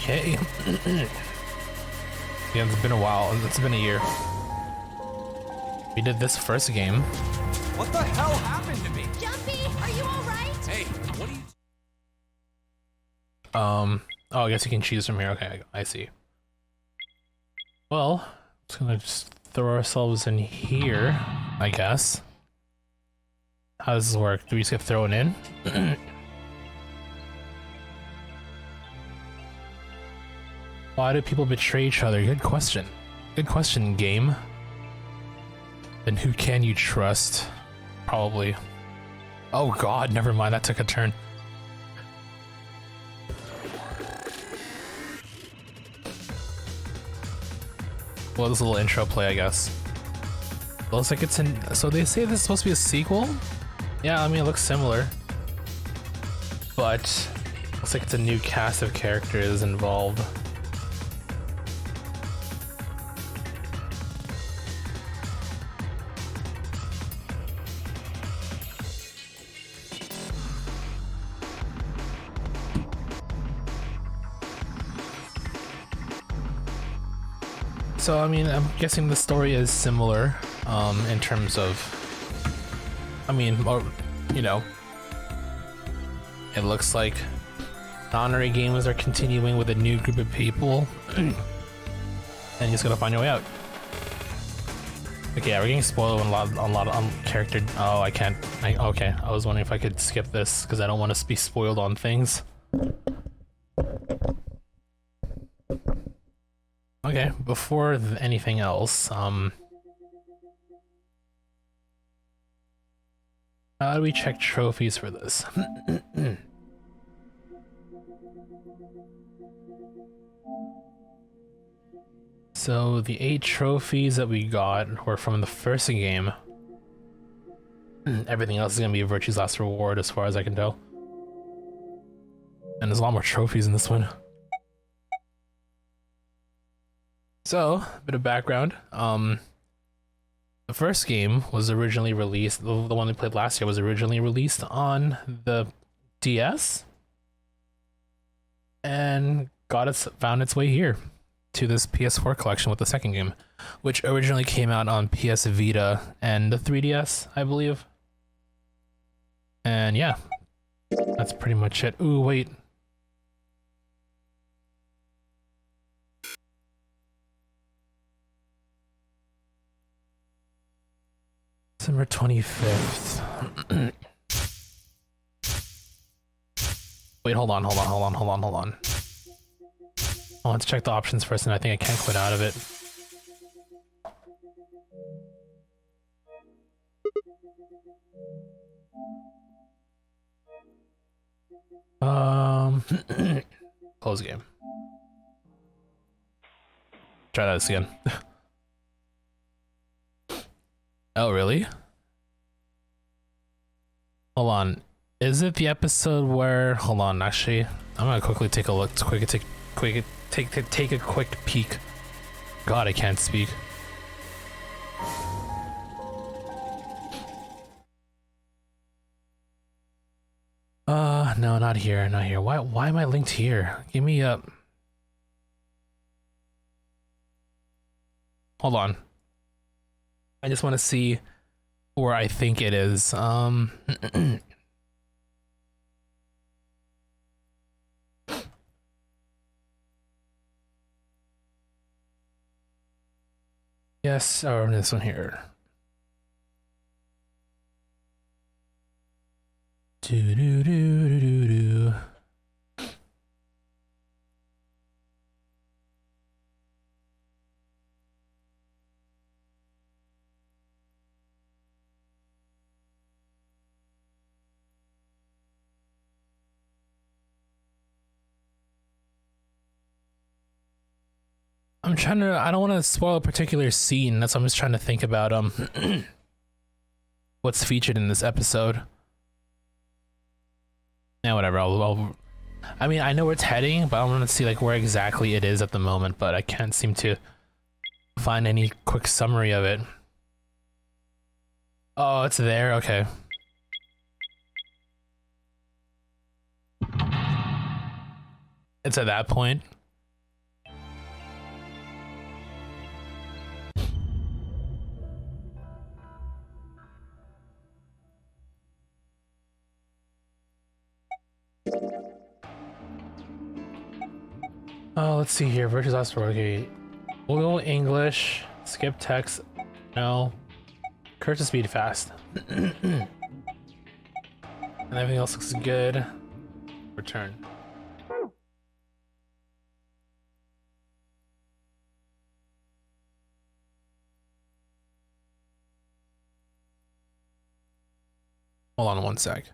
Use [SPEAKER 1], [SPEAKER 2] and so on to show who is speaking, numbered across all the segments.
[SPEAKER 1] Okay. Yeah, it's been a while. It's been a year. We did this first game.
[SPEAKER 2] What the hell happened to me?
[SPEAKER 3] Jumpy, are you alright?
[SPEAKER 2] Hey, what are you...
[SPEAKER 1] Oh, I guess you can choose from here. Okay, I see. Well, just gonna just throw ourselves in here, I guess. How does this work? Do we just get thrown in? Why do people betray each other? Good question. Good question, game. Then who can you trust? Probably. Oh god, never mind, that took a turn. Well, this little intro play, I guess. Looks like it's in... So they say this is supposed to be a sequel? Yeah, I mean, it looks similar. But... looks like it's a new cast of characters involved. So, I mean, I'm guessing the story is similar, in terms of, I mean, or, you know, it looks like non-honorary gamers are continuing with a new group of people, and you just gotta find your way out. Okay, yeah, we're getting spoiled on a lot of character. Oh, I can't. Okay, I was wondering if I could skip this because I don't want to be spoiled on things. Okay, before anything else, how do we check trophies for this? So the 8 trophies that we got were from the first game. Everything else is gonna be a Virtue's Last Reward as far as I can tell. And there's a lot more trophies in this one. So, a bit of background. The first game was originally released, the one we played last year was originally released on the DS and found its way here to this PS4 collection with the second game, which originally came out on PS Vita and the 3DS, I believe. And yeah, that's pretty much it. Ooh, wait. December 25th. Wait, hold on. I want to check the options first, and I think I can't quit out of it. Close game. Try that again. Oh, really? Hold on. Is it the episode where... Hold on, actually. I'm gonna quickly take a look. Take a quick peek. God, I can't speak. No, not here, not here. Why am I linked here? Give me a... Hold on. I just want to see where I think it is. Yes, or this one here. Do do do do do. I don't want to spoil a particular scene. That's why I'm just trying to think about what's featured in this episode. Yeah, whatever. I mean, I know where it's heading, but I want to see like where exactly it is at the moment, but I can't seem to find any quick summary of it. Oh, it's there. Okay. It's at that point. Oh, let's see here. Virtuous last word. Okay. We'll go English. Skip text. No. Curse to speed fast. And everything else looks good. Return. Hold on one sec.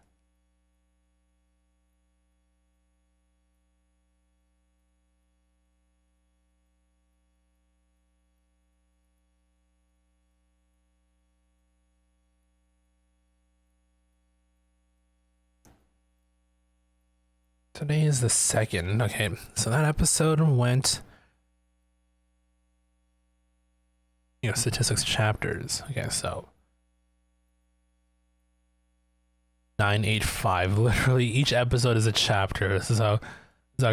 [SPEAKER 1] Today is the 2nd. Okay, so that episode went, statistics chapters. Okay, so 985. Literally, each episode is a chapter. This is how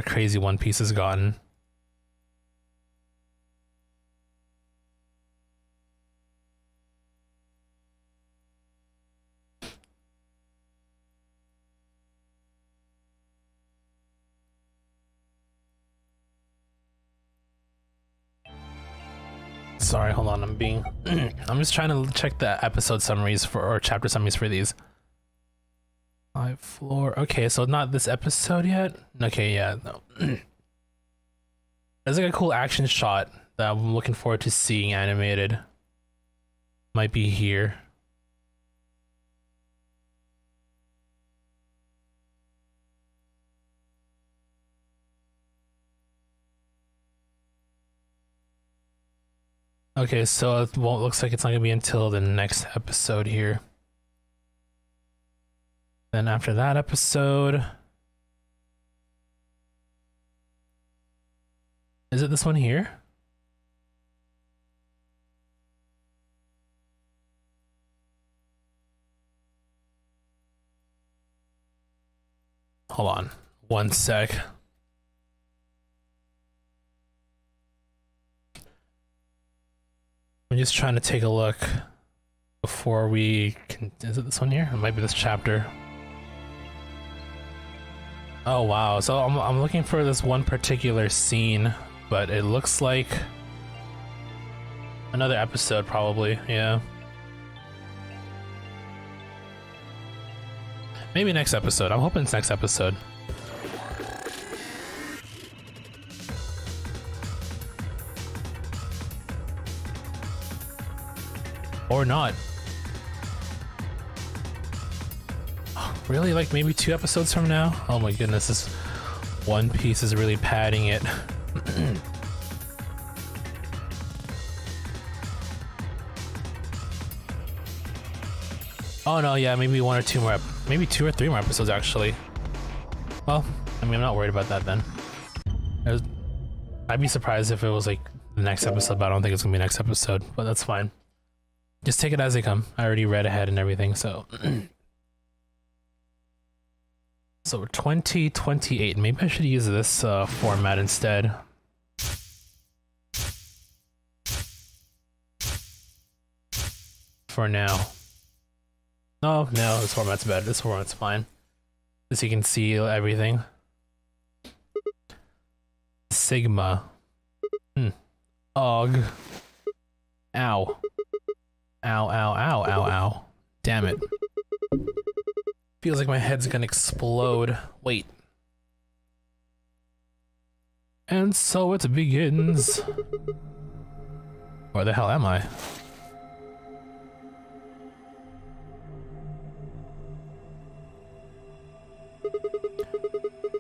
[SPEAKER 1] crazy One Piece has gotten. Sorry, hold on. I'm just trying to check the episode summaries or chapter summaries for these. 5 floor. Okay, so not this episode yet. Okay, yeah, no. There's like a cool action shot that I'm looking forward to seeing animated. Might be here. Okay, so it looks like it's not gonna be until the next episode here. Then after that episode, is it this one here? Hold on, one sec. I'm just trying to take a look before we can. Is it this one here? It might be this chapter. Oh wow, so I'm looking for this one particular scene, but it looks like another episode probably, yeah. Maybe next episode. I'm hoping it's next episode. Or not. Really? Like maybe 2 episodes from now? Oh my goodness, this One Piece is really padding it. Oh no, yeah, maybe 1 or 2 more, maybe 2 or 3 more episodes actually. Well, I mean, I'm not worried about that then. I'd be surprised if it was like the next episode, but I don't think it's gonna be next episode, but that's fine. Just take it as they come. I already read ahead and everything, so. So 2028. Maybe I should use this format instead. For now. Oh, no, this format's better. This format's fine. So you can see everything. Sigma. Og. Ow. Ow, ow, ow, ow, ow. Damn it. Feels like my head's gonna explode. Wait. And so it begins. Where the hell am I?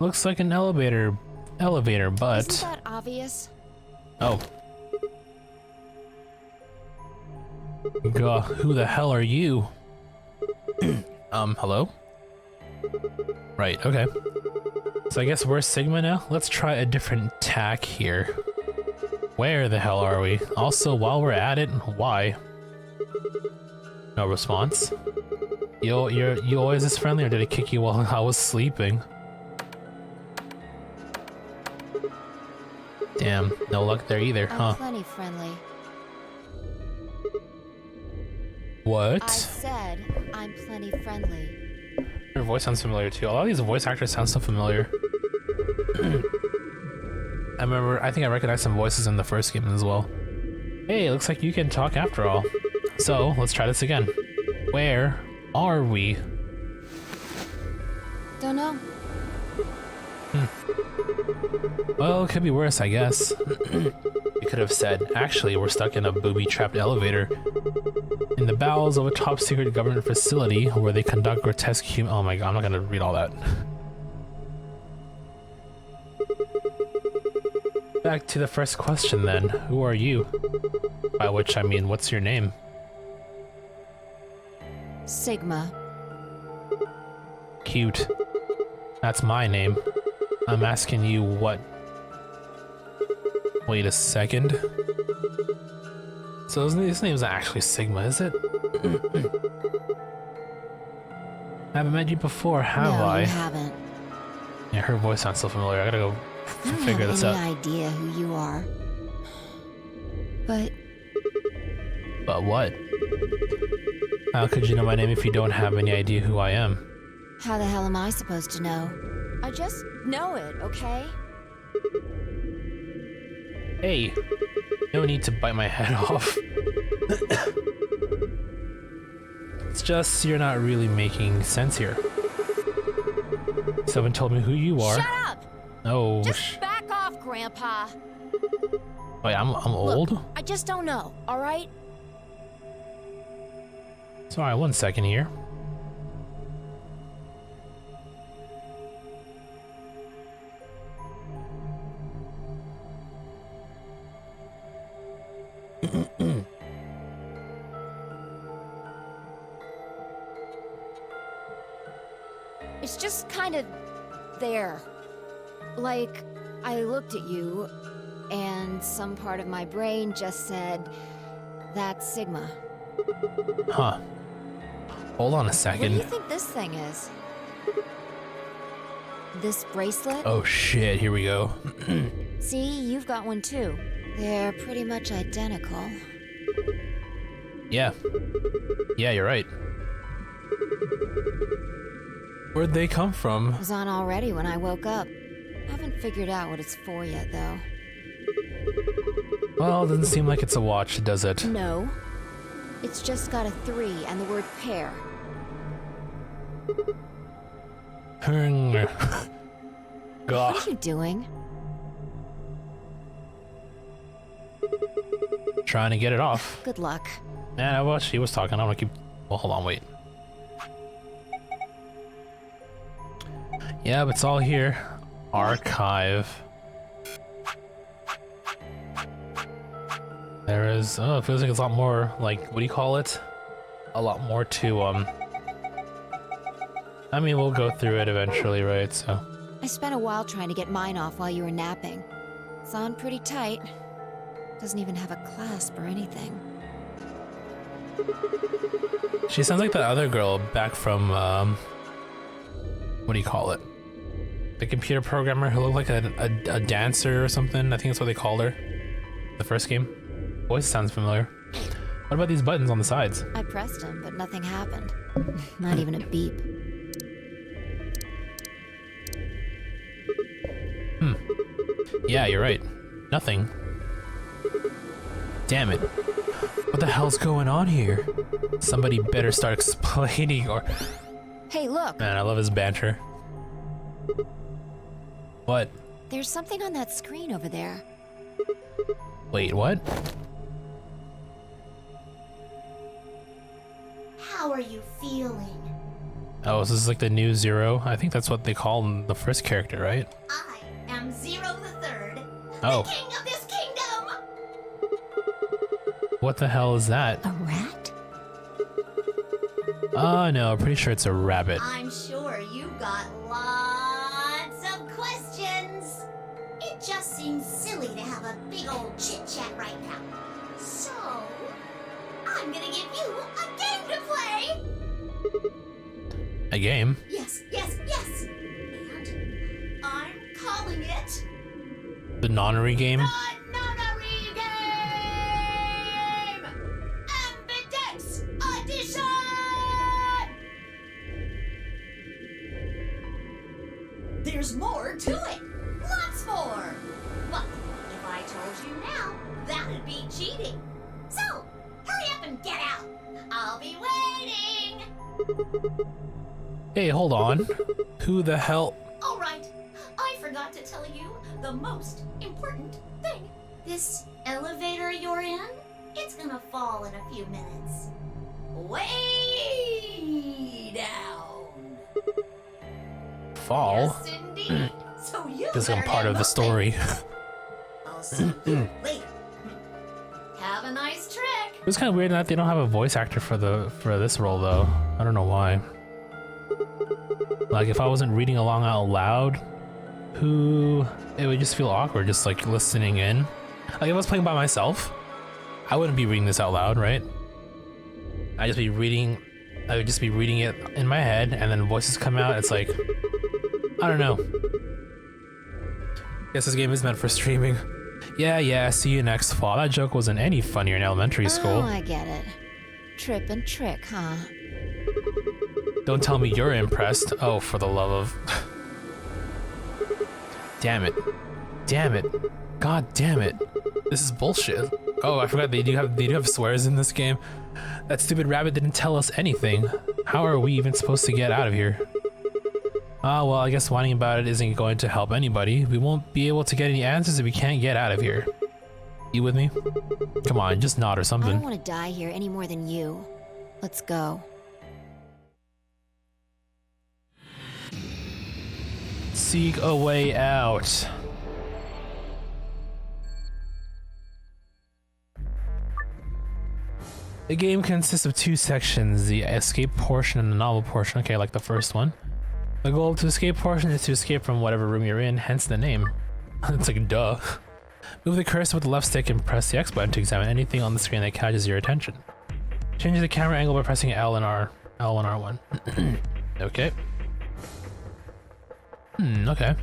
[SPEAKER 1] Looks like an elevator, but...
[SPEAKER 3] Isn't that obvious?
[SPEAKER 1] Oh. God, who the hell are you? Hello? Right, okay. So I guess we're Sigma now? Let's try a different tack here. Where the hell are we? Also, while we're at it, why? No response. You always this friendly, or did it kick you while I was sleeping? Damn, no luck there either, huh?
[SPEAKER 3] I'm plenty friendly.
[SPEAKER 1] What?
[SPEAKER 3] I said I'm plenty friendly.
[SPEAKER 1] Your voice sounds familiar too. A lot of these voice actors sound so familiar. I think I recognized some voices in the first game as well. Hey, looks like you can talk after all. So, let's try this again. Where are we?
[SPEAKER 3] Don't know.
[SPEAKER 1] Well, it could be worse, I guess. You could have said, actually, we're stuck in a booby-trapped elevator in the bowels of a top-secret government facility where they conduct grotesque human— oh my god, I'm not gonna read all that. Back to the first question then. Who are you? By which I mean, what's your name?
[SPEAKER 3] Sigma.
[SPEAKER 1] Cute. That's my name. I'm asking you what— wait a second. So his name's not actually Sigma, is it? I haven't met you before, have
[SPEAKER 3] no,
[SPEAKER 1] I?
[SPEAKER 3] you haven't.
[SPEAKER 1] Yeah, her voice sounds so familiar. I gotta go
[SPEAKER 3] I don't
[SPEAKER 1] figure
[SPEAKER 3] have
[SPEAKER 1] this
[SPEAKER 3] any
[SPEAKER 1] out.
[SPEAKER 3] idea who you are. But
[SPEAKER 1] But what? How could you know my name if you don't have any idea who I am?
[SPEAKER 3] how the hell am I supposed to know? I just know it, okay?
[SPEAKER 1] Hey, no need to bite my head off. It's just you're not really making sense here. Someone told me who you are.
[SPEAKER 3] Shut up!
[SPEAKER 1] Oh,
[SPEAKER 3] Just back off, Grandpa.
[SPEAKER 1] wait, I'm old?
[SPEAKER 3] Look, I just don't know, all right?
[SPEAKER 1] Sorry, 1 second here.
[SPEAKER 3] It's just kind of there. Like, I looked at you, and some part of my brain just said, that's Sigma.
[SPEAKER 1] Huh. Hold on a
[SPEAKER 3] What do
[SPEAKER 1] second.
[SPEAKER 3] you think this thing is? This bracelet?
[SPEAKER 1] Oh shit, here we go.
[SPEAKER 3] See, you've got one too. They're pretty much identical.
[SPEAKER 1] Yeah. Yeah, you're right. Where'd they come from?
[SPEAKER 3] It was on already when I woke up. Haven't figured out what it's for yet, though.
[SPEAKER 1] Well, it doesn't seem like it's a watch, does it?
[SPEAKER 3] No. It's just got a 3 and the word pair.
[SPEAKER 1] Gah.
[SPEAKER 3] What are you doing?
[SPEAKER 1] Trying to get it off.
[SPEAKER 3] Good luck.
[SPEAKER 1] Man, well, she was talking. I'm gonna keep— well, hold on, wait. Yeah, but it's all here. Archive. There is— oh, it feels like it's a lot more, like, what do you call it? A lot more to, I mean, we'll go through it eventually, right? So,
[SPEAKER 3] I spent a while trying to get mine off while you were napping. It's on pretty tight. Doesn't even have a clasp or anything.
[SPEAKER 1] she sounds like the other girl back from, what do you call it? The computer programmer who looked like a dancer or something. I think that's what they called her. The first game. Voice sounds familiar. What about these buttons on the sides?
[SPEAKER 3] I pressed them, but nothing happened. Not even a beep.
[SPEAKER 1] Yeah, you're right. Nothing. Damn it. What the hell's going on here? Somebody better start explaining or—
[SPEAKER 3] Hey, look!
[SPEAKER 1] man, I love his banter. What?
[SPEAKER 3] There's something on that screen over there.
[SPEAKER 1] Wait, what?
[SPEAKER 4] How are you feeling?
[SPEAKER 1] Oh, this is like the new Zero? I think that's what they call the first character, right?
[SPEAKER 4] I am Zero the Third,
[SPEAKER 1] Oh.
[SPEAKER 4] the king of this kingdom!
[SPEAKER 1] What the hell is that?
[SPEAKER 3] A rat?
[SPEAKER 1] Oh no, I'm pretty sure it's a rabbit.
[SPEAKER 4] I'm sure you got lots of questions. It just seems silly to have a big old chit-chat right now. So, I'm gonna give you a game to play!
[SPEAKER 1] A game?
[SPEAKER 4] Yes, yes, yes! And I'm calling it
[SPEAKER 1] The nonary game?
[SPEAKER 4] the Nonary Game! Ambidex Edition! There's more to it! Lots more! But you now, that'd be cheating. So, hurry up and get out. I'll be waiting.
[SPEAKER 1] Hey, hold on. Who the hell?
[SPEAKER 4] All right, I forgot to tell you the most important thing. This elevator you're in, it's gonna fall in a few minutes. Way down.
[SPEAKER 1] Fall?
[SPEAKER 4] Yes, indeed. So you
[SPEAKER 1] This is
[SPEAKER 4] better
[SPEAKER 1] part
[SPEAKER 4] get
[SPEAKER 1] of the
[SPEAKER 4] moving.
[SPEAKER 1] story.
[SPEAKER 4] I'll see you later. Have a nice trick.
[SPEAKER 1] It was kind of weird that they don't have a voice actor for this role though. I don't know why. Like if I wasn't reading along out loud, it would just feel awkward just like listening in. Like if I was playing by myself, I wouldn't be reading this out loud, right? I would just be reading it in my head and then voices come out. It's like, I don't know. Guess this game is meant for streaming. Yeah, see you next fall. That joke wasn't any funnier in elementary school.
[SPEAKER 3] Oh, I get it. Trip and trick, huh?
[SPEAKER 1] Don't tell me you're impressed. Oh, for the love of... Damn it. God damn it. This is bullshit. Oh, I forgot they do have swears in this game. That stupid rabbit didn't tell us anything. How are we even supposed to get out of here? Well, I guess whining about it isn't going to help anybody. We won't be able to get any answers if we can't get out of here. You with me? Come on, just nod or
[SPEAKER 3] I
[SPEAKER 1] something.
[SPEAKER 3] don't want to die here any more than you. Let's go.
[SPEAKER 1] Seek a way out. The game consists of two sections, the escape portion and the novel portion. Okay, like the first one. The goal of the escape portion is to escape from whatever room you're in, hence the name. It's like, duh. Move the cursor with the left stick and press the X button to examine anything on the screen that catches your attention. Change the camera angle by pressing L and R. L1, R1. Okay. Okay.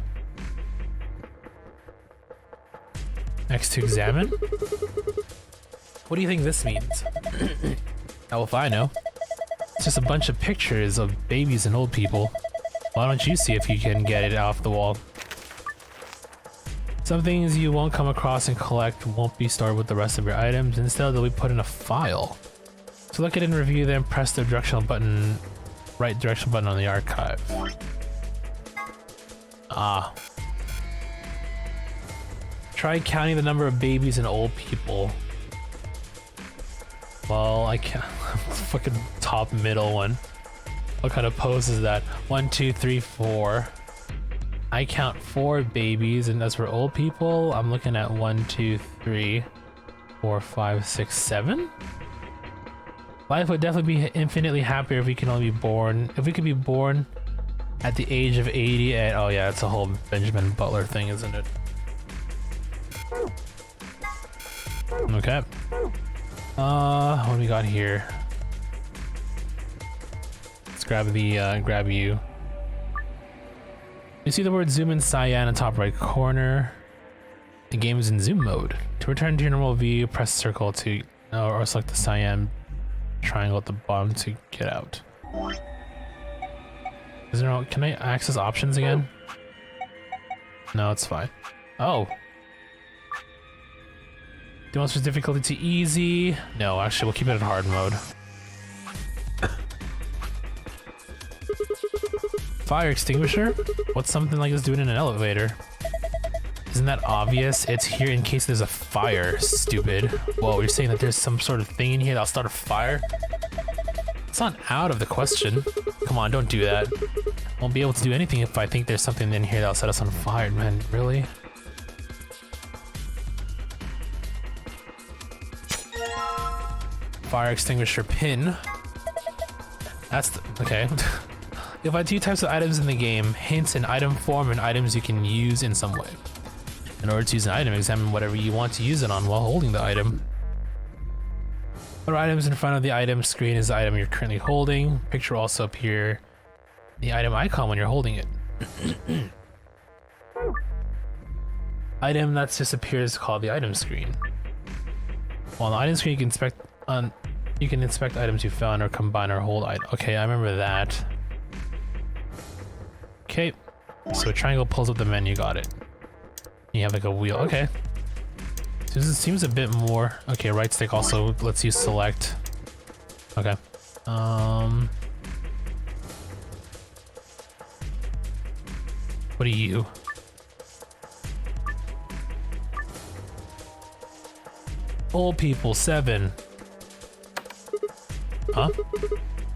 [SPEAKER 1] X to examine? What do you think this means? Hell if I know. It's just a bunch of pictures of babies and old people. Why don't you see if you can get it off the wall? Some things you won't come across and collect won't be stored with the rest of your items. Instead, they'll be put in a file. To look at it and review them, press the right directional button on the archive. Ah. Try counting the number of babies and old people. Well, I can't. Fucking top middle one. What kind of pose is that? 1, 2, 3, 4. I count 4 babies, and as for old people, I'm looking at 1, 2, 3, 4, 5, 6, 7. Life would definitely be infinitely happier if we could be born at the age of 80 and oh yeah, it's a whole Benjamin Butler thing, isn't it? Okay. What do we got here? Let's grab you. You see the word zoom in cyan in the top right corner. The game is in zoom mode. To return to your normal view, press circle or select the cyan triangle at the bottom to get out. Can I access options again? No, it's fine. Oh. Do you want switch difficulty to easy? No, actually, we'll keep it in hard mode. Fire extinguisher? What's something like this doing in an elevator? Isn't that obvious? It's here in case there's a fire, stupid. Whoa, you're saying that there's some sort of thing in here that'll start a fire? It's not out of the question. Come on, don't do that. Won't be able to do anything if I think there's something in here that'll set us on fire, man. Really? Fire extinguisher pin. Okay. You'll find 2 types of items in the game: hints in item form and items you can use in some way. In order to use an item, examine whatever you want to use it on while holding the item. Other items in front of the item screen is the item you're currently holding. Picture will also appear the item icon when you're holding it. Item that just appears is called the item screen. On the item screen, you can inspect items you found or combine or hold item. Okay, I remember that. Okay, so a triangle pulls up the menu. Got it. You have like a wheel. Okay. This seems a bit more. Okay, right stick also lets you select. Okay. What are you? Old people 7. Huh?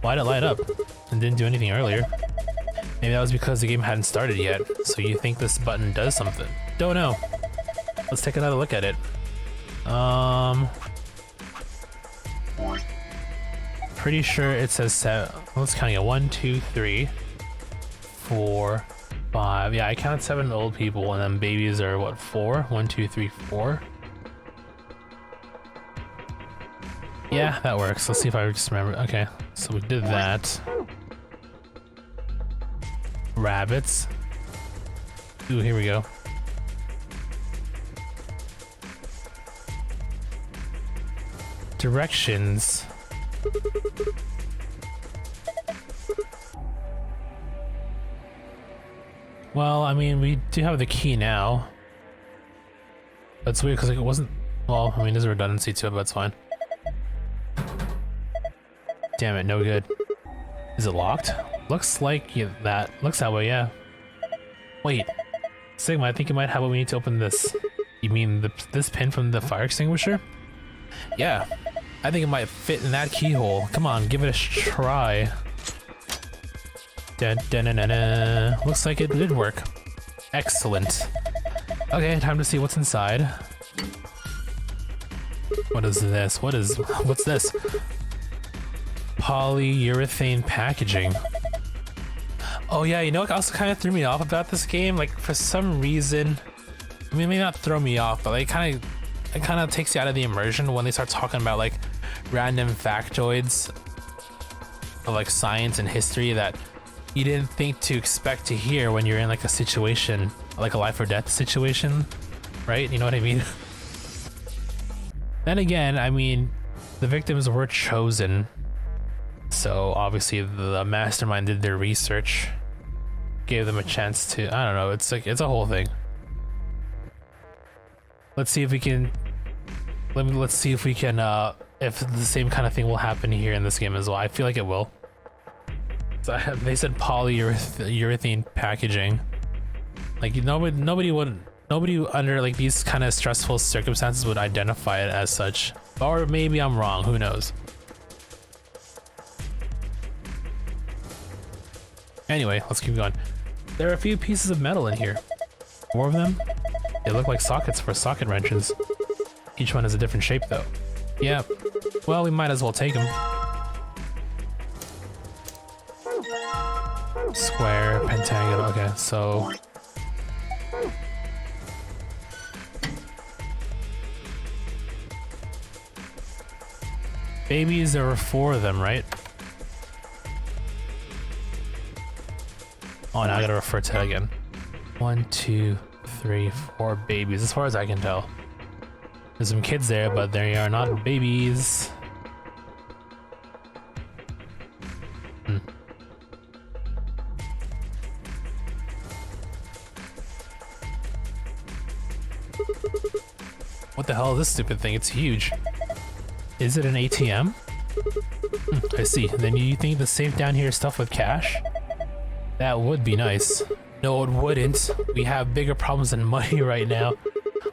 [SPEAKER 1] Why'd it light up? And didn't do anything earlier. Maybe that was because the game hadn't started yet. So you think this button does something? Don't know. Let's take another look at it. Pretty sure it says 7. Let's count it. 1, 2, 3, 4, 5. Yeah, I counted 7 old people, and then babies are what, 4? 1, 2, 3, 4. Yeah, that works. Let's see if I just remember. Okay, so we did that. Rabbits. Ooh, here we go. Directions. Well, I mean, we do have the key now. That's weird because like, it wasn't. Well, I mean, there's a redundancy to it, but it's fine. Damn it, no good. Is it locked? Looks like that. Looks that way, yeah. Wait, Sigma, I think you might have what we need to open this. You mean this pin from the fire extinguisher? Yeah, I think it might fit in that keyhole. Come on, give it a try. Dun, dun, dun, dun, dun. Looks like it did work. Excellent. Okay, time to see what's inside. What is this? What's this? Polyurethane packaging. Oh yeah, you know what also kind of threw me off about this game? Like for some reason, I mean, it may not throw me off, but like it kind of takes you out of the immersion when they start talking about like random factoids of like science and history that you didn't think to expect to hear when you're in like a situation, like a life or death situation, right? You know what I mean? Then again, I mean, the victims were chosen. So obviously the mastermind did their research, gave them a chance to, I don't know, it's like, it's a whole thing. Let's see if we can, let's see if we can, if the same kind of thing will happen here in this game as well. I feel like it will. So they said polyurethane packaging. Like nobody under like these kind of stressful circumstances would identify it as such. Or maybe I'm wrong, who knows? Anyway, let's keep going. There are a few pieces of metal in here. 4 of them? They look like sockets for socket wrenches. Each one has a different shape though. Yeah, well, we might as well take them. Square, pentagonal, okay, so... Babies, there were 4 of them, right? Oh, now I gotta refer to that again. 1, 2, 3, 4 babies, as far as I can tell. There's some kids there, but they are not babies. What the hell is this stupid thing? It's huge. Is it an ATM? I see. Then you think the safe down here is stuffed with cash? That would be nice. No, it wouldn't. We have bigger problems than money right now.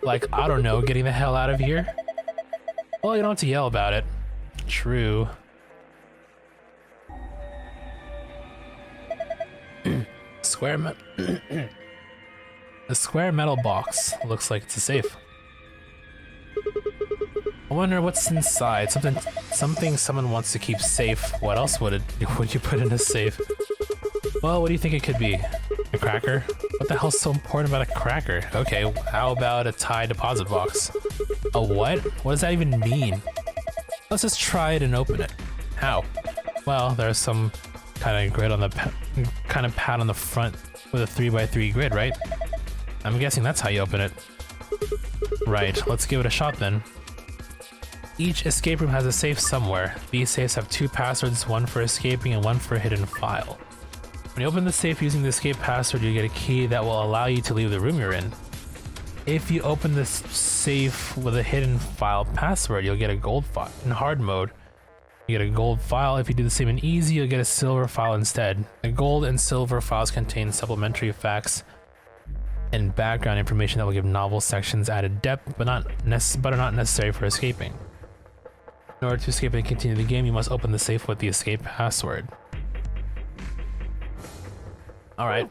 [SPEAKER 1] Like, I don't know, getting the hell out of here? Well, you don't have to yell about it. True. The square metal box looks like it's a safe. I wonder what's inside. Something someone wants to keep safe. What else would you put in a safe? Well, what do you think it could be? A cracker? What the hell's so important about a cracker? Okay, how about a tie deposit box? A what? What does that even mean? Let's just try it and open it. How? Well, there's some kind of grid on the pad on the front with a 3x3 grid, right? I'm guessing that's how you open it. Right, let's give it a shot then. Each escape room has a safe somewhere. These safes have 2 passwords, one for escaping and one for a hidden file. When you open the safe using the escape password, you get a key that will allow you to leave the room you're in. If you open this safe with a hidden file password, you'll get a gold file. In hard mode, you get a gold file. If you do the same in easy, you'll get a silver file instead. The gold and silver files contain supplementary facts and background information that will give novel sections added depth, but are not necessary for escaping. In order to escape and continue the game, you must open the safe with the escape password. Alright.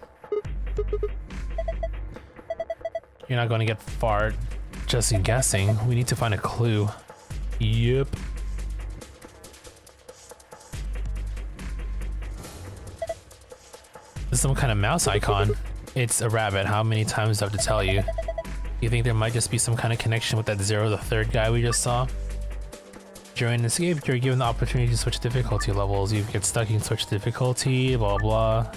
[SPEAKER 1] You're not going to get far just guessing. We need to find a clue. Yep. This is some kind of mouse icon. It's a rabbit. How many times do I have to tell you? You think there might just be some kind of connection with that Zero the Third guy we just saw? During an escape, you're given the opportunity to switch difficulty levels. You get stuck, you can switch difficulty, blah blah.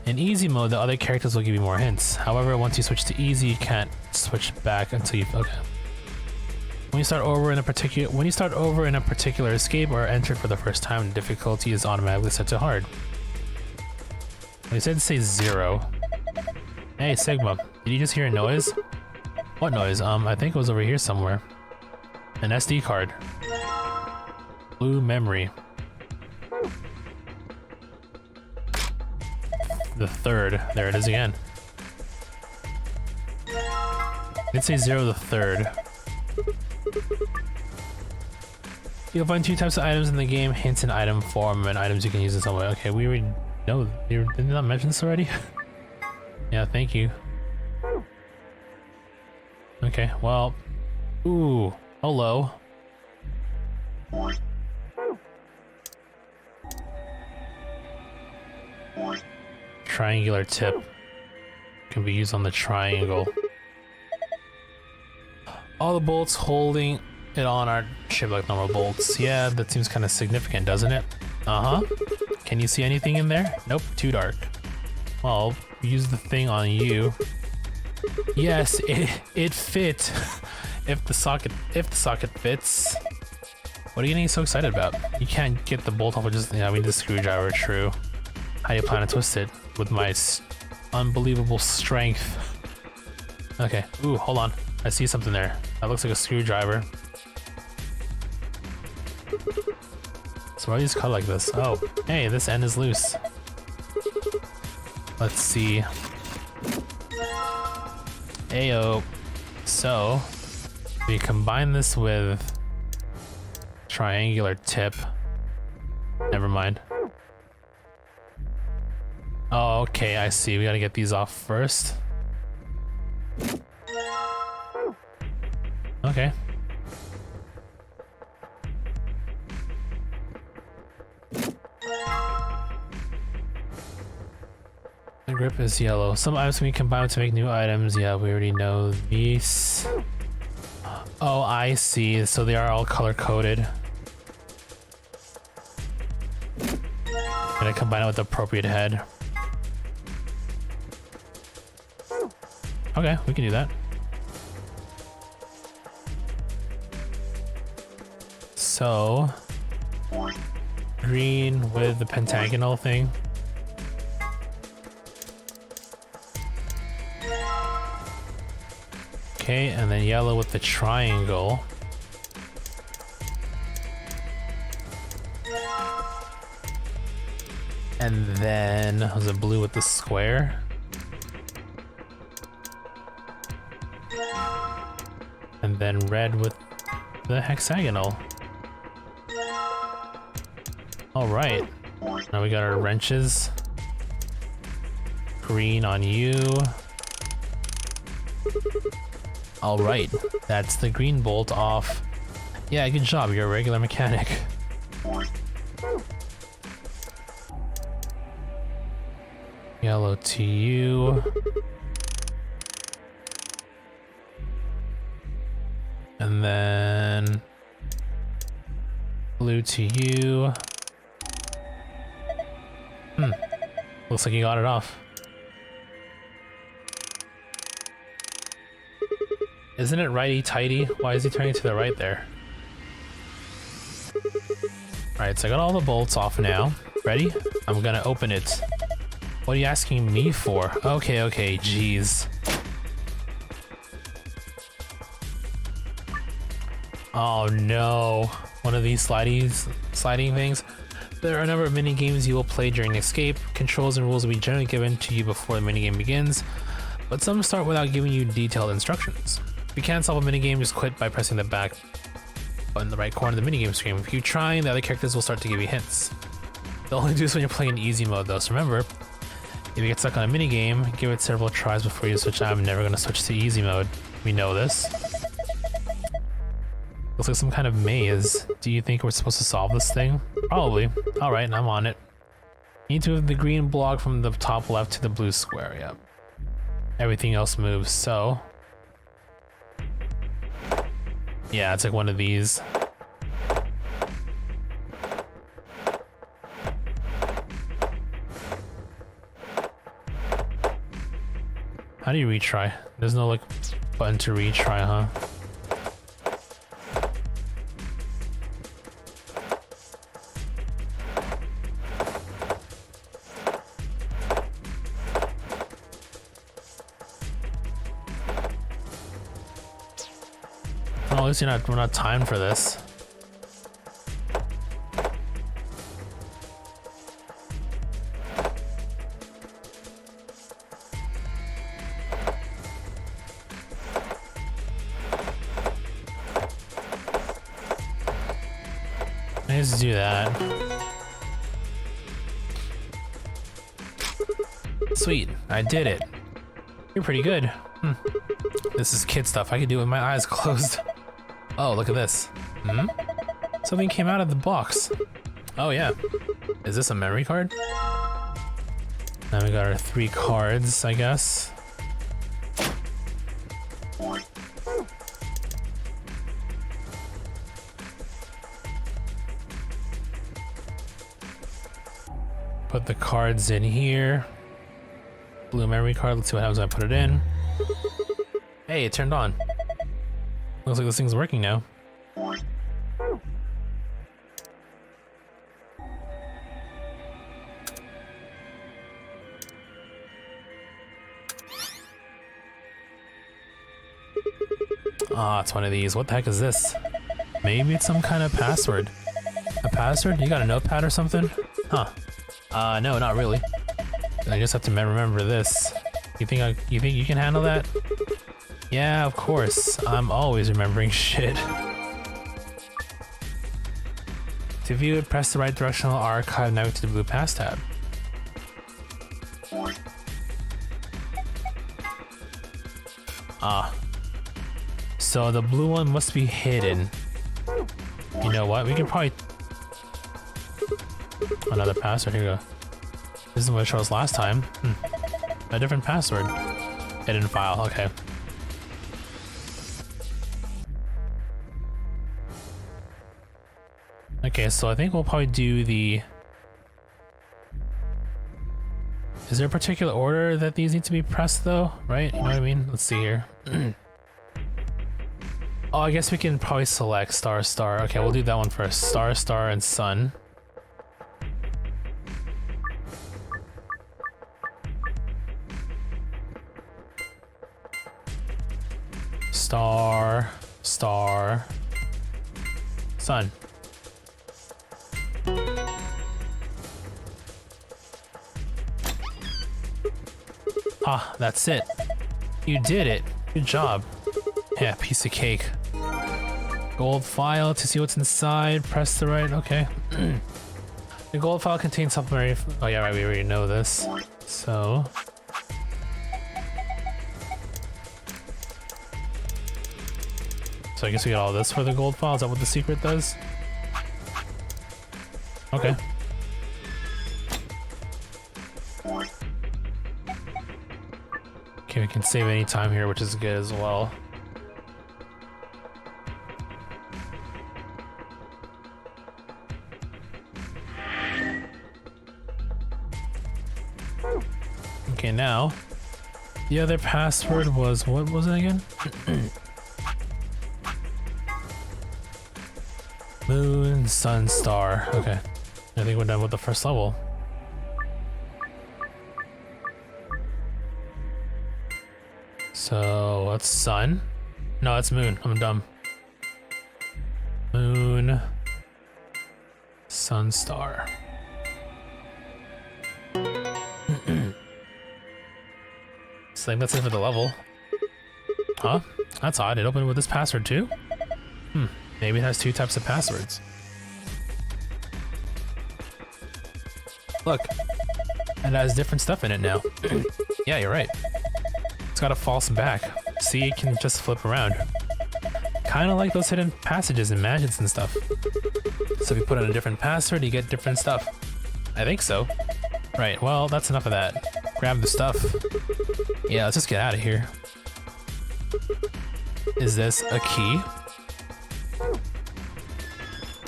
[SPEAKER 1] In easy mode, the other characters will give you more hints. However, once you switch to easy, you can't switch back until you When you start over in a particular escape or enter for the first time, the difficulty is automatically set to hard. They said to say 0. Hey Sigma, did you just hear a noise? What noise? I think it was over here somewhere. An SD card. Blue memory. The third. There it is again. Let's say 0 the third. You'll find 2 types of items in the game: hints in item form and items you can use in some way. Okay, we already know. Didn't you not mention this already? Yeah, thank you. Okay, well. Ooh, hello. Triangular tip can be used on the triangle. All the bolts holding it on are shaped like normal bolts. Yeah, that seems kind of significant, doesn't it? Uh-huh. Can you see anything in there? Nope, too dark. Well, use the thing on you. Yes, it fit. if the socket fits. What are you getting so excited about? You can't get the bolt off with just, yeah, we need the screwdriver, true. How do you plan to twist it? With my unbelievable strength. Okay, ooh, hold on. I see something there. That looks like a screwdriver. So why are these cut like this? Oh, hey, this end is loose. Let's see. Ayo. So, we combine this with triangular tip. Never mind. Oh, okay, I see. We gotta get these off first. Okay. The grip is yellow. Some items can be combined to make new items. Yeah, we already know these. Oh, I see. So they are all color-coded. Gonna combine it with the appropriate head. Okay, we can do that. So, green with the pentagonal thing. Okay, and then yellow with the triangle. And then, was it blue with the square? And then red with the hexagonal. All right, now we got our wrenches. Green on you. All right, that's the green bolt off. Yeah, good job, you're a regular mechanic. Yellow to you. And then blue to you. Looks like you got it off. Isn't it righty-tighty? Why is he turning to the right there? Alright, so I got all the bolts off now. Ready? I'm gonna open it. What are you asking me for? Okay, jeez. Oh no, one of these sliding things. There are a number of mini games you will play during escape. Controls and rules will be generally given to you before the minigame begins, but some start without giving you detailed instructions. If you can't solve a minigame, just quit by pressing the back button in the right corner of the minigame screen. If you try, the other characters will start to give you hints. They'll only do this when you're playing in easy mode though, so remember, if you get stuck on a minigame, give it several tries before you switch. I'm never going to switch to easy mode. We know this. Looks like some kind of maze. Do you think we're supposed to solve this thing? Probably. Alright, I'm on it. You need to move the green block from the top left to the blue square, yep. Everything else moves, so... yeah, it's like one of these. How do you retry? There's no like button to retry, huh? Well, at least we're not timed for this. Let's do that. Sweet, I did it. You're pretty good. This is kid stuff. I can do it with my eyes closed. Oh, look at this. Something came out of the box. Oh yeah. Is this a memory card? Now we got our 3 cards, I guess. Put the cards in here. Blue memory card. Let's see what happens when I put it in. Hey, it turned on. Looks like this thing's working now. Ah, it's one of these. What the heck is this? Maybe it's some kind of password. A password? You got a notepad or something? Huh. No, not really. I just have to remember this. You think you can handle that? Yeah, of course. I'm always remembering shit. To view it, press the right directional archive, navigate to the blue pass tab. Ah. So the blue one must be hidden. You know what? We can probably... another password, here we go. This is what it showed us last time. A different password. Hidden file, okay. Okay, so I think we'll probably do the... Is there a particular order that these need to be pressed though? Right? You know what I mean? Let's see here. Oh, I guess we can probably select star, star. Okay, we'll do that one first. Star, star, and sun. Star, star, sun. Ah, that's it. You did it. Good job. Yeah, piece of cake. Gold file to see what's inside. Press the right. Okay. The gold file contains supplementary. Oh yeah, right. We already know this. So. So I guess we got all this for the gold file. Is that what the secret does? Okay. Okay, we can save any time here, which is good as well. Okay, now the other password was, what was it again? Moon, sun, star. Okay, I think we're done with the first level. So, that's sun? No, that's moon. I'm dumb. Sun Star. So I think that's it for the level. Huh? That's odd. It opened with this password too? Maybe it has 2 types of passwords. Look. And it has different stuff in it now. Yeah, you're right. It's got a false back. See, it can just flip around. Kinda like those hidden passages in mansions and stuff. So if you put in a different password, you get different stuff. I think so. Right, well, that's enough of that. Grab the stuff. Yeah, let's just get out of here. Is this a key?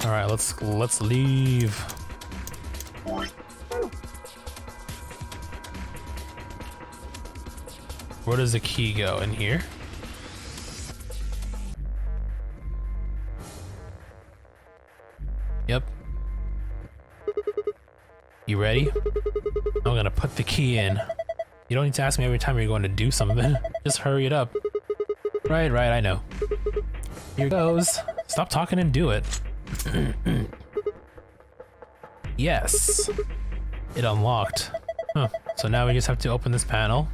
[SPEAKER 1] Alright, let's leave. Where does the key go? In here? Yep. You ready? I'm gonna put the key in. You don't need to ask me every time you're going to do something. Just hurry it up. Right, I know. Here goes. Stop talking and do it. Yes. It unlocked. Huh. So now we just have to open this panel.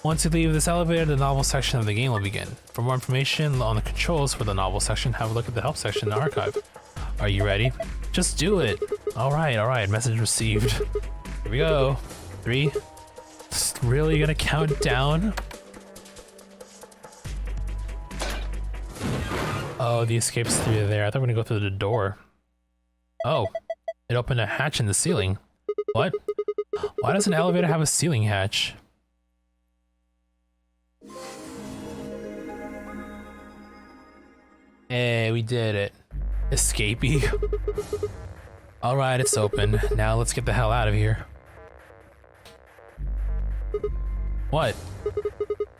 [SPEAKER 1] Once you leave this elevator, the novel section of the game will begin. For more information on the controls for the novel section, have a look at the help section in the archive. Are you ready? Just do it! Alright, message received. Here we go. 3. Really gonna count down? Oh, the escape's through there. I thought we were gonna go through the door. Oh, it opened a hatch in the ceiling. What? Why does an elevator have a ceiling hatch? Hey, we did it. Escapee. Alright, it's open. Now let's get the hell out of here. What?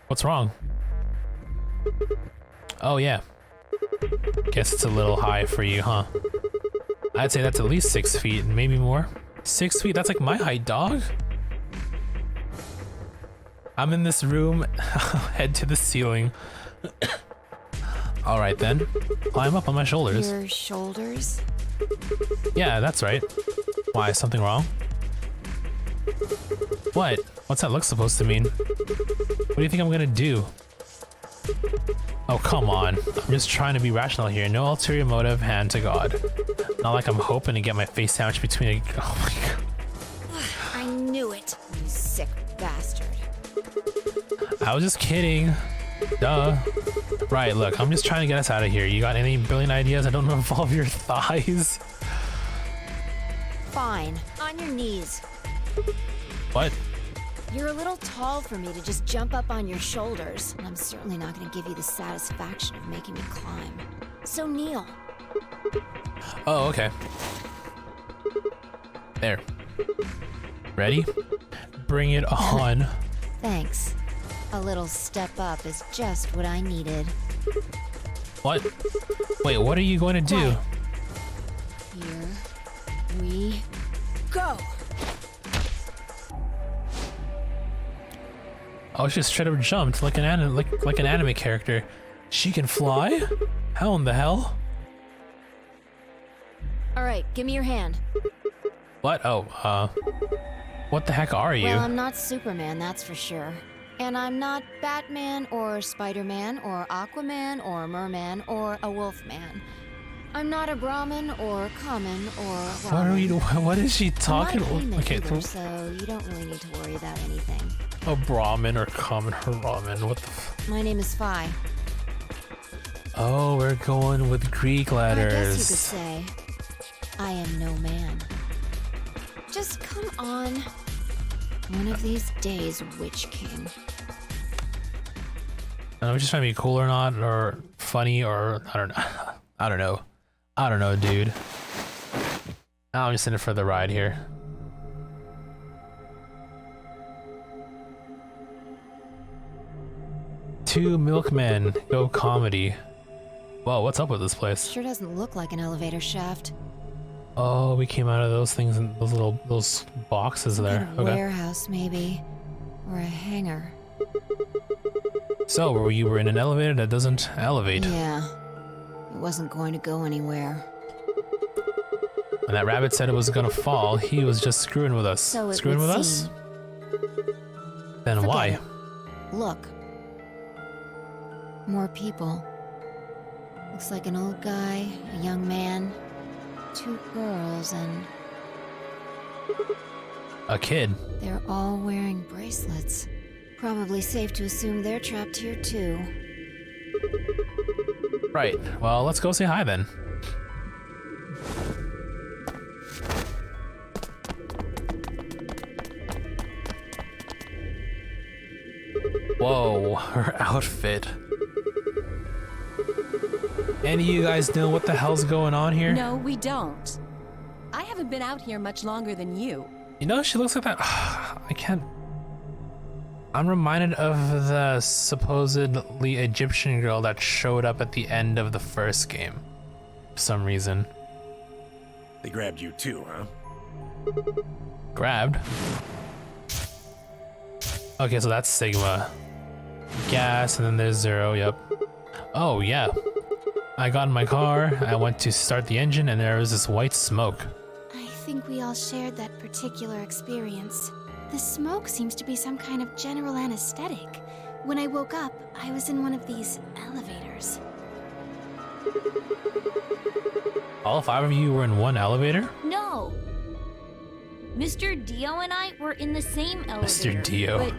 [SPEAKER 1] What's wrong? Oh yeah. Guess it's a little high for you, huh? I'd say that's at least 6 feet, maybe more. 6 feet? That's like my height, dog. I'm in this room, head to the ceiling. Alright then, climb up on my shoulders.
[SPEAKER 3] Your shoulders?
[SPEAKER 1] Yeah, that's right. Why, something wrong? What? What's that look supposed to mean? What do you think I'm gonna do? Oh, come on. I'm just trying to be rational here. No ulterior motive, hand to God. Not like I'm hoping to get my face sandwiched between a... Oh my god.
[SPEAKER 3] I knew it, you sick bastard.
[SPEAKER 1] I was just kidding. Duh. Right, look, I'm just trying to get us out of here. You got any brilliant ideas that don't involve your thighs?
[SPEAKER 3] Fine. On your knees.
[SPEAKER 1] What?
[SPEAKER 3] You're a little tall for me to just jump up on your shoulders, and I'm certainly not going to give you the satisfaction of making me climb. So kneel.
[SPEAKER 1] Oh, okay. There. Ready? Bring it on.
[SPEAKER 3] Thanks. A little step up is just what I needed.
[SPEAKER 1] What? Wait, what are you going to do?
[SPEAKER 3] Right. Here we go.
[SPEAKER 1] Oh, she straight up jumped like an anime character. She can fly? How in the hell?
[SPEAKER 3] All right, give me your hand.
[SPEAKER 1] What? Oh, what the heck are you?
[SPEAKER 3] Well, I'm not Superman, that's for sure. And I'm not Batman or Spider-Man or Aquaman or Merman or a Wolfman. I'm not a Brahmin or common or
[SPEAKER 1] What are you? What is she talking?
[SPEAKER 3] I'm not
[SPEAKER 1] Okay,
[SPEAKER 3] either, so you don't really need to worry about anything.
[SPEAKER 1] a Brahmin or common or ramen. What the?
[SPEAKER 3] My name is Phi.
[SPEAKER 1] Oh, we're going with Greek letters.
[SPEAKER 3] I guess you could say I am no man. Just come on. One of these days, Witch King.
[SPEAKER 1] I'm just trying to be cool or not, or funny, or I don't know. I don't know, dude. I'm just in it for the ride here. Two milkmen go comedy. Whoa, what's up with this place?
[SPEAKER 3] Sure doesn't look like an elevator shaft.
[SPEAKER 1] Oh, we came out of those things in those boxes there.
[SPEAKER 3] Kind of warehouse, maybe, or a hangar.
[SPEAKER 1] So, you were in an elevator that doesn't elevate.
[SPEAKER 3] Yeah. It wasn't going to go anywhere.
[SPEAKER 1] When that rabbit said it was gonna fall, he was just screwing with us.
[SPEAKER 3] So it
[SPEAKER 1] Screwing
[SPEAKER 3] would
[SPEAKER 1] with
[SPEAKER 3] seem.
[SPEAKER 1] us? Then
[SPEAKER 3] Forget
[SPEAKER 1] why?
[SPEAKER 3] it. Look. More people. Looks like an old guy, a young man, 2 girls, and
[SPEAKER 1] A kid.
[SPEAKER 3] they're all wearing bracelets. Probably safe to assume they're trapped here too.
[SPEAKER 1] Right. Well, let's go say hi then. Whoa, her outfit. Any of you guys know what the hell's going on here?
[SPEAKER 5] No, we don't. I haven't been out here much longer than you.
[SPEAKER 1] You know, she looks like that. I can't. I'm reminded of the supposedly Egyptian girl that showed up at the end of the first game. For some reason.
[SPEAKER 6] They grabbed you too, huh?
[SPEAKER 1] Grabbed. Okay, so that's Sigma. Gas, and then there's Zero, yep. Oh, yeah. I got in my car, I went to start the engine, and there was this white smoke.
[SPEAKER 7] I think we all shared that particular experience. The smoke seems to be some kind of general anesthetic. When I woke up, I was in one of these elevators.
[SPEAKER 1] All 5 of you were in one elevator?
[SPEAKER 8] No. Mr. Dio and I were in the same elevator.
[SPEAKER 1] Mr. Dio.
[SPEAKER 8] But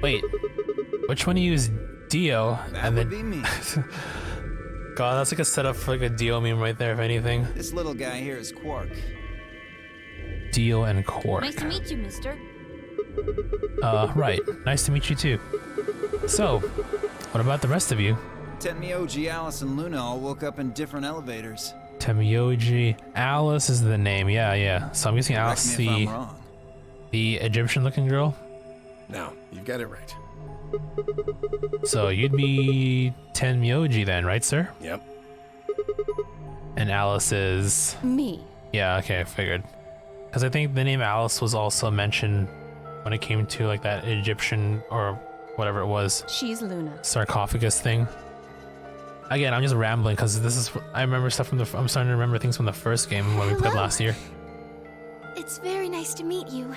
[SPEAKER 1] Wait, which one of you is Dio?
[SPEAKER 2] That would be me.
[SPEAKER 1] God, that's like a setup for like a Dio meme right there, if anything.
[SPEAKER 2] This little guy here is Quark.
[SPEAKER 1] Dio and Quark.
[SPEAKER 8] nice to meet you, mister.
[SPEAKER 1] Right. Nice to meet you too. So, what about the rest of you?
[SPEAKER 2] Tenmyoji, Alice, and Luna all woke up in different elevators.
[SPEAKER 1] Temyoji. Alice is the name, yeah. So I'm guessing Alice,
[SPEAKER 2] Correct me if I'm wrong.
[SPEAKER 1] the Egyptian looking girl.
[SPEAKER 6] No, you've got it right.
[SPEAKER 1] So you'd be Tenmyoji then, right, sir?
[SPEAKER 6] Yep.
[SPEAKER 1] And Alice is...
[SPEAKER 5] Me.
[SPEAKER 1] Yeah, okay, I figured. Because I think the name Alice was also mentioned when it came to like that Egyptian or whatever it was,
[SPEAKER 5] She's Luna.
[SPEAKER 1] sarcophagus thing. Again, I'm just rambling because this is... I remember stuff from the... I'm starting to remember things from the first game when we played
[SPEAKER 7] Hello.
[SPEAKER 1] last year.
[SPEAKER 7] It's very nice to meet you.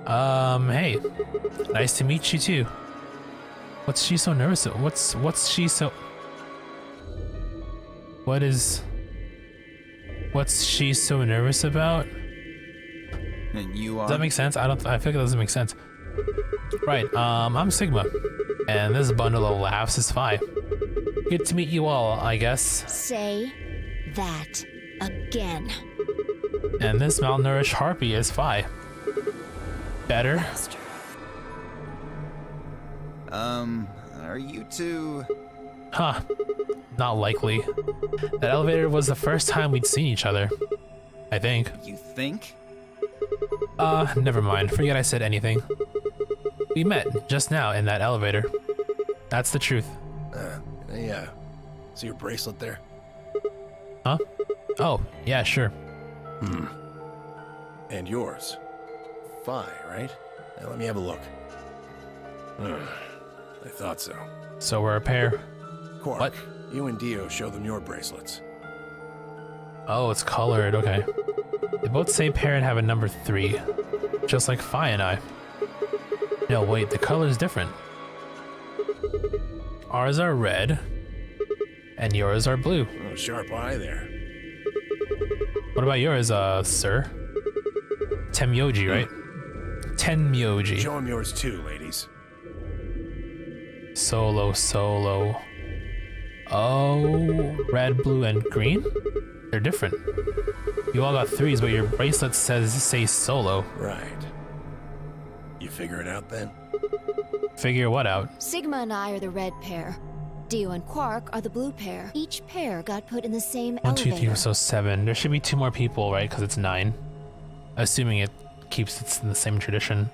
[SPEAKER 1] Hey. Nice to meet you too. What's she so nervous of? What's she so... What's she so nervous about?
[SPEAKER 2] And you are.
[SPEAKER 1] Does that make sense? I feel like it doesn't make sense. Right, I'm Sigma. And this bundle of laughs is Phi. Good to meet you all, I guess.
[SPEAKER 3] Say that again.
[SPEAKER 1] And this malnourished harpy is Phi. Better?
[SPEAKER 2] Are you two...
[SPEAKER 1] Huh. Not likely. That elevator was the first time we'd seen each other. I think.
[SPEAKER 2] You think?
[SPEAKER 1] Never mind. Forget I said anything. We met just now in that elevator. That's the truth.
[SPEAKER 6] See your bracelet there?
[SPEAKER 1] Huh? Oh, yeah, sure.
[SPEAKER 6] And yours. Phi, right? Now let me have a look. I thought so.
[SPEAKER 1] So we're a pair.
[SPEAKER 6] Quark,
[SPEAKER 1] What?
[SPEAKER 6] you and Dio show them your bracelets.
[SPEAKER 1] Oh, it's colored, okay. They both say pair and have a number 3. Just like Phi and I. No, wait, the color's different. Ours are red, and yours are blue.
[SPEAKER 6] Oh, sharp eye there.
[SPEAKER 1] What about yours, sir? Temyoji, right? Tenmyoji.
[SPEAKER 6] Show them yours too, ladies.
[SPEAKER 1] Solo. Oh, red, blue, and green? They're different. You all got 3s, but your bracelet say solo.
[SPEAKER 6] Right. You figure it out then?
[SPEAKER 1] Figure what out?
[SPEAKER 3] Sigma and I are the red pair. Dio and Quark are the blue pair. Each pair got put in the same
[SPEAKER 1] 1, 2,
[SPEAKER 3] elevator.
[SPEAKER 1] 3, so 7. There should be 2 more people, right? Because it's 9. Assuming it keeps it in the same tradition.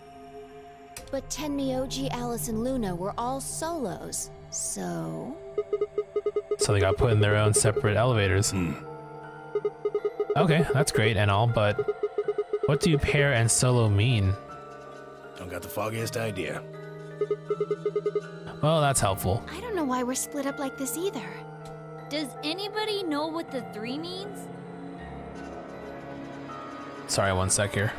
[SPEAKER 3] But Tenmyoji, Alice, and Luna were all solos. So...
[SPEAKER 1] So they got put in their own separate elevators. Okay, that's great and all, but what do pair and solo mean?
[SPEAKER 6] Don't got the foggiest idea.
[SPEAKER 1] Well, that's helpful.
[SPEAKER 7] I don't know why we're split up like this either.
[SPEAKER 8] Does anybody know what the 3 means?
[SPEAKER 1] Sorry, one sec here.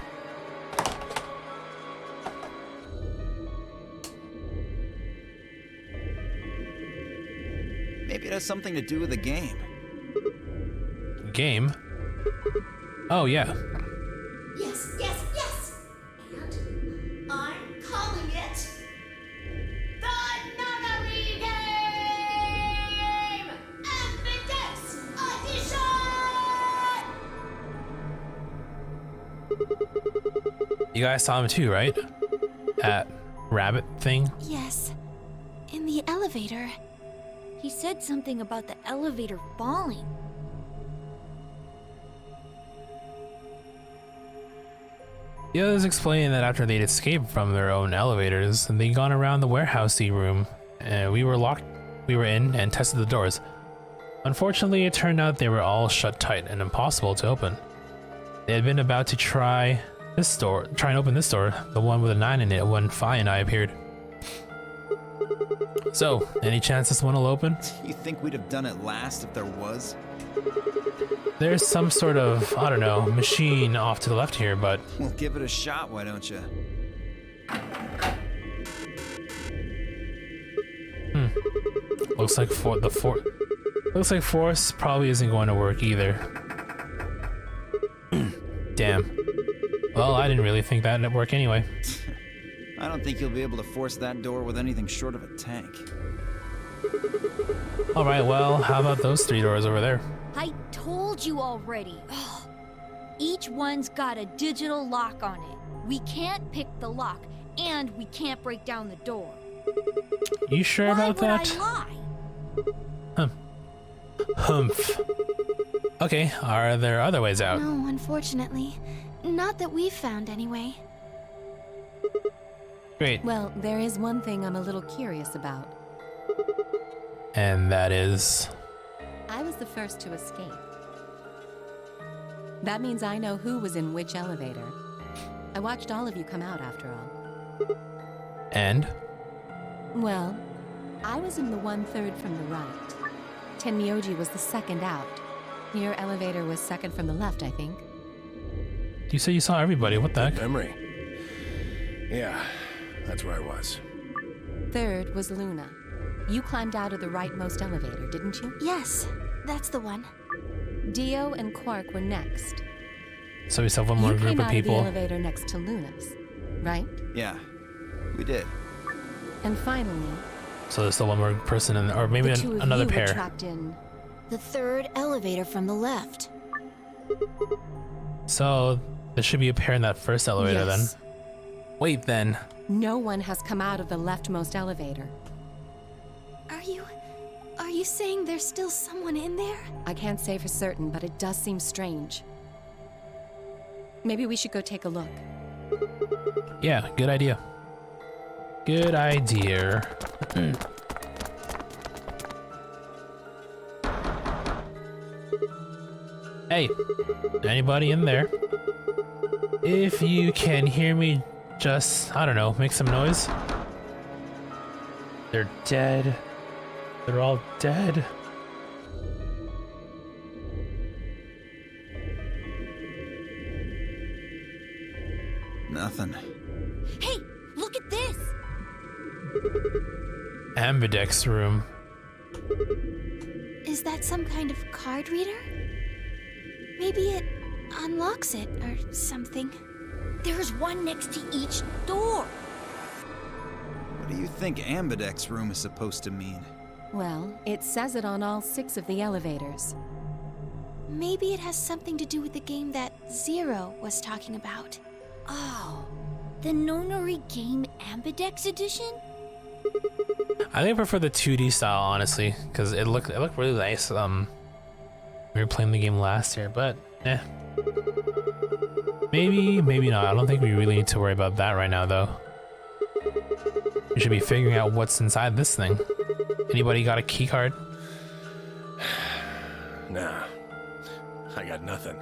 [SPEAKER 2] Maybe it has something to do with the game.
[SPEAKER 1] Game? Oh, yeah.
[SPEAKER 4] Yes, yes, yes! And I'm calling it the Nunnery Game! Evidence Edition!
[SPEAKER 1] You guys saw him too, right? At Rabbit thing?
[SPEAKER 7] Yes. In the elevator.
[SPEAKER 8] He said something about the elevator falling.
[SPEAKER 1] The others explained that after they'd escaped from their own elevators, they'd gone around the warehousey room, and we were in and tested the doors. Unfortunately, it turned out they were all shut tight and impossible to open. They had been about to try and open this door, the one with a 9 in it, when Fi and I appeared. So, any chance this one will open?
[SPEAKER 2] You think we'd have done it last if there was?
[SPEAKER 1] There's some sort of, I don't know, machine off to the left here, but
[SPEAKER 2] Well, give it a shot, why don't you?
[SPEAKER 1] looks like force probably isn't going to work either. Damn. Well, I didn't really think that'd work anyway.
[SPEAKER 2] I don't think you'll be able to force that door with anything short of a tank.
[SPEAKER 1] Alright, well, how about those 3 doors over there?
[SPEAKER 8] I told you already. Each one's got a digital lock on it. We can't pick the lock, and we can't break down the door.
[SPEAKER 1] You sure about
[SPEAKER 8] Why
[SPEAKER 1] that?
[SPEAKER 8] would I lie?
[SPEAKER 1] Humph. Okay, are there other ways out?
[SPEAKER 7] No, unfortunately. Not that we've found, anyway.
[SPEAKER 1] Great.
[SPEAKER 5] Well, there is one thing I'm a little curious about.
[SPEAKER 1] And that is...
[SPEAKER 5] I was the first to escape. That means I know who was in which elevator. I watched all of you come out after all.
[SPEAKER 1] And?
[SPEAKER 5] Well, I was in the 1/3 from the right. Tenmyoji was the second out. Your elevator was second from the left, I think.
[SPEAKER 1] You said you saw everybody, what the heck?
[SPEAKER 6] Memory. Yeah, that's where I was.
[SPEAKER 5] Third was Luna. You climbed out of the rightmost elevator, didn't you?
[SPEAKER 7] Yes, that's the one.
[SPEAKER 5] Dio and Quark were next.
[SPEAKER 1] So we still have one more
[SPEAKER 5] You
[SPEAKER 1] group
[SPEAKER 5] came
[SPEAKER 1] of
[SPEAKER 5] out of the
[SPEAKER 1] people.
[SPEAKER 5] elevator next to Luna's, right?
[SPEAKER 2] Yeah, we did.
[SPEAKER 5] And finally,
[SPEAKER 1] So there's still one more person in, or maybe
[SPEAKER 5] the two of
[SPEAKER 1] another
[SPEAKER 5] you were
[SPEAKER 1] pair.
[SPEAKER 5] trapped in.
[SPEAKER 3] The 3rd elevator from the left.
[SPEAKER 1] So there should be a pair in that first elevator
[SPEAKER 5] Yes.
[SPEAKER 1] then. Wait then.
[SPEAKER 5] No one has come out of the leftmost elevator.
[SPEAKER 7] Are you saying there's still someone in there?
[SPEAKER 5] I can't say for certain, but it does seem strange. Maybe we should go take a look.
[SPEAKER 1] Yeah, good idea. Good idea. Hey, anybody in there? If you can hear me, just, I don't know, make some noise. They're dead. They're all dead.
[SPEAKER 2] Nothing.
[SPEAKER 8] Hey, look at this!
[SPEAKER 1] Ambidex room.
[SPEAKER 7] Is that some kind of card reader? Maybe it unlocks it or something.
[SPEAKER 8] There's one next to each door.
[SPEAKER 2] What do you think Ambidex room is supposed to mean?
[SPEAKER 5] Well, it says it on all 6 of the elevators.
[SPEAKER 7] Maybe it has something to do with the game that Zero was talking about.
[SPEAKER 8] Oh, the Nonary Game Ambidex Edition?
[SPEAKER 1] I think I prefer the 2D style, honestly, because it looked really nice. We were playing the game last year, but maybe not. I don't think we really need to worry about that right now, though. We should be figuring out what's inside this thing. Anybody got a key card?
[SPEAKER 6] Nah, I got nothing.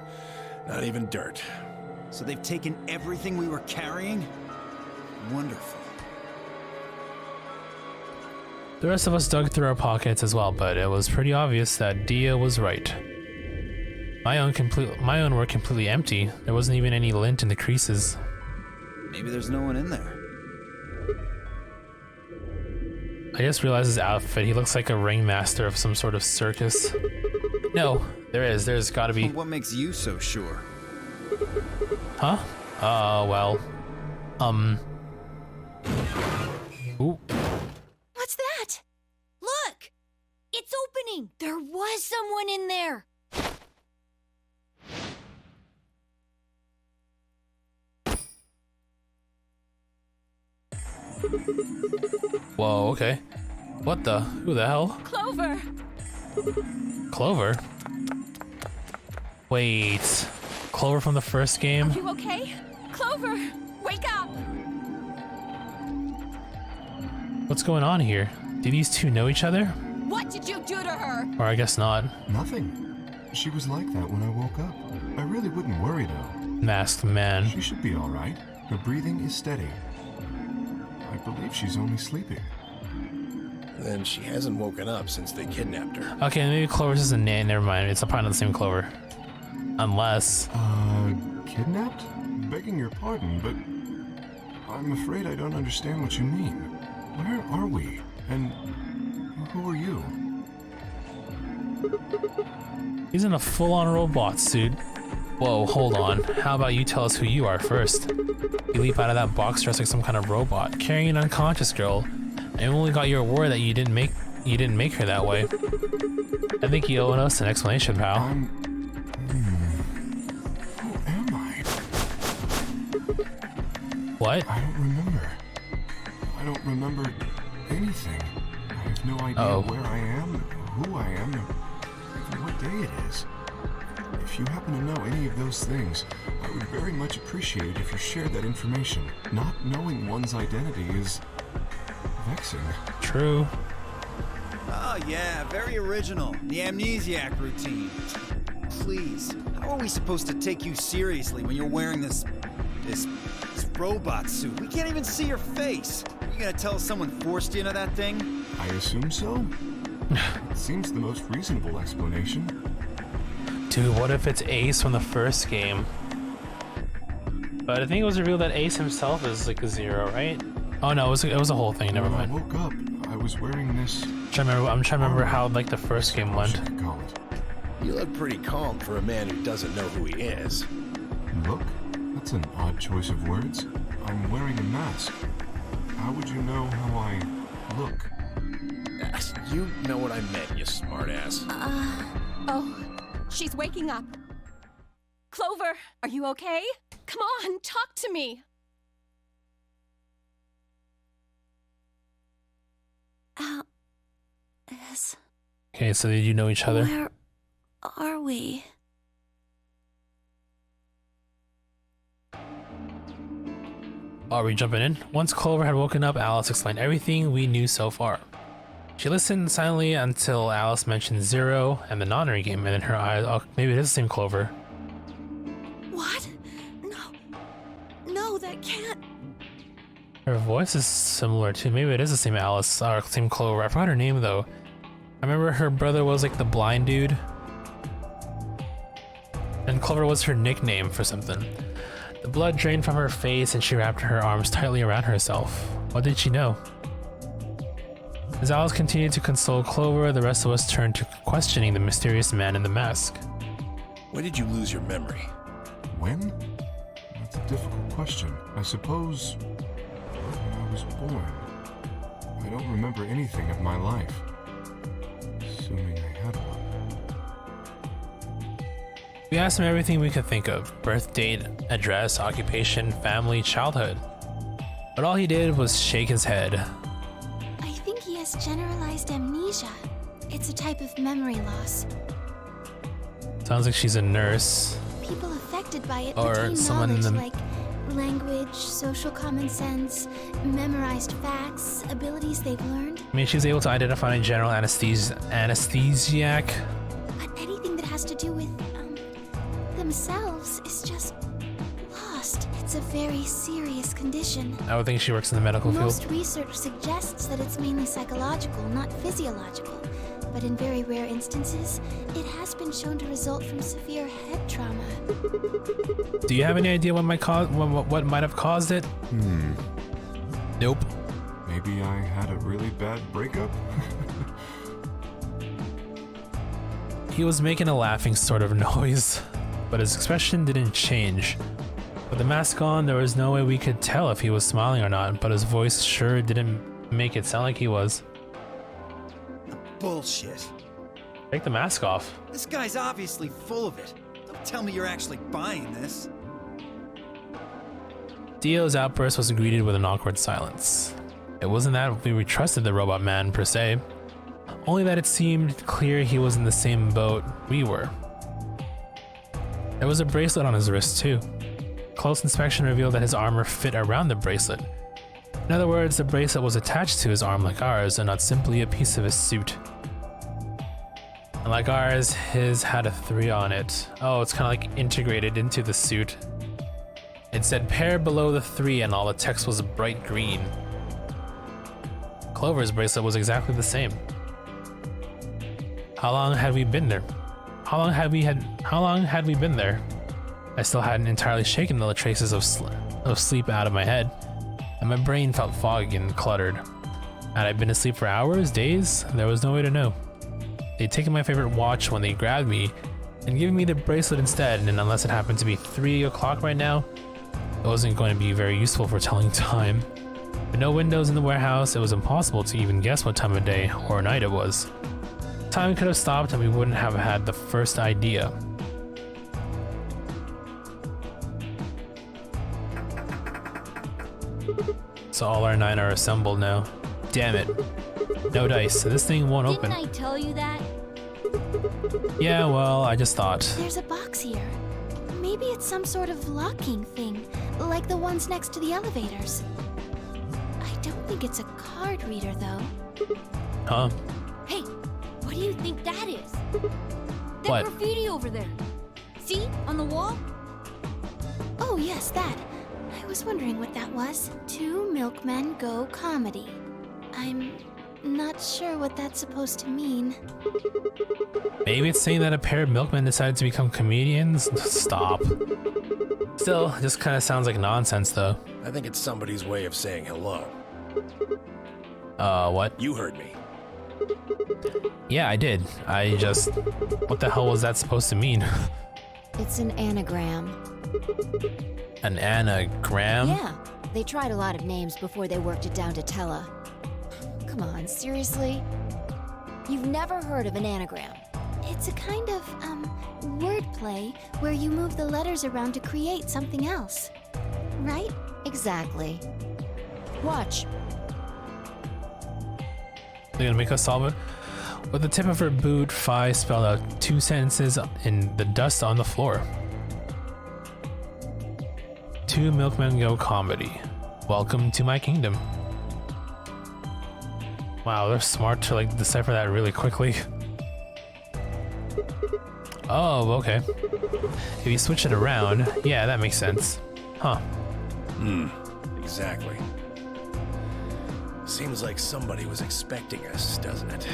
[SPEAKER 6] Not even dirt.
[SPEAKER 2] So they've taken everything we were carrying? Wonderful.
[SPEAKER 1] The rest of us dug through our pockets as well, but it was pretty obvious that Dia was right. My own were completely empty. There wasn't even any lint in the creases.
[SPEAKER 2] Maybe there's no one in there.
[SPEAKER 1] I just realized his outfit. He looks like a ringmaster of some sort of circus. No, there is. There's gotta be.
[SPEAKER 2] What makes you so sure?
[SPEAKER 1] Huh? Well. Ooh.
[SPEAKER 8] What's that? Look! It's opening! There was someone in there!
[SPEAKER 1] Whoa, okay. What the? Who the hell?
[SPEAKER 5] Clover!
[SPEAKER 1] Clover? Wait. Clover from the first game?
[SPEAKER 5] You okay? Clover! Wake up!
[SPEAKER 1] What's going on here? Do these two know each other?
[SPEAKER 5] What did you do to her?
[SPEAKER 1] Or I guess not.
[SPEAKER 9] Nothing. She was like that when I woke up. I really wouldn't worry though.
[SPEAKER 1] Masked man.
[SPEAKER 9] She should be alright. Her breathing is steady. I believe she's only sleeping.
[SPEAKER 6] Then she hasn't woken up since they kidnapped her.
[SPEAKER 1] Okay, maybe Clover's is a name. Never mind. It's probably not the same Clover. Unless.
[SPEAKER 9] Kidnapped? Begging your pardon, but I'm afraid I don't understand what you mean. Where are we? And who are you?
[SPEAKER 1] He's in a full-on robot suit. Whoa, hold on. How about you tell us who you are first? You leap out of that box dressed like some kind of robot, carrying an unconscious girl. I only got your word that you didn't make her that way. I think you owe us an explanation, pal.
[SPEAKER 9] Who am I?
[SPEAKER 1] What?
[SPEAKER 9] I don't remember. I don't remember anything. I have no idea where I am, who I am, even what day it is. If you happen to know any of those things, I would very much appreciate it if you shared that information. Not knowing one's identity is vexing.
[SPEAKER 1] True.
[SPEAKER 2] Oh yeah, very original. The amnesiac routine. Please, how are we supposed to take you seriously when you're wearing this robot suit? We can't even see your face. You gonna tell us someone forced you into that thing?
[SPEAKER 9] I assume so. It seems the most reasonable explanation.
[SPEAKER 1] Dude, what if it's Ace from the first game? But I think it was revealed that Ace himself is like a zero, right? Oh no, it was a whole thing. Never mind.
[SPEAKER 9] When I woke up, I was wearing this.
[SPEAKER 1] I'm trying to remember how like the first game went.
[SPEAKER 9] What should I call it?
[SPEAKER 6] You look pretty calm for a man who doesn't know who he is.
[SPEAKER 9] Look? That's an odd choice of words. I'm wearing a mask. How would you know how I look?
[SPEAKER 6] You know what I meant, you smartass.
[SPEAKER 5] Oh, she's waking up. Clover, are you okay? Come on, talk to me.
[SPEAKER 7] Yes.
[SPEAKER 1] Okay, so did you know each other?
[SPEAKER 7] Where are we?
[SPEAKER 1] Are we jumping in? Once Clover had woken up, Alice explained everything we knew so far. She listened silently until Alice mentioned Zero and the nonary game, and in her eyes, oh, maybe it is the same Clover.
[SPEAKER 7] What? No, that can't.
[SPEAKER 1] Her voice is similar too. Maybe it is the same Alice or same Clover. I forgot her name though. I remember her brother was like the blind dude, and Clover was her nickname for something. The blood drained from her face and she wrapped her arms tightly around herself. What did she know? As Alice continued to console Clover, the rest of us turned to questioning the mysterious man in the mask.
[SPEAKER 6] When did you lose your memory?
[SPEAKER 9] When? That's a difficult question. I suppose when I was born. I don't remember anything of my life. Assuming I had one.
[SPEAKER 1] We asked him everything we could think of: birth date, address, occupation, family, childhood. But all he did was shake his head.
[SPEAKER 7] I think he has generalized amnesia. It's a type of memory loss.
[SPEAKER 1] Sounds like she's a nurse.
[SPEAKER 7] People affected by it
[SPEAKER 1] Or
[SPEAKER 7] retain
[SPEAKER 1] someone in
[SPEAKER 7] knowledge
[SPEAKER 1] the-
[SPEAKER 7] like language, social common sense, memorized facts, abilities they've learned.
[SPEAKER 1] I mean, she's able to identify a general anesthesiac.
[SPEAKER 7] But anything that has to do with themselves is just lost. It's it's a very serious condition.
[SPEAKER 1] I would think she works in the medical field.
[SPEAKER 7] Most research suggests that it's mainly psychological, not physiological. But in very rare instances, it has been shown to result from severe head trauma.
[SPEAKER 1] Do you have any idea what might have caused it? Nope.
[SPEAKER 9] Maybe I had a really bad breakup?
[SPEAKER 1] He was making a laughing sort of noise, but his expression didn't change. With the mask on, there was no way we could tell if he was smiling or not, but his voice sure didn't make it sound like he was.
[SPEAKER 2] Bullshit.
[SPEAKER 1] Take the mask off.
[SPEAKER 2] This guy's obviously full of it. Don't tell me you're actually buying this.
[SPEAKER 1] Dio's outburst was greeted with an awkward silence. It wasn't that we trusted the robot man per se, only that it seemed clear he was in the same boat we were. There was a bracelet on his wrist too. Close inspection revealed that his armor fit around the bracelet. In other words, the bracelet was attached to his arm like ours and not simply a piece of his suit. And like ours, his had a 3 on it. Oh, it's kind of like integrated into the suit. It said pair below the 3 and all the text was bright green. Clover's bracelet was exactly the same. How long had we been there? How long had we been there? I still hadn't entirely shaken the traces of sleep out of my head, and my brain felt foggy and cluttered. Had I been asleep for hours, days? There was no way to know. They'd taken my favorite watch when they grabbed me and given me the bracelet instead, and unless it happened to be 3 o'clock right now, it wasn't going to be very useful for telling time. With no windows in the warehouse, it was impossible to even guess what time of day or night it was. Time could have stopped and we wouldn't have had the first idea. So all our 9 are assembled now. Damn it. No dice, so this thing won't open.
[SPEAKER 8] Didn't I tell you that?
[SPEAKER 1] Yeah, well, I just thought.
[SPEAKER 7] There's a box here. Maybe it's some sort of locking thing, like the ones next to the elevators. I don't think it's a card reader, though.
[SPEAKER 1] Huh?
[SPEAKER 8] Hey, what do you think that is? That
[SPEAKER 1] What?
[SPEAKER 8] graffiti over there. See? On the wall?
[SPEAKER 7] Oh, yes, that. I was wondering what that was. 2 milkmen go comedy. I'm not sure what that's supposed to mean.
[SPEAKER 1] Maybe it's saying that a pair of milkmen decided to become comedians? Stop. Still, just kind of sounds like nonsense though.
[SPEAKER 6] I think it's somebody's way of saying hello.
[SPEAKER 1] What?
[SPEAKER 6] You heard me.
[SPEAKER 1] Yeah, I did. I just... What the hell was that supposed to mean?
[SPEAKER 3] It's an anagram.
[SPEAKER 1] An anagram?
[SPEAKER 3] Yeah, they tried a lot of names before they worked it down to Tella. Come on, seriously? You've never heard of an anagram?
[SPEAKER 7] It's a kind of, wordplay where you move the letters around to create something else. Right?
[SPEAKER 3] Exactly. Watch.
[SPEAKER 1] They're gonna make us solve it? With the tip of her boot, Fi spelled out 2 sentences in the dust on the floor. 2 milkmen go comedy. Welcome to my kingdom. Wow, they're smart to like decipher that really quickly. Oh, okay. If you switch it around, yeah, that makes sense. Huh.
[SPEAKER 6] Exactly. Seems like somebody was expecting us, doesn't it?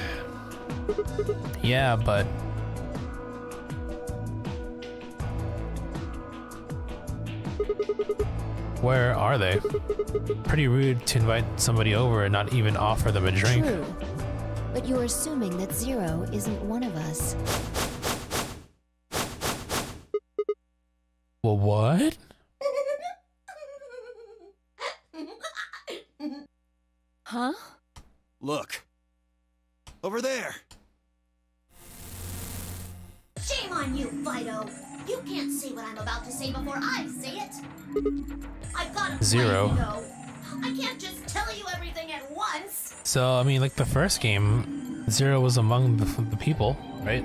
[SPEAKER 1] Yeah, but... Where are they? Pretty rude to invite somebody over and not even offer them a drink.
[SPEAKER 3] True. But you're assuming that Zero isn't one of us.
[SPEAKER 1] Well, what?
[SPEAKER 8] Huh?
[SPEAKER 2] Look. Over there.
[SPEAKER 4] Shame on you, Fido. You can't say what I'm about to say before I say it. I've got a
[SPEAKER 1] Zero.
[SPEAKER 4] plan, though. I can't just tell you everything at once.
[SPEAKER 1] So, I mean, like the first game, Zero was among the people, right?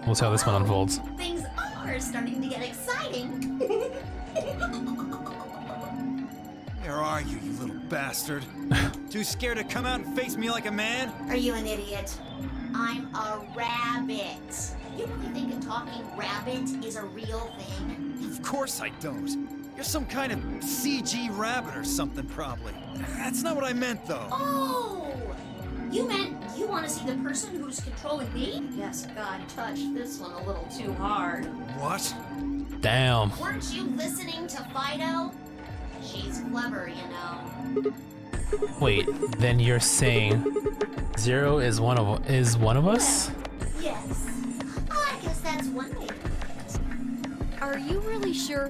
[SPEAKER 1] We'll see how this one unfolds.
[SPEAKER 4] Things are starting to get exciting.
[SPEAKER 2] Where are you, you little bastard? Too scared to come out and face me like a man?
[SPEAKER 4] Are you an idiot? I'm a rabbit. You really think a talking rabbit is a real thing?
[SPEAKER 2] Of course I don't. You're some kind of CG rabbit or something, probably. That's not what I meant, though.
[SPEAKER 4] Oh! You meant you want to see the person who's controlling me? Yes, God touched this one a little too hard.
[SPEAKER 2] What?
[SPEAKER 1] Damn.
[SPEAKER 4] Weren't you listening to Fido? She's clever, you know.
[SPEAKER 1] Wait, then you're saying Zero is one of us?
[SPEAKER 4] Well, yes. I guess that's one way to put it.
[SPEAKER 8] Are you really sure?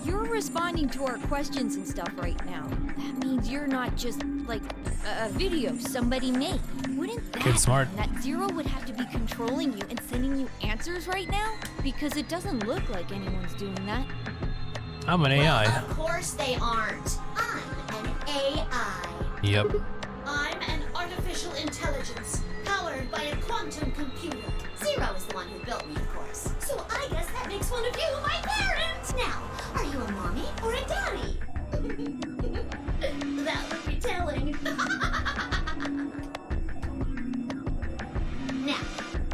[SPEAKER 8] You're responding to our questions and stuff right now. That means you're not just, like, a video somebody made. Wouldn't that
[SPEAKER 1] Kid smart.
[SPEAKER 8] mean that Zero would have to be controlling you and sending you answers right now? Because it doesn't look like anyone's doing that.
[SPEAKER 1] I'm an AI.
[SPEAKER 4] Well, of course they aren't. I'm an AI.
[SPEAKER 1] Yep.
[SPEAKER 4] I'm an artificial intelligence powered by a quantum computer. Zero is the one who built me, of course. So I guess that makes one of you my parent. Now, are you a mommy or a daddy? That would be telling. Now,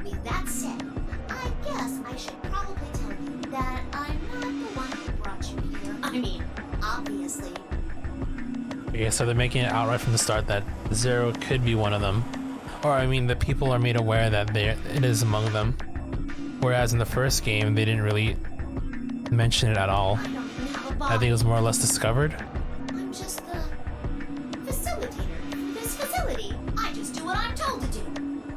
[SPEAKER 4] with that said, I guess I should probably tell you that I'm not the one who brought you here. I mean, obviously.
[SPEAKER 1] Okay, so they're making it outright from the start that Zero could be one of them. Or, I mean, the people are made aware that it is among them. Whereas in the first game, they didn't really mention it at all.
[SPEAKER 4] I don't even have a body.
[SPEAKER 1] I think it was more or less discovered.
[SPEAKER 4] I'm just the facilitator for this facility. I just do what I'm told to do.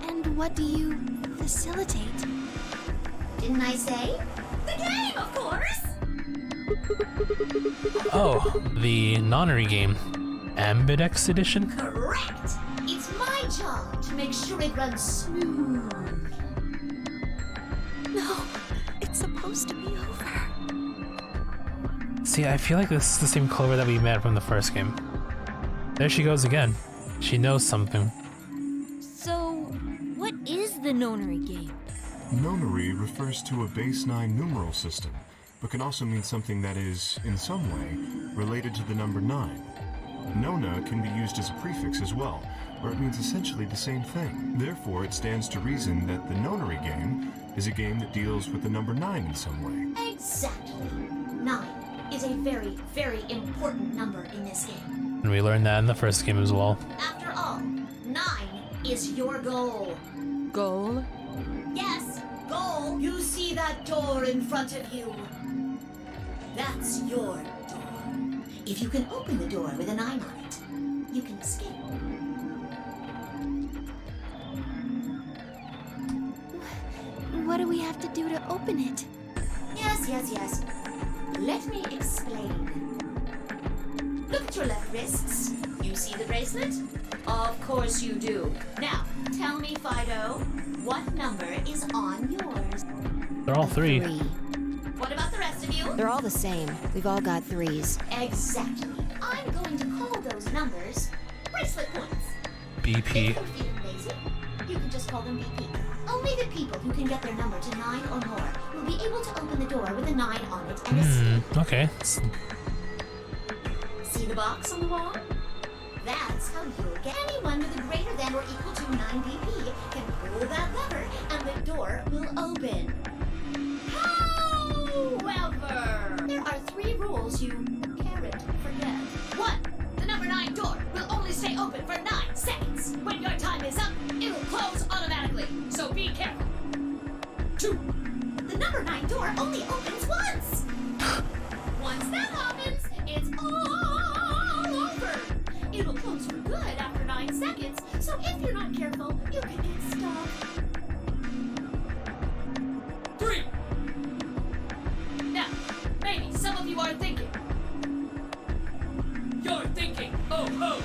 [SPEAKER 7] And what do you facilitate?
[SPEAKER 4] Didn't I say? The game, of course!
[SPEAKER 1] Oh, the nonary game. Ambidex edition?
[SPEAKER 4] Correct! It's my job to make sure it runs smooth.
[SPEAKER 7] No, it's supposed to be over.
[SPEAKER 1] See, I feel like this is the same Clover that we met from the first game. There she goes again. She knows something.
[SPEAKER 8] So, what is the nonary game?
[SPEAKER 9] Nonary refers to a base 9 numeral system, but can also mean something that is, in some way, related to the number 9. Nona can be used as a prefix as well, where it means essentially the same thing. Therefore, it stands to reason that the nonary game is a game that deals with the number 9 in some way.
[SPEAKER 4] Exactly. 9 is a very, very important number in this game.
[SPEAKER 1] And we learned that in the first game as well.
[SPEAKER 4] After all, 9 is your goal.
[SPEAKER 5] Goal?
[SPEAKER 4] Yes, goal. You see that door in front of you? That's your door. If you can open the door with a 9 on it, you can escape.
[SPEAKER 7] What do we have to do to open it?
[SPEAKER 4] Yes. Let me explain. Look at your left wrists. You see the bracelet? Of course you do. Now, tell me, Fido, what number is on yours?
[SPEAKER 1] They're all 3.
[SPEAKER 3] 3.
[SPEAKER 4] What about the rest of you?
[SPEAKER 3] They're all the same. We've all got 3s.
[SPEAKER 4] Exactly. I'm going to call those numbers bracelet points.
[SPEAKER 1] BP.
[SPEAKER 4] If you're feeling lazy, you can just call them BP. Only the people who can get their number to 9 or more will be able to open the door with a 9 on it and escape.
[SPEAKER 1] Okay.
[SPEAKER 4] See the box on the wall? That's how you'll get anyone with a greater than or equal to 9 BP can pull that lever and the door will open. However, there are 3 rules you can't forget. 1. The number 9 door will only stay open for 9 seconds. When your time is up, it will close automatically, so be careful. 2. The number 9 door only opens once. Once that happens, it's all over. It'll close for good after 9 seconds, so if you're not careful, you can get stuck. 3. Now, maybe some of you are thinking. You're thinking, oh ho!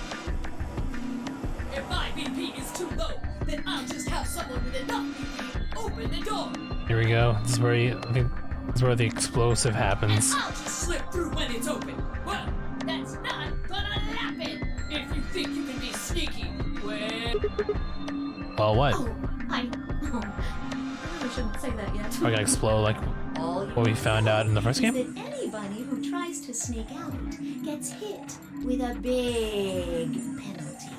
[SPEAKER 4] If my BP is too low, then I'll just have someone with enough BP open the door.
[SPEAKER 1] Here we go. This is where I think this is where the explosive happens.
[SPEAKER 4] And I'll just slip through when it's open. Well, that's not gonna happen. If you think you can be sneaky, well...
[SPEAKER 1] Well, what?
[SPEAKER 4] Oh, I really shouldn't say that yet.
[SPEAKER 1] Are we gonna explode like what we found out in the first game?
[SPEAKER 4] That anybody who tries to sneak out gets hit with a big penalty.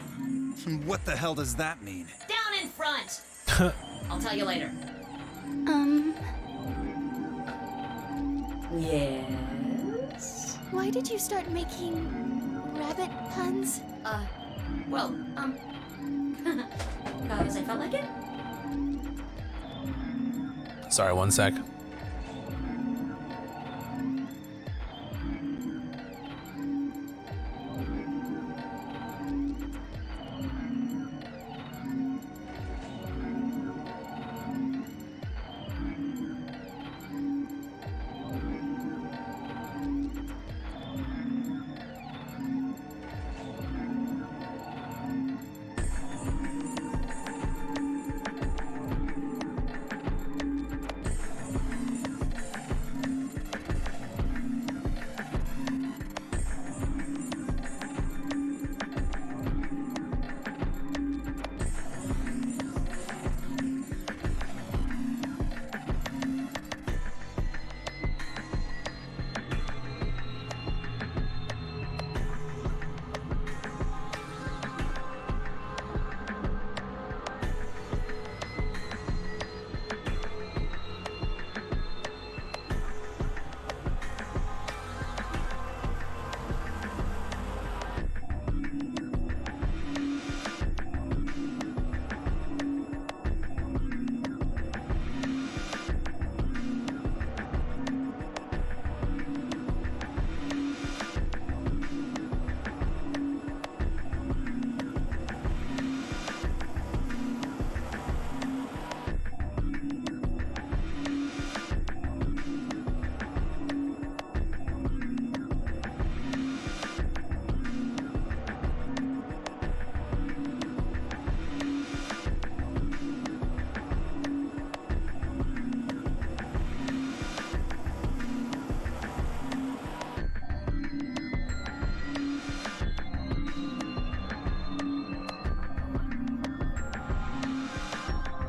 [SPEAKER 2] What the hell does that mean?
[SPEAKER 4] Down in front. I'll tell you later.
[SPEAKER 7] Um,
[SPEAKER 4] Yes.
[SPEAKER 7] Why did you start making rabbit puns?
[SPEAKER 4] Well, because I felt like it.
[SPEAKER 1] Sorry, one sec.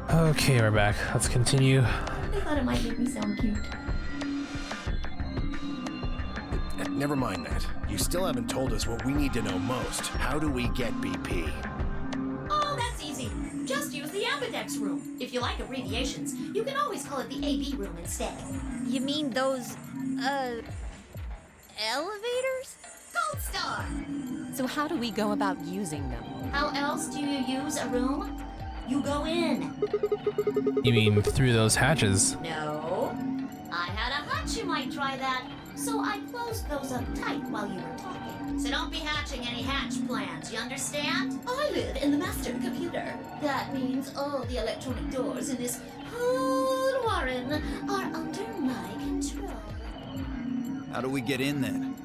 [SPEAKER 1] Okay, we're back. Let's continue.
[SPEAKER 4] I thought it might make me sound cute.
[SPEAKER 6] Never mind that. You still haven't told us what we need to know most. How do we get BP?
[SPEAKER 4] Oh, that's easy. Just use the ambidex room. If you like abbreviations, you can always call it the AB room instead.
[SPEAKER 8] You mean those, elevators?
[SPEAKER 4] Gold star!
[SPEAKER 5] So how do we go about using them?
[SPEAKER 4] How else do you use a room? You go in.
[SPEAKER 1] You mean through those hatches?
[SPEAKER 4] No. I had a hunch you might try that, so I closed those up tight while you were talking. So don't be hatching any hatch plans, you understand? I live in the master computer. That means all the electronic doors in this whole warren are under my control.
[SPEAKER 2] How do we get in then?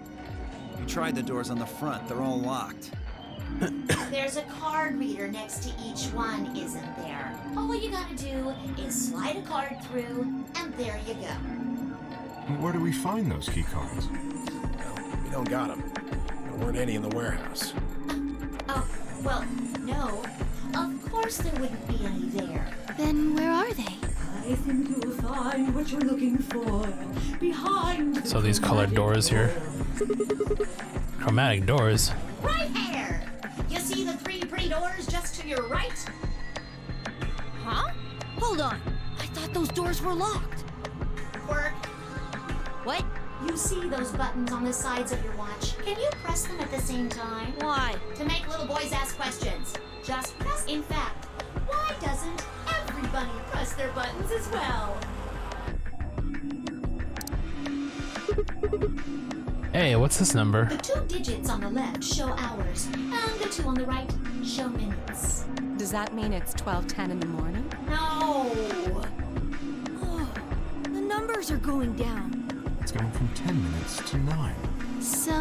[SPEAKER 2] We tried the doors on the front. They're all locked.
[SPEAKER 4] There's a card reader next to each one, isn't there? All you gotta do is slide a card through, and there you go.
[SPEAKER 9] Where do we find those key cards?
[SPEAKER 6] Well, we don't got them. There weren't any in the warehouse.
[SPEAKER 4] Oh, well, no. Of course there wouldn't be any there.
[SPEAKER 7] Then where are they?
[SPEAKER 4] I think you'll find what you're looking for behind.
[SPEAKER 1] So these colored doors here. Chromatic doors.
[SPEAKER 4] Right here! You see the three pretty doors just to your right?
[SPEAKER 8] Huh? Hold on. I thought those doors were locked.
[SPEAKER 4] Quirk,
[SPEAKER 8] What?
[SPEAKER 4] you see those buttons on the sides of your watch? Can you press them at the same time?
[SPEAKER 8] Why?
[SPEAKER 4] To make little boys ask questions. Just press. In fact, why doesn't everybody press their buttons as well?
[SPEAKER 1] Hey, what's this number?
[SPEAKER 4] The 2 digits on the left show hours, and the 2 on the right show minutes.
[SPEAKER 5] Does that mean it's 12:10 in the morning?
[SPEAKER 4] No!
[SPEAKER 8] Oh, the numbers are going down.
[SPEAKER 9] It's going from 10 minutes to 9.
[SPEAKER 7] So,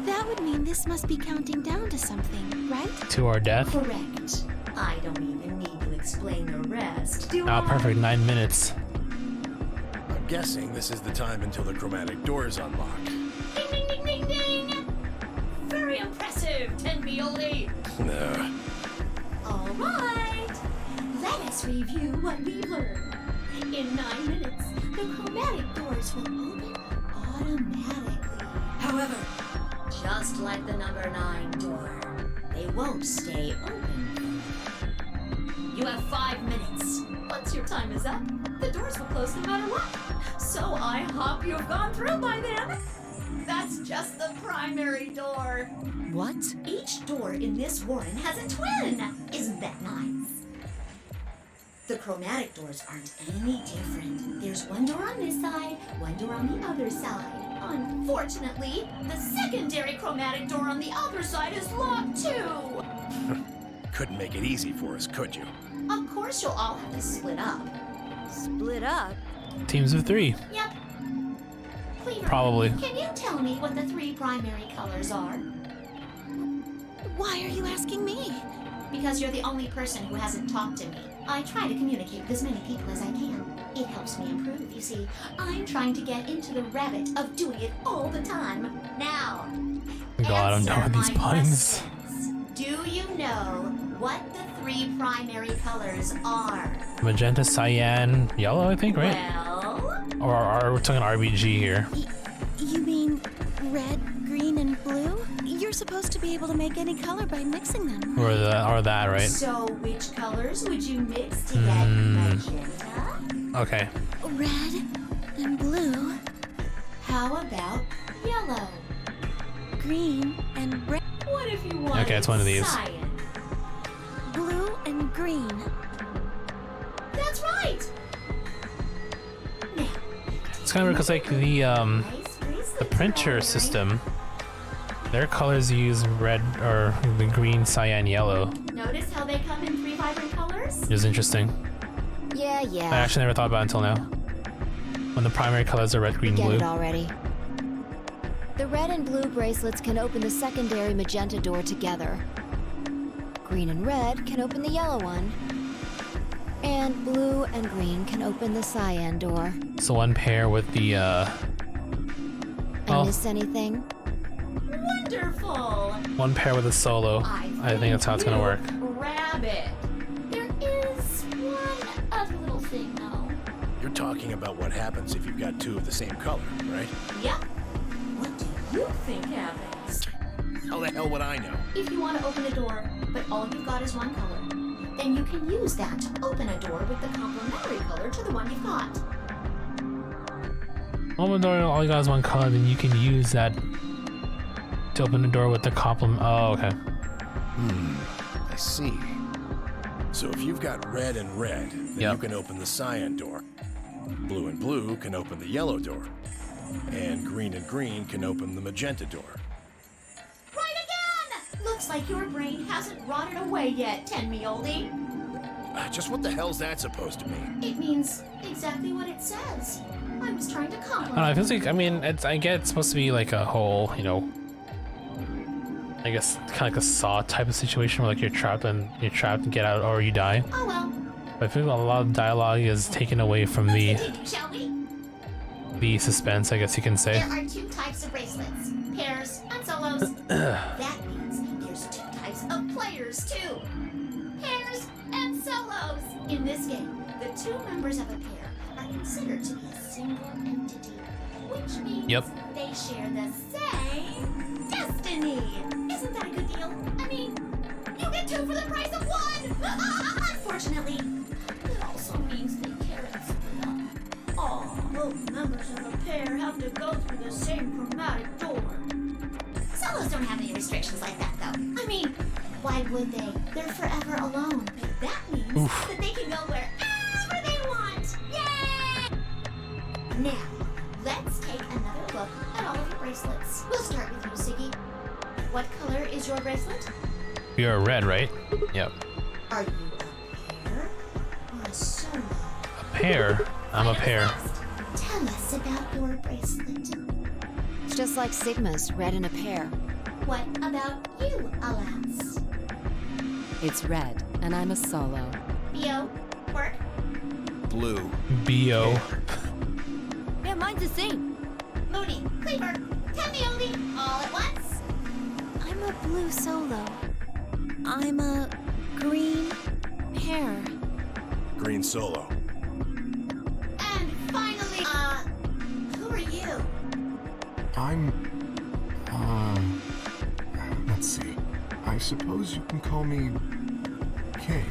[SPEAKER 7] that would mean this must be counting down to something, right?
[SPEAKER 1] To our death?
[SPEAKER 4] Correct. I don't even need to explain the rest, do I?
[SPEAKER 1] Oh, perfect. 9 minutes.
[SPEAKER 6] I'm guessing this is the time until the chromatic doors unlock.
[SPEAKER 4] Ding, ding, ding, ding, ding! Very impressive, Tenbioli! All right, let us review what we learned. In 9 minutes, the chromatic doors will open automatically. However, just like the number 9 door, they won't stay open forever. You have 5 minutes. Once your time is up, the doors will close no matter what. So I hope you've gone through by then. That's just the primary door.
[SPEAKER 5] What?
[SPEAKER 4] Each door in this warren has a twin. Isn't that nice? The chromatic doors aren't any different. There's one door on this side, one door on the other side. Unfortunately, the secondary chromatic door on the other side is locked too.
[SPEAKER 6] Couldn't make it easy for us, could you?
[SPEAKER 4] Of course you'll all have to split up.
[SPEAKER 8] Split up?
[SPEAKER 1] Teams of 3.
[SPEAKER 4] Yep. Cleaver,
[SPEAKER 1] Probably.
[SPEAKER 4] can you tell me what the 3 primary colors are?
[SPEAKER 7] Why are you asking me?
[SPEAKER 4] Because you're the only person who hasn't talked to me. I try to communicate with as many people as I can. It helps me improve, you see. I'm trying to get into the habit of doing it all the time. Now,
[SPEAKER 1] God, I'm done with these
[SPEAKER 4] answer my
[SPEAKER 1] puns.
[SPEAKER 4] questions. Do you know what the 3 primary colors are?
[SPEAKER 1] Magenta, cyan, yellow, I think, right?
[SPEAKER 4] Well,
[SPEAKER 1] Or we're talking RBG here.
[SPEAKER 7] You mean red, green, and blue? You're supposed to be able to make any color by mixing them.
[SPEAKER 1] Or that, right?
[SPEAKER 4] so which colors would you mix to get magenta?
[SPEAKER 1] Okay.
[SPEAKER 7] Red and blue,
[SPEAKER 4] How about yellow?
[SPEAKER 7] green and red,
[SPEAKER 4] What if you wanted
[SPEAKER 1] Okay, it's one of these.
[SPEAKER 4] cyan?
[SPEAKER 7] blue and green.
[SPEAKER 4] That's right. Now,
[SPEAKER 1] It's kind of weird because like the printer system, their colors use red or the green, cyan, yellow.
[SPEAKER 4] notice how they come in 3 vibrant colors?
[SPEAKER 1] Which is interesting.
[SPEAKER 3] Yeah,
[SPEAKER 1] I
[SPEAKER 3] yeah.
[SPEAKER 1] actually never thought about it until now. When the primary colors are red, green,
[SPEAKER 3] Get
[SPEAKER 1] blue.
[SPEAKER 3] it already. The red and blue bracelets can open the secondary magenta door together. Green and red can open the yellow one. And blue and green can open the cyan door.
[SPEAKER 1] So one pair with the
[SPEAKER 3] I
[SPEAKER 1] well,
[SPEAKER 3] miss anything?
[SPEAKER 4] Wonderful.
[SPEAKER 1] one pair with a solo. I think that's how it's gonna work.
[SPEAKER 4] Rabbit. There is one other little thing, though.
[SPEAKER 6] You're talking about what happens if you've got 2 of the same color, right?
[SPEAKER 4] Yep. What do you think happens?
[SPEAKER 6] How the hell would I know?
[SPEAKER 4] If you want to open a door, but all you've got is one color, then you can use that to open a door with the complementary color to the one you've got.
[SPEAKER 1] Open door, all you got is one color, then you can use that to open the door with the complement. Oh, okay.
[SPEAKER 6] I see. So if you've got red and red, then
[SPEAKER 1] Yep.
[SPEAKER 6] you can open the cyan door. Blue and blue can open the yellow door. And green can open the magenta door.
[SPEAKER 4] Right again! Looks like your brain hasn't rotted away yet, Tenmi-oldie.
[SPEAKER 6] Just what the hell's that supposed to mean?
[SPEAKER 4] It means exactly what it says. I was trying to
[SPEAKER 1] I don't know, it
[SPEAKER 4] compliment.
[SPEAKER 1] feels like, I mean, I get it's supposed to be like a whole, you know, I guess kind of like a Saw type of situation where like you're trapped and get out or you die.
[SPEAKER 4] Oh well.
[SPEAKER 1] But I feel like a lot of dialogue is taken away from
[SPEAKER 4] Let's
[SPEAKER 1] the
[SPEAKER 4] continue, shall we?
[SPEAKER 1] suspense, I guess you can say.
[SPEAKER 4] There are 2 types of bracelets, pairs and solos. That means there's 2 types of players too. Pairs and solos. In this game, the 2 members of a pair are considered to be a single entity, which means they share the same destiny. Isn't that a good deal? I mean, you get 2 for the price of 1! Unfortunately, it also means they can't split up. All members of a pair have to go through the same chromatic door. Solos don't have any restrictions like that, though. I mean, why would they? They're forever alone. But that means that they can go wherever they want. Yay! Now, let's take another look at all of your bracelets. We'll start with you, Siggy. What color is your bracelet?
[SPEAKER 1] You're red, right? Yep.
[SPEAKER 4] Are you a pair or a solo?
[SPEAKER 1] A pair? I'm a pair.
[SPEAKER 4] Tell us about your bracelet.
[SPEAKER 3] It's just like Sigma's, red in a pair.
[SPEAKER 4] What about you, Alas?
[SPEAKER 5] It's red, and I'm a solo.
[SPEAKER 4] Bio, Quirk,
[SPEAKER 6] Blue.
[SPEAKER 1] B.O.
[SPEAKER 8] Yeah, mine's the same.
[SPEAKER 4] Mooney, Cleaver, Tenmi-oldie, all at once.
[SPEAKER 7] I'm a blue solo. I'm a green pair.
[SPEAKER 6] Green solo.
[SPEAKER 4] And finally, who are you?
[SPEAKER 9] I'm... let's see. I suppose you can call me... Kay.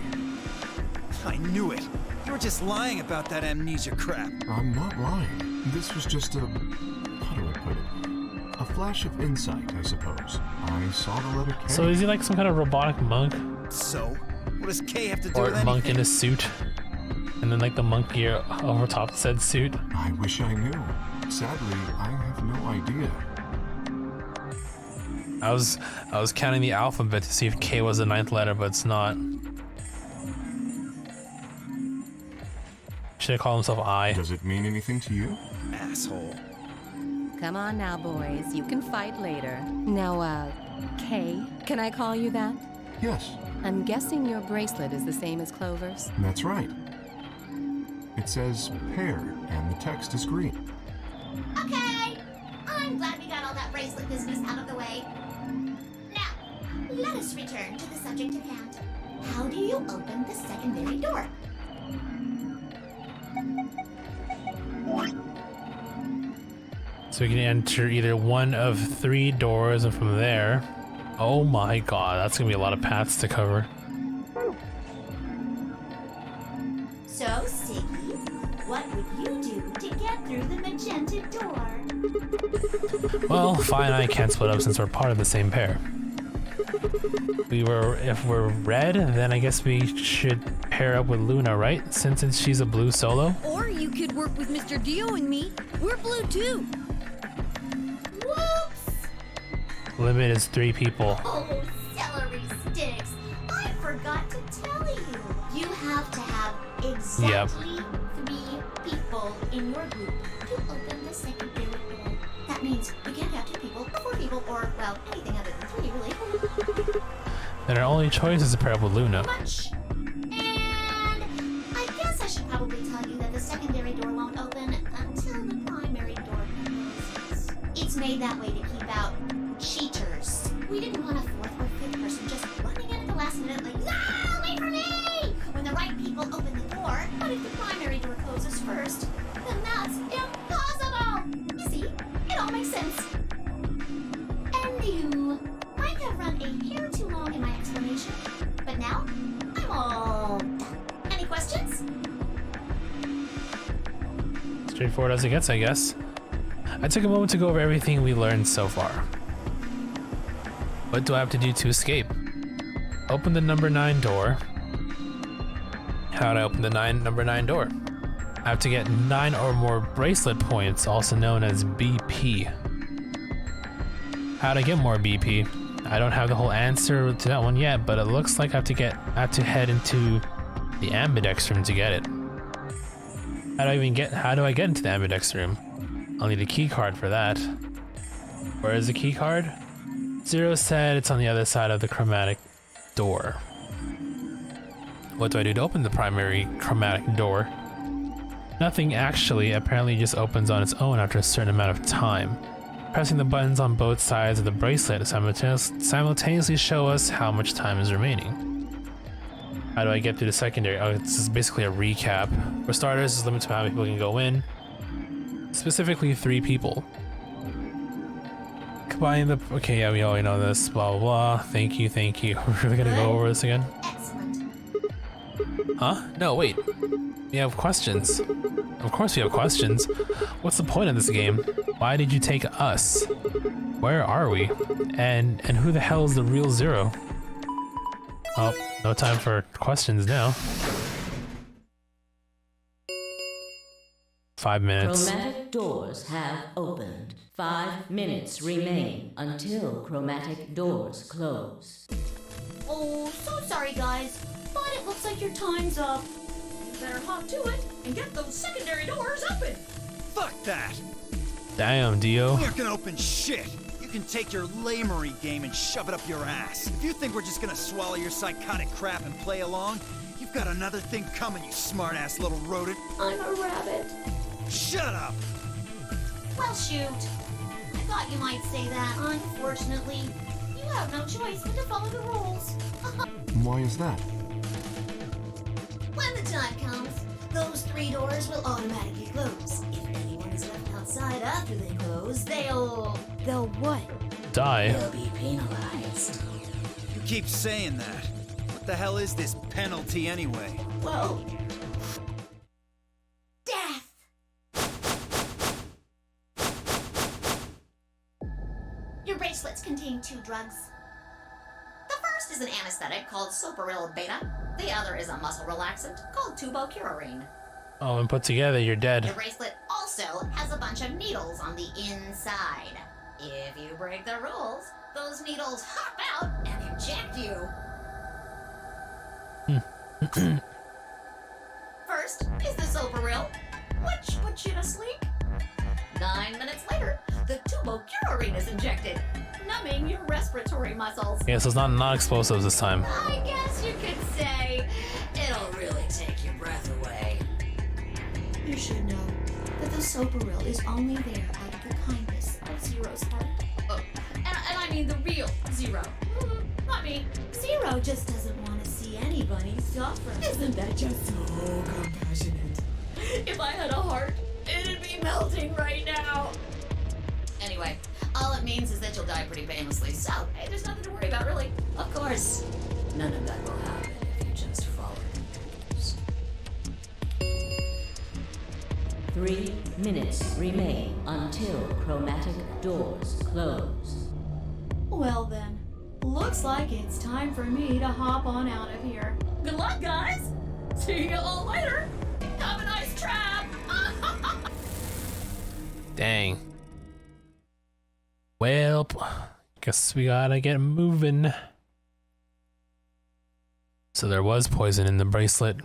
[SPEAKER 2] I knew it. You were just lying about that amnesia crap.
[SPEAKER 9] I'm not lying. This was just a... how do I put it? A flash of insight, I suppose. I saw the letter K.
[SPEAKER 1] So is he like some kind of robotic monk?
[SPEAKER 2] So, what does K have to do
[SPEAKER 1] Or
[SPEAKER 2] with
[SPEAKER 1] monk in
[SPEAKER 2] anything?
[SPEAKER 1] a suit? And then like the monkey over top said suit?
[SPEAKER 9] I wish I knew. Sadly, I have no idea.
[SPEAKER 1] I was counting the alphabet to see if K was the 9th letter, but it's not. Should have called himself I.
[SPEAKER 9] Does it mean anything to you?
[SPEAKER 2] Asshole.
[SPEAKER 5] Come on now, boys. You can fight later. Now, Kay, can I call you that?
[SPEAKER 9] Yes,
[SPEAKER 5] I'm guessing your bracelet is the same as Clover's.
[SPEAKER 9] that's right. It says pear, and the text is green.
[SPEAKER 4] Okay, I'm glad we got all that bracelet business out of the way. Now, let us return to the subject at hand. How do you open the secondary door?
[SPEAKER 1] So we can enter either one of 3 doors, and from there... Oh my god, that's gonna be a lot of paths to cover.
[SPEAKER 4] So, Siggy, what would you do to get through the magenta door?
[SPEAKER 1] Well, Fi and I can't split up since we're part of the same pair. If we're red, then I guess we should pair up with Luna, right? Since she's a blue solo?
[SPEAKER 8] Or you could work with Mr. Dio and me. We're blue too.
[SPEAKER 4] Whoops!
[SPEAKER 1] Limit is 3 people.
[SPEAKER 4] Oh, celery sticks! I forgot to tell you. You have to have exactly 3 people in your group to open the secondary door. That means you can't have 2 people, or 4 people, or, well, anything other than 3, really.
[SPEAKER 1] Then our only choice is to pair up with Luna.
[SPEAKER 4] Much. And I guess I should probably tell you that the secondary door won't open until the primary door closes. It's made that way to keep out cheaters. We didn't want a 4th or 5th person just running in at the last minute like, no, wait for me! When the right people open the door, but if the primary door closes first, then that's impossible! You see, it all makes sense. And you might have run a hair too long in my explanation, but now I'm all done. Any questions?
[SPEAKER 1] Straightforward as it gets, I guess. I took a moment to go over everything we learned so far. What do I have to do to escape? Open the number 9 door. How do I open the number 9 door? I have to get 9 or more bracelet points, also known as BP. How do I get more BP? I don't have the whole answer to that one yet, but it looks like I have to head into the ambidex room to get it. How do I get into the ambidex room? I'll need a key card for that. Where is the key card? Zero said it's on the other side of the chromatic door. What do I do to open the primary chromatic door? Nothing actually, apparently it just opens on its own after a certain amount of time. Pressing the buttons on both sides of the bracelet simultaneously show us how much time is remaining. How do I get through the secondary? Oh, this is basically a recap. For starters, there's a limit to how many people can go in. Specifically 3 people. Combine the... Okay, yeah, we already know this. Blah, blah, blah. Thank you, thank you. We're really gonna go over this again?
[SPEAKER 4] Excellent.
[SPEAKER 1] Huh? No, wait. We have questions. Of course we have questions. What's the point of this game? Why did you take us? Where are we? And who the hell is the real Zero? Oh, no time for questions now. 5 minutes.
[SPEAKER 10] Chromatic doors have opened. 5 minutes remain until chromatic doors close.
[SPEAKER 4] Oh, so sorry, guys, but it looks like your time's up. You better hop to it and get those secondary doors open.
[SPEAKER 2] Fuck that!
[SPEAKER 1] Damn, Dio.
[SPEAKER 2] We aren't gonna open shit! You can take your lamery game and shove it up your ass. If you think we're just gonna swallow your psychotic crap and play along, you've got another thing coming, you smart-ass little rodent.
[SPEAKER 4] I'm a rabbit.
[SPEAKER 2] Shut up!
[SPEAKER 4] Well, shoot. I thought you might say that. Unfortunately, you have no choice but to follow the rules.
[SPEAKER 9] Why is that?
[SPEAKER 4] When the time comes, those 3 doors will automatically close. If anyone is left outside after they close, they'll
[SPEAKER 3] what?
[SPEAKER 1] Die.
[SPEAKER 4] They'll be penalized.
[SPEAKER 2] You keep saying that. What the hell is this penalty anyway?
[SPEAKER 4] Well, death. contain 2 drugs. The first is an anesthetic called soporil beta. The other is a muscle relaxant called tubocurarine.
[SPEAKER 1] Oh, and put together, you're dead.
[SPEAKER 4] The bracelet also has a bunch of needles on the inside. If you break the rules, those needles hop out and inject you. First is the soporil, which puts you to sleep. 9 minutes later, the tubocurarine is injected, numbing your respiratory muscles.
[SPEAKER 1] Yeah, so it's not explosives this time.
[SPEAKER 4] I guess you could say it'll really take your breath away. You should know that the soporil is only there out of the kindness of Zero's heart. Oh, and I mean the real Zero. Not me. Zero just doesn't want to see anybody suffer. Isn't that just so compassionate? If I had a heart, it'd be melting right now. Anyway, all it means is that you'll die pretty painlessly, so hey, there's nothing to worry about, really. Of course, none of that will happen if you just follow the rules.
[SPEAKER 10] 3 minutes remain until chromatic doors close.
[SPEAKER 4] Well then, looks like it's time for me to hop on out of here. Good luck, guys! See you all later! Have a nice trap!
[SPEAKER 1] Dang. Well, guess we gotta get moving. So there was poison in the bracelet.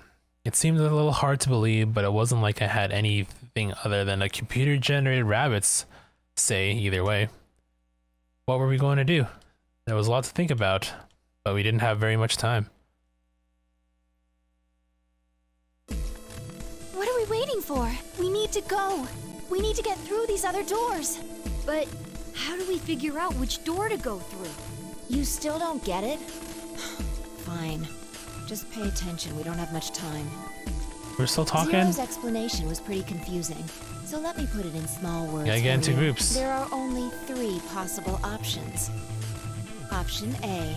[SPEAKER 1] It seemed a little hard to believe, but it wasn't like I had anything other than a computer-generated rabbits say either way. What were we going to do? There was a lot to think about, but we didn't have very much time.
[SPEAKER 7] What are we waiting for? We need to go. We need to get through these other doors.
[SPEAKER 8] But how do we figure out which door to go through?
[SPEAKER 3] You still don't get it? Fine. Just pay attention, we don't have much time.
[SPEAKER 1] We're still talking?
[SPEAKER 3] Zero's explanation was pretty confusing, so let me put it in small words.
[SPEAKER 1] Gotta get into
[SPEAKER 3] for you.
[SPEAKER 1] groups.
[SPEAKER 3] There are only 3 possible options. Option A.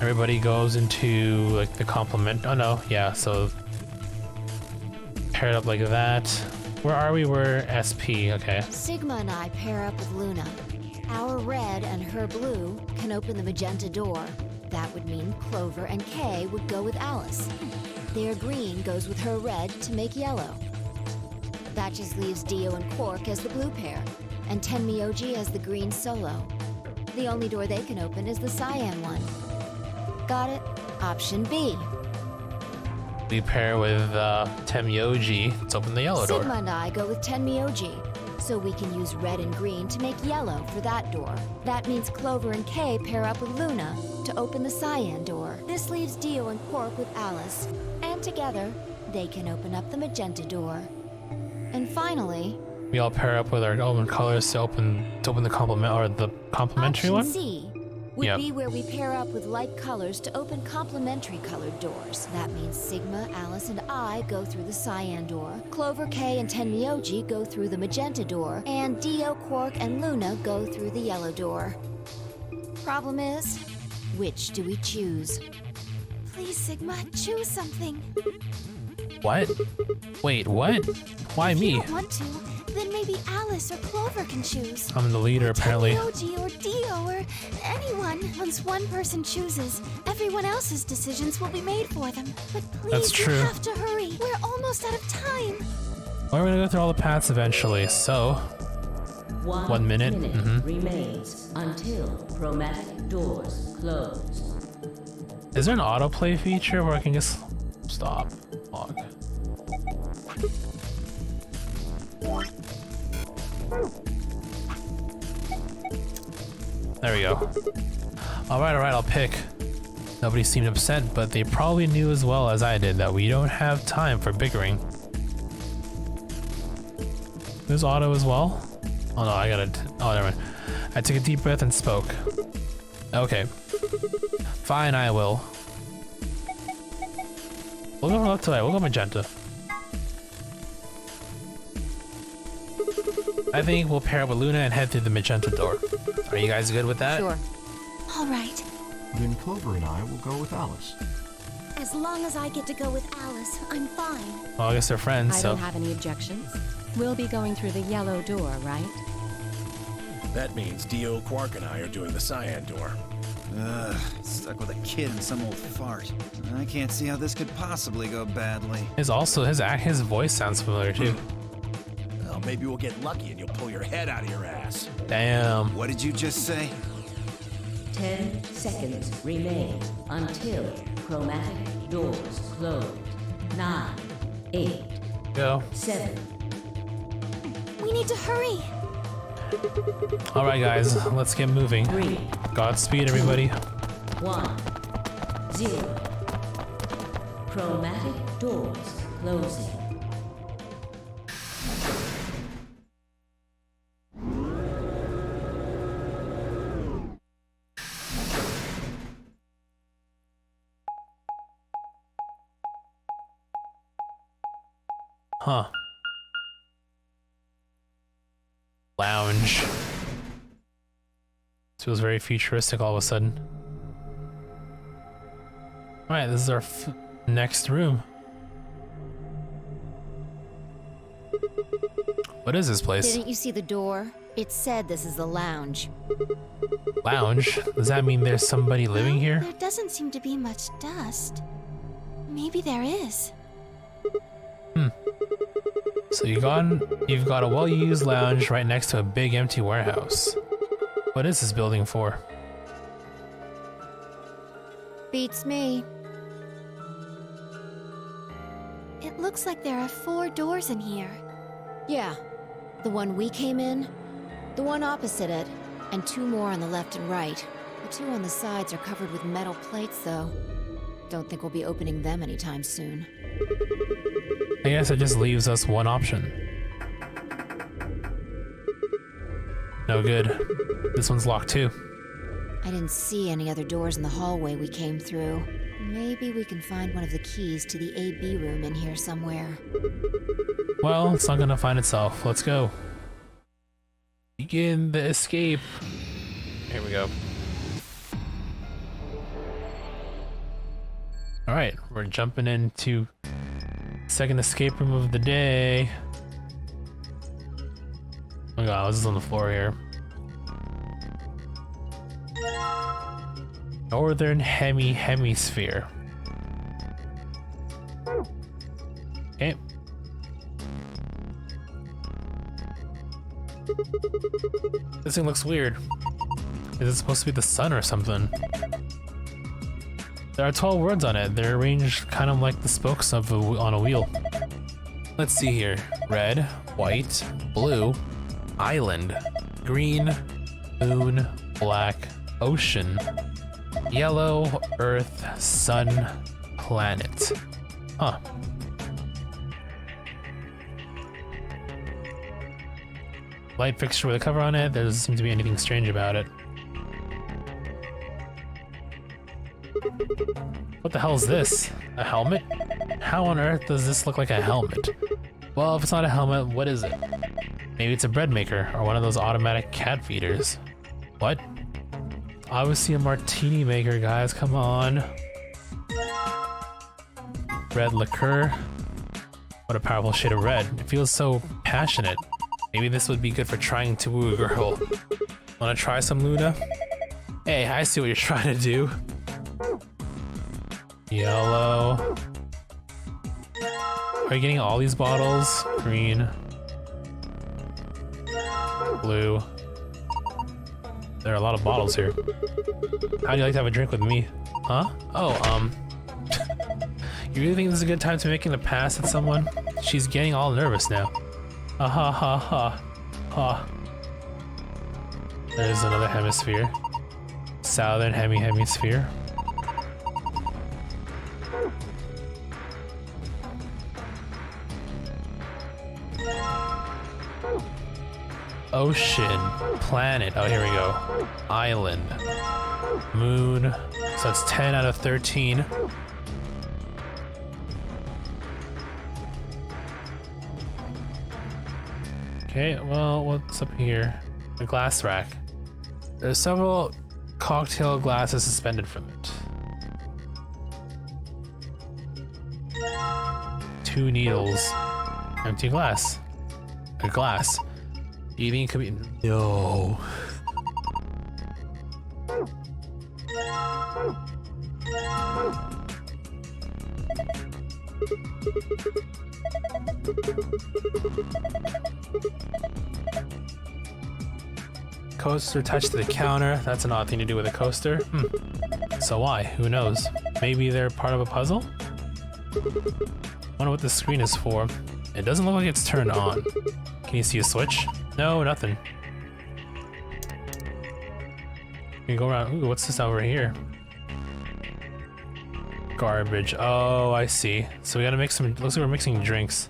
[SPEAKER 1] Everybody goes into like the complement. Oh no, yeah, so paired up like that. Where are we? We're SP, okay.
[SPEAKER 3] Sigma and I pair up with Luna. Our red and her blue can open the magenta door. That would mean Clover and Kay would go with Alice. Their green goes with her red to make yellow. That just leaves Dio and Quark as the blue pair, and Tenmyoji as the green solo. The only door they can open is the cyan one. Got it? Option B.
[SPEAKER 1] We pair with Tenmyoji. Let's open the yellow door.
[SPEAKER 3] Sigma and I go with Tenmyoji, so we can use red and green to make yellow for that door. That means Clover and Kay pair up with Luna to open the cyan door. This leaves Dio and Quark with Alice, and together, they can open up the magenta door. And finally,
[SPEAKER 1] we all pair up with our own colors to open the complement or the complementary one.
[SPEAKER 3] Option C would be where we pair up with light colors to open complementary colored doors. That means Sigma, Alice, and I go through the cyan door. Clover, Kay, and Tenmyoji go through the magenta door, and Dio, Quark, and Luna go through the yellow door. Problem is, which do we choose?
[SPEAKER 7] Please, Sigma, choose something.
[SPEAKER 1] What? Wait, what? Why
[SPEAKER 7] If
[SPEAKER 1] me?
[SPEAKER 7] you don't want to, then maybe Alice or Clover can choose.
[SPEAKER 1] I'm the leader, apparently.
[SPEAKER 7] Tenmyoji or Dio or anyone. Once one person chooses, everyone else's decisions will be made for them. But please,
[SPEAKER 1] That's true.
[SPEAKER 7] you have to hurry. We're almost out of time.
[SPEAKER 1] Well, we're gonna go through all the paths eventually, so... 1 minute.
[SPEAKER 10] Remains until chromatic doors close.
[SPEAKER 1] Is there an autoplay feature where I can just stop? Log. There we go. Alright, I'll pick. Nobody seemed upset, but they probably knew as well as I did that we don't have time for bickering. There's auto as well? Oh no, oh, never mind. I took a deep breath and spoke. Okay. Fine, I will. We'll go from left to right. We'll go magenta. I think we'll pair up with Luna and head through the magenta door. Are you guys good with that?
[SPEAKER 3] Sure.
[SPEAKER 7] All right.
[SPEAKER 9] Then Clover and I will go with Alice.
[SPEAKER 7] As long as I get to go with Alice, I'm fine.
[SPEAKER 1] Well, I guess they're friends,
[SPEAKER 5] I
[SPEAKER 1] so...
[SPEAKER 5] don't have any objections. We'll be going through the yellow door, right?
[SPEAKER 6] That means Dio, Quark, and I are doing the cyan door.
[SPEAKER 2] Ugh, stuck with a kid and some old fart. I can't see how this could possibly go badly.
[SPEAKER 1] His voice sounds familiar too.
[SPEAKER 6] Well, maybe we'll get lucky and you'll pull your head out of your ass.
[SPEAKER 1] Damn.
[SPEAKER 2] What did you just say?
[SPEAKER 10] 10 seconds remain until chromatic doors close. 9, 8,
[SPEAKER 1] Go.
[SPEAKER 10] 7.
[SPEAKER 7] We need to hurry.
[SPEAKER 1] All right, guys, let's get moving.
[SPEAKER 10] 3,
[SPEAKER 1] Godspeed, everybody.
[SPEAKER 10] 1, 0. Chromatic doors closing.
[SPEAKER 1] Huh. Lounge. This feels very futuristic all of a sudden. Alright, this is our next room. What is this place?
[SPEAKER 3] Didn't you see the door? It said this is the lounge.
[SPEAKER 1] Lounge? Does that mean there's somebody living
[SPEAKER 7] Well,
[SPEAKER 1] here?
[SPEAKER 7] There doesn't seem to be much dust. Maybe there is.
[SPEAKER 1] So you've got a well-used lounge right next to a big empty warehouse. What is this building for?
[SPEAKER 3] Beats me.
[SPEAKER 7] It looks like there are 4 doors in here.
[SPEAKER 3] Yeah. The one we came in, the one opposite it, and 2 more on the left and right. The 2 on the sides are covered with metal plates, though. Don't think we'll be opening them anytime soon.
[SPEAKER 1] I guess it just leaves us one option. No good. This one's locked too.
[SPEAKER 3] I didn't see any other doors in the hallway we came through. Maybe we can find one of the keys to the AB room in here somewhere.
[SPEAKER 1] Well, it's not gonna find itself. Let's go. Begin the escape. Here we go. Alright, we're jumping into second escape room of the day. Oh my god, this is on the floor here. Northern Hemisphere. Okay. This thing looks weird. Is it supposed to be the sun or something? There are 12 words on it. They're arranged kind of like the spokes of on a wheel. Let's see here. Red, white, blue, island, green, moon, black, ocean, yellow, earth, sun, planet. Huh. Light fixture with a cover on it. There doesn't seem to be anything strange about it. What the hell is this? A helmet? How on earth does this look like a helmet? Well, if it's not a helmet, what is it? Maybe it's a bread maker or one of those automatic cat feeders. What? Obviously a martini maker, guys, come on. Red liqueur. What a powerful shade of red. It feels so passionate. Maybe this would be good for trying to woo a girl. Wanna try some, Luna? Hey, I see what you're trying to do. Yellow. Are you getting all these bottles? Green. Blue. There are a lot of bottles here. How'd you like to have a drink with me? Huh? Oh, you really think this is a good time to making a pass at someone? She's getting all nervous now. Ha ha ha ha. Ha. There's another hemisphere. Southern hemisphere. Ocean, planet, oh here we go. Island, moon, so that's 10 out of 13. Okay, well, what's up here? A glass rack. There's several cocktail glasses suspended from it. 2 needles. Empty glass. A glass. Do you think it could be? No. Coaster attached to the counter. That's an odd thing to do with a coaster. So why? Who knows? Maybe they're part of a puzzle? Wonder what the screen is for. It doesn't look like it's turned on. Can you see a switch? No, nothing. You go around. Ooh, what's this over here? Garbage. Oh, I see. So we gotta make some. Looks like we're mixing drinks.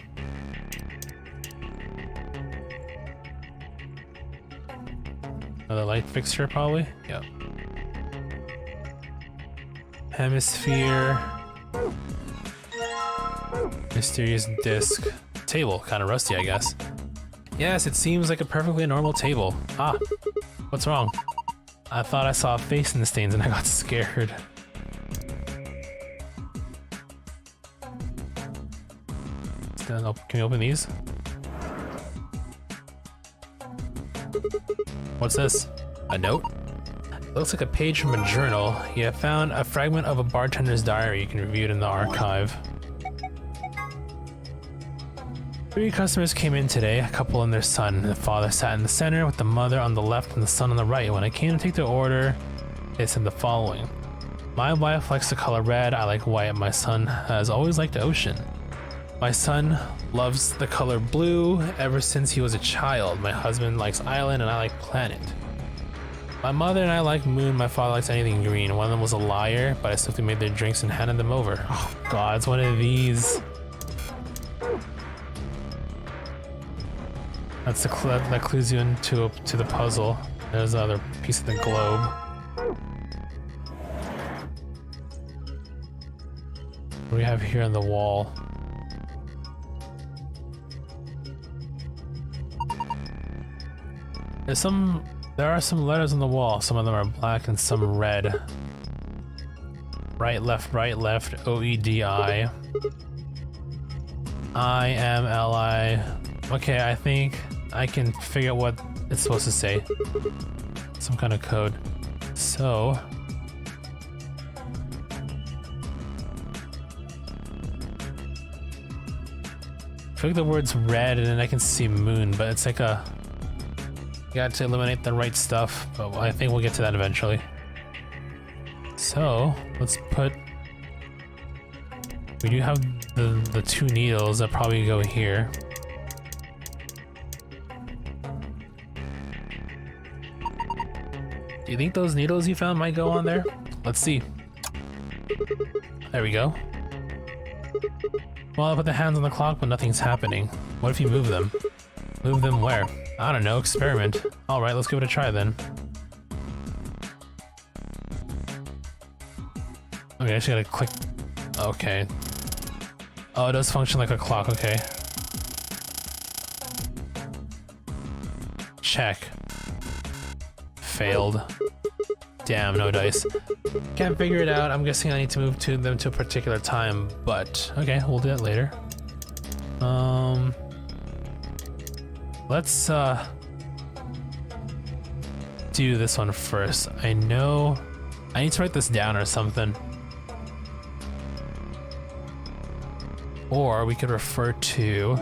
[SPEAKER 1] Another light fixture, probably? Yep. Hemisphere. Mysterious disc. Table. Kind of rusty, I guess. Yes, it seems like a perfectly normal table. Ah, what's wrong? I thought I saw a face in the stains and I got scared. Can we open these? What's this? A note? It looks like a page from a journal. You have found a fragment of a bartender's diary. You can review it in the archive. 3 customers came in today, a couple and their son. The father sat in the center with the mother on the left and the son on the right. When I came to take their order, they said the following. My wife likes the color red, I like white. My son has always liked the ocean. My son loves the color blue ever since he was a child. My husband likes island and I like planet. My mother and I like moon, my father likes anything green. One of them was a liar, but I swiftly made their drinks and handed them over. Oh god, it's one of these. That's the that clues you into to the puzzle. There's the other piece of the globe. What do we have here on the wall? There are some letters on the wall. Some of them are black and some red. Right, left, OEDI. IMLI. Okay, I think I can figure out what it's supposed to say. Some kind of code. So... I feel like the word's red and then I can see moon, but it's like a... You got to eliminate the right stuff, but I think we'll get to that eventually. So, let's put... We do have the 2 needles that probably go here. Do you think those needles you found might go on there? Let's see. There we go. Well, I put the hands on the clock, but nothing's happening. What if you move them? Move them where? I don't know, experiment. Alright, let's give it a try then. Okay, I just gotta click. Okay. Oh, it does function like a clock, okay. Check. Failed. Damn, no dice. Can't figure it out. I'm guessing I need to move them to a particular time, but okay, we'll do that later. Let's do this one first. I know I need to write this down or something. Or we could refer to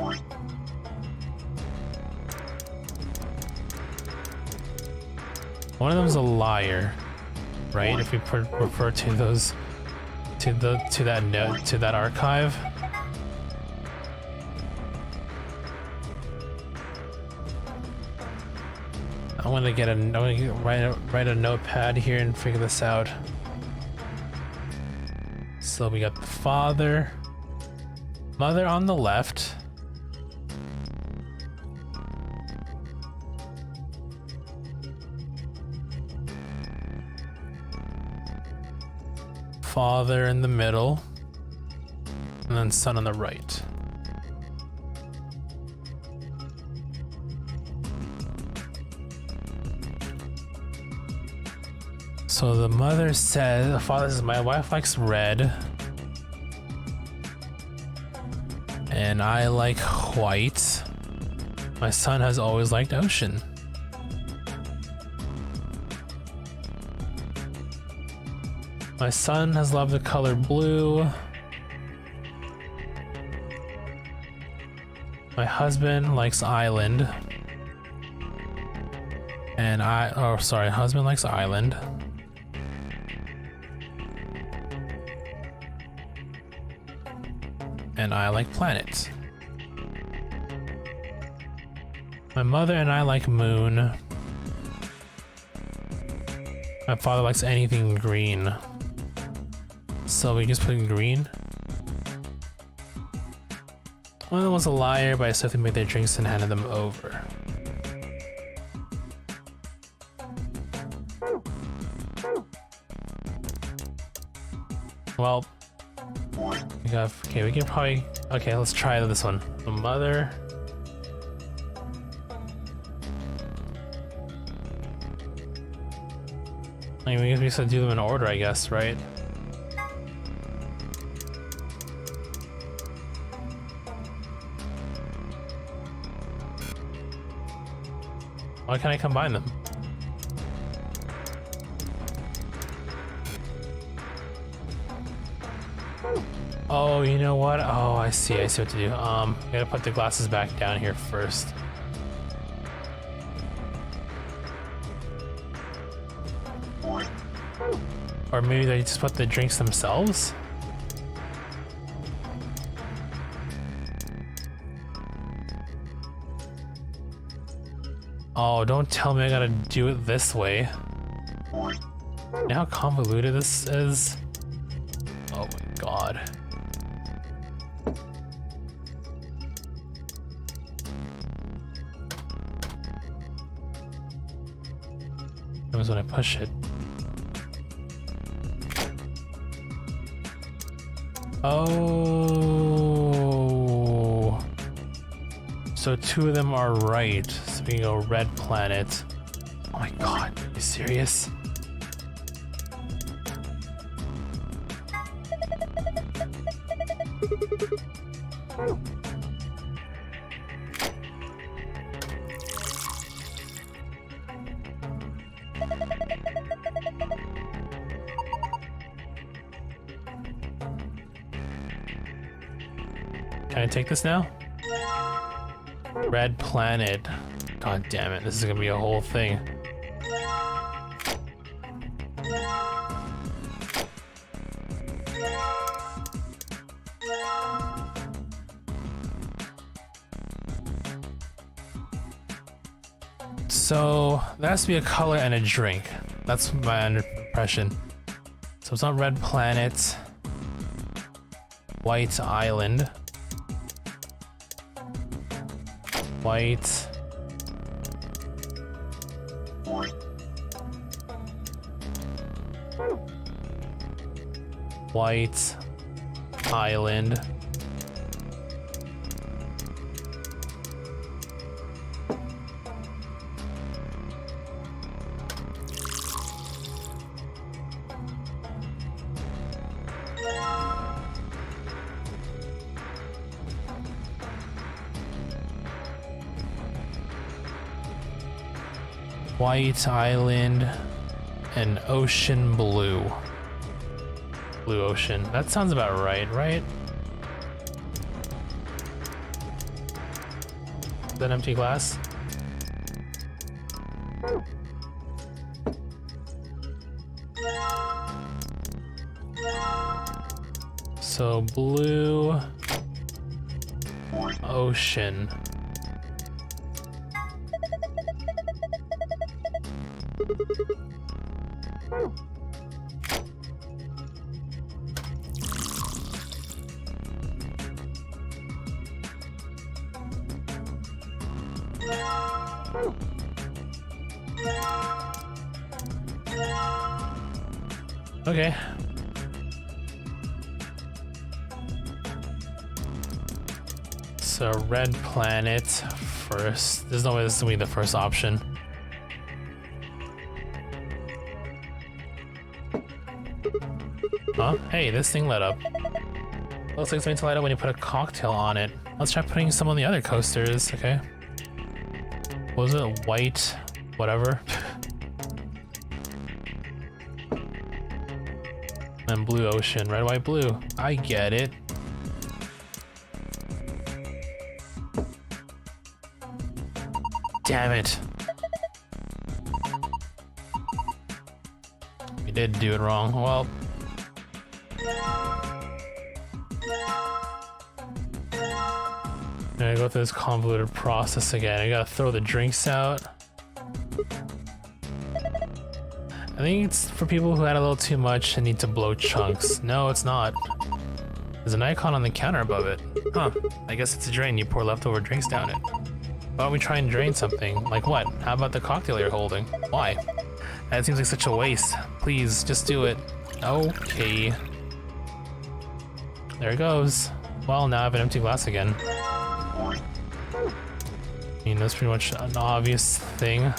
[SPEAKER 1] one of them's a liar, right? If we refer to those to that note, to that archive. I want to write a notepad here and figure this out. So we got the father, mother on the left. Father in the middle, and then son on the right. So the mother says, the father says, my wife likes red, and I like white. My son has always liked ocean. My son has loved the color blue. My husband likes island. And husband likes island. And I like planets. My mother and I like moon. My father likes anything green. So we just put green. One of them was a liar, but I still made their drinks and handed them over. Well, we can probably, let's try this one. The mother. I mean, we just do them in order, I guess, right? Why can't I combine them? Oh, you know what? Oh, I see what to do. I gotta put the glasses back down here first. Or maybe they just put the drinks themselves? Oh, don't tell me I gotta do it this way. You know how convoluted this is? Oh my god. That was when I push it. Oh. So two of them are right. So we can go red planet. Oh my god, are you serious? Can I take this now? Red planet. God damn it, this is gonna be a whole thing. So there has to be a color and a drink. That's my impression. So it's not red planet. White island. White. White island. White island and ocean blue. Blue ocean. That sounds about right, right? Is that an empty glass? So blue ocean. Okay. So red planet first. There's no way this is gonna be the first option. Huh? Hey, this thing lit up. Looks like it's going to light up when you put a cocktail on it. Let's try putting some on the other coasters, okay? Was it white? Whatever. And blue ocean. Red, white, blue. I get it. Damn it. We did do it wrong. Well. I gotta go through this convoluted process again. I gotta throw the drinks out. I think it's for people who had a little too much and need to blow chunks. No, it's not. There's an icon on the counter above it. Huh. I guess it's a drain. You pour leftover drinks down it. Why don't we try and drain something? Like what? How about the cocktail you're holding? Why? That seems like such a waste. Please, just do it. Okay. There it goes. Well, now I have an empty glass again. I mean, that's pretty much an obvious thing.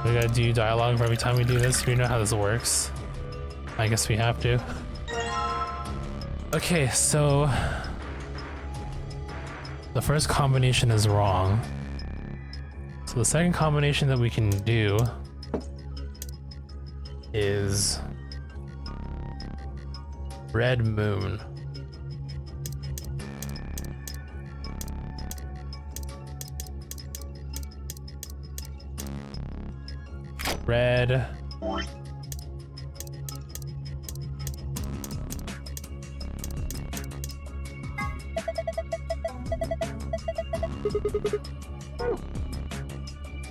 [SPEAKER 1] We gotta do dialogue for every time we do this. We know how this works. I guess we have to. Okay, so the first combination is wrong. So the second combination that we can do is Red Moon. Red.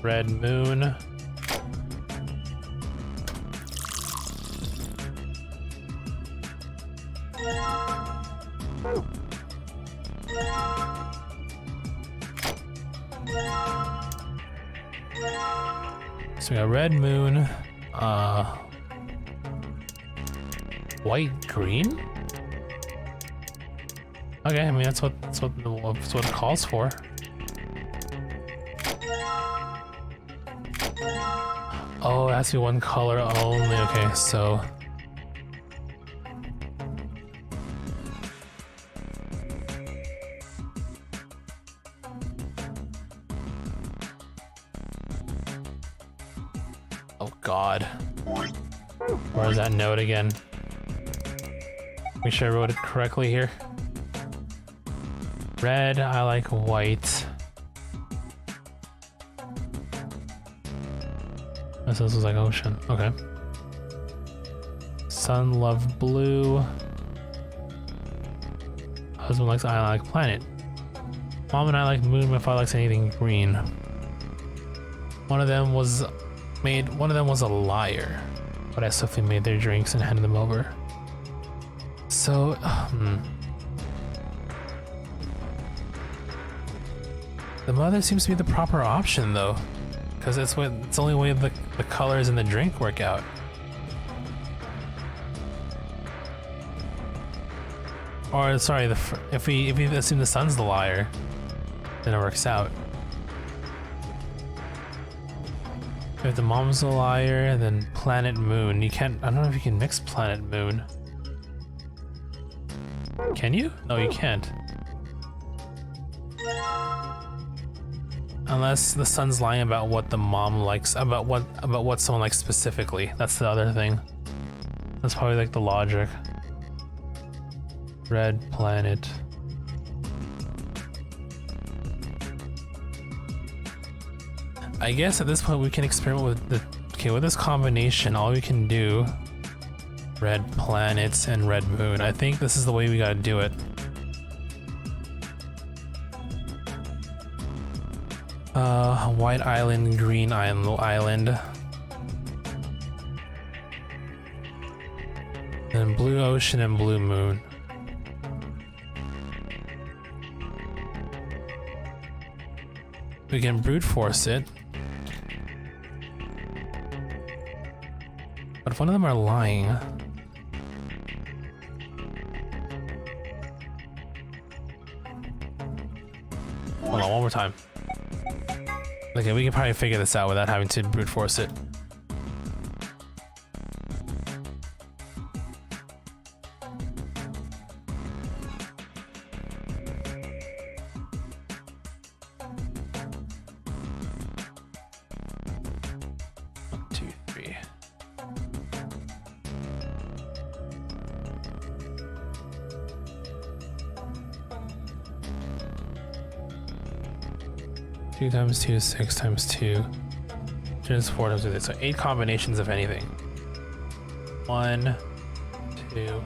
[SPEAKER 1] Red Moon. So we got Red Moon, white green. Okay, I mean that's what it calls for. Oh, it has to be one color only. Okay, so oh God, where's that note again? Make sure I wrote it correctly here. Red, I like white. This was like ocean. Okay. Sun, love, blue. Husband likes I like planet. Mom and I like moon. My father likes anything green. One of them was a liar, but I swiftly made their drinks and handed them over. So, the mother seems to be the proper option though, because it's the only way the colors in the drink work out. Or sorry, if we assume the sun's the liar, then it works out. If the mom's a liar, then planet moon. You can't. I don't know if you can mix planet moon. Can you? No, you can't. Unless the son's lying about what the mom likes, about what someone likes specifically. That's the other thing. That's probably like the logic. Red planet. I guess at this point we can experiment with this combination. All we can do, red planets and red moon. I think this is the way we gotta do it. White island, green island. Then blue ocean and blue moon. We can brute force it. But if one of them are lying... Hold on, one more time. Okay, we can probably figure this out without having to brute force it. 2 times 2 is 6 times 2. Just 4 times 2. So 8 combinations of anything. 1, 2.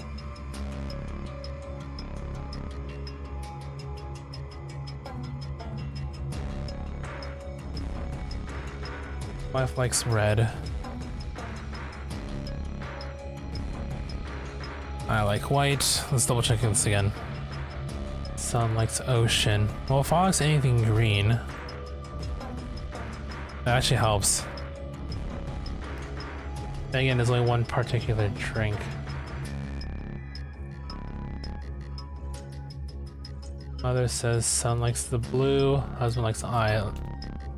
[SPEAKER 1] Wife likes red. I like white. Let's double check this again. Son likes ocean. Well, if I likes anything green, that actually helps. Then again, there's only one particular drink. Mother says son likes the blue, husband likes the island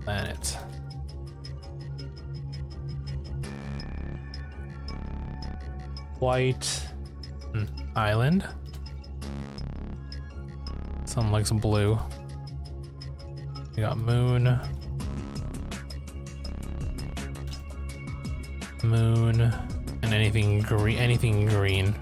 [SPEAKER 1] planet. White island. Some likes blue. We got moon. Moon and anything green. Anything green.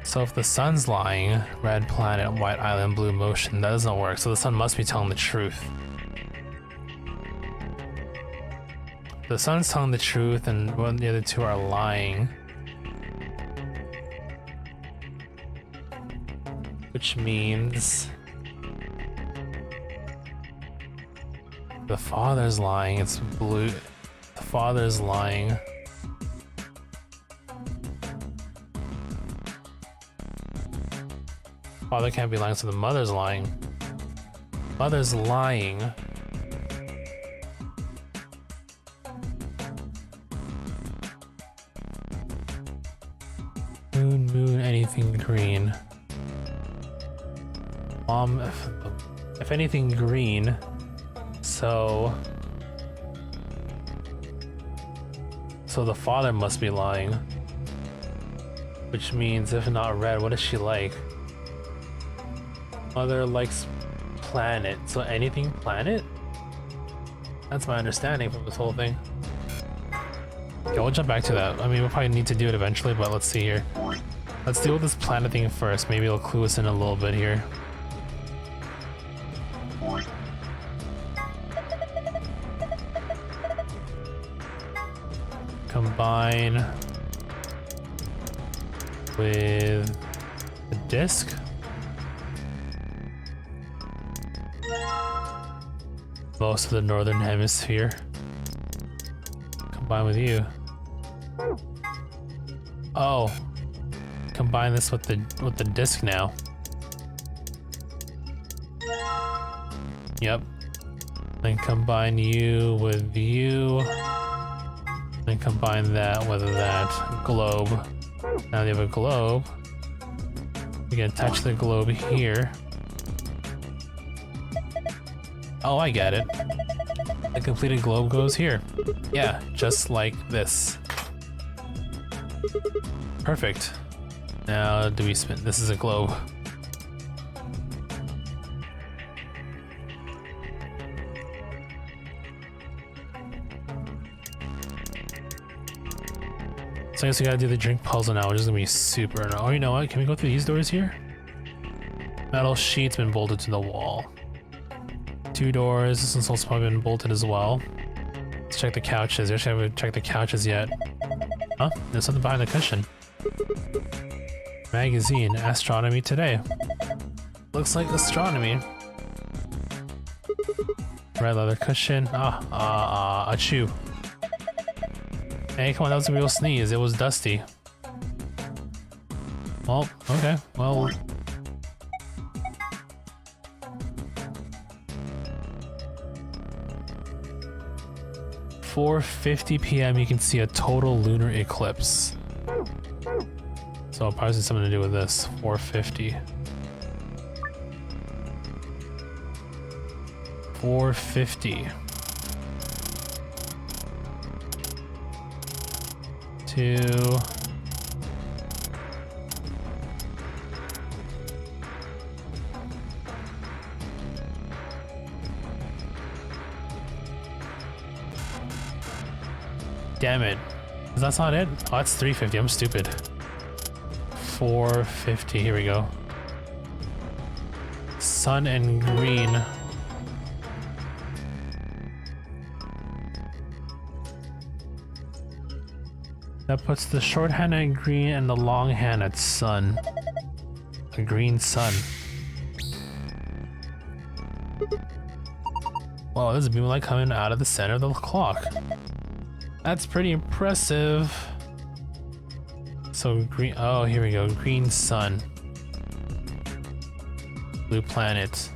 [SPEAKER 1] So if the sun's lying, red planet, white island, blue motion, that doesn't work. So the sun must be telling the truth. The sun's telling the truth and one of the other two are lying. Which means the father's lying, it's blue. The father's lying. Father can't be lying, so the mother's lying. Mother's lying. Moon, moon, anything green. Mom, if anything green, so the father must be lying. Which means if not red, what does she like? Mother likes planet, so anything planet? That's my understanding from this whole thing. Okay, we'll jump back to that. I mean, we'll probably need to do it eventually, but let's see here. Let's deal with this planet thing first. Maybe it'll clue us in a little bit here. Combine with the disc. Most of the northern hemisphere. Combine with you. Oh, combine this with the disc now. Yep. Then combine you with you. Then combine that with that globe. Now you have a globe. You can attach the globe here. Oh, I get it. The completed globe goes here. Yeah, just like this. Perfect. Now, do we spin? This is a globe. So I guess we gotta do the drink puzzle now, which is gonna be super. Oh, you know what? Can we go through these doors here? Metal sheet's been bolted to the wall. 2 doors. This one's also probably been bolted as well. Let's check the couches. Actually, I haven't checked the couches yet. Huh? There's something behind the cushion. Magazine. Astronomy Today. Looks like astronomy. Red leather cushion. Achoo. Hey, come on, that was a real sneeze. It was dusty. Well, okay. Well... .4:50 p.m. you can see a total lunar eclipse. So probably has something to do with this. 4:50. 4:50. 2. Damn it. That's not it? Oh, that's 350. I'm stupid. 450. Here we go. Sun and green. That puts the short hand at green and the long hand at sun. A green sun. Wow, there's a beam light coming out of the center of the clock. That's pretty impressive. So green, oh, here we go. Green sun. Blue planet.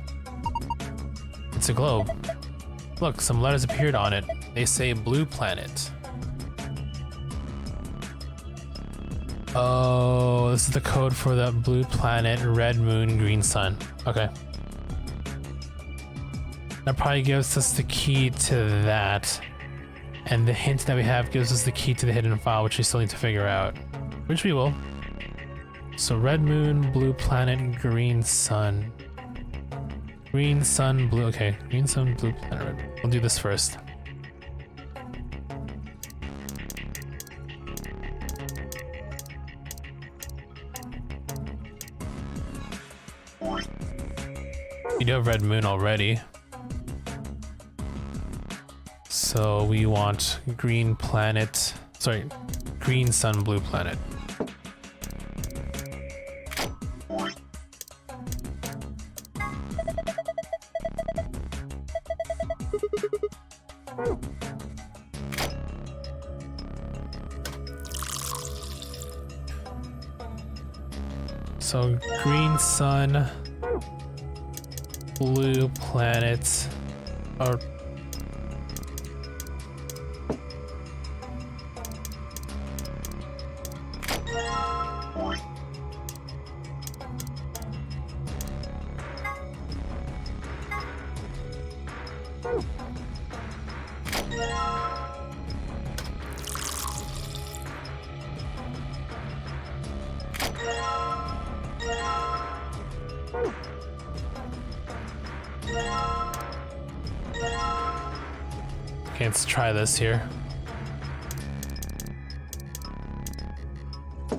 [SPEAKER 1] It's a globe. Look, some letters appeared on it. They say blue planet. Oh, this is the code for the blue planet, red moon, green sun. Okay. That probably gives us the key to that. And the hint that we have gives us the key to the hidden file, which we still need to figure out. Which we will. So red moon, blue planet, green sun. Green sun, blue, okay. Green sun, blue planet, red. We'll do this first. We do have red moon already. So we want green planet, sorry, green sun, blue planet. So green sun, blue planet, or okay, let's try this here.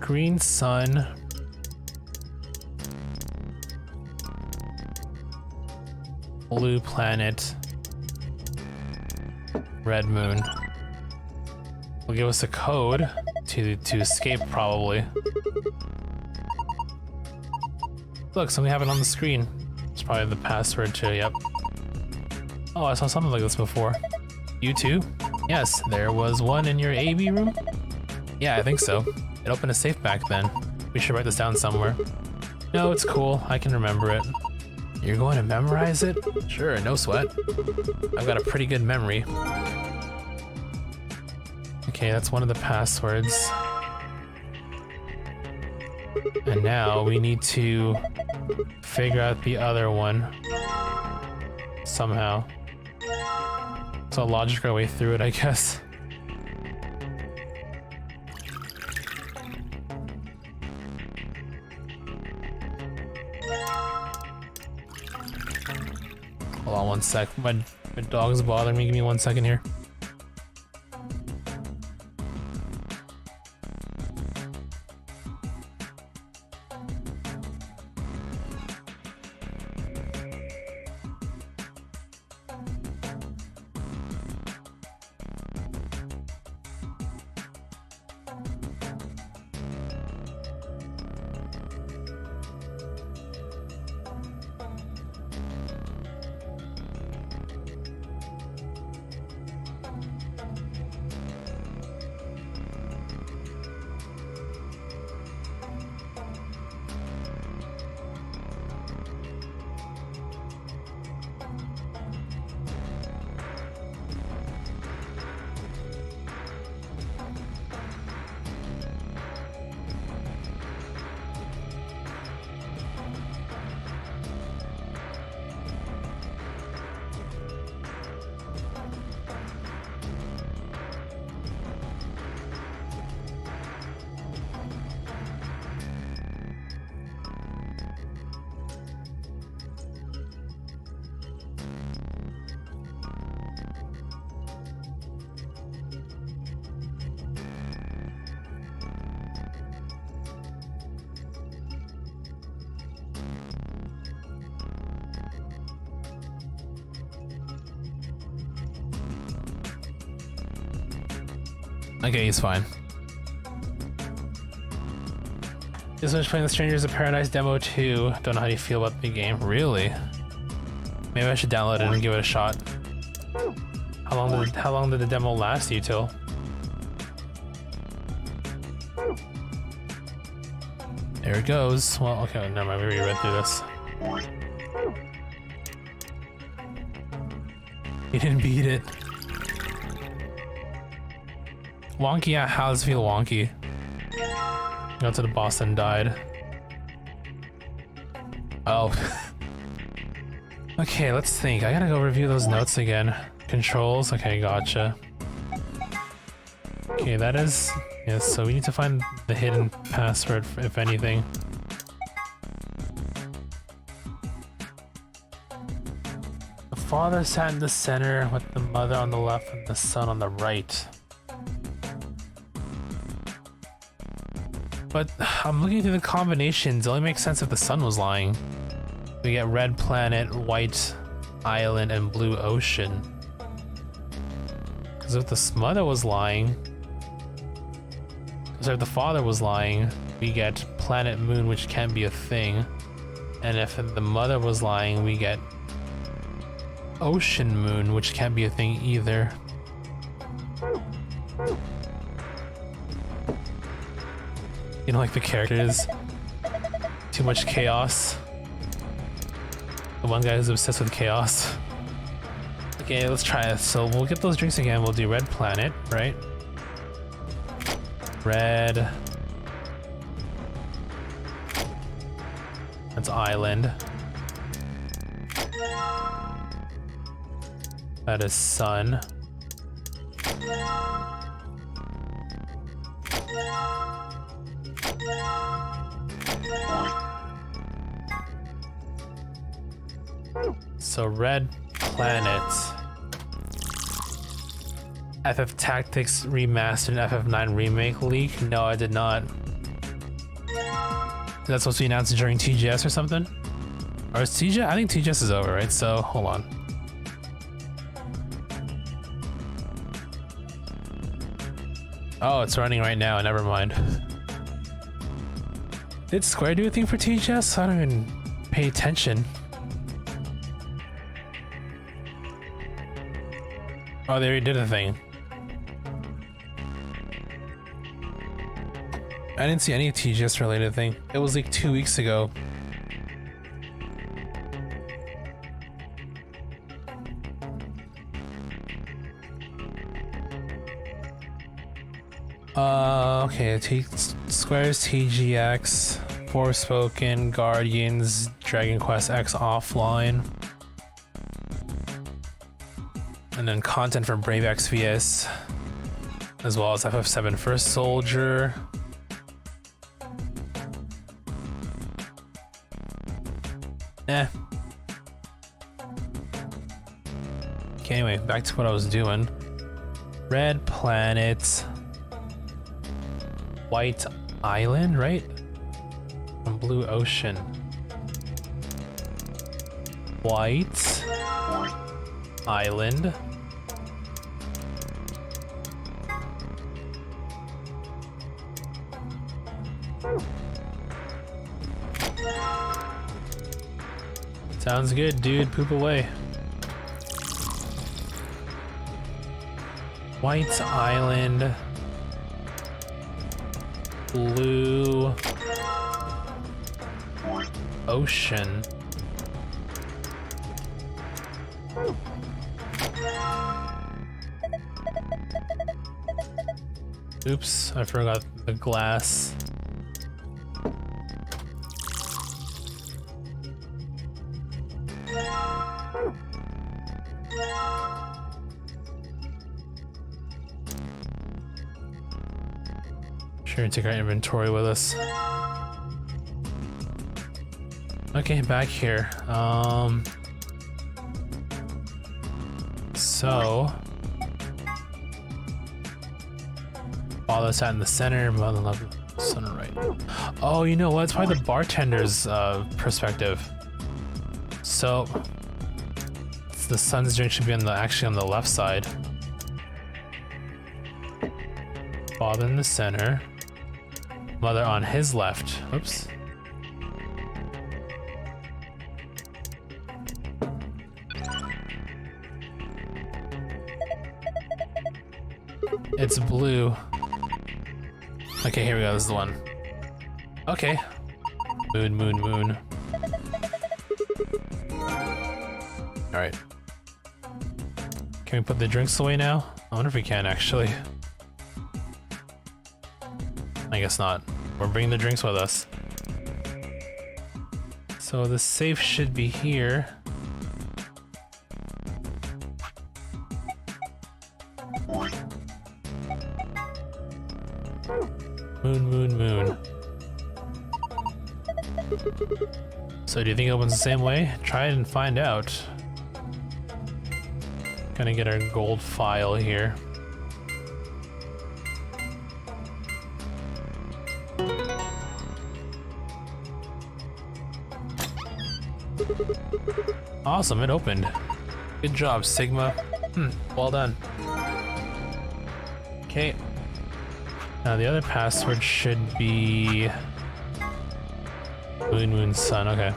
[SPEAKER 1] Green sun. Blue planet. Red moon. Will give us a code to escape, probably. Look, something happened on the screen. It's probably the password to, yep. Oh, I saw something like this before. You too? Yes, there was one in your AB room? Yeah, I think so. It opened a safe back then. We should write this down somewhere. No, it's cool. I can remember it. You're going to memorize it? Sure, no sweat. I've got a pretty good memory. Okay, that's one of the passwords. And now we need to figure out the other one somehow. So logic our way through it, I guess. Hold on one sec. My dog's bothering me. Give me 1 second here. Okay, he's fine. This was playing the Strangers of Paradise demo too. Don't know how you feel about the game. Really? Maybe I should download it and give it a shot. How long did the demo last you till? There it goes. Well, okay, never mind. We already read through this. You didn't beat it. Wonky, yeah, how does it feel wonky? Got to the boss and died. Oh. Okay, let's think. I gotta go review those notes again. Controls, okay, gotcha. Okay, that is... Yes, so we need to find the hidden password, if anything. The father sat in the center with the mother on the left and the son on the right. But I'm looking through the combinations. It only makes sense if the sun was lying. We get red planet, white island, and blue ocean. Because if the mother was lying... Because if the father was lying, we get planet moon, which can't be a thing. And if the mother was lying, we get ocean moon, which can't be a thing either. You know, like the characters, too much chaos. The one guy who's obsessed with chaos. Okay, let's try it. So we'll get those drinks again. We'll do red planet, right? Red. That's island. That is sun. So red planet. FF Tactics Remastered and FF9 Remake leak? No, I did not. Is that supposed to be announced during TGS or something? Or is TGS? I think TGS is over, right? So, hold on. Oh, it's running right now, never mind. Did Square do a thing for TGS? I don't even pay attention. Oh, they already did a thing. I didn't see any TGS related thing. It was like 2 weeks ago. Okay, Square's TGX, Forspoken, Guardians, Dragon Quest X Offline. And then content from Brave XVS, as well as FF7 First Soldier. Eh. Okay, anyway, back to what I was doing. Red planet. White island, right? And blue ocean. White island. Sounds good, dude. Poop away. White island. Blue ocean. Oops, I forgot the glass. Sure, take our inventory with us. Okay, back here. So father sat in the center, mother left, son right. Oh, you know what? It's probably the bartender's perspective. So the son's drink should be on the actually on the left side. Father in the center. Mother on his left. Oops. It's blue. Okay, here we go. This is the one. Okay. Moon, moon, moon. Alright. Can we put the drinks away now? I wonder if we can, actually. I guess not. We're bringing the drinks with us. So the safe should be here. Moon, moon, moon. So do you think it opens the same way? Try it and find out. Gonna get our gold file here. Awesome, it opened. Good job, Sigma. Well done. Okay. Now the other password should be Moon Moon Sun, okay.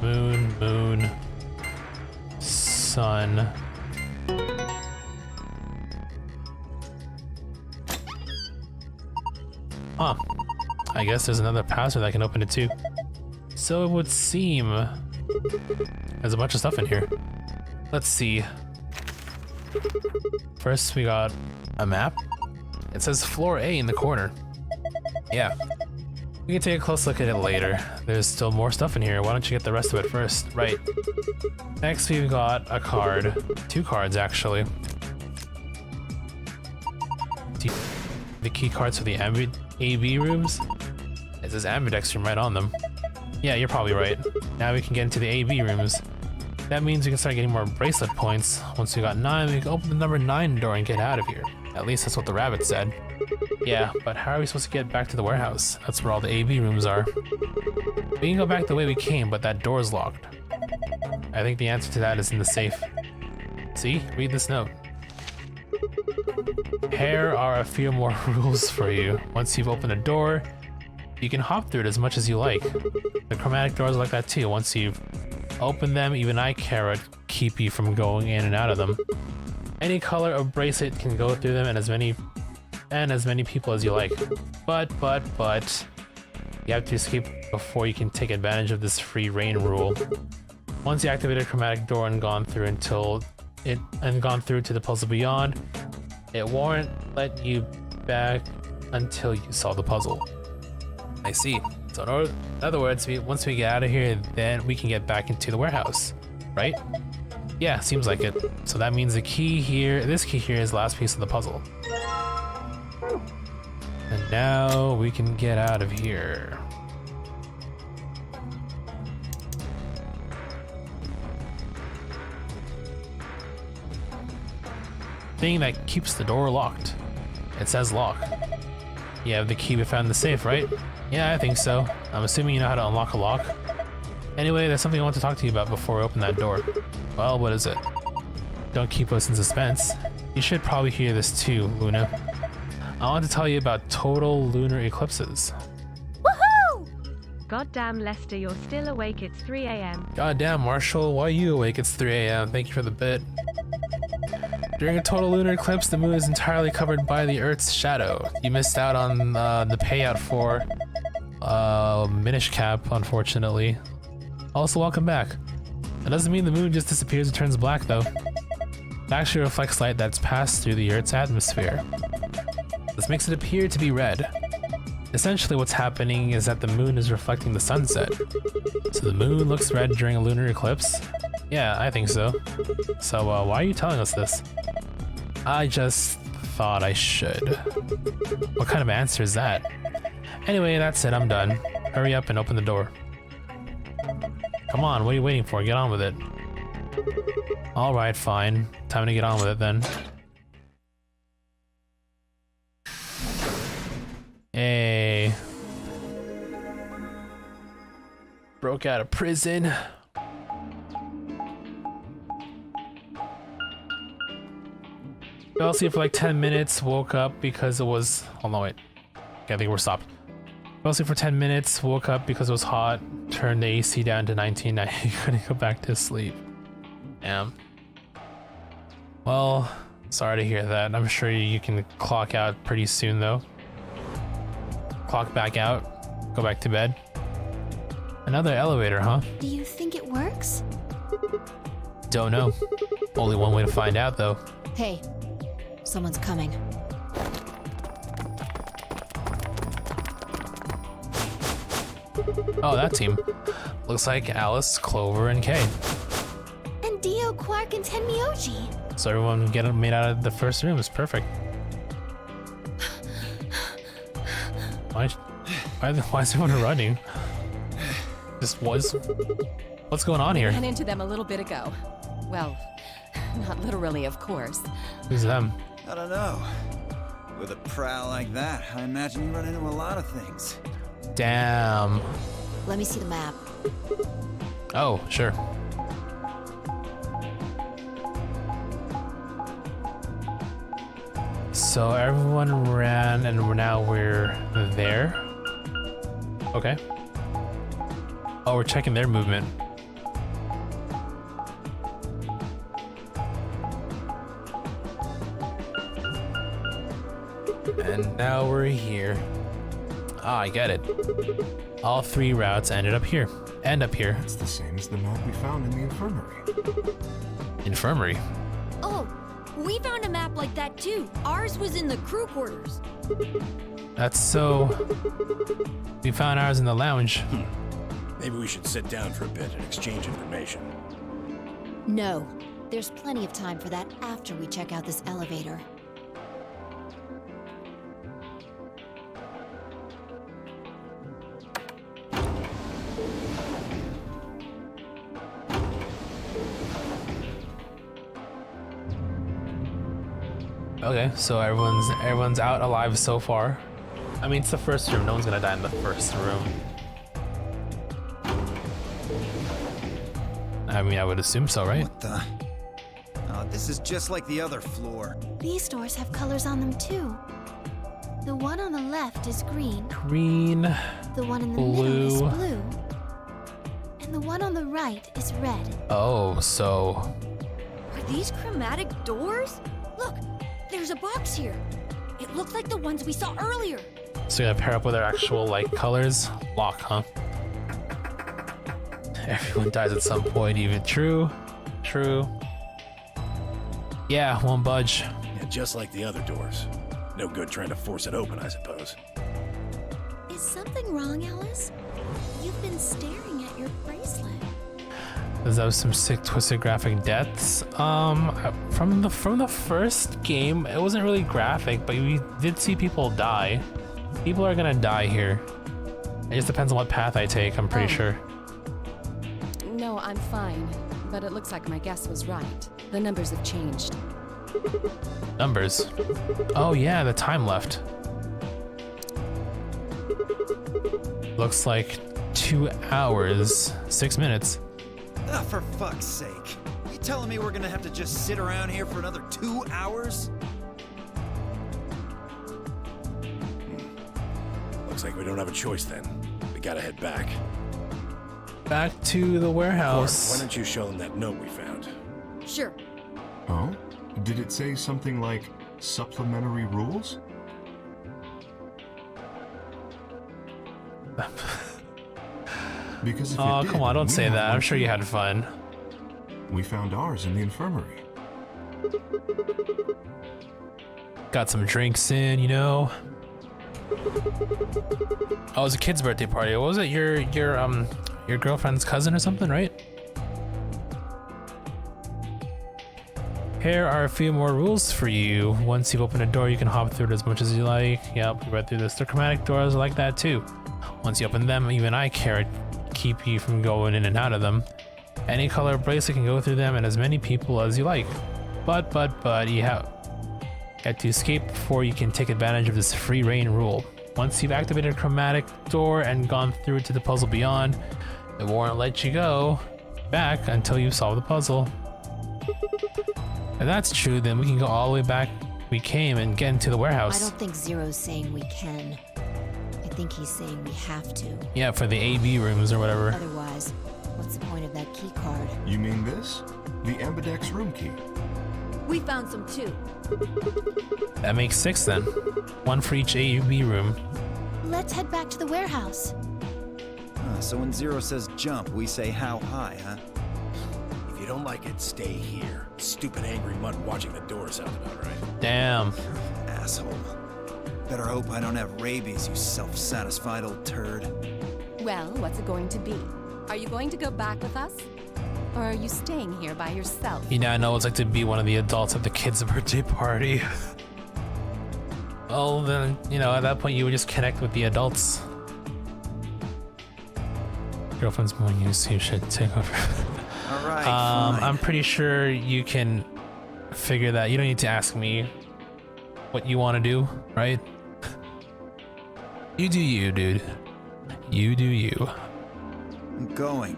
[SPEAKER 1] Moon Moon Sun. Huh. I guess there's another password that can open it too. So it would seem there's a bunch of stuff in here. Let's see. First we got a map. It says floor A in the corner. Yeah. We can take a close look at it later. There's still more stuff in here. Why don't you get the rest of it first? Right. Next we've got a card. 2 cards actually. The key cards for the AB rooms. It says Ambidex room right on them. Yeah, you're probably right. Now we can get into the AB rooms. That means we can start getting more bracelet points. Once we got 9, we can open the number 9 door and get out of here. At least that's what the rabbit said. Yeah, but how are we supposed to get back to the warehouse? That's where all the AB rooms are. We can go back the way we came, but that door's locked. I think the answer to that is in the safe. See? Read this note. Here are a few more rules for you. Once you've opened a door, you can hop through it as much as you like. The chromatic doors are like that too. Once you've opened them, even I can't keep you from going in and out of them. Any color of bracelet can go through them and as many people as you like. But you have to escape before you can take advantage of this free reign rule. Once you activate a chromatic door and gone through to the puzzle beyond, it won't let you back until you solve the puzzle. I see. So in other words, once we get out of here, then we can get back into the warehouse, right? Yeah, seems like it. So that means this key here is the last piece of the puzzle. And now we can get out of here. Thing that keeps the door locked. It says lock. You have the key we found in the safe, right? Yeah, I think so. I'm assuming you know how to unlock a lock. Anyway, there's something I want to talk to you about before we open that door. Well, what is it? Don't keep us in suspense. You should probably hear this too, Luna. I want to tell you about total lunar eclipses.
[SPEAKER 11] Woohoo! Goddamn, Lester, you're still awake. It's 3 a.m.
[SPEAKER 1] Goddamn, Marshall, why are you awake? It's 3 a.m. Thank you for the bit. During a total lunar eclipse, the moon is entirely covered by the Earth's shadow. You missed out on the payout for Minish Cap, unfortunately. Also, welcome back. That doesn't mean the moon just disappears and turns black, though. It actually reflects light that's passed through the Earth's atmosphere. This makes it appear to be red. Essentially, what's happening is that the moon is reflecting the sunset. So the moon looks red during a lunar eclipse? Yeah, I think so. So, why are you telling us this? I just thought I should. What kind of answer is that? Anyway, that's it, I'm done. Hurry up and open the door. Come on, what are you waiting for? Get on with it. Alright, fine. Time to get on with it then. Hey. Broke out of prison. Fell asleep for like 10 minutes, woke up because it was... Oh no, wait. Okay, I think we're stopped. Fell asleep for 10 minutes, woke up because it was hot, turned the AC down to 19, now you couldn't go back to sleep. Damn. Well, sorry to hear that. I'm sure you can clock out pretty soon though. Clock back out, go back to bed. Another elevator, huh?
[SPEAKER 7] Do you think it works?
[SPEAKER 1] Don't know. Only one way to find out though.
[SPEAKER 3] Hey, someone's coming.
[SPEAKER 1] Oh, that team. Looks like Alice, Clover, and Kay.
[SPEAKER 7] And Dio, Quark, and Tenmyoji.
[SPEAKER 1] So everyone get made out of the first room is perfect. Why is everyone running? What's going on here?
[SPEAKER 5] Ran into them a little bit ago. Well, not literally, of course.
[SPEAKER 1] Who's them?
[SPEAKER 2] I don't know. With a prowl like that, I imagine you run into a lot of things.
[SPEAKER 1] Damn.
[SPEAKER 3] Let me see the map.
[SPEAKER 1] Oh, sure. So everyone ran and now we're there. Okay. Oh, we're checking their movement. And now we're here. Ah, I get it. All three routes ended up here. End up here.
[SPEAKER 9] It's the same as the map we found in the infirmary.
[SPEAKER 1] Infirmary?
[SPEAKER 8] Oh, we found a map like that too. Ours was in the crew quarters.
[SPEAKER 1] That's so... We found ours in the lounge.
[SPEAKER 6] Maybe we should sit down for a bit and exchange information.
[SPEAKER 3] No, there's plenty of time for that after we check out this elevator.
[SPEAKER 1] Okay, so everyone's out alive so far. I mean, it's the first room. No one's gonna die in the first room. I mean, I would assume so, right?
[SPEAKER 2] What the? Oh, this is just like the other floor.
[SPEAKER 7] These doors have colors on them too. The one on the left is green.
[SPEAKER 1] Green.
[SPEAKER 7] The one in the middle is blue. And the one on the right is red.
[SPEAKER 1] Oh, so...
[SPEAKER 8] Are these chromatic doors? Look, there's a box here. It looks like the ones we saw earlier.
[SPEAKER 1] So you're gonna pair up with their actual, like, colors? Lock, huh? Everyone dies at some point, even. True. True. Yeah, won't budge.
[SPEAKER 6] Yeah, just like the other doors. No good trying to force it open, I suppose.
[SPEAKER 7] Is something wrong, Alice? You've been staring at your bracelet.
[SPEAKER 1] There's some sick twisted graphic deaths. From the first game, it wasn't really graphic, but we did see people die. People are gonna die here. It just depends on what path I take, I'm pretty sure.
[SPEAKER 5] No, I'm fine. But it looks like my guess was right. The numbers have changed.
[SPEAKER 1] Numbers? Oh yeah, the time left. Looks like 2 hours, 6 minutes.
[SPEAKER 2] Ah, for fuck's sake. You telling me we're gonna have to just sit around here for another 2 hours?
[SPEAKER 6] Looks like we don't have a choice then. We gotta head back.
[SPEAKER 1] Back to the warehouse.
[SPEAKER 6] Why don't you show them that note we found?
[SPEAKER 8] Sure.
[SPEAKER 9] Oh? Did it say something like supplementary rules? Because if
[SPEAKER 1] Oh,
[SPEAKER 9] it did,
[SPEAKER 1] come on, don't
[SPEAKER 9] we
[SPEAKER 1] say
[SPEAKER 9] have
[SPEAKER 1] that.
[SPEAKER 9] one
[SPEAKER 1] I'm sure you
[SPEAKER 9] too.
[SPEAKER 1] had fun.
[SPEAKER 9] We found ours in the infirmary.
[SPEAKER 1] Got some drinks in, you know. Oh, it was a kid's birthday party. What was it? Your girlfriend's cousin or something, right? Here are a few more rules for you. Once you've opened a door, you can hop through it as much as you like. Yep, we read through this. The chromatic doors are like that too. Once you open them, even I care keep you from going in and out of them. Any color bracelet can go through them and as many people as you like. But you have to escape before you can take advantage of this free reign rule. Once you've activated a chromatic door and gone through to the puzzle beyond, it won't let you go back until you solve the puzzle. If that's true, then we can go all the way back we came and get into the
[SPEAKER 3] I
[SPEAKER 1] warehouse.
[SPEAKER 3] don't think Zero's saying we can. I think he's saying we have to.
[SPEAKER 1] Yeah, for the AB rooms or whatever.
[SPEAKER 3] Otherwise, what's the point of that key card?
[SPEAKER 9] You mean this? The Ambidex room key.
[SPEAKER 8] We found some too.
[SPEAKER 1] That makes 6 then. 1 for each AB room.
[SPEAKER 7] Let's head back to the warehouse.
[SPEAKER 2] So when Zero says jump, we say how high, huh?
[SPEAKER 6] If you don't like it, stay here. Stupid angry mutt watching the door sounds about right.
[SPEAKER 1] Damn.
[SPEAKER 2] Asshole. Better hope I don't have rabies, you self-satisfied old turd.
[SPEAKER 5] Well, what's it going to be? Are you going to go back with us? Or are you staying here by yourself?
[SPEAKER 1] You now know what it's like to be one of the adults at the kid's birthday party. Well, then, you know, at that point you would just connect with the adults. Girlfriend's more used, you should take over.
[SPEAKER 2] Alright, fine.
[SPEAKER 1] I'm pretty sure you can figure that. You don't need to ask me what you want to do, right? You do you, dude. You do you.
[SPEAKER 2] I'm going.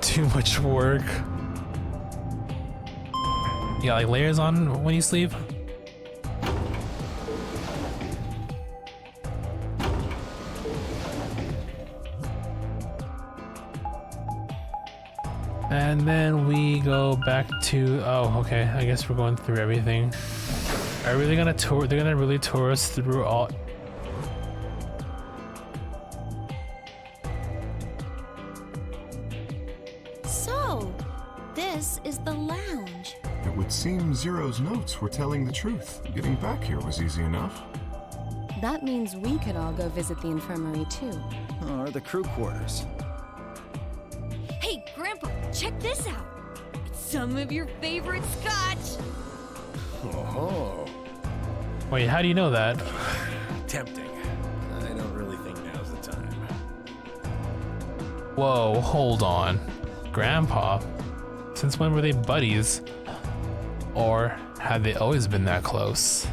[SPEAKER 1] Too much work. You got like layers on when you sleep? And then we go back to, oh, okay, I guess we're going through everything. Are really gonna tour, they're gonna really tour us through all.
[SPEAKER 7] So, this is the lounge.
[SPEAKER 9] It would seem Zero's notes were telling the truth. Getting back here was easy enough.
[SPEAKER 5] That means we could all go visit the infirmary too.
[SPEAKER 2] Or the crew quarters.
[SPEAKER 8] Hey, Grandpa, check this out. It's some of your favorite scotch.
[SPEAKER 6] Oh,
[SPEAKER 1] Wait, how do you know that?
[SPEAKER 6] tempting. I don't really think now's the time.
[SPEAKER 1] Whoa, hold on. Grandpa? Since when were they buddies? Or had they always been that close?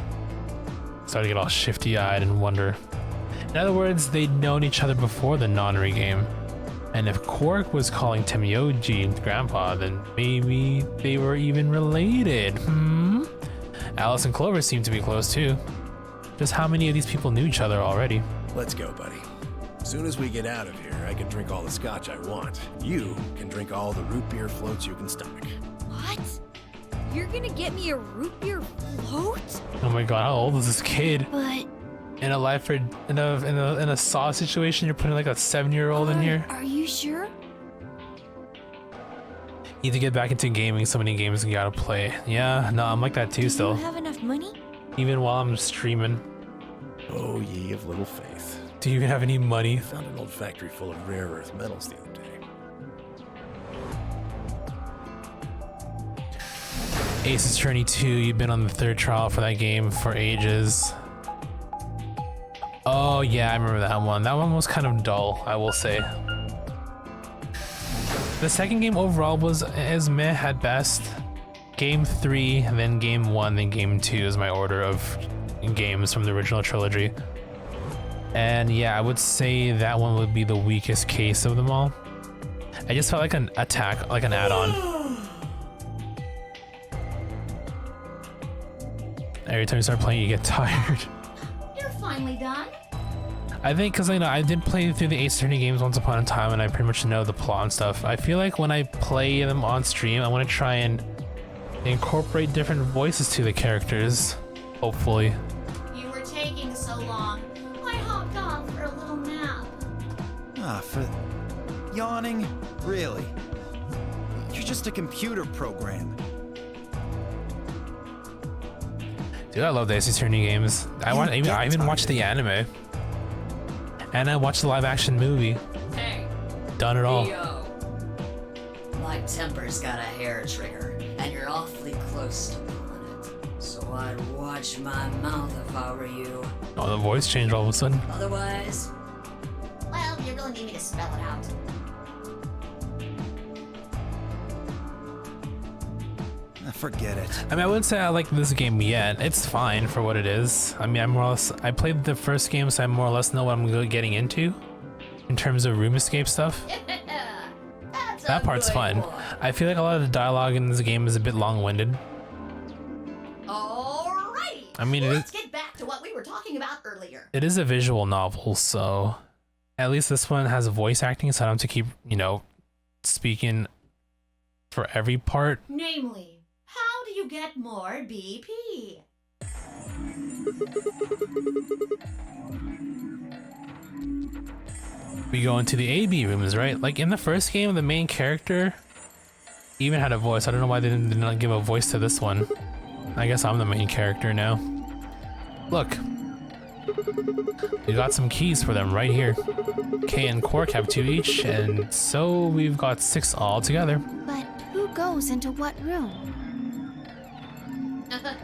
[SPEAKER 1] Started to get all shifty-eyed and wonder. In other words, they'd known each other before the nonary game. And if Quark was calling Temioji Grandpa, then maybe they were even related. Alice and Clover seem to be close too. Just how many of these people knew each other already?
[SPEAKER 6] Let's go, buddy. As soon as we get out of here, I can drink all the scotch I want. You can drink all the root beer floats you can stomach.
[SPEAKER 8] What? You're gonna get me a root beer float?
[SPEAKER 1] Oh my god, how old is this kid?
[SPEAKER 7] But
[SPEAKER 1] In a life or in a Saw situation, you're putting like a 7-year-old in here.
[SPEAKER 7] are you sure?
[SPEAKER 1] Need to get back into gaming. So many games you gotta play. Yeah, no, I'm like that too
[SPEAKER 8] Do
[SPEAKER 1] still.
[SPEAKER 8] you have enough money?
[SPEAKER 1] Even while I'm streaming.
[SPEAKER 6] Oh, ye of little faith.
[SPEAKER 1] Do you even have any money?
[SPEAKER 6] Found an old factory full of rare earth metals the other day.
[SPEAKER 1] Ace Attorney 2, you've been on the 3rd trial for that game for ages. Oh yeah, I remember that one. That one was kind of dull, I will say. The second game overall was as meh at best. Game 3, then Game 1, then Game 2 is my order of games from the original trilogy. And yeah, I would say that one would be the weakest case of them all. I just felt like an attack, like an add-on. Every time you start playing, you get tired.
[SPEAKER 4] You're finally done.
[SPEAKER 1] I think because I did play through the Ace Attorney games once upon a time, and I pretty much know the plot and stuff. I feel like when I play them on stream, I want to try and incorporate different voices to the characters. Hopefully.
[SPEAKER 4] You were taking so long. I hopped off for a little nap.
[SPEAKER 2] For yawning? Really? You're just a computer program.
[SPEAKER 1] Dude, I love the Ace Attorney games. I even watched the anime. And I watched the live action movie.
[SPEAKER 12] Hey.
[SPEAKER 1] Done it all.
[SPEAKER 12] Yo. My temper's got a hair trigger, and you're awfully close to pulling it. So I'd watch my mouth if I were you.
[SPEAKER 1] Oh, the voice changed all of a sudden.
[SPEAKER 12] Otherwise,
[SPEAKER 4] Well, you're going to need me to spell it out.
[SPEAKER 2] Forget it.
[SPEAKER 1] I mean, I wouldn't say I like this game yet. It's fine for what it is. I mean, I played the first game, so I more or less know what I'm getting into. in terms of room escape stuff.
[SPEAKER 4] That's
[SPEAKER 1] That
[SPEAKER 4] a
[SPEAKER 1] part's
[SPEAKER 4] good
[SPEAKER 1] fun.
[SPEAKER 4] boy.
[SPEAKER 1] I feel like a lot of the dialogue in this game is a bit long-winded.
[SPEAKER 4] Alrighty.
[SPEAKER 1] I mean,
[SPEAKER 4] let's get back to what we were talking about earlier.
[SPEAKER 1] it is a visual novel, so at least this one has voice acting, so I don't have to keep, you know, speaking for every part.
[SPEAKER 4] Namely, how do you get more BP?
[SPEAKER 1] We go into the AB rooms, right? Like in the first game, the main character even had a voice. I don't know why they did not give a voice to this one. I guess I'm the main character now. Look. We got some keys for them right here. Kay and Quark have 2 each, and so we've got 6 all together.
[SPEAKER 7] But who goes into what room?
[SPEAKER 4] That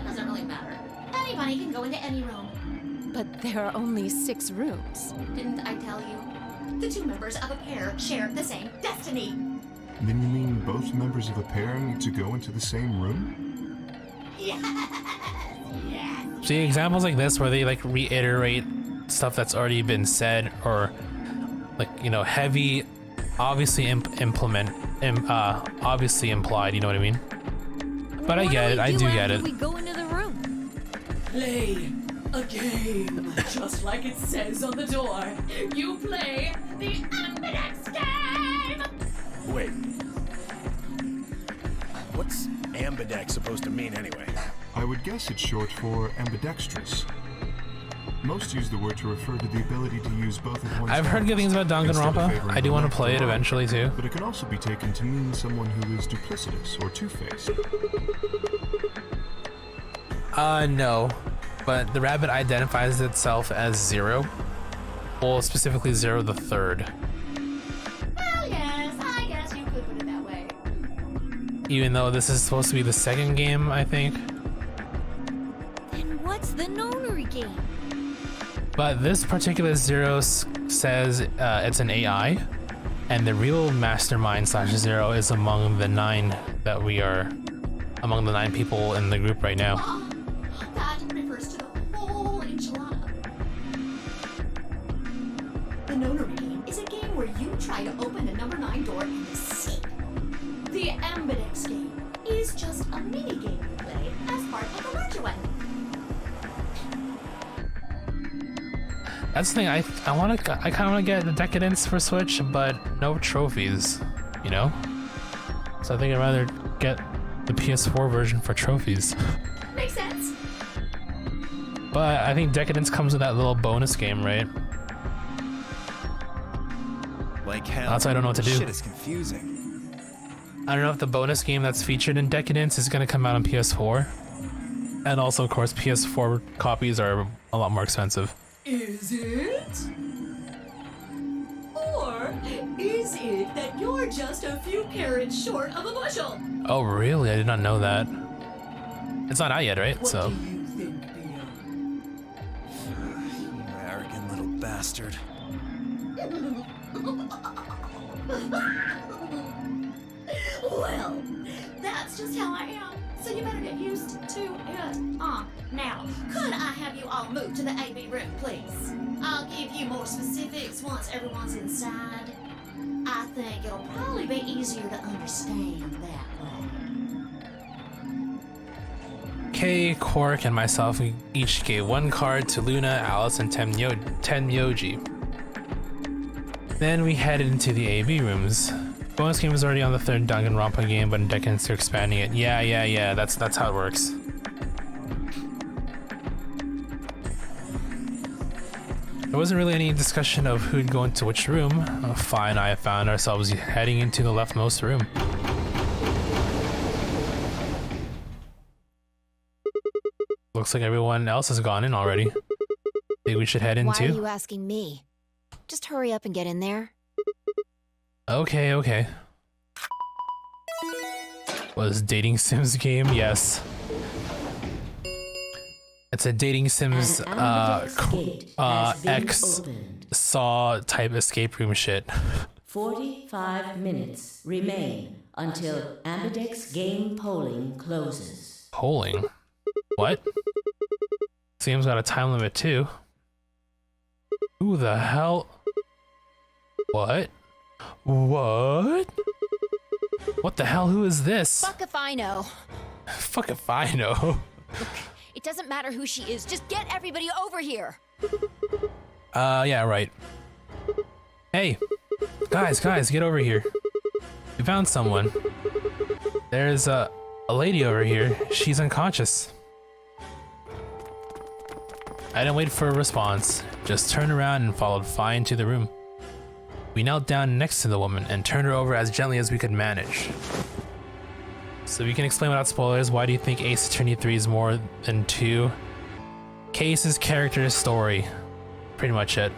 [SPEAKER 4] doesn't really matter. Anybody can go into any room.
[SPEAKER 5] But there are only 6 rooms.
[SPEAKER 4] Didn't I tell you? The 2 members of a pair share the same destiny.
[SPEAKER 9] Then you mean both members of a pair need to go into the same room?
[SPEAKER 4] Yes. Yes.
[SPEAKER 1] See, examples like this where they like reiterate stuff that's already been said, or like, you know, heavy, obviously obviously implied, you know what I mean? But I get it, I do get it.
[SPEAKER 8] We go into the room.
[SPEAKER 12] Play a game, just like it says on the door. You play the Ambidex game!
[SPEAKER 6] Wait. What's ambidex supposed to mean anyway?
[SPEAKER 9] I would guess it's short for ambidextrous. Most use the word to refer to the ability to use both of one's
[SPEAKER 1] I've heard good things about Danganronpa. I do want to play it eventually too.
[SPEAKER 9] But it can also be taken to mean someone who is duplicitous or two-faced.
[SPEAKER 1] No. But the rabbit identifies itself as Zero. Well, specifically Zero the Third.
[SPEAKER 4] Well, yes, I guess you could put it that way.
[SPEAKER 1] Even though this is supposed to be the second game, I think.
[SPEAKER 8] Then what's the nonary game?
[SPEAKER 1] But this particular Zero says it's an AI, and the real mastermind / Zero is among the 9 that we are, among the 9 people in the group right now.
[SPEAKER 4] That refers to the whole enchilada. The nonary game is a game where you try to open the number 9 door and escape. The Ambidex game is just a mini game you play as part of a larger one.
[SPEAKER 1] That's the thing, I kind of want to get the Decadence for Switch, but no trophies, you know? So I think I'd rather get the PS4 version for trophies.
[SPEAKER 4] Makes sense.
[SPEAKER 1] But I think Decadence comes with that little bonus game, right?
[SPEAKER 2] Like hell.
[SPEAKER 1] That's why I don't know what to do.
[SPEAKER 2] Shit is confusing.
[SPEAKER 1] I don't know if the bonus game that's featured in Decadence is going to come out on PS4. And also, of course, PS4 copies are a lot more expensive.
[SPEAKER 12] Is it? Or is it that you're just a few carrots short of a bushel?
[SPEAKER 1] Oh, really? I did not know that. It's not out yet, right?
[SPEAKER 12] What
[SPEAKER 1] So.
[SPEAKER 12] do you think, Bio?
[SPEAKER 2] You arrogant little bastard.
[SPEAKER 4] Well, that's just how I am. So you better get used to it. Now, could I have you all move to the AB room, please? I'll give you more specifics once everyone's inside. I think it'll probably be easier to understand that way.
[SPEAKER 1] Kay, Quark, and myself each gave 1 card to Luna, Alice, and Tenmyoji. Then we headed into the AB rooms. Bonus game was already on the 3rd Danganronpa game, but in Decadence they're expanding it. Yeah, that's how it works. There wasn't really any discussion of who'd go into which room. Fi and I found ourselves heading into the leftmost room. Looks like everyone else has gone in already. Think we should head in
[SPEAKER 3] Why
[SPEAKER 1] too?
[SPEAKER 3] are you asking me? Just hurry up and get in there.
[SPEAKER 1] Okay. Was dating sims game? Yes. It's a dating sims X Saw type escape room shit.
[SPEAKER 10] 45 minutes remain until Ambidex game polling closes.
[SPEAKER 1] Polling? What? This game's got a time limit too. Who the hell? What? What? What the hell? Who is this?
[SPEAKER 3] Fuck if I know.
[SPEAKER 1] Fuck if I know.
[SPEAKER 3] Look, it doesn't matter who she is. Just get everybody over here.
[SPEAKER 1] Yeah, right. Hey, guys, get over here. We found someone. There's a lady over here. She's unconscious. I didn't wait for a response, just turned around and followed Fi into the room. We knelt down next to the woman and turned her over as gently as we could manage. So we can explain without spoilers, why do you think Ace Attorney 3 is more than 2? Case's character story. Pretty much it.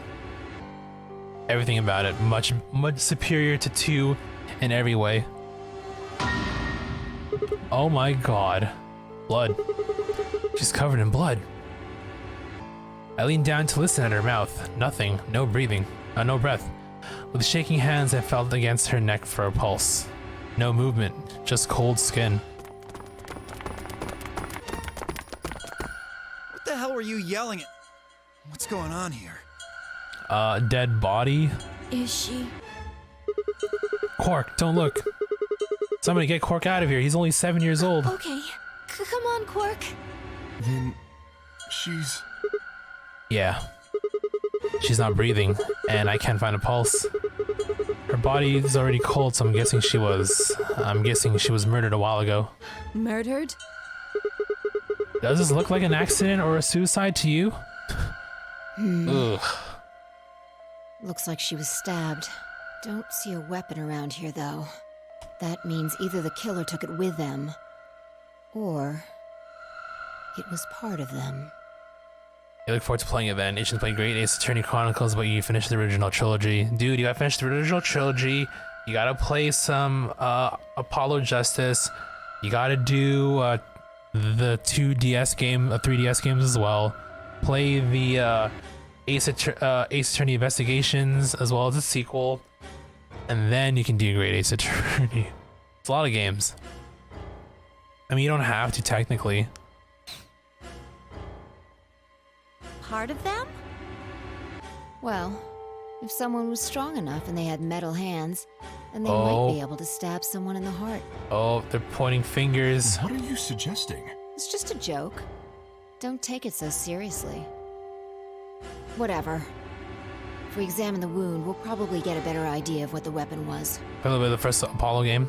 [SPEAKER 1] Everything about it, much superior to 2 in every way. Oh my god. Blood. She's covered in blood. I leaned down to listen at her mouth. Nothing. No breathing. No breath. With shaking hands, I felt against her neck for a pulse. No movement. Just cold skin.
[SPEAKER 2] What the hell were you yelling at? What's going on here?
[SPEAKER 1] Dead body?
[SPEAKER 3] Is she?
[SPEAKER 1] Quark, don't look. Somebody get Quark out of here. He's only 7 years old.
[SPEAKER 7] Okay. Come on, Quark.
[SPEAKER 9] Then she's...
[SPEAKER 1] Yeah. She's not breathing, and I can't find a pulse. Her body is already cold, so I'm guessing she was murdered a while ago.
[SPEAKER 5] Murdered?
[SPEAKER 1] Does this look like an accident or a suicide to you? Ugh.
[SPEAKER 3] Looks like she was stabbed. Don't see a weapon around here, though. That means either the killer took it with them, or it was part of them.
[SPEAKER 1] I look forward to playing it then. You should play Great Ace Attorney Chronicles, but you finished the original trilogy. Dude, you gotta finish the original trilogy. You gotta play some Apollo Justice. You gotta do the 3DS games as well. Play the Ace Attorney Investigations as well as the sequel. And then you can do Great Ace Attorney. It's a lot of games. I mean, you don't have to technically.
[SPEAKER 3] Part of them? Well, if someone was strong enough and they had metal hands, then they might be able to stab someone in the heart.
[SPEAKER 1] Oh, they're pointing fingers.
[SPEAKER 9] What are you suggesting?
[SPEAKER 3] It's just a joke. Don't take it so seriously. Whatever. If we examine the wound, we'll probably get a better idea of what the weapon was.
[SPEAKER 1] A little bit of the first Apollo game.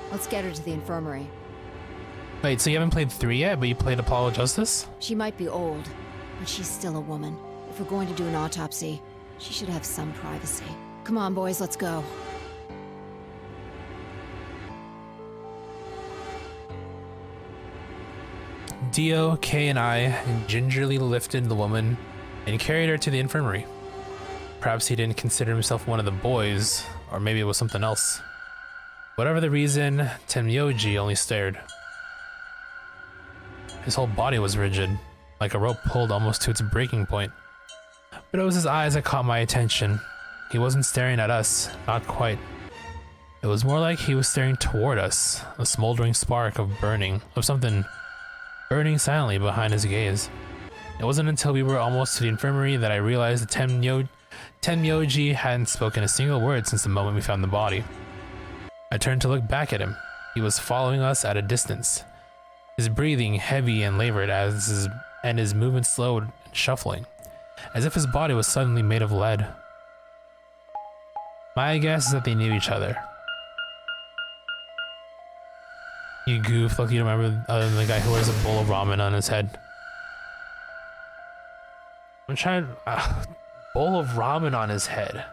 [SPEAKER 3] Let's get her to the infirmary.
[SPEAKER 1] Wait, so you haven't played 3 yet, but you played Apollo Justice?
[SPEAKER 3] She might be old, but she's still a woman. If we're going to do an autopsy, she should have some privacy. Come on, boys, let's go.
[SPEAKER 1] Dio, Kay, and I gingerly lifted the woman and carried her to the infirmary. Perhaps he didn't consider himself one of the boys, or maybe it was something else. Whatever the reason, Tenmyoji only stared. His whole body was rigid, like a rope pulled almost to its breaking point. But it was his eyes that caught my attention. He wasn't staring at us, not quite. It was more like he was staring toward us, a smoldering spark of something burning silently behind his gaze. It wasn't until we were almost to the infirmary that I realized that Tenmyoji hadn't spoken a single word since the moment we found the body. I turned to look back at him. He was following us at a distance, his breathing heavy and labored and his movement slowed and shuffling, as if his body was suddenly made of lead. My guess is that they knew each other. You goof, like you don't remember other than the guy who wears a bowl of ramen on his head. I'm trying bowl of ramen on his head.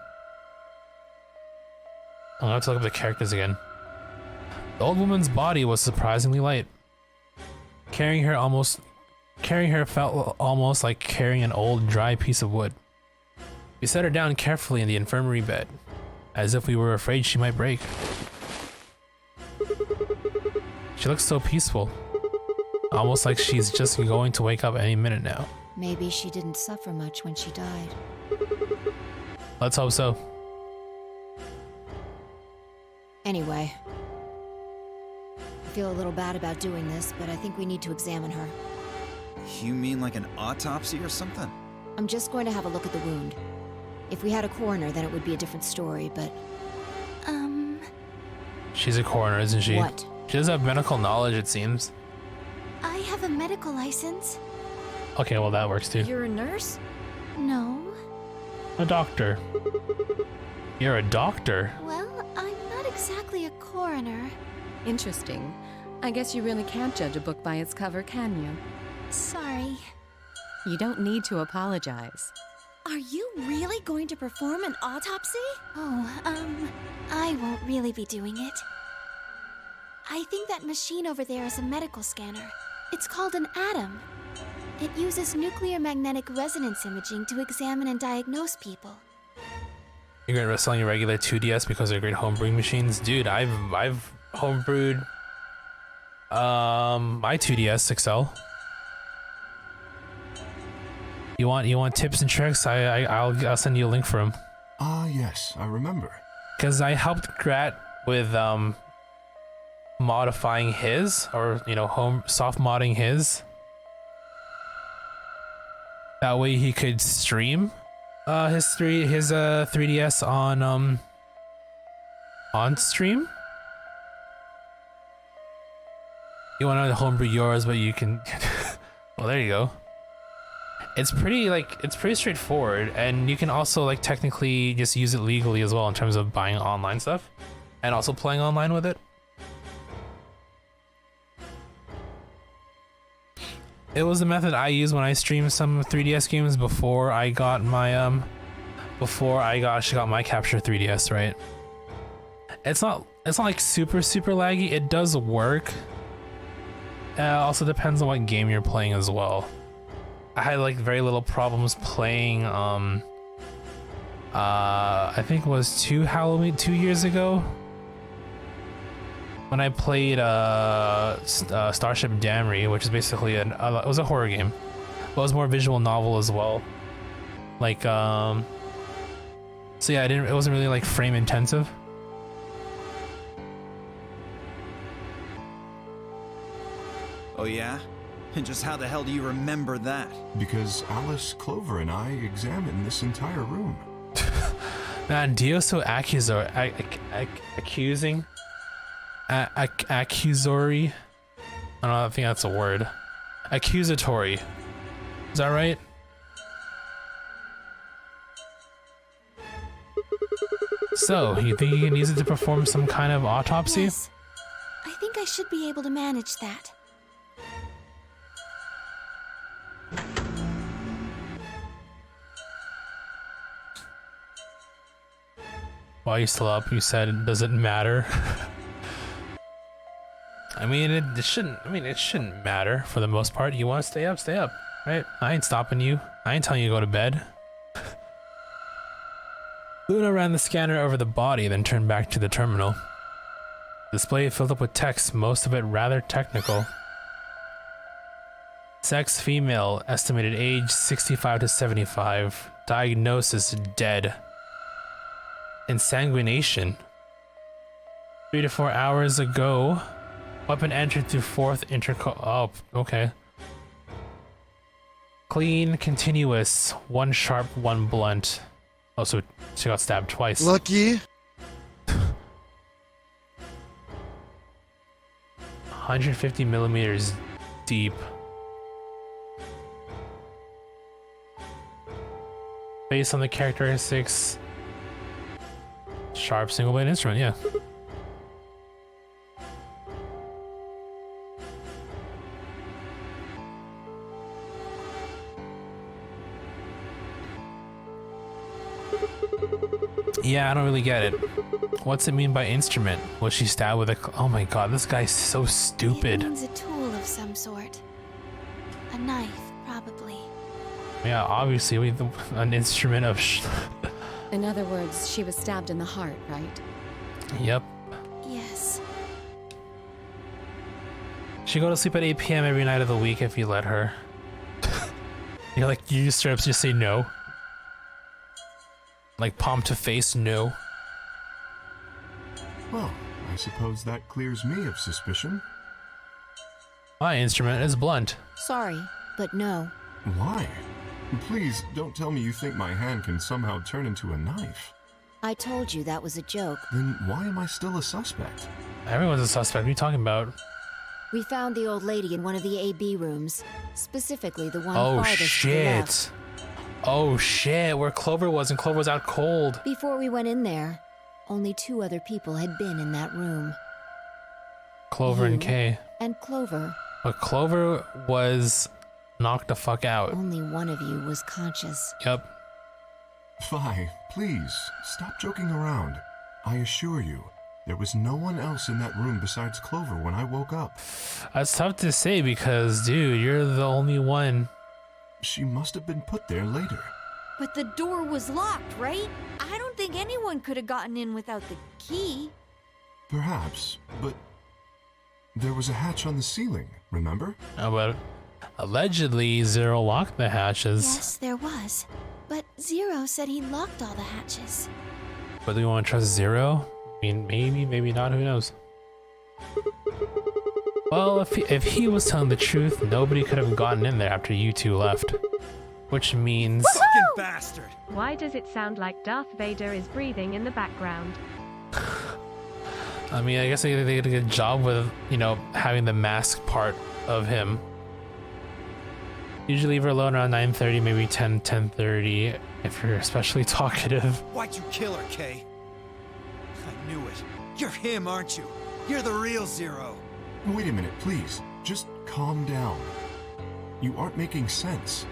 [SPEAKER 1] I'm gonna have to look up the characters again. The old woman's body was surprisingly light. Carrying her felt almost like carrying an old, dry piece of wood. We set her down carefully in the infirmary bed, as if we were afraid she might break. She looks so peaceful, almost like she's just going to wake up any minute now.
[SPEAKER 3] Maybe she didn't suffer much when she died.
[SPEAKER 1] Let's hope so.
[SPEAKER 3] Anyway, I feel a little bad about doing this, but I think we need to examine her.
[SPEAKER 2] You mean like an autopsy or something?
[SPEAKER 3] I'm just going to have a look at the wound. If we had a coroner, then it would be a different story, but...
[SPEAKER 1] She's a coroner, isn't she?
[SPEAKER 3] What?
[SPEAKER 1] She does have medical knowledge, it seems.
[SPEAKER 7] I have a medical license.
[SPEAKER 1] Okay, well that works too.
[SPEAKER 3] You're a nurse?
[SPEAKER 7] No.
[SPEAKER 1] A doctor. You're a doctor?
[SPEAKER 7] Well, I'm not exactly a coroner.
[SPEAKER 5] Interesting. I guess you really can't judge a book by its cover, can you?
[SPEAKER 7] Sorry.
[SPEAKER 5] You don't need to apologize.
[SPEAKER 8] Are you really going to perform an autopsy?
[SPEAKER 7] Oh, I won't really be doing it. I think that machine over there is a medical scanner. It's called an atom. It uses nuclear magnetic resonance imaging to examine and diagnose people.
[SPEAKER 1] You're gonna selling your regular 2DS because they're great homebrewing machines? Dude, I've homebrewed my 2DS XL. You want tips and tricks? I'll send you a link for them.
[SPEAKER 9] Yes, I remember.
[SPEAKER 1] Because I helped Grat with modifying his, or soft modding his. That way he could stream his 3DS on stream. You want to homebrew yours, but you can. Well, there you go. It's pretty straightforward, and you can also technically just use it legally as well in terms of buying online stuff and also playing online with it. It was the method I used when I streamed some 3DS games before I got my actually got my Capture 3DS, right? It's not like super laggy. It does work. Also depends on what game you're playing as well. I had very little problems playing I think it was 2 years ago when I played Starship Damri, which is basically it was a horror game, but it was more visual novel as well. So yeah, it wasn't really frame intensive.
[SPEAKER 2] Oh yeah? And just how the hell do you remember that?
[SPEAKER 9] Because Alice, Clover, and I examined this entire room.
[SPEAKER 1] Man, Dio's so accusatory. Accusory. I don't think that's a word. Accusatory. Is that right? So, you think you can use it to perform some kind of autopsy?
[SPEAKER 7] Yes. I think I should be able to manage that.
[SPEAKER 1] While you're still up, you said, does it matter? I mean, it shouldn't matter for the most part. You want to stay up, right? I ain't stopping you. I ain't telling you to go to bed. Lunar ran the scanner over the body, then turned back to the terminal. Display filled up with text, most of it rather technical. Sex female, estimated age 65 to 75. Diagnosis dead. Insanguination. 3 to 4 hours ago. Weapon entered through 4th oh, okay. Clean, continuous, 1 sharp, 1 blunt. Oh, so she got stabbed twice.
[SPEAKER 13] Lucky.
[SPEAKER 1] 150 millimeters deep. Based on the characteristics, sharp single blade instrument, yeah. Yeah, I don't really get it. What's it mean by instrument? Was she stabbed with a... Oh my god, this guy's so stupid.
[SPEAKER 7] It means a tool of some sort. A knife, probably.
[SPEAKER 1] Yeah, obviously, an instrument of...
[SPEAKER 5] In other words, she was stabbed in the heart, right?
[SPEAKER 1] Yep.
[SPEAKER 7] Yes.
[SPEAKER 1] She go to sleep at 8 p.m. every night of the week if you let her. You just straight up just say no. Like palm to face, no.
[SPEAKER 9] Well, I suppose that clears me of suspicion.
[SPEAKER 1] My instrument is blunt.
[SPEAKER 3] Sorry, but no.
[SPEAKER 9] Why? Please, don't tell me you think my hand can somehow turn into a knife.
[SPEAKER 3] I told you that was a joke.
[SPEAKER 9] Then why am I still a suspect?
[SPEAKER 1] Everyone's a suspect. What are you talking about?
[SPEAKER 3] We found the old lady in one of the AB rooms. Specifically, the one
[SPEAKER 1] Oh
[SPEAKER 3] farthest to the left.
[SPEAKER 1] shit. Oh shit, where Clover was, and Clover was out cold.
[SPEAKER 3] Before we went in there, only 2 other people had been in that room.
[SPEAKER 1] Clover
[SPEAKER 3] You
[SPEAKER 1] and Kay.
[SPEAKER 3] And Clover.
[SPEAKER 1] But Clover was knocked the fuck out.
[SPEAKER 3] Only one of you was conscious.
[SPEAKER 1] Yep.
[SPEAKER 9] Fi, please, stop joking around. I assure you, there was no one else in that room besides Clover when I woke up.
[SPEAKER 1] That's tough to say because, dude, you're the only one.
[SPEAKER 9] She must have been put there later.
[SPEAKER 8] But the door was locked, right? I don't think anyone could have gotten in without the key.
[SPEAKER 9] Perhaps, but there was a hatch on the ceiling, remember?
[SPEAKER 1] But allegedly, Zero locked the hatches.
[SPEAKER 7] Yes, there was. But Zero said he locked all the hatches.
[SPEAKER 1] But do we want to trust Zero? I mean, maybe, maybe not, who knows? Well, if he was telling the truth, nobody could have gotten in there after you two left. Which means...
[SPEAKER 2] Fucking bastard!
[SPEAKER 11] Why does it sound like Darth Vader is breathing in the background?
[SPEAKER 1] I mean, I guess they did a good job with, you know, having the mask part of him. Usually leave her alone around 9:30, maybe 10:30, if you're especially talkative.
[SPEAKER 2] Why'd you kill her, Kay? I knew it. You're him, aren't you? You're the real Zero.
[SPEAKER 9] Wait a minute, please. Just calm down. You aren't making sense.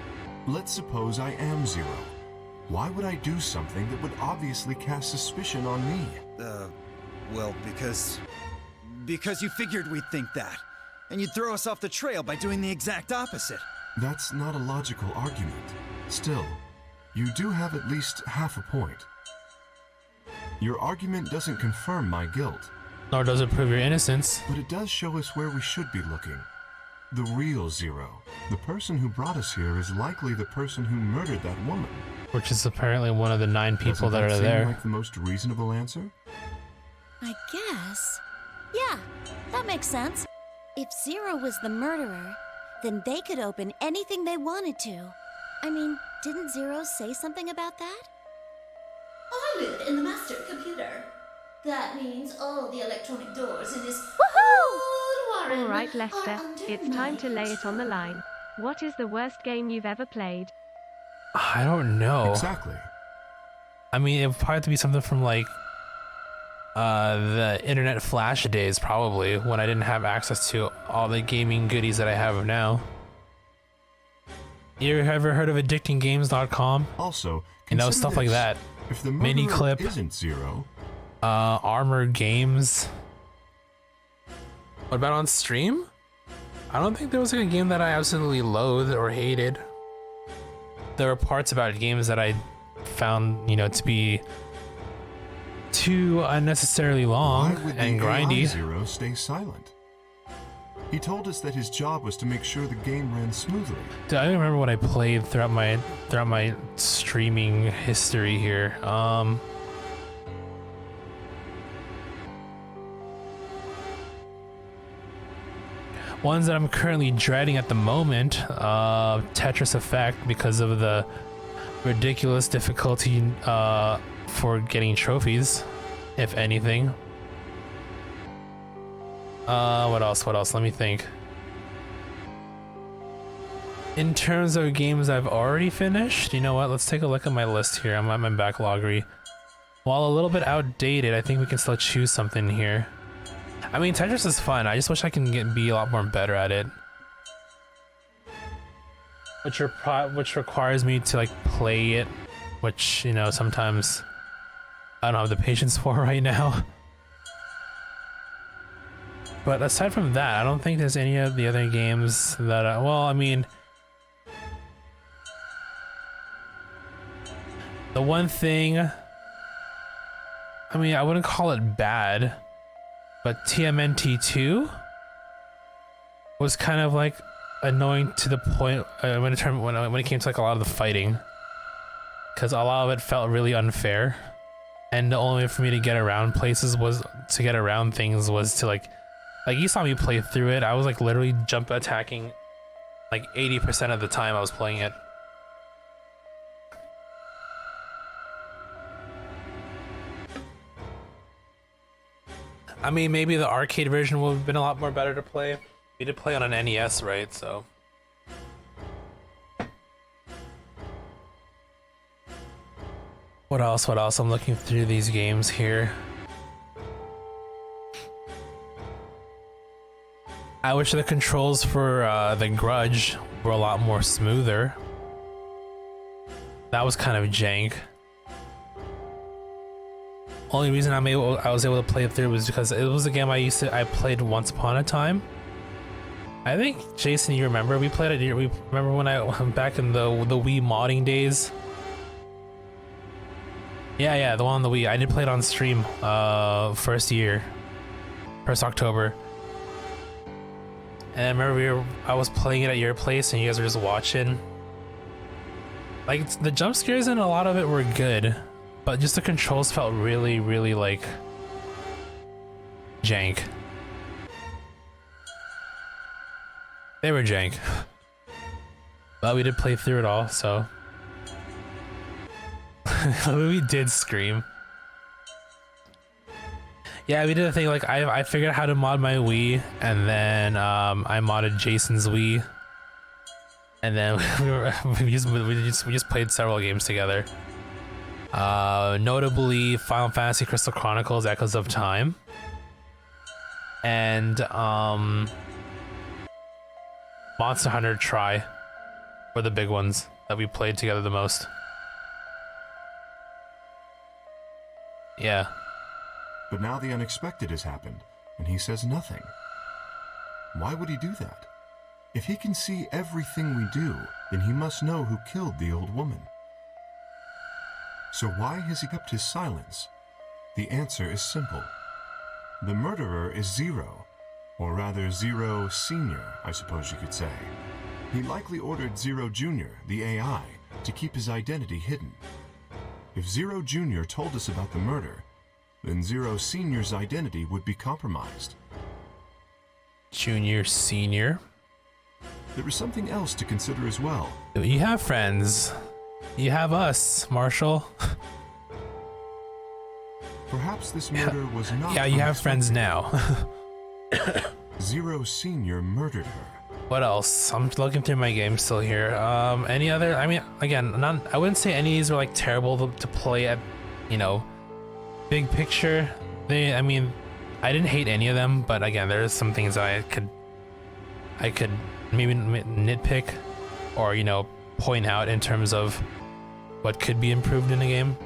[SPEAKER 9] Let's suppose I am Zero. Why would I do something that would obviously cast suspicion on me?
[SPEAKER 2] Well, because you figured we'd think that. And you'd throw us off the trail by doing the exact opposite.
[SPEAKER 9] That's not a logical argument. Still, you do have at least half a point. Your argument doesn't confirm my guilt.
[SPEAKER 1] Nor does it prove your innocence.
[SPEAKER 9] But it does show us where we should be looking. The real Zero. The person who brought us here is likely the person who murdered that woman.
[SPEAKER 1] Which is apparently one of the 9 people that are
[SPEAKER 9] seem
[SPEAKER 1] there.
[SPEAKER 9] Like the most reasonable answer?
[SPEAKER 7] I guess. Yeah, that makes sense. If Zero was the murderer, then they could open anything they wanted to. I mean, didn't Zero say something about that?
[SPEAKER 4] I live in the master computer. That means all the electronic doors in this
[SPEAKER 11] All right, Lester, it's time to lay it on the line. What is the worst game you've ever played?
[SPEAKER 1] I don't know.
[SPEAKER 9] Exactly.
[SPEAKER 1] I mean, it would probably have to be something from like the internet flash days, probably, when I didn't have access to all the gaming goodies that I have now. You ever heard of addictinggames.com?
[SPEAKER 9] Also,
[SPEAKER 1] you know, stuff like that.
[SPEAKER 9] If the
[SPEAKER 1] Mini
[SPEAKER 9] murderer
[SPEAKER 1] clip
[SPEAKER 9] isn't Zero,
[SPEAKER 1] Armored Games. What about on stream? I don't think there was like a game that I absolutely loathed or hated. There were parts about games that I found, you know, to be too unnecessarily long
[SPEAKER 9] why would
[SPEAKER 1] and
[SPEAKER 9] the AI
[SPEAKER 1] grindy.
[SPEAKER 9] Zero stay silent? He told us that his job was to make sure the game ran smoothly.
[SPEAKER 1] Dude, I don't remember what I played throughout my streaming history here. Ones that I'm currently dreading at the moment, Tetris Effect, because of the ridiculous difficulty for getting trophies, if anything. What else? Let me think. In terms of games I've already finished, you know what? Let's take a look at my list here. I'm at my backloggery. While a little bit outdated, I think we can still choose something here. I mean, Tetris is fun. I just wish I can be a lot more better at it. Which requires me to like play it, which, you know, sometimes I don't have the patience for right now. But aside from that, I don't think there's any of the other games that well, I mean, the one thing, I mean, I wouldn't call it bad, but TMNT2 was kind of like annoying to the point when it came to like a lot of the fighting, because a lot of it felt really unfair, and the only way for me to get around places was to like you saw me play through it. I was like literally jump attacking like 80% of the time I was playing it. I mean, maybe the arcade version would have been a lot more better to play. We did play on an NES, right? So. What else? What else? I'm looking through these games here. I wish the controls for The Grudge were a lot more smoother. That was kind of jank. Only reason I was able to play it through was because it was a game I played once upon a time. I think Jason, you remember we played it. We remember when I back in the Wii modding days. Yeah, the one on the Wii. I did play it on stream. First October. And I remember I was playing it at your place and you guys were just watching. Like, the jump scares in a lot of it were good, but just the controls felt really, really like jank. They were jank. But we did play through it all, so. We did scream. Yeah, we did a thing like I figured out how to mod my Wii, and then I modded Jason's Wii, and then we just played several games together. Notably, Final Fantasy Crystal Chronicles: Echoes of Time, and Monster Hunter Tri were the big ones that we played together the most. Yeah.
[SPEAKER 9] But now the unexpected has happened, and he says nothing. Why would he do that? If he can see everything we do, then he must know who killed the old woman. So why has he kept his silence? The answer is simple. The murderer is Zero, or rather Zero Senior, I suppose you could say. He likely ordered Zero Jr., the AI, to keep his identity hidden. If Zero Jr. told us about the murder, then Zero Senior's identity would be compromised.
[SPEAKER 1] Junior, Senior.
[SPEAKER 9] There is something else to consider as well.
[SPEAKER 1] You have friends. You have us, Marshall.
[SPEAKER 9] Perhaps this murder was not.
[SPEAKER 1] Yeah, you have friends now.
[SPEAKER 9] Zero Senior murdered her.
[SPEAKER 1] What else? I'm looking through my game still here. Any other? I mean, again, I wouldn't say any of these are like terrible to play at, big picture. I mean, I didn't hate any of them, but again, there's some things that I could maybe nitpick or, point out in terms of what could be improved in a game.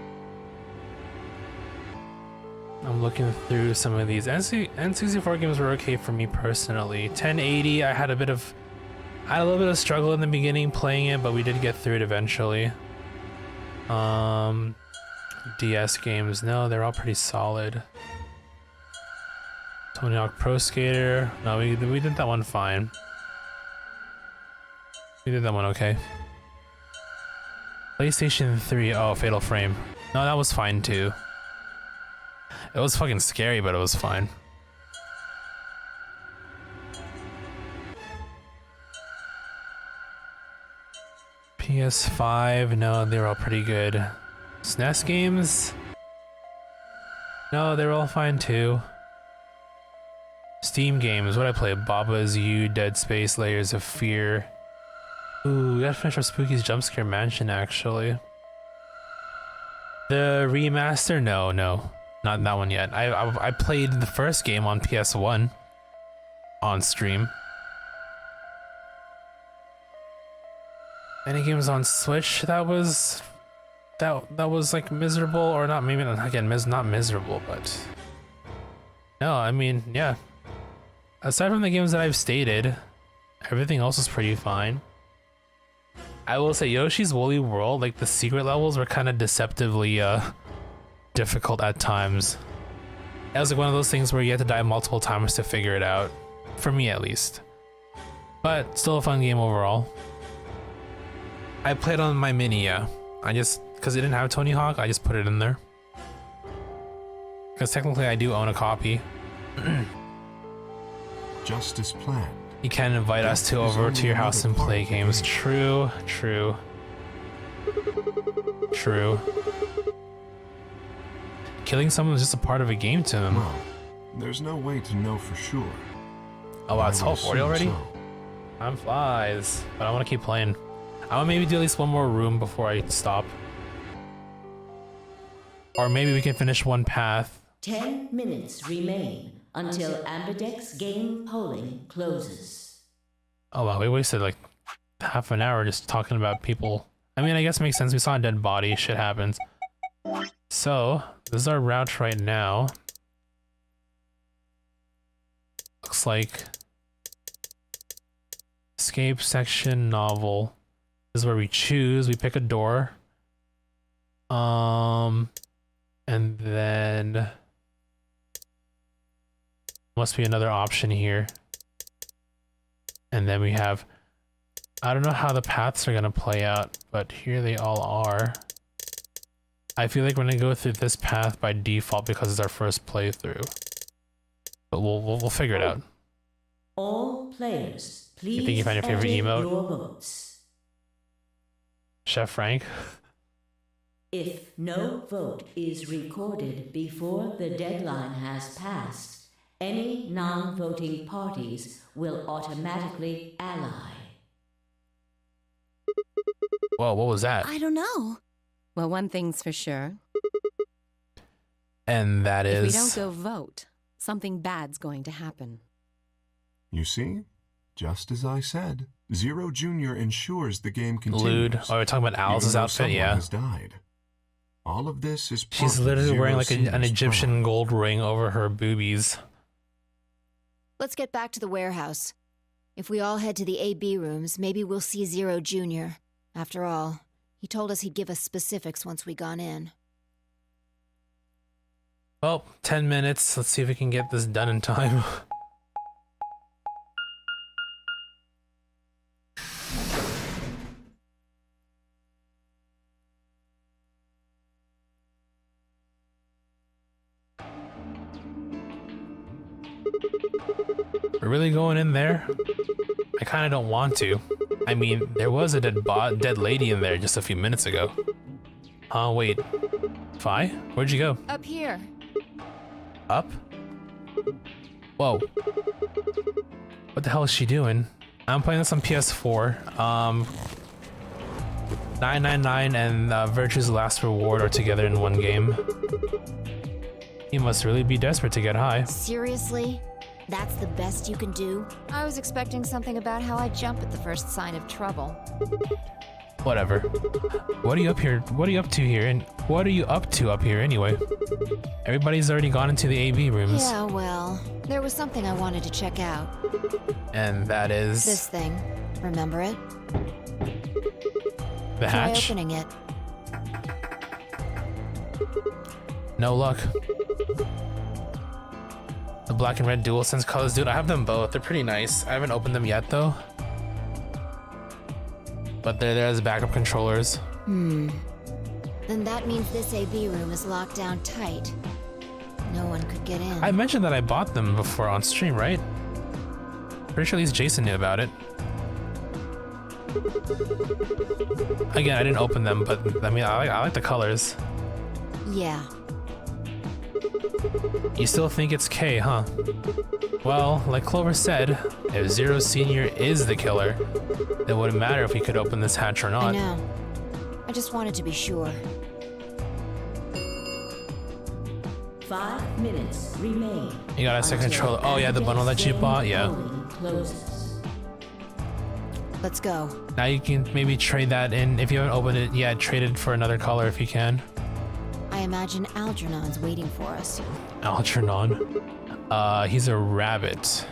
[SPEAKER 1] I'm looking through some of these. N64 games were okay for me personally. 1080, I had a little bit of struggle in the beginning playing it, but we did get through it eventually. DS games, no, they're all pretty solid. Tony Hawk Pro Skater, no, we did that one fine. We did that one okay. PlayStation 3, oh, Fatal Frame. No, that was fine too. It was fucking scary, but it was fine. PS5, no, they were all pretty good. SNES games? No, they were all fine too. Steam games, what I play? Baba's You, Dead Space, Layers of Fear. Ooh, we gotta finish our Spooky's Jumpscare Mansion actually. The remaster? No. Not that one yet. I played the first game on PS1 on stream. Any games on Switch that was like miserable, or not? Maybe again, not miserable, but no. I mean, yeah. Aside from the games that I've stated, everything else is pretty fine. I will say Yoshi's Woolly World, like the secret levels were kind of deceptively difficult at times. It was like one of those things where you had to die multiple times to figure it out, for me at least. But still a fun game overall. I played on my Mini, yeah. Because it didn't have Tony Hawk, I just put it in there. Because technically I do own a copy.
[SPEAKER 9] Just as planned.
[SPEAKER 1] You can invite us over to your house and play games. True. Killing someone is just a part of a game to him.
[SPEAKER 9] Well, There's no way to know for sure.
[SPEAKER 1] Oh wow, it's
[SPEAKER 9] I would
[SPEAKER 1] 12:40 already?
[SPEAKER 9] assume so.
[SPEAKER 1] Time flies, but I want to keep playing. I want to maybe do at least one more room before I stop. Or maybe we can finish one path.
[SPEAKER 10] 10 minutes remain until Ambidex game polling closes.
[SPEAKER 1] Oh wow, we wasted like half an hour just talking about people. I mean, I guess it makes sense. We saw a dead body. Shit happens. So, this is our route right now. Looks like escape section novel. This is where we choose. We pick a door. And then must be another option here. And then we have, I don't know how the paths are gonna play out, but here they all are. I feel like we're gonna go through this path by default because it's our first playthrough. But we'll figure it out.
[SPEAKER 10] All players, please.
[SPEAKER 1] You think you found your favorite emote?
[SPEAKER 10] Your votes.
[SPEAKER 1] Chef Frank?
[SPEAKER 10] If no vote is recorded before the deadline has passed, any non-voting parties will automatically ally.
[SPEAKER 1] Whoa, what was that?
[SPEAKER 7] I don't know.
[SPEAKER 5] Well, one thing's for sure.
[SPEAKER 1] And that
[SPEAKER 5] If we
[SPEAKER 1] is...
[SPEAKER 5] don't go vote, something bad's going to happen.
[SPEAKER 9] You see? Just as I said. Zero Jr. ensures the game continues.
[SPEAKER 1] Lewd. Oh, we're talking about Alice's outfit?
[SPEAKER 9] Someone
[SPEAKER 1] Yeah.
[SPEAKER 9] has died. All of this is part
[SPEAKER 1] She's
[SPEAKER 9] of
[SPEAKER 1] literally
[SPEAKER 9] Zero
[SPEAKER 1] wearing like an
[SPEAKER 9] Senior's
[SPEAKER 1] Egyptian
[SPEAKER 9] plan.
[SPEAKER 1] gold ring over her boobies.
[SPEAKER 3] Let's get back to the warehouse. If we all head to the AB rooms, maybe we'll see Zero Jr. After all, he told us he'd give us specifics once we gone in.
[SPEAKER 1] Well, 10 minutes. Let's see if we can get this done in time. We're really going in there? I kind of don't want to. I mean, there was a dead lady in there just a few minutes ago. Oh, wait. Fi? Where'd you go?
[SPEAKER 3] Up here.
[SPEAKER 1] Up? Whoa. What the hell is she doing? I'm playing this on PS4. 999 and Virtue's Last Reward are together in one game. You must really be desperate to get high.
[SPEAKER 3] Seriously? That's the best you can do? I was expecting something about how I jump at the first sign of trouble.
[SPEAKER 1] Whatever. What are you up here? What are you up to here? And what are you up to up here anyway? Everybody's already gone into the AB rooms.
[SPEAKER 3] Yeah, well, there was something I wanted to check out.
[SPEAKER 1] And that is...
[SPEAKER 3] This thing. Remember it?
[SPEAKER 1] The hatch?
[SPEAKER 3] Try opening it.
[SPEAKER 1] No luck. The black and red DualSense colors, dude, I have them both. They're pretty nice. I haven't opened them yet though. But they're there as backup controllers.
[SPEAKER 3] Then that means this AB room is locked down tight. No one could get in.
[SPEAKER 1] I mentioned that I bought them before on stream, right? Pretty sure at least Jason knew about it. Again, I didn't open them, but I mean, I like the colors.
[SPEAKER 3] Yeah.
[SPEAKER 1] You still think it's K, huh? Well, like Clover said, if Zero Senior is the killer, it wouldn't matter if we could open this hatch or not.
[SPEAKER 3] I know. I just wanted to be sure.
[SPEAKER 10] 5 minutes remain.
[SPEAKER 1] You got a second controller. Oh yeah, the bundle that you bought, yeah.
[SPEAKER 3] Let's go.
[SPEAKER 1] Now you can maybe trade that in. If you haven't opened it yet, trade it for another color if you can.
[SPEAKER 3] I imagine Algernon's waiting for us.
[SPEAKER 1] Algernon? He's a rabbit.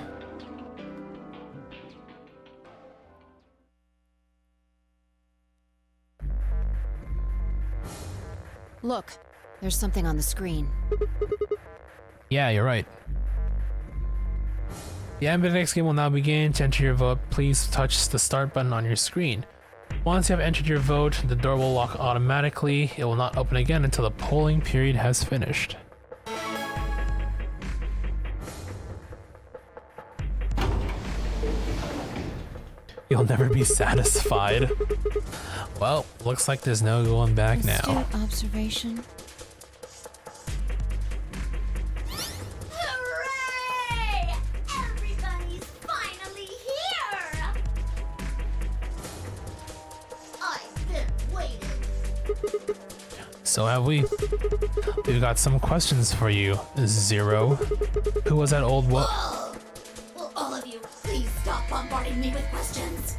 [SPEAKER 3] Look, there's something on the screen.
[SPEAKER 1] Yeah, you're right. The Ambidex game will now begin. To enter your vote, please touch the start button on your screen. Once you have entered your vote, the door will lock automatically. It will not open again until the polling period has finished. You'll never be satisfied. Well, looks like there's no going back now.
[SPEAKER 3] Astute observation.
[SPEAKER 1] So have we. We've got some questions for you, Zero. Who was that old what?
[SPEAKER 4] Will all of you please stop bombarding me with questions?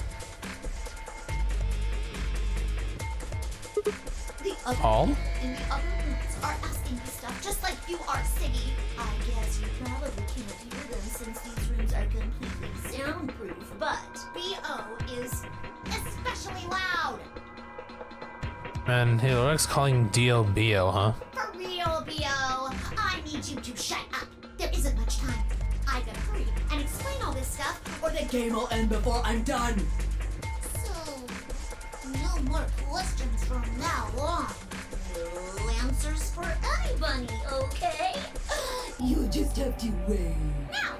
[SPEAKER 4] The other
[SPEAKER 1] All?
[SPEAKER 4] people in the other rooms are asking me stuff just like you are, Siggy. I guess you probably can't hear them since these rooms are completely soundproof, but BO is especially loud.
[SPEAKER 1] And he likes calling Dio Bio, huh?
[SPEAKER 4] For real, BO. I need you to shut up. There isn't much time. I gotta hurry and explain all this stuff, or the game will end before I'm done. So, no more questions from now on. No answers for anybody, okay? You just have to wait. Now,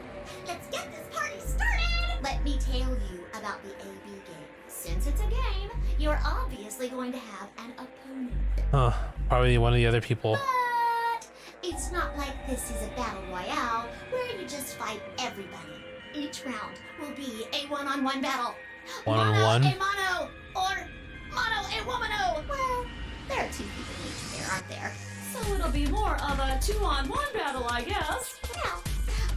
[SPEAKER 4] let's get this party started! Let me tell you about the AB game. Since it's a game, you're obviously going to have an opponent.
[SPEAKER 1] Huh. Probably one of the other people.
[SPEAKER 4] But it's not like this is a battle royale where you just fight everybody. Each round will be a one-on-one battle.
[SPEAKER 1] One-on-one?
[SPEAKER 4] Mono a mono, or mono a womano. Well, there are two people each there, aren't there? So it'll be more of a two-on-one battle, I guess. Now,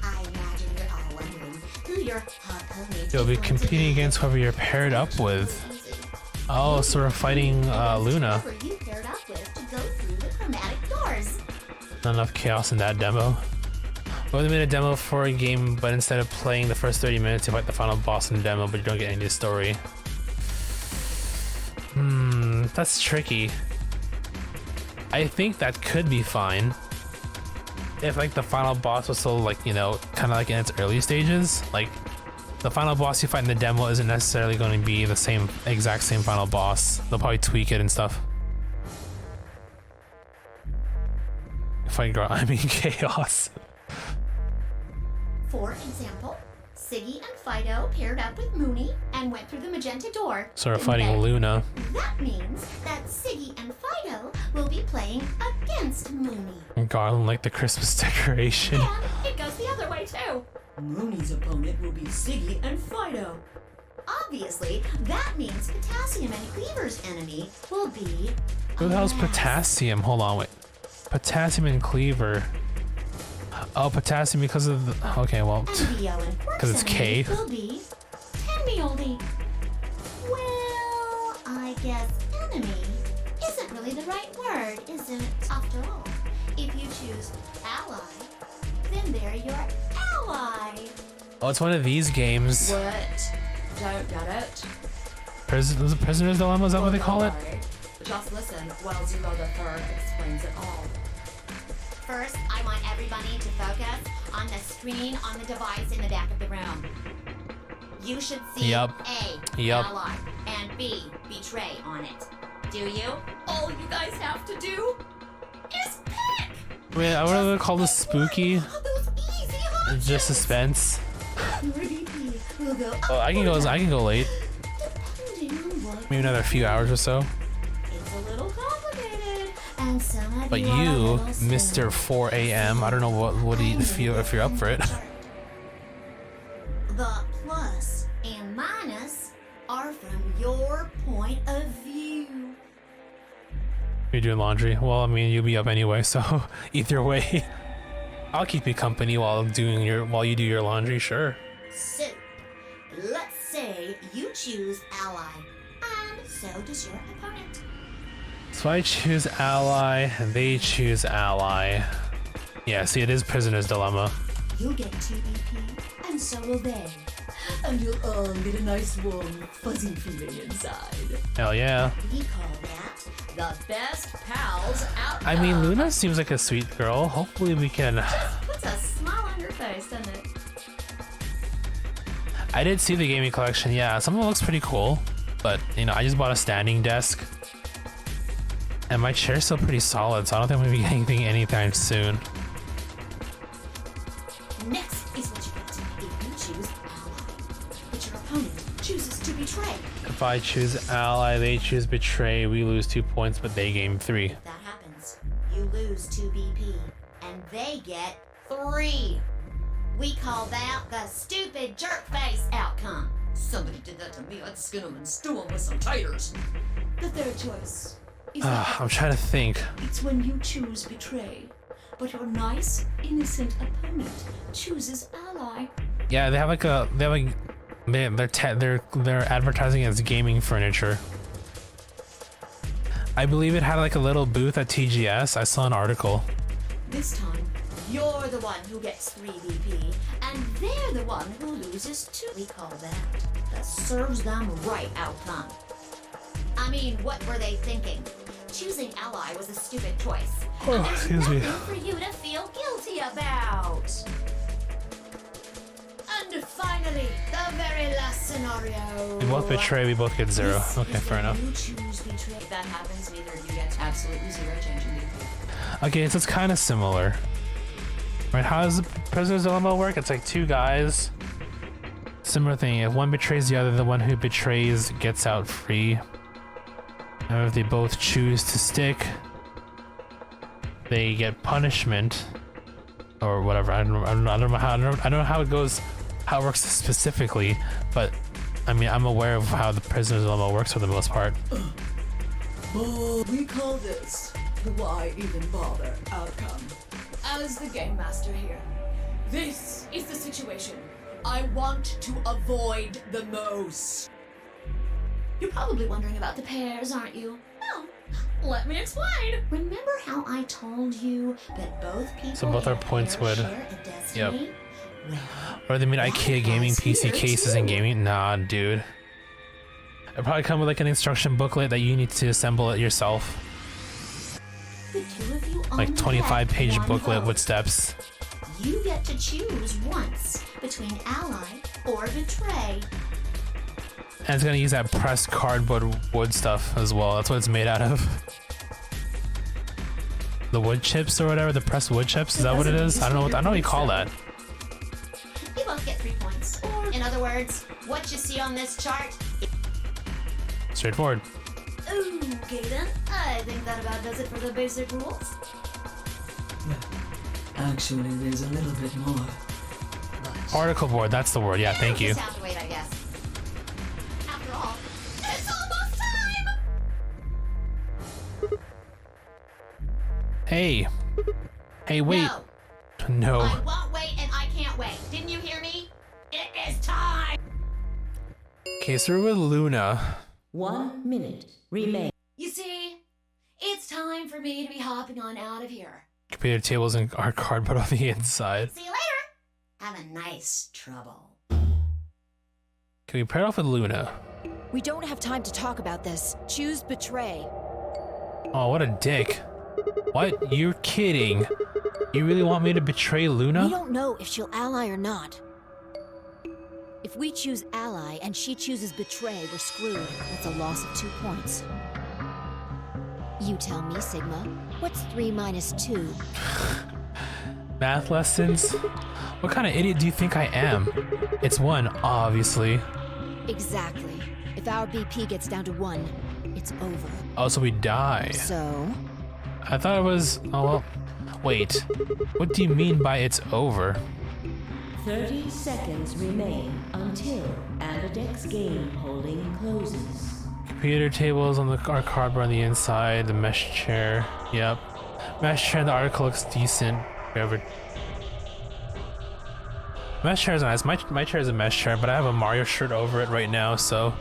[SPEAKER 4] I imagine you're all wondering who your opponent
[SPEAKER 1] You'll be competing against whoever you're paired up with. Oh, so we're fighting Luna.
[SPEAKER 4] Whoever you paired up with to go through the chromatic doors.
[SPEAKER 1] Not enough chaos in that demo. Well, they made a demo for a game, but instead of playing the first 30 minutes, you fight the final boss in the demo, but you don't get any of the story. That's tricky. I think that could be fine if like the final boss was still like, you know, kind of like in its early stages. Like the final boss you fight in the demo isn't necessarily going to be the same exact same final boss. They'll probably tweak it and stuff. Fight girl, I mean chaos.
[SPEAKER 4] For example, Siggy and Fido paired up with Mooney and went through the magenta door.
[SPEAKER 1] So we're
[SPEAKER 4] And
[SPEAKER 1] fighting
[SPEAKER 4] then
[SPEAKER 1] Luna.
[SPEAKER 4] That means that Siggy and Fido will be playing against Mooney.
[SPEAKER 1] Garland like the Christmas decoration.
[SPEAKER 4] And it goes the other way too. Mooney's opponent will be Siggy and Fido. Obviously, that means Potassium and Cleaver's enemy will be...
[SPEAKER 1] Who the hell's Potassium? Hold on, wait. Potassium and Cleaver. Oh, Potassium because of the... Okay, well... Because it's K.
[SPEAKER 4] Will be Tenmioldi. Well, I guess enemy isn't really the right word, is it? After all, if you choose ally, then they're your ally.
[SPEAKER 1] Oh, it's one of these games.
[SPEAKER 12] What? Don't get it?
[SPEAKER 1] Prisoner's Dilemma, is that what they call it?
[SPEAKER 12] Just listen while Zero the Third explains it all.
[SPEAKER 4] First, I want everybody to focus on the screen on the device in the back of the room. You should see A, ally, and B, betray on it. Do you? All you guys have to do is pick!
[SPEAKER 1] Wait, I want to call this spooky. Just suspense. Oh, I can go late. Maybe another few hours or so.
[SPEAKER 4] It's a little complicated, and some of
[SPEAKER 1] But
[SPEAKER 4] you,
[SPEAKER 1] you, Mr. 4 a.m., I don't know what do you feel if you're up for it.
[SPEAKER 4] The plus and minus are from your point of view.
[SPEAKER 1] You're doing laundry. Well, I mean, you'll be up anyway, so either way, I'll keep you company while you do your laundry. Sure.
[SPEAKER 4] So, let's say you choose ally, and so does your opponent.
[SPEAKER 1] So I choose ally, and they choose ally. Yeah, see, it is Prisoner's Dilemma.
[SPEAKER 4] You'll get 2 BP, and so will they. And you'll all get a nice warm, fuzzy feeling inside.
[SPEAKER 1] Hell yeah.
[SPEAKER 4] We call that the best pals out.
[SPEAKER 1] I mean, Luna seems like a sweet girl. Hopefully we can...
[SPEAKER 4] Just puts a smile on your face, doesn't it?
[SPEAKER 1] I did see the gaming collection. Yeah, some of it looks pretty cool. But, you know, I just bought a standing desk. And my chair's still pretty solid, so I don't think I'm going to be getting anything anytime soon.
[SPEAKER 4] Next is what you get if you choose ally, but your opponent chooses to betray.
[SPEAKER 1] If I choose ally, they choose betray, we lose 2 points, but they gain 3.
[SPEAKER 4] If that happens, you lose 2 BP, and they get 3. We call that the stupid jerk face outcome.
[SPEAKER 12] Somebody did that to me, I'd skin them and stew them with some taters.
[SPEAKER 4] The third choice
[SPEAKER 1] I'm trying to think.
[SPEAKER 13] It's when you choose betray, but your nice, innocent opponent chooses ally.
[SPEAKER 1] Yeah, they have like they're advertising as gaming furniture. I believe it had like a little booth at TGS. I saw an article.
[SPEAKER 13] This time, you're the one who gets 3 BP, and they're the one who loses 2.
[SPEAKER 4] We call that serves them right outcome. I mean, what were they thinking? Choosing ally was a stupid choice.
[SPEAKER 1] Oh,
[SPEAKER 4] There's
[SPEAKER 1] excuse me.
[SPEAKER 4] nothing for you to feel guilty about. And finally, the very last scenario.
[SPEAKER 1] We both betray, we both get 0. Okay, fair enough.
[SPEAKER 13] You choose betray. If that happens, neither of you gets absolutely 0 change in BP.
[SPEAKER 1] Okay, so it's kind of similar. Right, how does the prisoner's dilemma work? It's like 2 guys. Similar thing, if one betrays the other, the one who betrays gets out free. And if they both choose to stick, they get punishment. Or whatever, I don't know how it goes, how it works specifically, but I mean, I'm aware of how the prisoner's dilemma works for the most part.
[SPEAKER 13] Oh, we call this the why even bother outcome. As the game master here, this is the situation I want to avoid the most. You're probably wondering about the pairs, aren't you? Well, let me explain.
[SPEAKER 4] Remember how I told you that both people
[SPEAKER 1] So both our points would,
[SPEAKER 4] share a destiny?
[SPEAKER 1] yep. Or they mean IKEA gaming PC cases and gaming? Nah, dude. It'll probably come with like an instruction booklet that you need to assemble it yourself.
[SPEAKER 4] The 2 of you
[SPEAKER 1] Like
[SPEAKER 4] only
[SPEAKER 1] 25-page
[SPEAKER 4] have one
[SPEAKER 1] booklet
[SPEAKER 4] vote.
[SPEAKER 1] with steps.
[SPEAKER 4] You get to choose once between ally or betray.
[SPEAKER 1] And it's gonna use that pressed cardboard wood stuff as well. That's what it's made out of. The wood chips or whatever, the pressed wood chips, is that what it is? I don't know what you call that.
[SPEAKER 4] You both get 3 points. Or, in other words, what you see on this chart.
[SPEAKER 1] Straightforward.
[SPEAKER 4] Okay then, I think that about does it for the basic rules.
[SPEAKER 13] Actually, there's a little bit more.
[SPEAKER 1] Particle board, that's the word. Yeah, thank you.
[SPEAKER 4] Just have to wait, I guess. After all, it's almost time!
[SPEAKER 1] Hey. Hey, wait. No.
[SPEAKER 4] I won't wait and I can't wait. Didn't you hear me? It is time!
[SPEAKER 1] Okay, so we're with Luna.
[SPEAKER 10] 1 minute remains.
[SPEAKER 4] You see, it's time for me to be hopping on out of here.
[SPEAKER 1] Computer tables and our cardboard on the inside.
[SPEAKER 4] See you later! Have a nice trouble.
[SPEAKER 1] Can we pair it off with Luna?
[SPEAKER 3] We don't have time to talk about this. Choose betray.
[SPEAKER 1] Oh, what a dick. What? You're kidding. You really want me to betray Luna?
[SPEAKER 3] We don't know if she'll ally or not. If we choose ally and she chooses betray, we're screwed. That's a loss of 2 points. You tell me, Sigma. What's 3 minus 2?
[SPEAKER 1] Math lessons? What kind of idiot do you think I am? It's 1, obviously.
[SPEAKER 3] Exactly. If our BP gets down to 1, it's over.
[SPEAKER 1] Oh, so we die.
[SPEAKER 3] So?
[SPEAKER 1] I thought it was... Oh, well... Wait. What do you mean by it's over?
[SPEAKER 10] 30 seconds remain until Ambidex game holding closes.
[SPEAKER 1] Computer tables on our cardboard on the inside, the mesh chair. Yep. Mesh chair, the article looks decent. Whatever. Mesh chair is nice. My chair is a mesh chair, but I have a Mario shirt over it right now, so...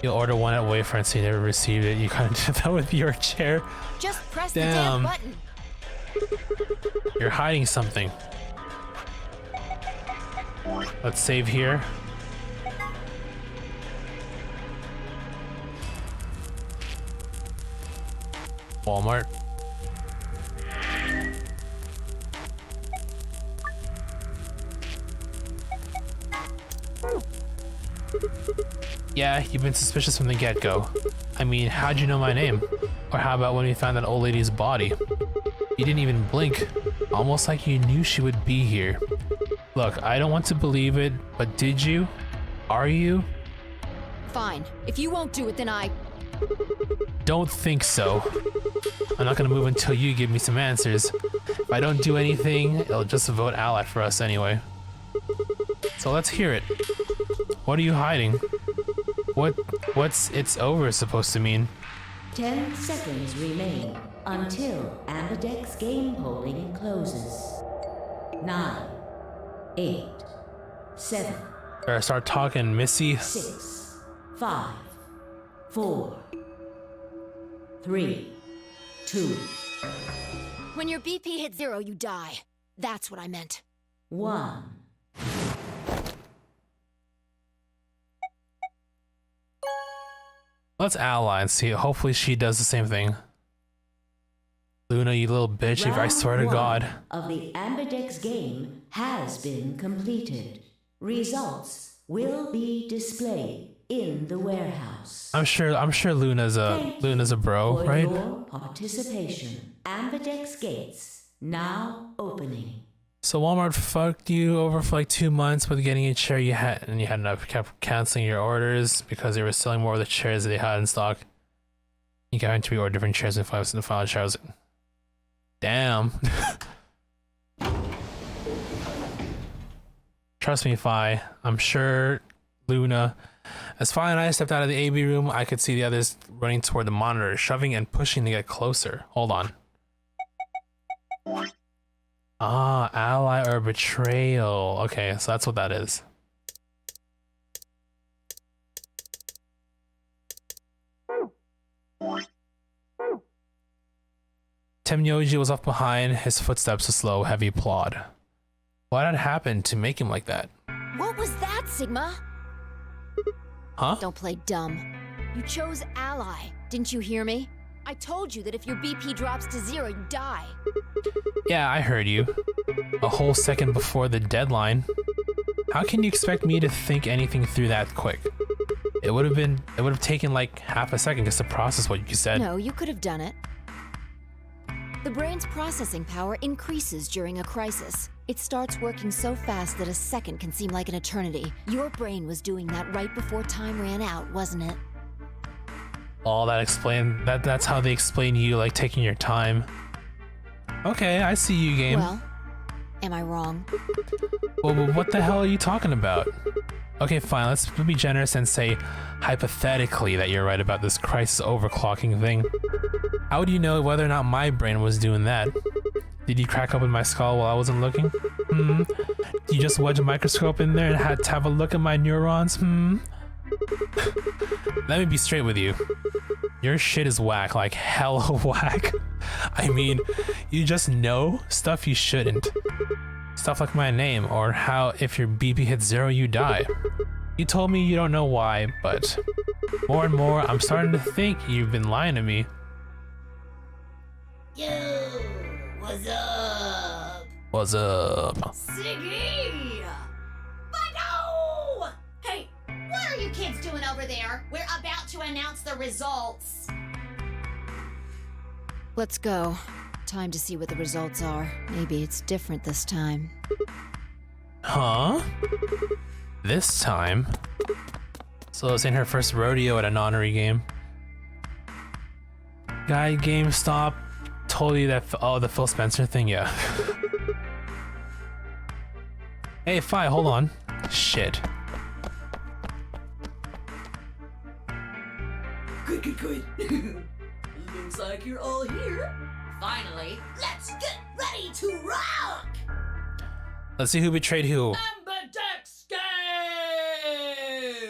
[SPEAKER 1] You'll order one at Wayfair so you never received it. You kind of did that with your chair.
[SPEAKER 3] Just press the damn button.
[SPEAKER 1] You're hiding something. Let's save here. Walmart. Yeah, you've been suspicious from the get-go. I mean, how'd you know my name? Or how about when we found that old lady's body? You didn't even blink, almost like you knew she would be here. Look, I don't want to believe it, but did you? Are you?
[SPEAKER 3] Fine. If you won't do it, then I...
[SPEAKER 1] Don't think so. I'm not gonna move until you give me some answers. If I don't do anything, it'll just vote ally for us anyway. So let's hear it. What are you hiding? What's it's over supposed to mean?
[SPEAKER 10] 10 seconds remain until Ambidex game polling closes. 9, 8, 7.
[SPEAKER 1] Better start talking, Missy.
[SPEAKER 10] 6, 5, 4, 3, 2.
[SPEAKER 3] When your BP hits 0, you die. That's what I meant.
[SPEAKER 10] 1.
[SPEAKER 1] Let's ally and see. Hopefully she does the same thing. Luna, you little bitch, if I swear to God.
[SPEAKER 10] Of the Ambidex game has been completed. Results will be displayed in the warehouse.
[SPEAKER 1] I'm sure Luna's a bro,
[SPEAKER 10] for
[SPEAKER 1] right?
[SPEAKER 10] Your participation. Ambidex gates now opening.
[SPEAKER 1] So Walmart fucked you over for like 2 months with getting a chair you had, and you had enough, kept canceling your orders because they were selling more of the chairs that they had in stock. You got to reorder different chairs and the final chairs. Damn. Trust me, Fi. I'm sure Luna. As Fi and I stepped out of the AB room, I could see the others running toward the monitor, shoving and pushing to get closer. Hold on. Ah, ally or betrayal. Okay, so that's what that is. Temyoji was off behind, his footsteps a slow, heavy plod. What had happened to make him like that?
[SPEAKER 3] What was that, Sigma?
[SPEAKER 1] Huh?
[SPEAKER 3] Don't play dumb. You chose ally. Didn't you hear me? I told you that if your BP drops to 0, you die.
[SPEAKER 1] Yeah, I heard you. A whole second before the deadline. How can you expect me to think anything through that quick? It would have taken like half a second just to process what you said.
[SPEAKER 3] No, you could have done it. The brain's processing power increases during a crisis. It starts working so fast that a second can seem like an eternity. Your brain was doing that right before time ran out, wasn't it?
[SPEAKER 1] All that explain that's how they explain you like taking your time. Okay, I see you, game.
[SPEAKER 3] Well, am I wrong?
[SPEAKER 1] Well, what the hell are you talking about? Okay, fine, let's be generous and say hypothetically that you're right about this crisis overclocking thing. How would you know whether or not my brain was doing that? Did you crack open my skull while I wasn't looking? Did you just wedge a microscope in there and had to have a look at my neurons? Let me be straight with you. Your shit is whack, like hella whack. I mean, you just know stuff you shouldn't. Stuff like my name, or how if your BP hits 0, you die. You told me you don't know why, but more and more, I'm starting to think you've been lying to me.
[SPEAKER 4] Yo, what's up?
[SPEAKER 1] What's up?
[SPEAKER 4] Siggy! Bado! Hey, what are you kids doing over there? We're about to announce the results.
[SPEAKER 3] Let's go. Time to see what the results are. Maybe it's different this time.
[SPEAKER 1] Huh? This time? So this ain't her first rodeo at a nonary game. Guy GameStop told you that, oh, the Phil Spencer thing, yeah. Hey, Fi, hold on. Shit.
[SPEAKER 13] Good. Looks like you're all here.
[SPEAKER 4] Finally, let's get ready to rock!
[SPEAKER 1] Let's see who betrayed who.
[SPEAKER 13] Ambidex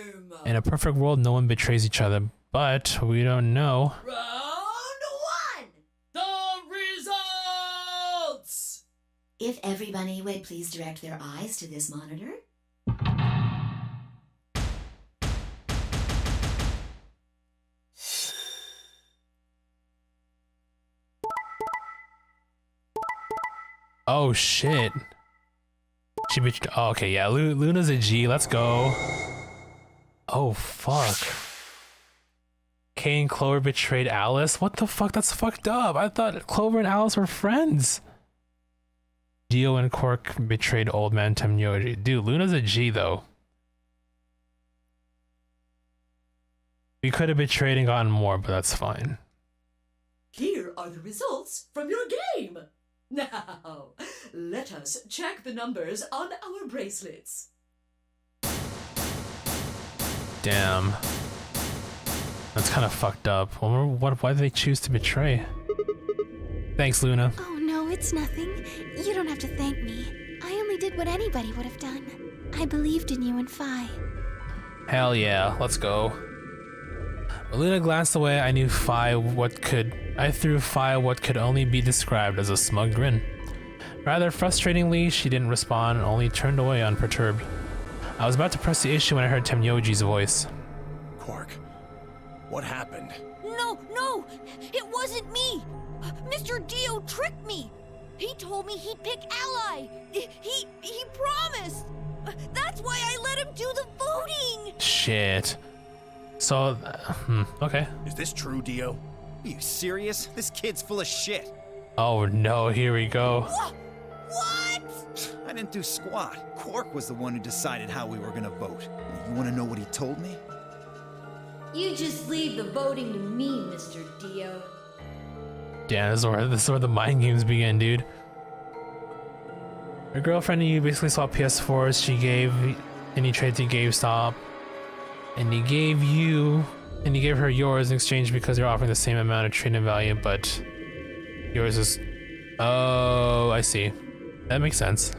[SPEAKER 13] game!
[SPEAKER 1] In a perfect world, no one betrays each other, but we don't know.
[SPEAKER 13] Round 1! The results!
[SPEAKER 4] If everybody would please direct their eyes to this monitor.
[SPEAKER 1] Oh shit. She betrayed. Oh, okay, yeah. Luna's a G. Let's go. Oh fuck. Kay and Clover betrayed Alice. What the fuck? That's fucked up. I thought Clover and Alice were friends. Gio and Quark betrayed Old Man Temyoji. Dude, Luna's a G though. We could have betrayed and gotten more, but that's fine.
[SPEAKER 13] Here are the results from your game. Now, let us check the numbers on our bracelets.
[SPEAKER 1] Damn. kind of fucked up. Why did they choose to betray? Thanks, Luna.
[SPEAKER 7] Oh no, it's nothing. You don't have to thank me. I only did what anybody would have done. I believed in you and Phi.
[SPEAKER 1] Hell yeah, let's go. When Luna glanced away, I threw Phi what could only be described as a smug grin. Rather frustratingly, she didn't respond and only turned away unperturbed. I was about to press the issue when I heard Temyoji's voice.
[SPEAKER 6] Quark, what happened?
[SPEAKER 8] No, it wasn't me. Mr. Dio tricked me. He told me he'd pick Ally. He promised. That's why I let him do the voting.
[SPEAKER 1] Shit. So, okay.
[SPEAKER 6] Is this true, Dio?
[SPEAKER 2] Are you serious? This kid's full of shit.
[SPEAKER 1] Oh no, here we go.
[SPEAKER 8] What?
[SPEAKER 2] I didn't do squat. Quark was the one who decided how we were gonna vote. You wanna know what he told me?
[SPEAKER 12] You just leave the voting to me, Mr. Dio.
[SPEAKER 1] Yeah, this is where the mind games begin, dude. Your girlfriend and you basically swapped PS4s. She gave any trade to GameStop, and he gave her yours in exchange because you're offering the same amount of trade-in value, but yours is. Oh, I see. That makes sense.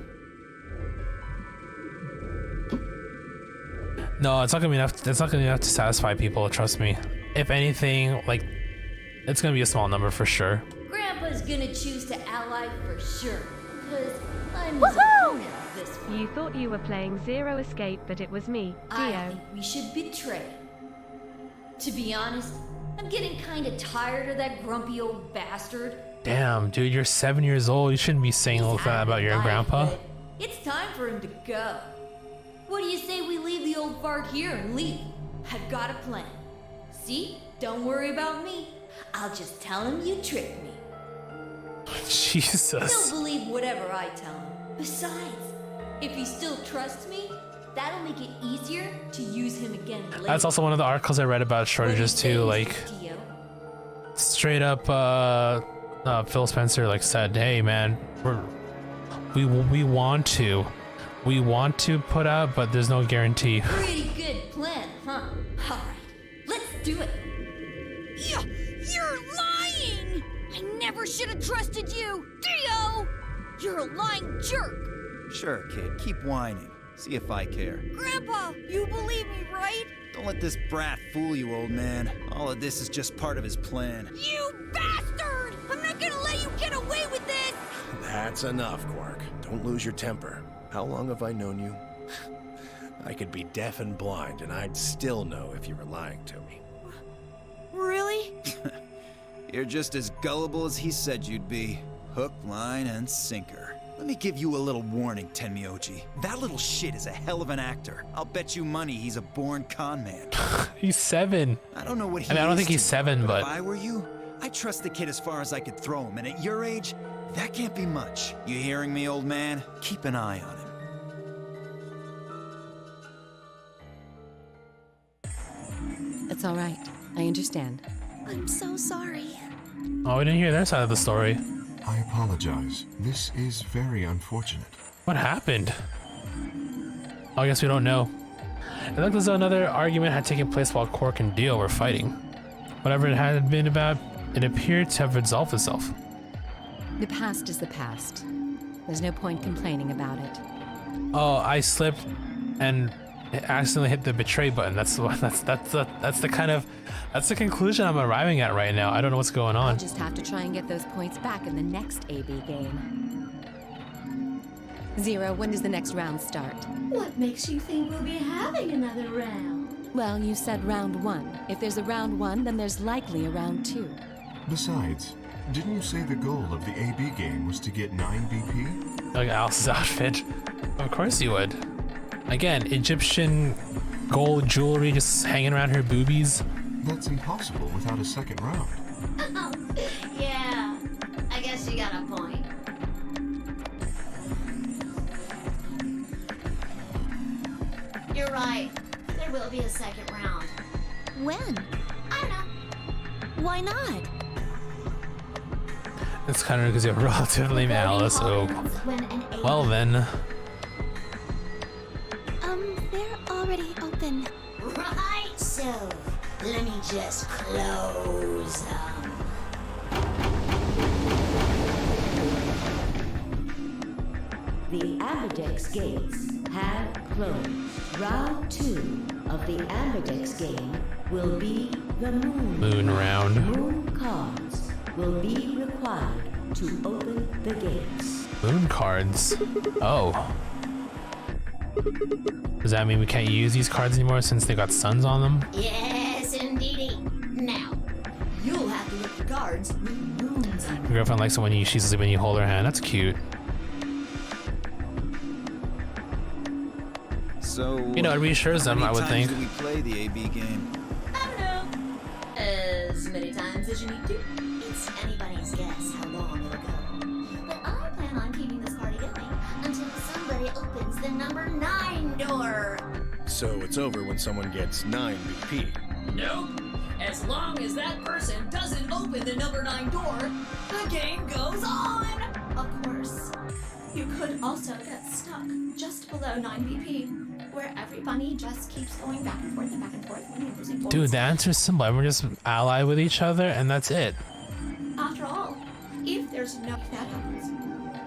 [SPEAKER 1] No, it's not gonna be enough. It's not gonna be enough to satisfy people. Trust me. If anything, like, it's gonna be a small number for sure.
[SPEAKER 12] Grandpa's gonna choose to ally for sure, because I'm his opponent this one.
[SPEAKER 11] You thought you were playing Zero Escape, but it was me, Dio.
[SPEAKER 12] I think we should betray. To be honest, I'm getting kinda tired of that grumpy old bastard.
[SPEAKER 1] Damn, dude, you're 7 years old. You shouldn't be saying all that about your grandpa.
[SPEAKER 12] It's time for him to go. What do you say we leave the old fart here and leave? I've got a plan. See? Don't worry about me. I'll just tell him you tricked me.
[SPEAKER 1] Jesus.
[SPEAKER 12] He'll believe whatever I tell him. Besides, if he still trusts me, that'll make it easier to use him again later.
[SPEAKER 1] That's also one of the articles I read about shortages too. Like, straight up, Phil Spencer like said, "Hey man, we want to put out, but there's no guarantee."
[SPEAKER 12] Pretty good plan, huh? All right, let's do it.
[SPEAKER 8] You're lying! I never should have trusted you, Dio! You're a lying jerk!
[SPEAKER 2] Sure, kid, keep whining. See if I care.
[SPEAKER 8] Grandpa, you believe me, right?
[SPEAKER 2] Don't let this brat fool you, old man. All of this is just part of his plan.
[SPEAKER 8] You bastard! I'm not gonna let you get away with this!
[SPEAKER 6] That's enough, Quark. Don't lose your temper. How long have I known you? I could be deaf and blind, and I'd still know if you were lying to me.
[SPEAKER 8] Really?
[SPEAKER 2] You're just as gullible as he said you'd be. Hook, line, and sinker. Let me give you a little warning, Tenmyoji. That little shit is a hell of an actor. I'll bet you money he's a born con man.
[SPEAKER 1] He's 7.
[SPEAKER 2] I don't know what he
[SPEAKER 1] I mean, I don't
[SPEAKER 2] is
[SPEAKER 1] think he's
[SPEAKER 2] to
[SPEAKER 1] 7,
[SPEAKER 2] you,
[SPEAKER 1] but
[SPEAKER 2] if I were you, I'd trust the kid as far as I could throw him. And at your age, that can't be much. You hearing me, old man? Keep an eye on him.
[SPEAKER 5] It's all right. I understand.
[SPEAKER 7] I'm so sorry.
[SPEAKER 1] Oh, we didn't hear their side of the story.
[SPEAKER 9] I apologize. This is very unfortunate.
[SPEAKER 1] What happened? Oh, I guess we don't know. It looked as though another argument had taken place while Quark and Dio were fighting. Whatever it had been about, it appeared to have resolved itself.
[SPEAKER 5] The past is the past. There's no point complaining about it.
[SPEAKER 1] Oh, I slipped and accidentally hit the betray button. That's the conclusion I'm arriving at right now. I don't know what's going on.
[SPEAKER 5] I'll just have to try and get those points back in the next AB game. Zero, when does the next round start?
[SPEAKER 4] What makes you think we'll be having another round?
[SPEAKER 5] Well, you said round 1. If there's a round 1, then there's likely a round 2.
[SPEAKER 9] Besides, didn't you say the goal of the AB game was to get 9 BP?
[SPEAKER 1] Like Alice's outfit. Of course you would. Again, Egyptian gold jewelry just hanging around her boobies.
[SPEAKER 9] That's impossible without a second round.
[SPEAKER 4] Yeah, I guess you got a point. You're right. There will be a second round.
[SPEAKER 7] When?
[SPEAKER 4] I don't know.
[SPEAKER 7] Why not?
[SPEAKER 1] It's kind of because you're a relative named Alice, so... Well then.
[SPEAKER 7] They're already open.
[SPEAKER 4] Right, so Let me just close them.
[SPEAKER 10] The Ambidex gates have closed. Round 2 of the Ambidex game will be the
[SPEAKER 1] Moon round.
[SPEAKER 10] Moon cards will be required to open the gates.
[SPEAKER 1] Moon cards? Oh. Does that mean we can't use these cards anymore since they got suns on them?
[SPEAKER 4] Yes, indeedy. Now,
[SPEAKER 13] You'll have to look for cards with moons on
[SPEAKER 1] Your girlfriend likes it when you she's when you hold her hand. That's cute.
[SPEAKER 2] So,
[SPEAKER 1] You know, it reassures them, I would think.
[SPEAKER 2] How many times do we play the AB game?
[SPEAKER 12] I don't know. As many times as you need to.
[SPEAKER 4] It's anybody's guess how long it'll go. But I plan on keeping this party going until somebody opens the number 9 door.
[SPEAKER 6] So it's over when someone gets 9 BP.
[SPEAKER 13] Nope. As long as that person doesn't open the number 9 door, the game goes on.
[SPEAKER 7] Of course. You could also get stuck just below 9 BP, where every bunny just keeps going back and forth and back and forth when you're losing points.
[SPEAKER 1] Dude, the answer's simple. Everyone just ally with each other and that's it.
[SPEAKER 7] After all, if that happens,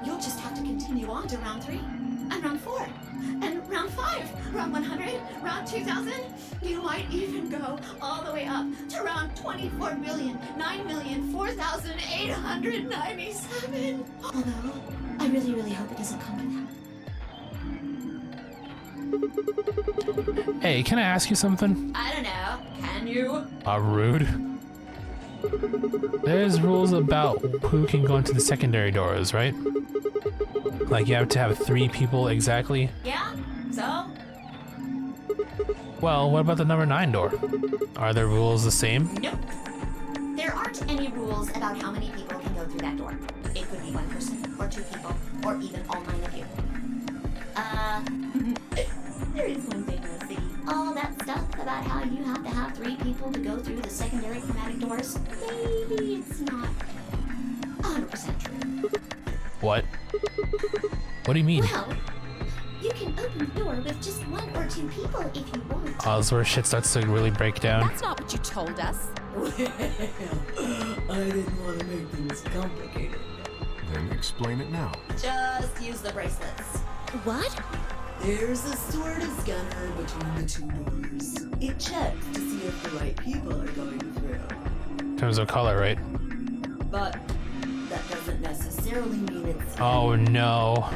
[SPEAKER 7] you'll just have to continue on to round 3, and round 4, and round 5, round 100, round 2000. You might even go all the way up to round 24,009,004,897. Although, I really, really hope it doesn't come to that.
[SPEAKER 1] Hey, can I ask you something?
[SPEAKER 12] I don't know. Can you?
[SPEAKER 1] Rude. There's rules about who can go into the secondary doors, right? Like you have to have 3 people exactly.
[SPEAKER 12] Yeah? So?
[SPEAKER 1] Well, what about the number 9 door? Are the rules the same?
[SPEAKER 4] Nope. There aren't any rules about how many people can go through that door. It could be 1 person, or 2 people, or even all 9 of you. There is one thing though, see. All that stuff about how you have to have 3 people to go through the secondary chromatic doors, maybe it's not 100% true.
[SPEAKER 1] What? What do you mean?
[SPEAKER 4] Well, you can open the door with just 1 or 2 people if you want.
[SPEAKER 1] Oh, that's where shit starts to really break down.
[SPEAKER 5] That's not what you told us.
[SPEAKER 13] Well, I didn't want to make things complicated.
[SPEAKER 9] Then explain it now.
[SPEAKER 4] Just use the bracelets.
[SPEAKER 7] What?
[SPEAKER 13] There's a sort of scanner between the 2 doors. It checks to see if the right people are going through.
[SPEAKER 1] In terms of color, right?
[SPEAKER 13] But that doesn't necessarily mean it's...
[SPEAKER 1] Oh no.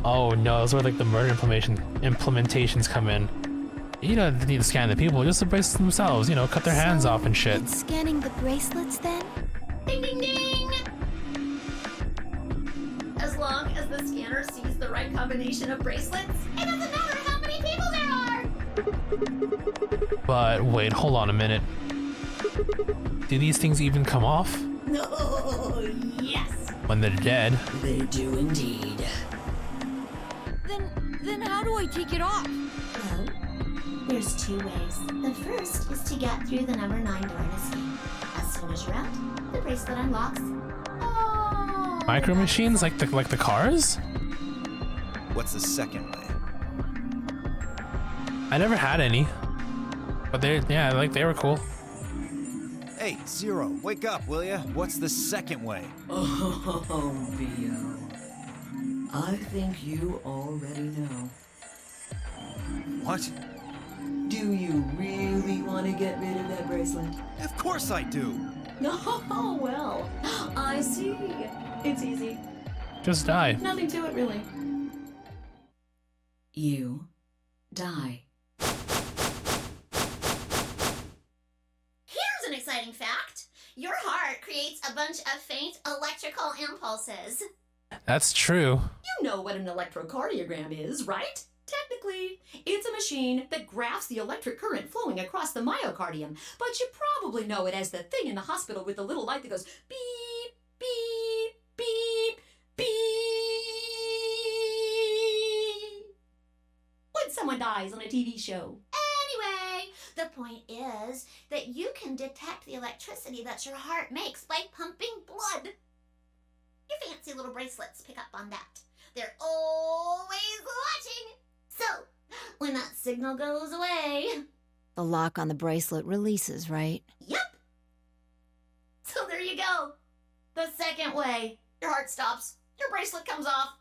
[SPEAKER 1] Oh no, that's where like the murder implementations come in. You don't need to scan the people, just the bracelets themselves, you know, cut their hands off and shit.
[SPEAKER 7] It's scanning the bracelets then?
[SPEAKER 4] Ding ding ding! As long as the scanner sees the right combination of bracelets, it doesn't matter how many people there are!
[SPEAKER 1] But wait, hold on a minute. Do these things even come off?
[SPEAKER 13] No,
[SPEAKER 4] yes!
[SPEAKER 1] When they're dead?
[SPEAKER 13] They do indeed.
[SPEAKER 8] Then how do I take it off?
[SPEAKER 4] Well, there's 2 ways. The first is to get through the number 9 door and escape. As soon as you're out, the bracelet unlocks. Oh!
[SPEAKER 1] Micro machines like the cars?
[SPEAKER 2] What's the second way?
[SPEAKER 1] I never had any. But they were cool.
[SPEAKER 2] Hey, Zero, wake up, will ya? What's the second way?
[SPEAKER 13] Oh, B.O. I think you already know.
[SPEAKER 2] What?
[SPEAKER 13] Do you really want to get rid of that bracelet?
[SPEAKER 2] Of course I do!
[SPEAKER 13] Oh, well, I see. It's easy.
[SPEAKER 1] Just die.
[SPEAKER 13] Nothing to it, really. You die.
[SPEAKER 4] Here's an exciting fact. Your heart creates a bunch of faint electrical impulses.
[SPEAKER 1] That's true.
[SPEAKER 12] You know what an electrocardiogram is, right? Technically, it's a machine that graphs the electric current flowing across the myocardium, but you probably know it as the thing in the hospital with the little light that goes beep, beep, beep, beep. When someone dies on a TV show.
[SPEAKER 4] Anyway, the point is that you can detect the electricity that your heart makes by pumping blood. Your fancy little bracelets pick up on that. They're always watching. So, when that signal goes away,
[SPEAKER 3] the lock on the bracelet releases, right?
[SPEAKER 4] Yep. So there you go. The second way. Your heart stops. Your bracelet comes off.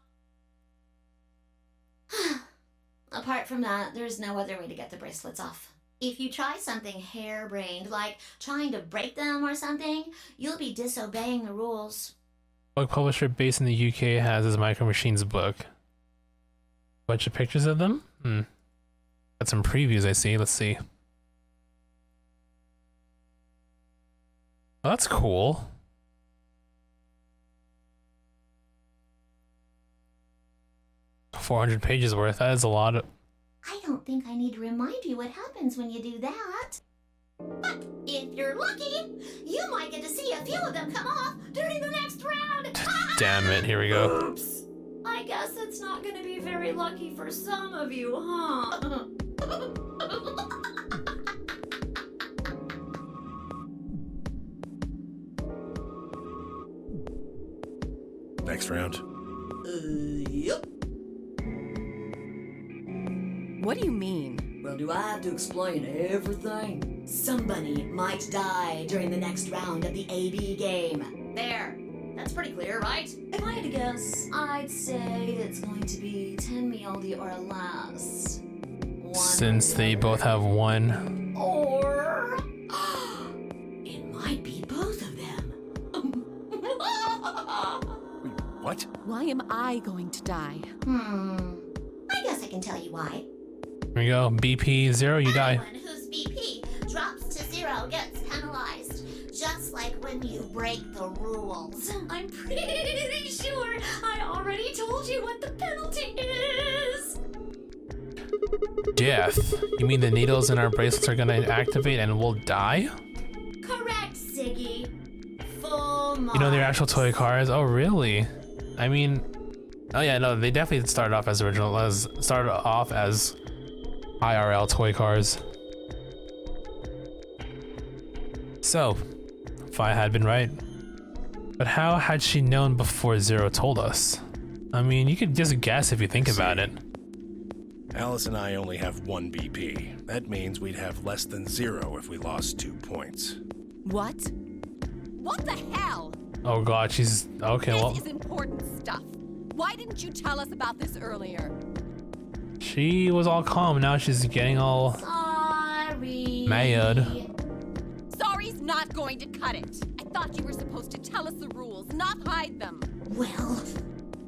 [SPEAKER 4] Apart from that, there's no other way to get the bracelets off. If you try something harebrained, like trying to break them or something, you'll be disobeying the rules.
[SPEAKER 1] Book publisher based in the UK has his Micro Machines book. Bunch of pictures of them? Got some previews I see. Let's see. Oh, that's cool. $400 pages worth. That is a lot of...
[SPEAKER 4] I don't think I need to remind you what happens when you do that. But if you're lucky, you might get to see a few of them come off during the next round.
[SPEAKER 1] Damn it, here we go.
[SPEAKER 12] Oops. I guess it's not going to be very lucky for some of you, huh?
[SPEAKER 6] Next round.
[SPEAKER 13] Yep.
[SPEAKER 5] What do you mean?
[SPEAKER 13] Well, do I have to explain everything? Somebody might die during the next round of the AB game.
[SPEAKER 12] There. That's pretty clear, right?
[SPEAKER 4] If I had to guess, I'd say it's going to be 10 Miyoldi or less.
[SPEAKER 1] Since they both have one.
[SPEAKER 13] Or it might be both of them.
[SPEAKER 6] What?
[SPEAKER 5] Why am I going to die?
[SPEAKER 4] I guess I can tell you why.
[SPEAKER 1] Here we go. BP 0, you die.
[SPEAKER 4] Anyone whose BP drops to 0 gets penalized. Just like when you break the rules.
[SPEAKER 12] I'm pretty sure I already told you what the penalty is.
[SPEAKER 1] Death. You mean the needles in our bracelets are gonna activate and we'll die?
[SPEAKER 4] Correct, Siggy. Full marks.
[SPEAKER 1] You know, they're actual toy cars? Oh, really? I mean... Oh yeah, no, they definitely started off as IRL toy cars. So, if I had been right. But how had she known before Zero told us? I mean, you could just guess if you think about it.
[SPEAKER 6] Alice and I only have 1 BP. That means we'd have less than 0 if we lost 2 points.
[SPEAKER 5] What? What the hell?
[SPEAKER 1] Oh god, she's... Okay, well...
[SPEAKER 5] This is important stuff. Why didn't you tell us about this earlier?
[SPEAKER 1] She was all calm, now she's getting all...
[SPEAKER 4] Sorry.
[SPEAKER 1] mad.
[SPEAKER 5] Sorry's not going to cut it. I thought you were supposed to tell us the rules, not hide them.
[SPEAKER 4] Well...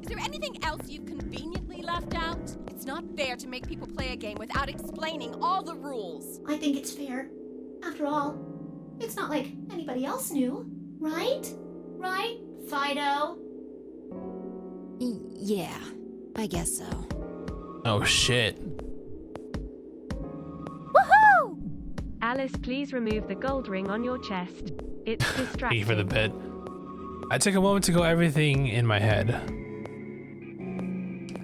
[SPEAKER 5] Is there anything else you've conveniently left out? It's not fair to make people play a game without explaining all the rules.
[SPEAKER 4] I think it's fair. After all, it's not like anybody else knew, right? Right, Fido?
[SPEAKER 3] Yeah, I guess so.
[SPEAKER 1] Oh shit.
[SPEAKER 5] Woohoo!
[SPEAKER 11] Alice, please remove the gold ring on your chest. It's distracting.
[SPEAKER 1] For the bit. I took a moment to go everything in my head.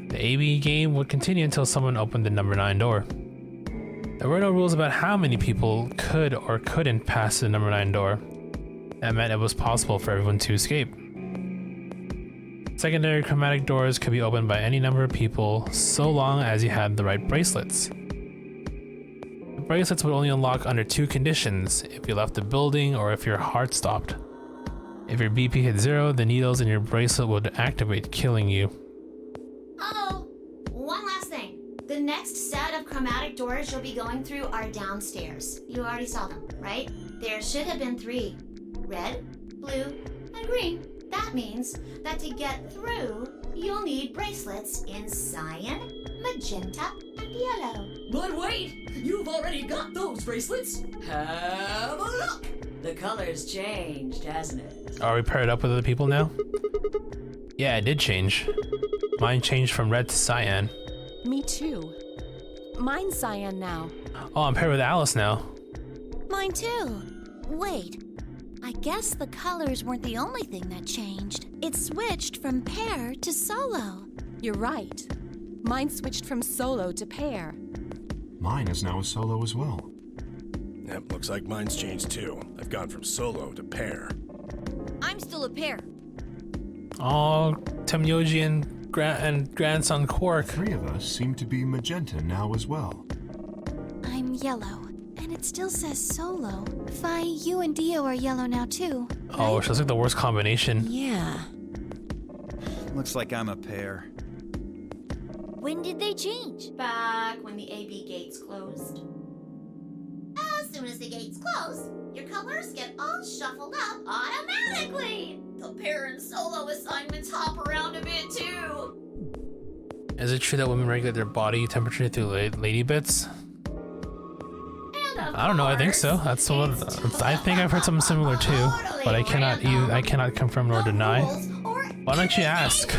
[SPEAKER 1] The AB game would continue until someone opened the number 9 door. There were no rules about how many people could or couldn't pass the number 9 door. That meant it was possible for everyone to escape. Secondary chromatic doors could be opened by any number of people so long as you had the right bracelets. The bracelets would only unlock under 2 conditions: if you left the building or if your heart stopped. If your BP hit 0, the needles in your bracelet would activate, killing you.
[SPEAKER 4] Oh, one last thing. The next set of chromatic doors you'll be going through are downstairs. You already saw them, right? There should have been 3. Red, blue, and green. That means that to get through, you'll need bracelets in cyan, magenta, and yellow.
[SPEAKER 13] But wait! You've already got those bracelets! Have a look! The color's changed, hasn't it?
[SPEAKER 1] Are we paired up with other people now? Yeah, it did change. Mine changed from red to cyan.
[SPEAKER 5] Me too. Mine's cyan now.
[SPEAKER 1] Oh, I'm paired with Alice now.
[SPEAKER 7] Mine too. Wait. I guess the colors weren't the only thing that changed. It switched from pair to solo.
[SPEAKER 5] You're right. Mine switched from solo to pair.
[SPEAKER 9] Mine is now a solo as well.
[SPEAKER 6] Yep, looks like mine's changed too. I've gone from solo to pair.
[SPEAKER 8] I'm still a pair.
[SPEAKER 1] Oh, Temyoji and grandson Quark.
[SPEAKER 9] 3 of us seem to be magenta now as well.
[SPEAKER 7] I'm yellow, And it still says solo. Fi, you and Dio are yellow now too.
[SPEAKER 1] Oh, so it's like the worst combination.
[SPEAKER 7] Yeah.
[SPEAKER 2] Looks like I'm a pair.
[SPEAKER 4] When did they change?
[SPEAKER 12] Back when the AB gates closed.
[SPEAKER 4] As soon as the gates close, your colors get all shuffled up automatically.
[SPEAKER 12] The pair and solo assignments hop around a bit too.
[SPEAKER 1] Is it true that women regulate their body temperature through lady bits? I don't know. I think so. That's what I think. I've heard something similar too, but I cannot confirm nor deny. Why don't you ask?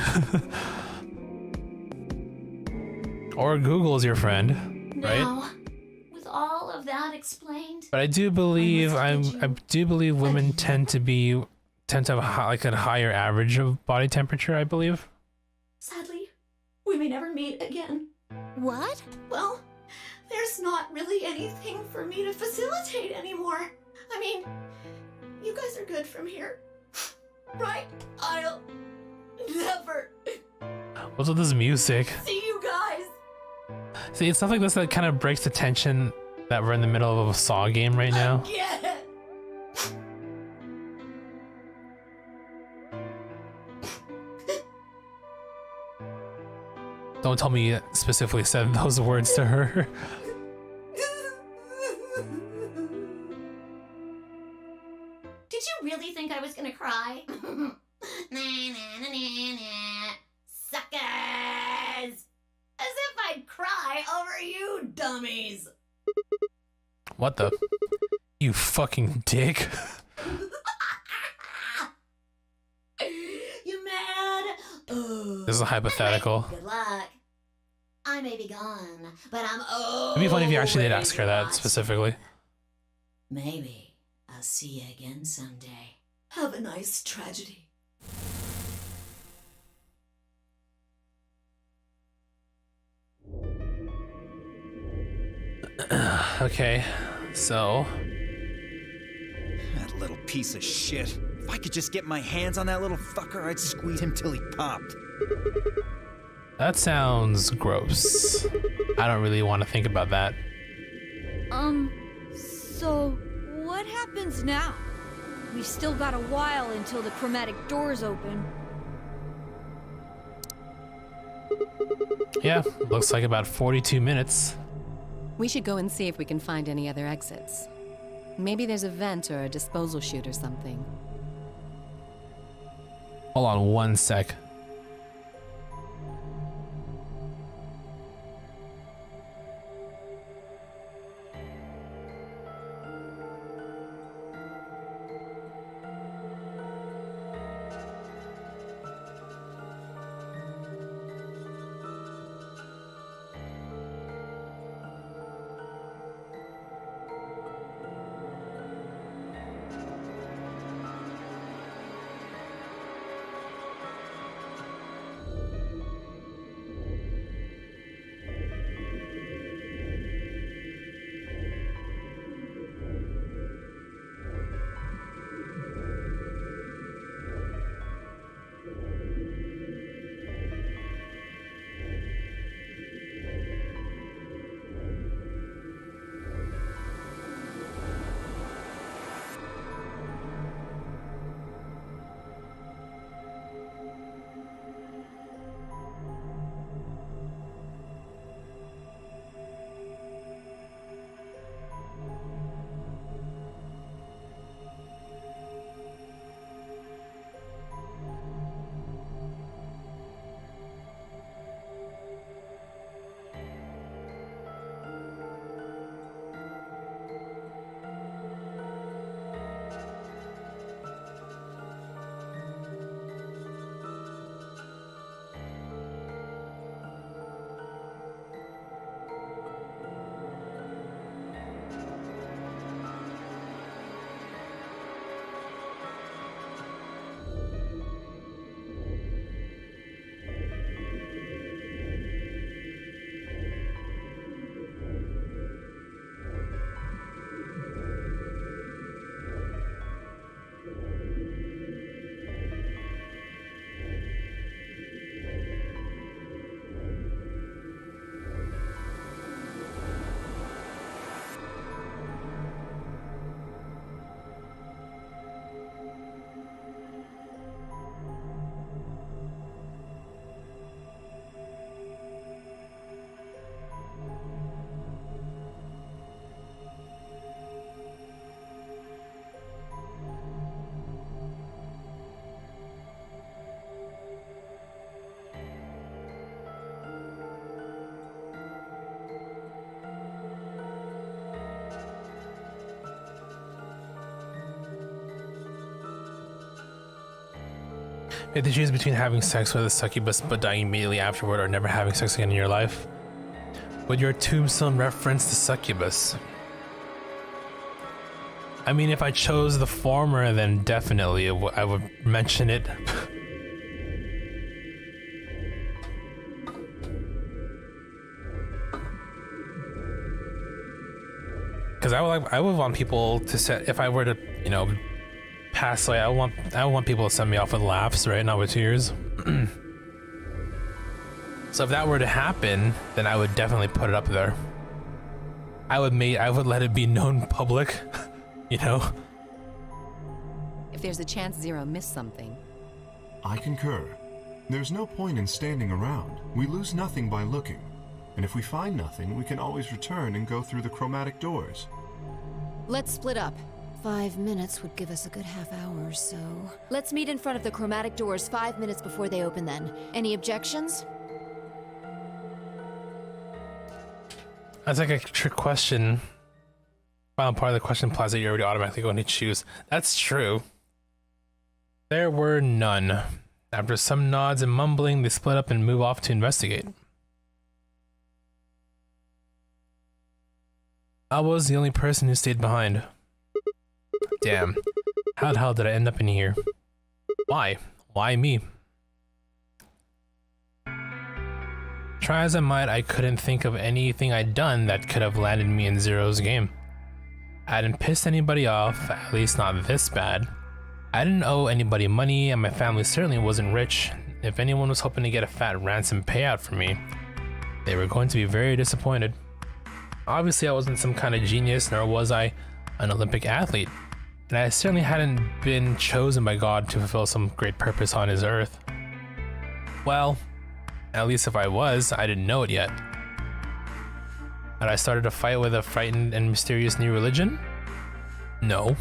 [SPEAKER 1] Or Google's your friend, right?
[SPEAKER 12] Now, with all of that explained,
[SPEAKER 1] But I do believe I do believe women tend to have like a higher average of body temperature. I believe.
[SPEAKER 12] sadly, we may never meet again.
[SPEAKER 7] What?
[SPEAKER 12] Well, there's not really anything for me to facilitate anymore. I mean, you guys are good from here, right? I'll never
[SPEAKER 1] What's with this music?
[SPEAKER 12] see you guys.
[SPEAKER 1] See, it's stuff like this that kind of breaks the tension that we're in the middle of a Saw game right now.
[SPEAKER 12] Yeah.
[SPEAKER 1] Don't tell me you specifically said those words to her.
[SPEAKER 12] Did you really think I was gonna cry? Nah, nah, nah, nah, nah. Suckers! As if I'd cry over you dummies.
[SPEAKER 1] What the? You fucking dick.
[SPEAKER 12] You mad?
[SPEAKER 1] This is a hypothetical.
[SPEAKER 12] Good luck. I may be gone, but I'm
[SPEAKER 1] It'd be funny if you actually did
[SPEAKER 12] always
[SPEAKER 1] ask her that
[SPEAKER 12] lost.
[SPEAKER 1] specifically.
[SPEAKER 12] Maybe I'll see you again someday. Have a nice tragedy.
[SPEAKER 1] Okay, so
[SPEAKER 2] That little piece of shit. If I could just get my hands on that little fucker, I'd squeeze him till he popped.
[SPEAKER 1] that sounds gross. I don't really want to think about that.
[SPEAKER 8] So what happens now? We've still got a while until the chromatic doors open.
[SPEAKER 1] Yeah, looks like about 42 minutes.
[SPEAKER 5] We should go and see if we can find any other exits. Maybe there's a vent or a disposal chute or something.
[SPEAKER 1] Hold on one sec. You have to choose between having sex with a succubus but dying immediately afterward or never having sex again in your life. Would your tombstone reference the succubus? I mean, if I chose the former, then definitely I would mention it. Because I would want people to set, if I were to, you know, pass away, I want people to send me off with laughs, right? Not with tears. So if that were to happen, then I would definitely put it up there. I would let it be known public, you know?
[SPEAKER 5] If there's a chance Zero missed something.
[SPEAKER 9] I concur. There's no point in standing around. We lose nothing by looking. And if we find nothing, we can always return and go through the chromatic doors.
[SPEAKER 14] Let's split up.
[SPEAKER 3] 5 minutes would give us a good half hour or so.
[SPEAKER 14] Let's meet in front of the chromatic doors 5 minutes before they open then. Any objections?
[SPEAKER 1] That's like a trick question. Final part of the question implies that you're already automatically going to choose. That's true. There were none. After some nods and mumbling, they split up and move off to investigate. I was the only person who stayed behind. Damn. How the hell did I end up in here? Why? Why me? Try as I might, I couldn't think of anything I'd done that could have landed me in Zero's game. I hadn't pissed anybody off, at least not this bad. I didn't owe anybody money, and my family certainly wasn't rich. If anyone was hoping to get a fat ransom payout from me, they were going to be very disappointed. Obviously, I wasn't some kind of genius, nor was I an Olympic athlete, and I certainly hadn't been chosen by God to fulfill some great purpose on his earth. Well, at least if I was, I didn't know it yet. Had I started a fight with a frightened and mysterious new religion? No.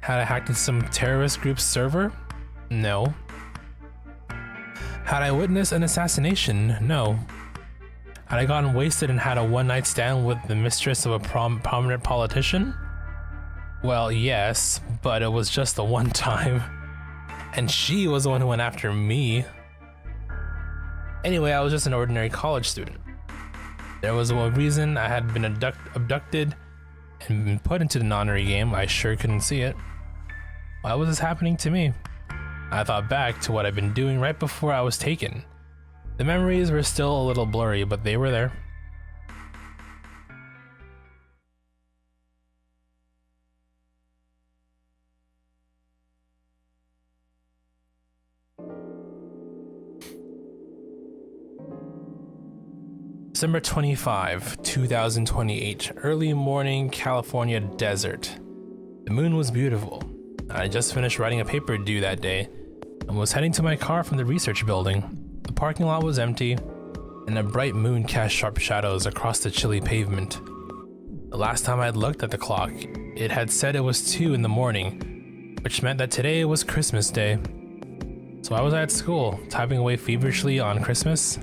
[SPEAKER 1] Had I hacked into some terrorist group's server? No. Had I witnessed an assassination? No. Had I gotten wasted and had a one-night stand with the mistress of a prominent politician? Well, yes, but it was just the one time. And she was the one who went after me. Anyway, I was just an ordinary college student. There was one reason I had been abducted and been put into the nonary game. I sure couldn't see it. Why was this happening to me? I thought back to what I'd been doing right before I was taken. The memories were still a little blurry, but they were there. December 25, 2028, early morning, California desert. The moon was beautiful. I had just finished writing a paper due that day and was heading to my car from the research building. The parking lot was empty, and a bright moon cast sharp shadows across the chilly pavement. The last time I'd looked at the clock, it had said it was 2 in the morning, which meant that today was Christmas Day. So I was at school, typing away feverishly on Christmas.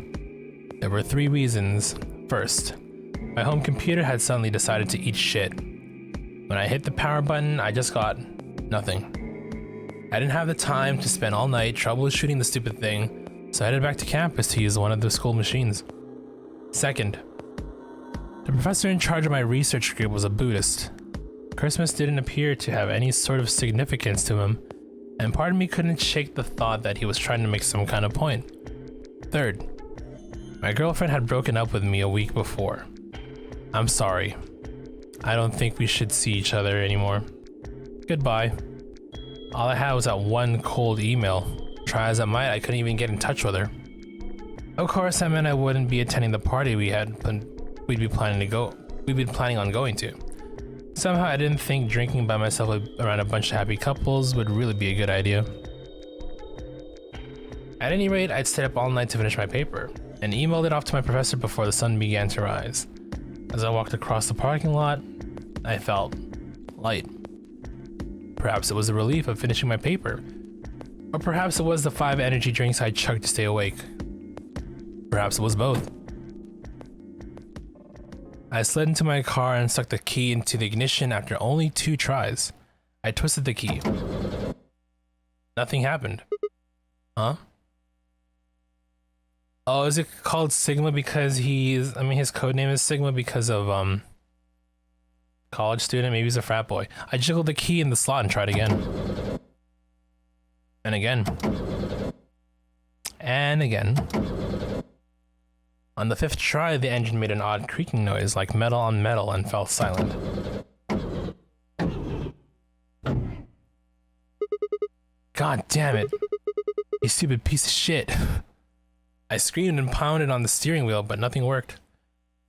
[SPEAKER 1] There were 3 reasons. First, my home computer had suddenly decided to eat shit. When I hit the power button, I just got nothing. I didn't have the time to spend all night troubleshooting the stupid thing, so I headed back to campus to use one of the school machines. Second, the professor in charge of my research group was a Buddhist. Christmas didn't appear to have any sort of significance to him, and part of me couldn't shake the thought that he was trying to make some kind of point. Third, my girlfriend had broken up with me a week before. I'm sorry. I don't think we should see each other anymore. Goodbye. All I had was that one cold email. Try as I might, I couldn't even get in touch with her. Of course, that meant I wouldn't be attending the party we'd be planning on going to. Somehow I didn't think drinking by myself around a bunch of happy couples would really be a good idea. At any rate, I'd stayed up all night to finish my paper, and emailed it off to my professor before the sun began to rise. As I walked across the parking lot, I felt light. Perhaps it was the relief of finishing my paper, or perhaps it was the 5 energy drinks I chugged to stay awake. Perhaps it was both. I slid into my car and stuck the key into the ignition after only 2 tries. I twisted the key. Nothing happened. Huh? Oh, is it called Sigma because he's, I mean, his code name is Sigma because of, college student? Maybe he's a frat boy. I jiggled the key in the slot and tried again. And again. And again. On the 5th try, the engine made an odd creaking noise like metal on metal and fell silent. God damn it. You stupid piece of shit. I screamed and pounded on the steering wheel, but nothing worked.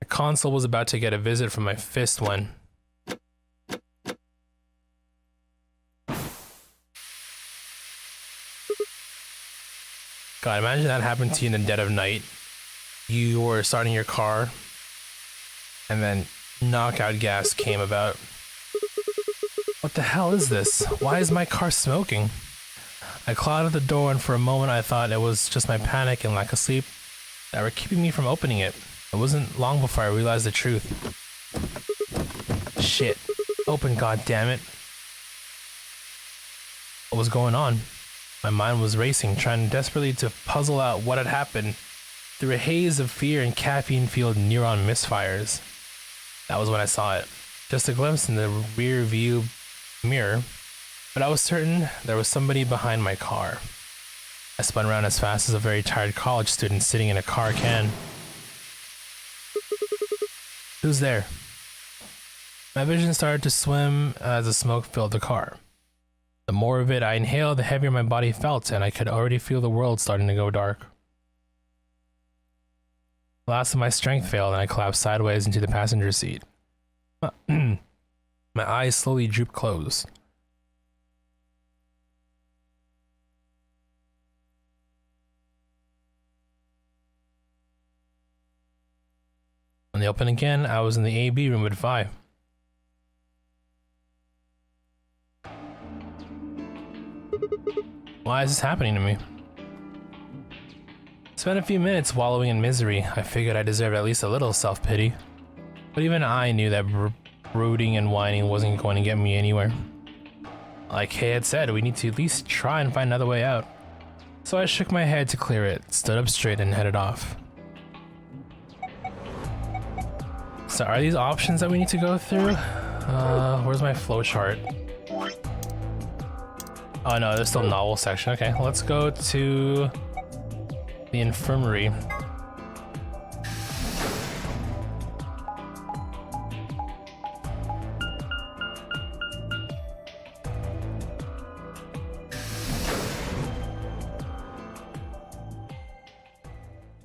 [SPEAKER 1] The console was about to get a visit from my fist when... God, imagine that happened to you in the dead of night. You were starting your car, and then knockout gas came about. What the hell is this? Why is my car smoking? I clawed at the door, and for a moment I thought it was just my panic and lack of sleep that were keeping me from opening it. It wasn't long before I realized the truth. Shit. Open, goddammit. What was going on? My mind was racing, trying desperately to puzzle out what had happened through a haze of fear and caffeine-fueled neuron misfires. That was when I saw it. Just a glimpse in the rear view mirror, but I was certain there was somebody behind my car. I spun around as fast as a very tired college student sitting in a car can. Who's there? My vision started to swim as the smoke filled the car. The more of it I inhaled, the heavier my body felt, and I could already feel the world starting to go dark. The last of my strength failed, and I collapsed sideways into the passenger seat. My eyes slowly drooped closed. When they opened again, I was in the AB room with Vi. Why is this happening to me? Spent a few minutes wallowing in misery. I figured I deserved at least a little self-pity. But even I knew that brooding and whining wasn't going to get me anywhere. Like Kay had said, we need to at least try and find another way out. So I shook my head to clear it, stood up straight and headed off. So are these options that we need to go through? Where's my flowchart? Oh no, there's still novel section. Okay, let's go to the infirmary.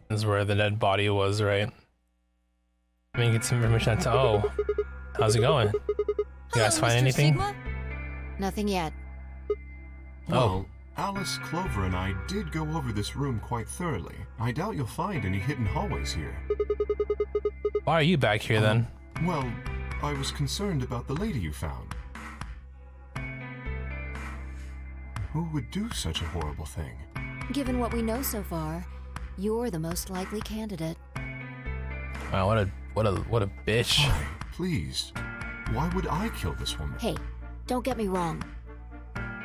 [SPEAKER 1] This is where the dead body was, right? Let me get some information. Oh, how's it going? You guys find anything?
[SPEAKER 14] Sigma? Nothing yet.
[SPEAKER 9] Well, Alice, Clover, and I did go over this room quite thoroughly. I doubt you'll find any hidden hallways here.
[SPEAKER 1] Why are you back here then?
[SPEAKER 9] Well, I was concerned about the lady you found. Who would do such a horrible thing?
[SPEAKER 14] Given what we know so far, you're the most likely candidate.
[SPEAKER 1] Wow, what a bitch.
[SPEAKER 9] Why, please. Why would I kill this woman?
[SPEAKER 14] Hey, don't get me wrong.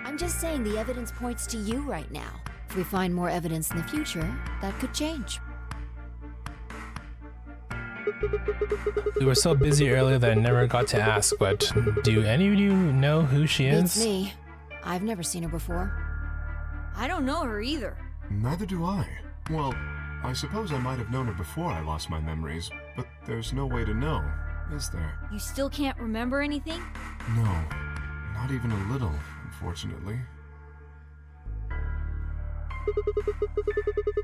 [SPEAKER 14] I'm just saying the evidence points to you right now. If we find more evidence in the future, that could change.
[SPEAKER 1] We were so busy earlier that I never got to ask, but do any of you know who she is?
[SPEAKER 14] It's me. I've never seen her before.
[SPEAKER 8] I don't know her either.
[SPEAKER 9] Neither do I. Well, I suppose I might have known her before I lost my memories, but there's no way to know, is there?
[SPEAKER 8] You still can't remember anything?
[SPEAKER 9] No, not even a little, unfortunately.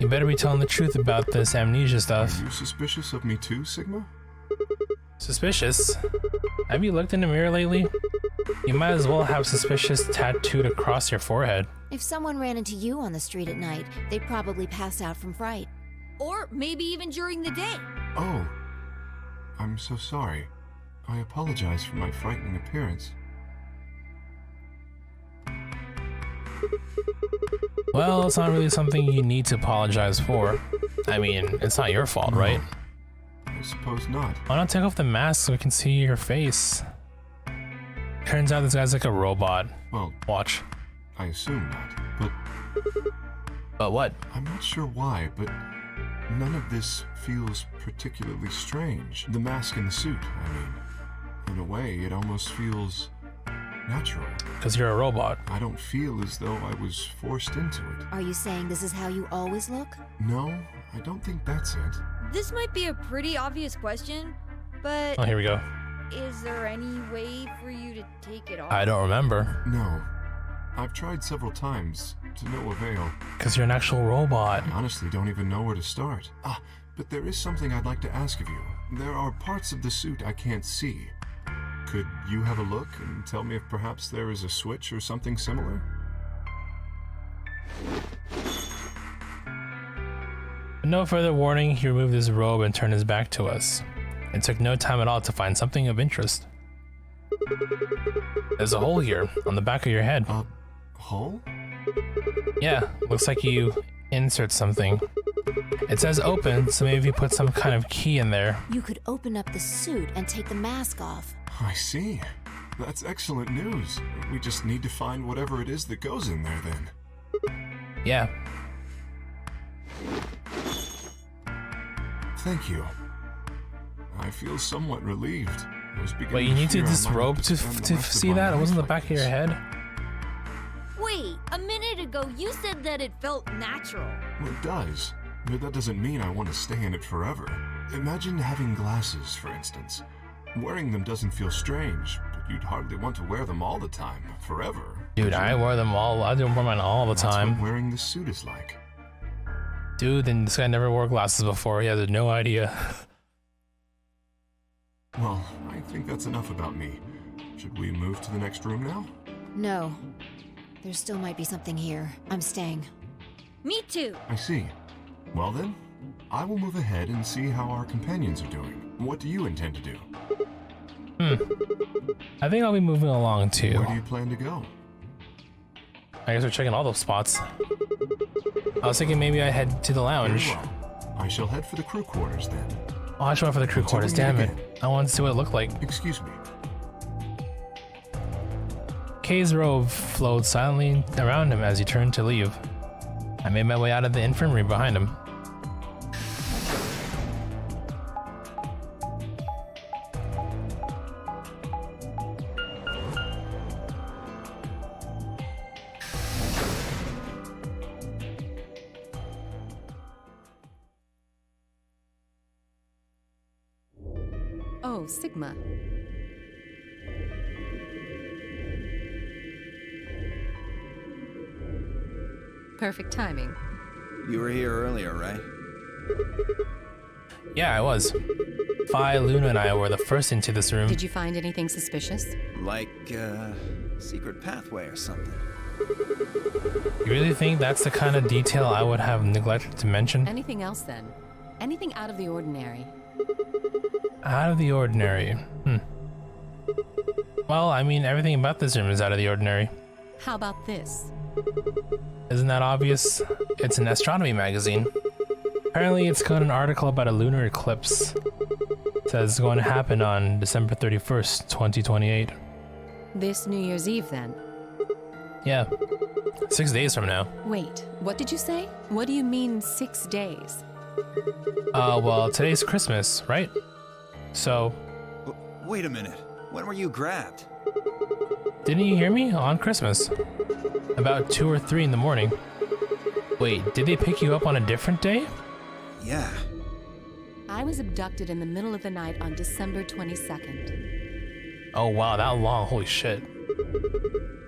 [SPEAKER 1] You better be telling the truth about this amnesia stuff.
[SPEAKER 9] Are you suspicious of me too, Sigma?
[SPEAKER 1] Suspicious? Have you looked in the mirror lately? You might as well have suspicious tattooed across your forehead.
[SPEAKER 14] If someone ran into you on the street at night, they'd probably pass out from fright.
[SPEAKER 8] Or maybe even during the day.
[SPEAKER 9] Oh, I'm so sorry. I apologize for my frightening appearance.
[SPEAKER 1] Well, it's not really something you need to apologize for. I mean, it's not your fault, right?
[SPEAKER 9] I suppose not.
[SPEAKER 1] Why not take off the mask so we can see your face? Turns out this guy's like a robot.
[SPEAKER 9] Well,
[SPEAKER 1] watch.
[SPEAKER 9] I assume not, but
[SPEAKER 1] But what?
[SPEAKER 9] I'm not sure why, but none of this feels particularly strange. The mask and the suit, I mean. In a way, it almost feels natural.
[SPEAKER 1] Because you're a robot.
[SPEAKER 9] I don't feel as though I was forced into it.
[SPEAKER 14] Are you saying this is how you always look?
[SPEAKER 9] No, I don't think that's it.
[SPEAKER 8] This might be a pretty obvious question, but
[SPEAKER 1] Oh, here we go.
[SPEAKER 8] is there any way for you to take it off?
[SPEAKER 1] I don't remember.
[SPEAKER 9] No. I've tried several times, to no avail.
[SPEAKER 1] Because you're an actual robot.
[SPEAKER 9] I honestly don't even know where to start. But there is something I'd like to ask of you. There are parts of the suit I can't see. Could you have a look and tell me if perhaps there is a switch or something similar?
[SPEAKER 1] With no further warning, he removed his robe and turned his back to us. It took no time at all to find something of interest. There's a hole here, on the back of your head.
[SPEAKER 9] A hole?
[SPEAKER 1] Yeah, looks like you insert something. It says open, so maybe if you put some kind of key in there.
[SPEAKER 14] You could open up the suit and take the mask off.
[SPEAKER 9] I see. That's excellent news. We just need to find whatever it is that goes in there then.
[SPEAKER 1] Yeah.
[SPEAKER 9] Thank you. I feel somewhat relieved. I was beginning
[SPEAKER 1] Wait, you need to
[SPEAKER 9] fear I might
[SPEAKER 1] disrobe
[SPEAKER 9] have
[SPEAKER 1] to
[SPEAKER 9] spend the rest of
[SPEAKER 1] see
[SPEAKER 9] my
[SPEAKER 1] that? It
[SPEAKER 9] life
[SPEAKER 1] wasn't the
[SPEAKER 9] like
[SPEAKER 1] back of your
[SPEAKER 9] this.
[SPEAKER 1] head?
[SPEAKER 8] Wait, a minute ago you said that it felt natural.
[SPEAKER 9] Well, it does, but that doesn't mean I want to stay in it forever. Imagine having glasses, for instance. Wearing them doesn't feel strange, but you'd hardly want to wear them all the time, forever.
[SPEAKER 1] Dude, I wear them all. I don't wear mine all the
[SPEAKER 9] That's
[SPEAKER 1] time.
[SPEAKER 9] what wearing this suit is like.
[SPEAKER 1] Dude, then this guy never wore glasses before. He has no idea.
[SPEAKER 9] Well, I think that's enough about me. Should we move to the next room now?
[SPEAKER 14] No. There still might be something here. I'm staying.
[SPEAKER 8] Me too.
[SPEAKER 9] I see. Well then, I will move ahead and see how our companions are doing. What do you intend to do?
[SPEAKER 1] I think I'll be moving along too.
[SPEAKER 9] Where do you plan to go?
[SPEAKER 1] I guess we're checking all those spots. I was thinking maybe I head to the lounge.
[SPEAKER 9] Very well. I shall head for the crew quarters then.
[SPEAKER 1] Oh, I should went for the crew
[SPEAKER 9] Until
[SPEAKER 1] quarters,
[SPEAKER 9] we meet
[SPEAKER 1] damn it.
[SPEAKER 9] again.
[SPEAKER 1] I wanted to see what it looked like.
[SPEAKER 9] Excuse me.
[SPEAKER 1] Kay's robe flowed silently around him as he turned to leave. I made my way out of the infirmary behind him.
[SPEAKER 5] Oh, Sigma. Perfect timing.
[SPEAKER 2] You were here earlier, right?
[SPEAKER 1] Yeah, I was. Phi, Luna, and I were the first into this room.
[SPEAKER 5] Did you find anything suspicious?
[SPEAKER 2] Like, secret pathway or something.
[SPEAKER 1] You really think that's the kind of detail I would have neglected to mention?
[SPEAKER 5] Anything else then? Anything out of the ordinary?
[SPEAKER 1] Out of the ordinary. Well, I mean, everything about this room is out of the ordinary.
[SPEAKER 5] How about this?
[SPEAKER 1] Isn't that obvious? It's an astronomy magazine. Apparently, it's got an article about a lunar eclipse. It says it's going to happen on December 31st, 2028.
[SPEAKER 5] This New Year's Eve then?
[SPEAKER 1] Yeah. 6 days from now.
[SPEAKER 5] Wait, what did you say? What do you mean 6 days?
[SPEAKER 1] Well, today's Christmas, right? So...
[SPEAKER 2] Wait a minute. When were you grabbed?
[SPEAKER 1] Didn't you hear me? On Christmas. About 2 or 3 in the morning. Wait, did they pick you up on a different day?
[SPEAKER 2] Yeah.
[SPEAKER 5] I was abducted in the middle of the night on December 22nd.
[SPEAKER 1] Oh wow, that long, holy shit.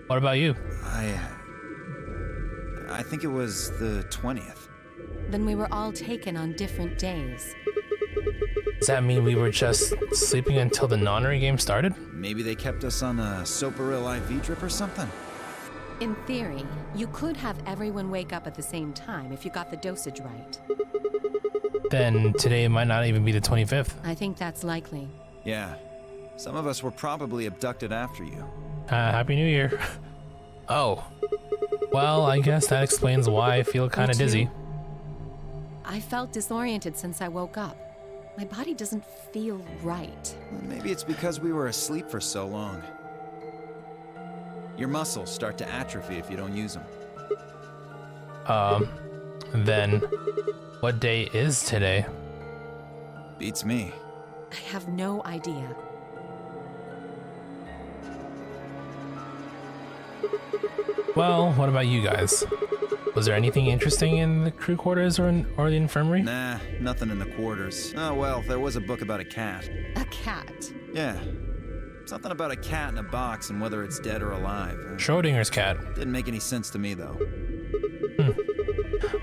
[SPEAKER 1] What about you?
[SPEAKER 2] I think it was the 20th.
[SPEAKER 5] Then we were all taken on different days.
[SPEAKER 1] Does that mean we were just sleeping until the nonary game started?
[SPEAKER 2] Maybe they kept us on a Soparil IV drip or something?
[SPEAKER 5] In theory, you could have everyone wake up at the same time if you got the dosage right.
[SPEAKER 1] Then today might not even be the 25th.
[SPEAKER 5] I think that's likely.
[SPEAKER 2] Yeah. Some of us were probably abducted after you.
[SPEAKER 1] Happy New Year. Oh. Well, I guess that explains why I feel kind of dizzy.
[SPEAKER 5] I felt disoriented since I woke up. My body doesn't feel right.
[SPEAKER 2] Maybe it's because we were asleep for so long. Your muscles start to atrophy if you don't use them.
[SPEAKER 1] then what day is today?
[SPEAKER 2] Beats me.
[SPEAKER 5] I have no idea.
[SPEAKER 1] Well, what about you guys? Was there anything interesting in the crew quarters or the infirmary?
[SPEAKER 2] Nah, nothing in the quarters. Oh well, there was a book about a cat.
[SPEAKER 5] A cat?
[SPEAKER 2] Yeah. Something about a cat in a box and whether it's dead or alive.
[SPEAKER 1] Schrodinger's cat.
[SPEAKER 2] Didn't make any sense to me, though.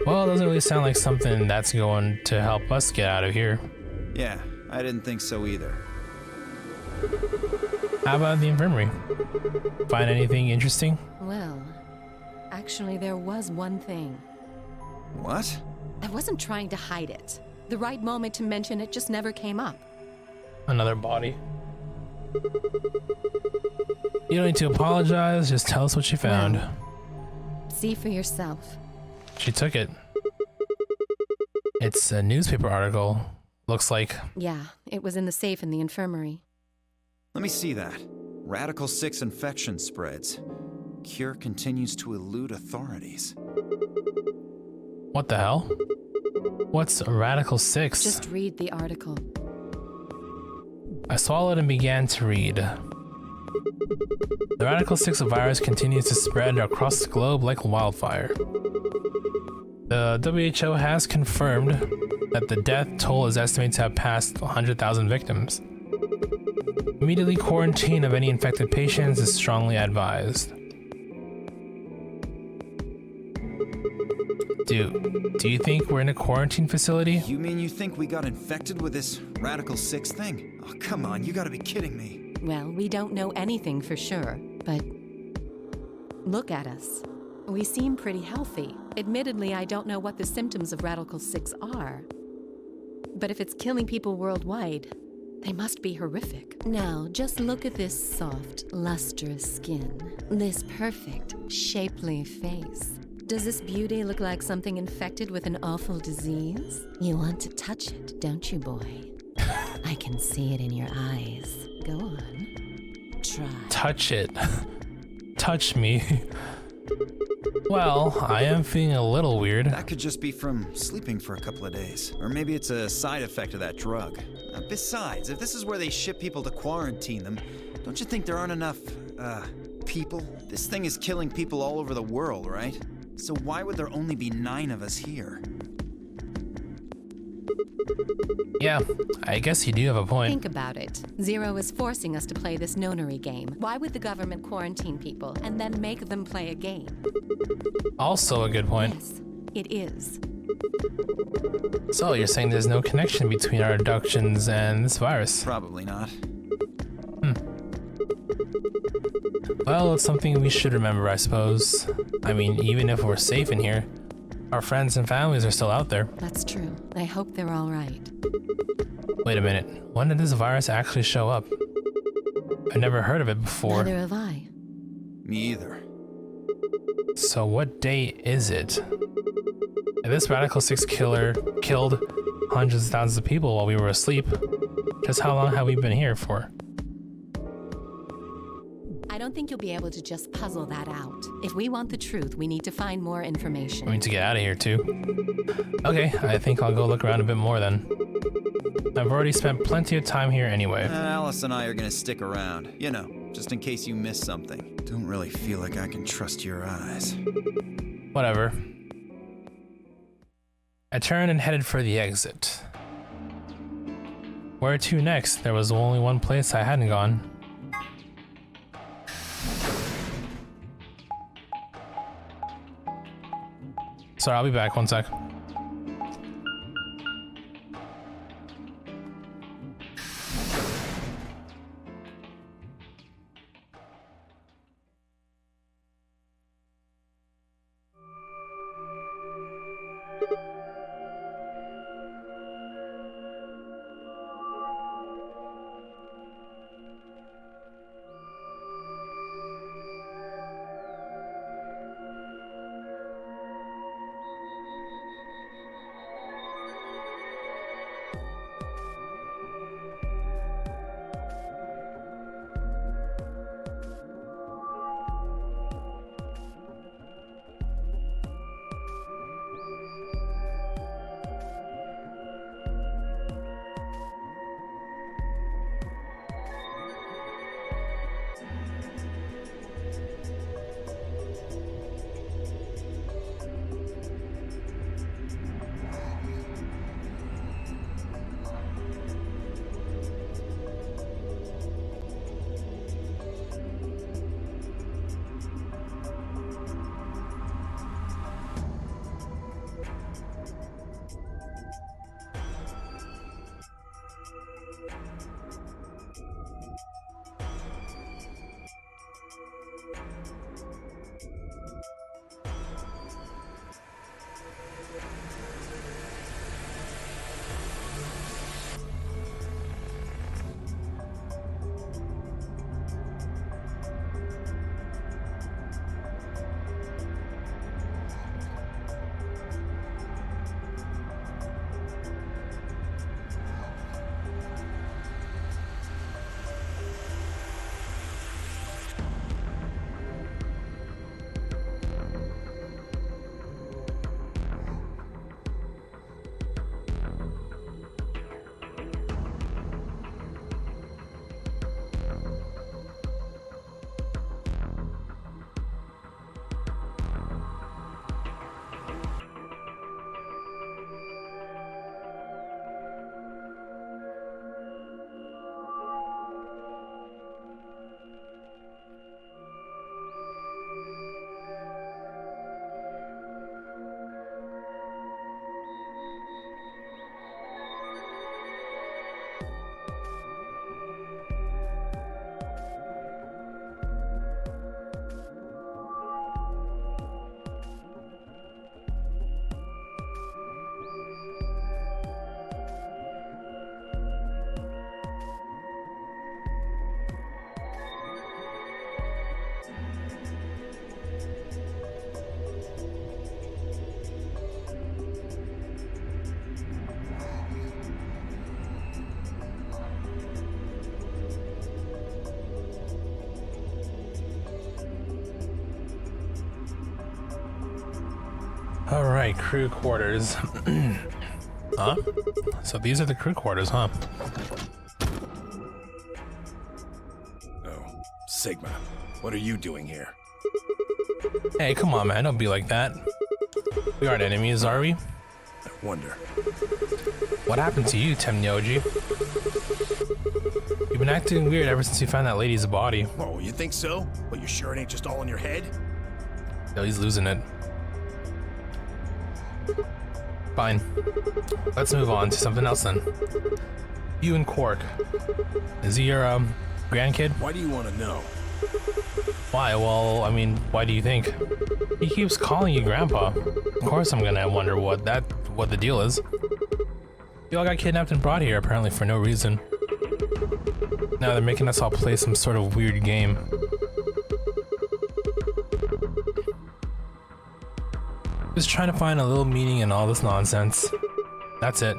[SPEAKER 1] Well, it doesn't really sound like something that's going to help us get out of here.
[SPEAKER 2] Yeah, I didn't think so either.
[SPEAKER 1] How about the infirmary? Find anything interesting?
[SPEAKER 5] Well, actually there was one thing.
[SPEAKER 2] What?
[SPEAKER 5] I wasn't trying to hide it. The right moment to mention it just never came up.
[SPEAKER 1] Another body. You don't need to apologize, just tell us what you found.
[SPEAKER 5] Well, see for yourself.
[SPEAKER 1] She took it. It's a newspaper article. Looks like.
[SPEAKER 5] Yeah, it was in the safe in the infirmary.
[SPEAKER 2] Let me see that. Radical 6 infection spreads. Cure continues to elude authorities.
[SPEAKER 1] What the hell? What's Radical 6?
[SPEAKER 5] Just read the article.
[SPEAKER 1] I swallowed and began to read. The Radical 6 virus continues to spread across the globe like wildfire. The WHO has confirmed that the death toll is estimated to have passed 100,000 victims. Immediately quarantine of any infected patients is strongly advised. Do you think we're in a quarantine facility?
[SPEAKER 2] You mean you think we got infected with this Radical 6 thing? Oh, come on, you gotta be kidding me.
[SPEAKER 5] Well, we don't know anything for sure, but look at us. We seem pretty healthy. Admittedly, I don't know what the symptoms of Radical 6 are. But if it's killing people worldwide, they must be horrific. Now, just look at this soft, lustrous skin. This perfect, shapely face. Does this beauty look like something infected with an awful disease? You want to touch it, don't you, boy? I can see it in your eyes. Go on. Try.
[SPEAKER 1] Touch it. Touch me. Well, I am feeling a little weird.
[SPEAKER 2] That could just be from sleeping for a couple of days. Or maybe it's a side effect of that drug. Besides, if this is where they ship people to quarantine them, don't you think there aren't enough, people? This thing is killing people all over the world, right? So why would there only be 9 of us here?
[SPEAKER 1] Yeah, I guess you do have a point.
[SPEAKER 5] Think about it. Zero is forcing us to play this nonary game. Why would the government quarantine people and then make them play a game?
[SPEAKER 1] Also a good point.
[SPEAKER 5] Yes, it is.
[SPEAKER 1] So you're saying there's no connection between our abductions and this virus?
[SPEAKER 2] Probably not.
[SPEAKER 1] Well, it's something we should remember, I suppose. I mean, even if we're safe in here, our friends and families are still out there.
[SPEAKER 5] That's true. I hope they're all right.
[SPEAKER 1] Wait a minute. When did this virus actually show up? I've never heard of it before.
[SPEAKER 5] Neither have I.
[SPEAKER 2] Me either.
[SPEAKER 1] So what day is it? If this Radical 6 killer killed hundreds of thousands of people while we were asleep, just how long have we been here for?
[SPEAKER 5] I don't think you'll be able to just puzzle that out. If we want the truth, we need to find more information.
[SPEAKER 1] We need to get out of here too. Okay, I think I'll go look around a bit more then. I've already spent plenty of time here anyway.
[SPEAKER 2] Alice and I are gonna stick around. You know, just in case you miss something. Don't really feel like I can trust your eyes.
[SPEAKER 1] Whatever. I turned and headed for the exit. Where to next? There was only one place I hadn't gone. Sorry, I'll be back. One sec. Alright, crew quarters. Huh? So these are the crew quarters, huh?
[SPEAKER 6] Oh, Sigma. What are you doing here?
[SPEAKER 1] Hey, come on, man. Don't be like that. We aren't enemies, are we?
[SPEAKER 6] I wonder.
[SPEAKER 1] What happened to you, Temnyoji? You've been acting weird ever since you found that lady's body.
[SPEAKER 6] Whoa, you think so? Well, you sure it ain't just all in your head?
[SPEAKER 1] Yo, he's losing it. Fine. Let's move on to something else then. You and Quark. Is he your, grandkid?
[SPEAKER 6] Why do you want to know?
[SPEAKER 1] Why? Well, I mean, why do you think? He keeps calling you Grandpa. Of course I'm gonna wonder what the deal is. You all got kidnapped and brought here apparently for no reason. Now they're making us all play some sort of weird game. Just trying to find a little meaning in all this nonsense. That's it.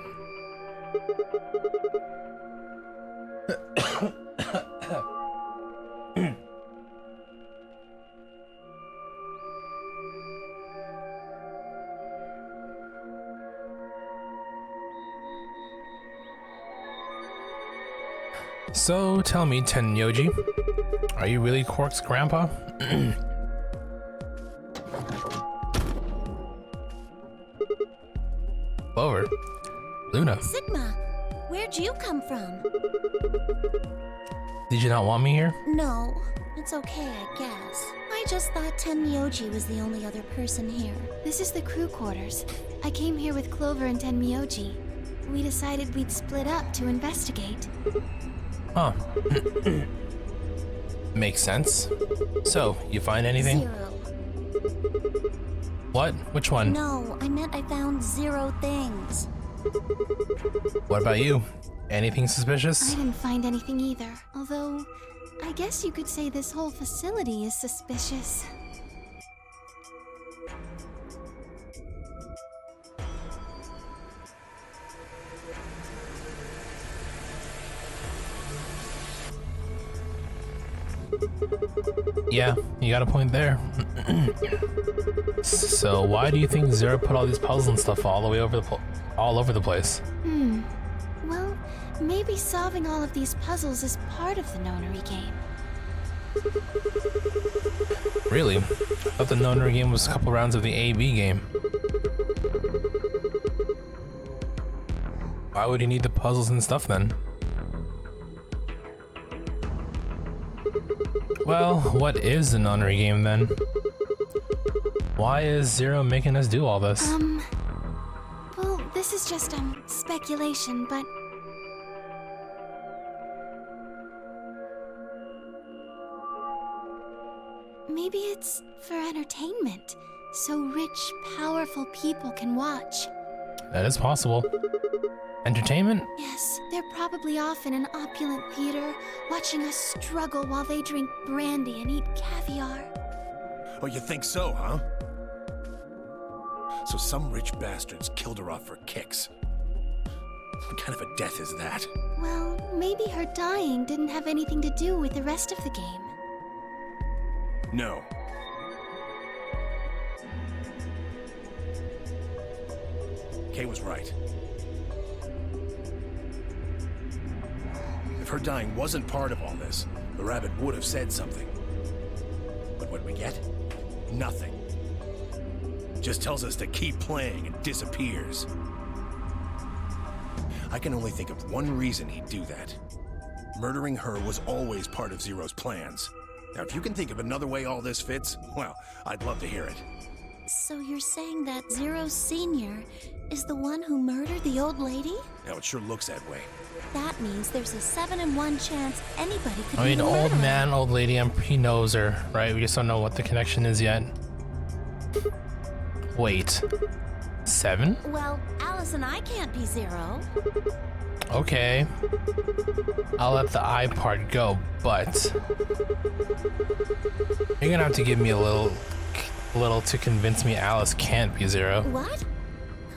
[SPEAKER 1] So tell me, Tenyoji, are you really Quark's grandpa? Clover, Luna.
[SPEAKER 4] Sigma, where'd you come from?
[SPEAKER 1] Did you not want me here?
[SPEAKER 4] No, it's okay, I guess. I just thought Tenmyoji was the only other person here.
[SPEAKER 7] This is the crew quarters. I came here with Clover and Tenmyoji. We decided we'd split up to investigate.
[SPEAKER 1] Huh. Makes sense. So, you find anything?
[SPEAKER 4] 0.
[SPEAKER 1] What? Which one?
[SPEAKER 4] No, I meant I found 0 things.
[SPEAKER 1] What about you? Anything
[SPEAKER 7] I
[SPEAKER 1] suspicious?
[SPEAKER 7] didn't find anything either. Although, I guess you could say this whole facility is suspicious.
[SPEAKER 1] Yeah, you got a point there. So why do you think Zero put all these puzzles and stuff all over the place?
[SPEAKER 7] Well, maybe solving all of these puzzles is part of the Nonary game.
[SPEAKER 1] Really? I thought the Nonary game was a couple rounds of the A-B game. Why would he need the puzzles and stuff then? Well, what is the Nonary game then? Why is Zero making us do all this?
[SPEAKER 7] Well, this is just, speculation, but... maybe it's for entertainment, so rich, powerful people can watch.
[SPEAKER 1] That is possible. Entertainment?
[SPEAKER 7] Yes, they're probably off in an opulent theater, watching us struggle while they drink brandy and eat caviar.
[SPEAKER 6] Oh, you think so, huh? So some rich bastards killed her off for kicks. What kind of a death is that?
[SPEAKER 7] Well, maybe her dying didn't have anything to do with the rest of the game.
[SPEAKER 6] No. Kay was right. If her dying wasn't part of all this, the rabbit would have said something. But what we get? Nothing. Just tells us to keep playing and disappears. I can only think of one reason he'd do that. Murdering her was always part of Zero's plans. Now, if you can think of another way all this fits, well, I'd love to hear it.
[SPEAKER 4] So you're saying that Zero Sr. is the one who murdered the old lady?
[SPEAKER 6] Now, it sure looks that way.
[SPEAKER 4] That means there's a 7 in 1 chance anybody could be
[SPEAKER 1] I mean,
[SPEAKER 4] the
[SPEAKER 1] old
[SPEAKER 4] murderer.
[SPEAKER 1] man, old lady, he knows her, right? We just don't know what the connection is yet. Wait. 7?
[SPEAKER 4] Well, Alice and I can't be Zero.
[SPEAKER 1] Okay. I'll let the I part go, but... you're gonna have to give me a little to convince me Alice can't be Zero.
[SPEAKER 4] What?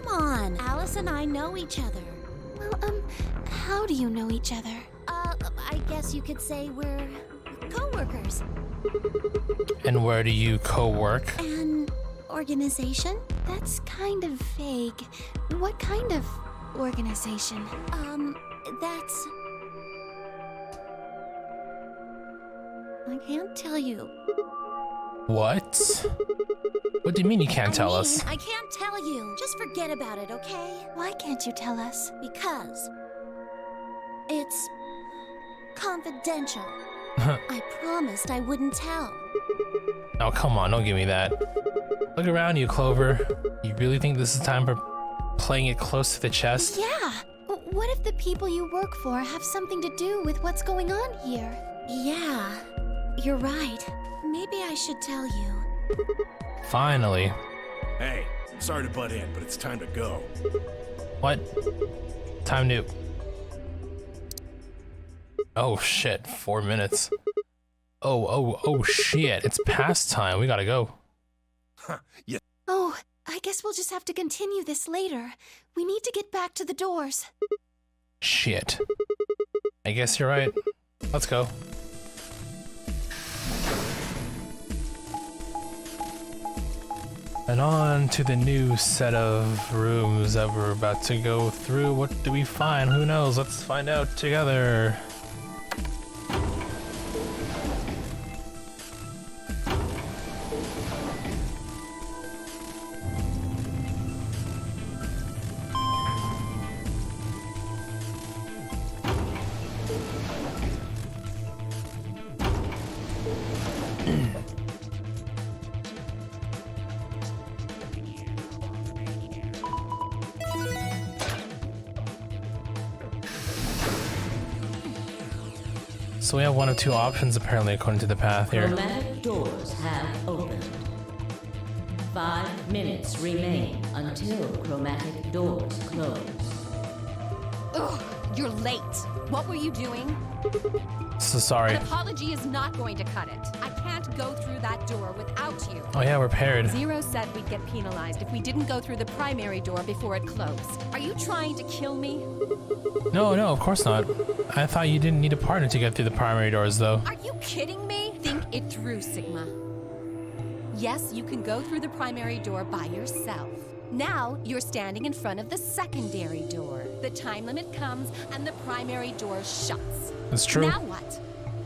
[SPEAKER 4] Come on, Alice and I know each other.
[SPEAKER 7] Well, how do you know each other?
[SPEAKER 4] I guess you could say we're co-workers.
[SPEAKER 1] And where do you co-work?
[SPEAKER 4] And
[SPEAKER 7] Organization? That's kind of vague. What kind of organization?
[SPEAKER 8] That's... I can't tell you.
[SPEAKER 1] What? What do you mean you can't tell us?
[SPEAKER 8] I can't tell you. Just forget about it, okay?
[SPEAKER 7] Why can't you tell us?
[SPEAKER 8] Because... it's... confidential. I promised I wouldn't tell.
[SPEAKER 1] Oh, come on, don't give me that. Look around you, Clover. You really think this is time for playing it close to the chest?
[SPEAKER 7] Yeah! What if the people you work for have something to do with what's going on here?
[SPEAKER 8] Yeah, you're right. Maybe I should tell you.
[SPEAKER 1] Finally.
[SPEAKER 6] Hey, sorry to butt in, but it's time to go.
[SPEAKER 1] What? Time to... Oh shit, 4 minutes. Oh shit, it's past time. We gotta go.
[SPEAKER 6] Yeah.
[SPEAKER 7] Oh, I guess we'll just have to continue this later. We need to get back to the doors.
[SPEAKER 1] Shit. I guess you're right. Let's go. And on to the new set of rooms that we're about to go through. What do we find? Who knows? Let's find out together. So we have one of two options apparently according to the path here.
[SPEAKER 10] Chromatic doors have opened. 5 minutes remain until chromatic doors close.
[SPEAKER 5] Ugh, you're late. What were you doing?
[SPEAKER 1] So sorry.
[SPEAKER 5] An apology is not going to cut it. I can't go through that door without you.
[SPEAKER 1] Oh yeah, we're paired.
[SPEAKER 5] Zero said we'd get penalized if we didn't go through the primary door before it closed. Are you trying to kill me?
[SPEAKER 1] No, of course not. I thought you didn't need a partner to get through the primary doors, though.
[SPEAKER 5] Are you kidding me? Think it through, Sigma. Yes, you can go through the primary door by yourself. Now, you're standing in front of the secondary door. The time limit comes and the primary door shuts.
[SPEAKER 1] That's true.
[SPEAKER 5] Now what?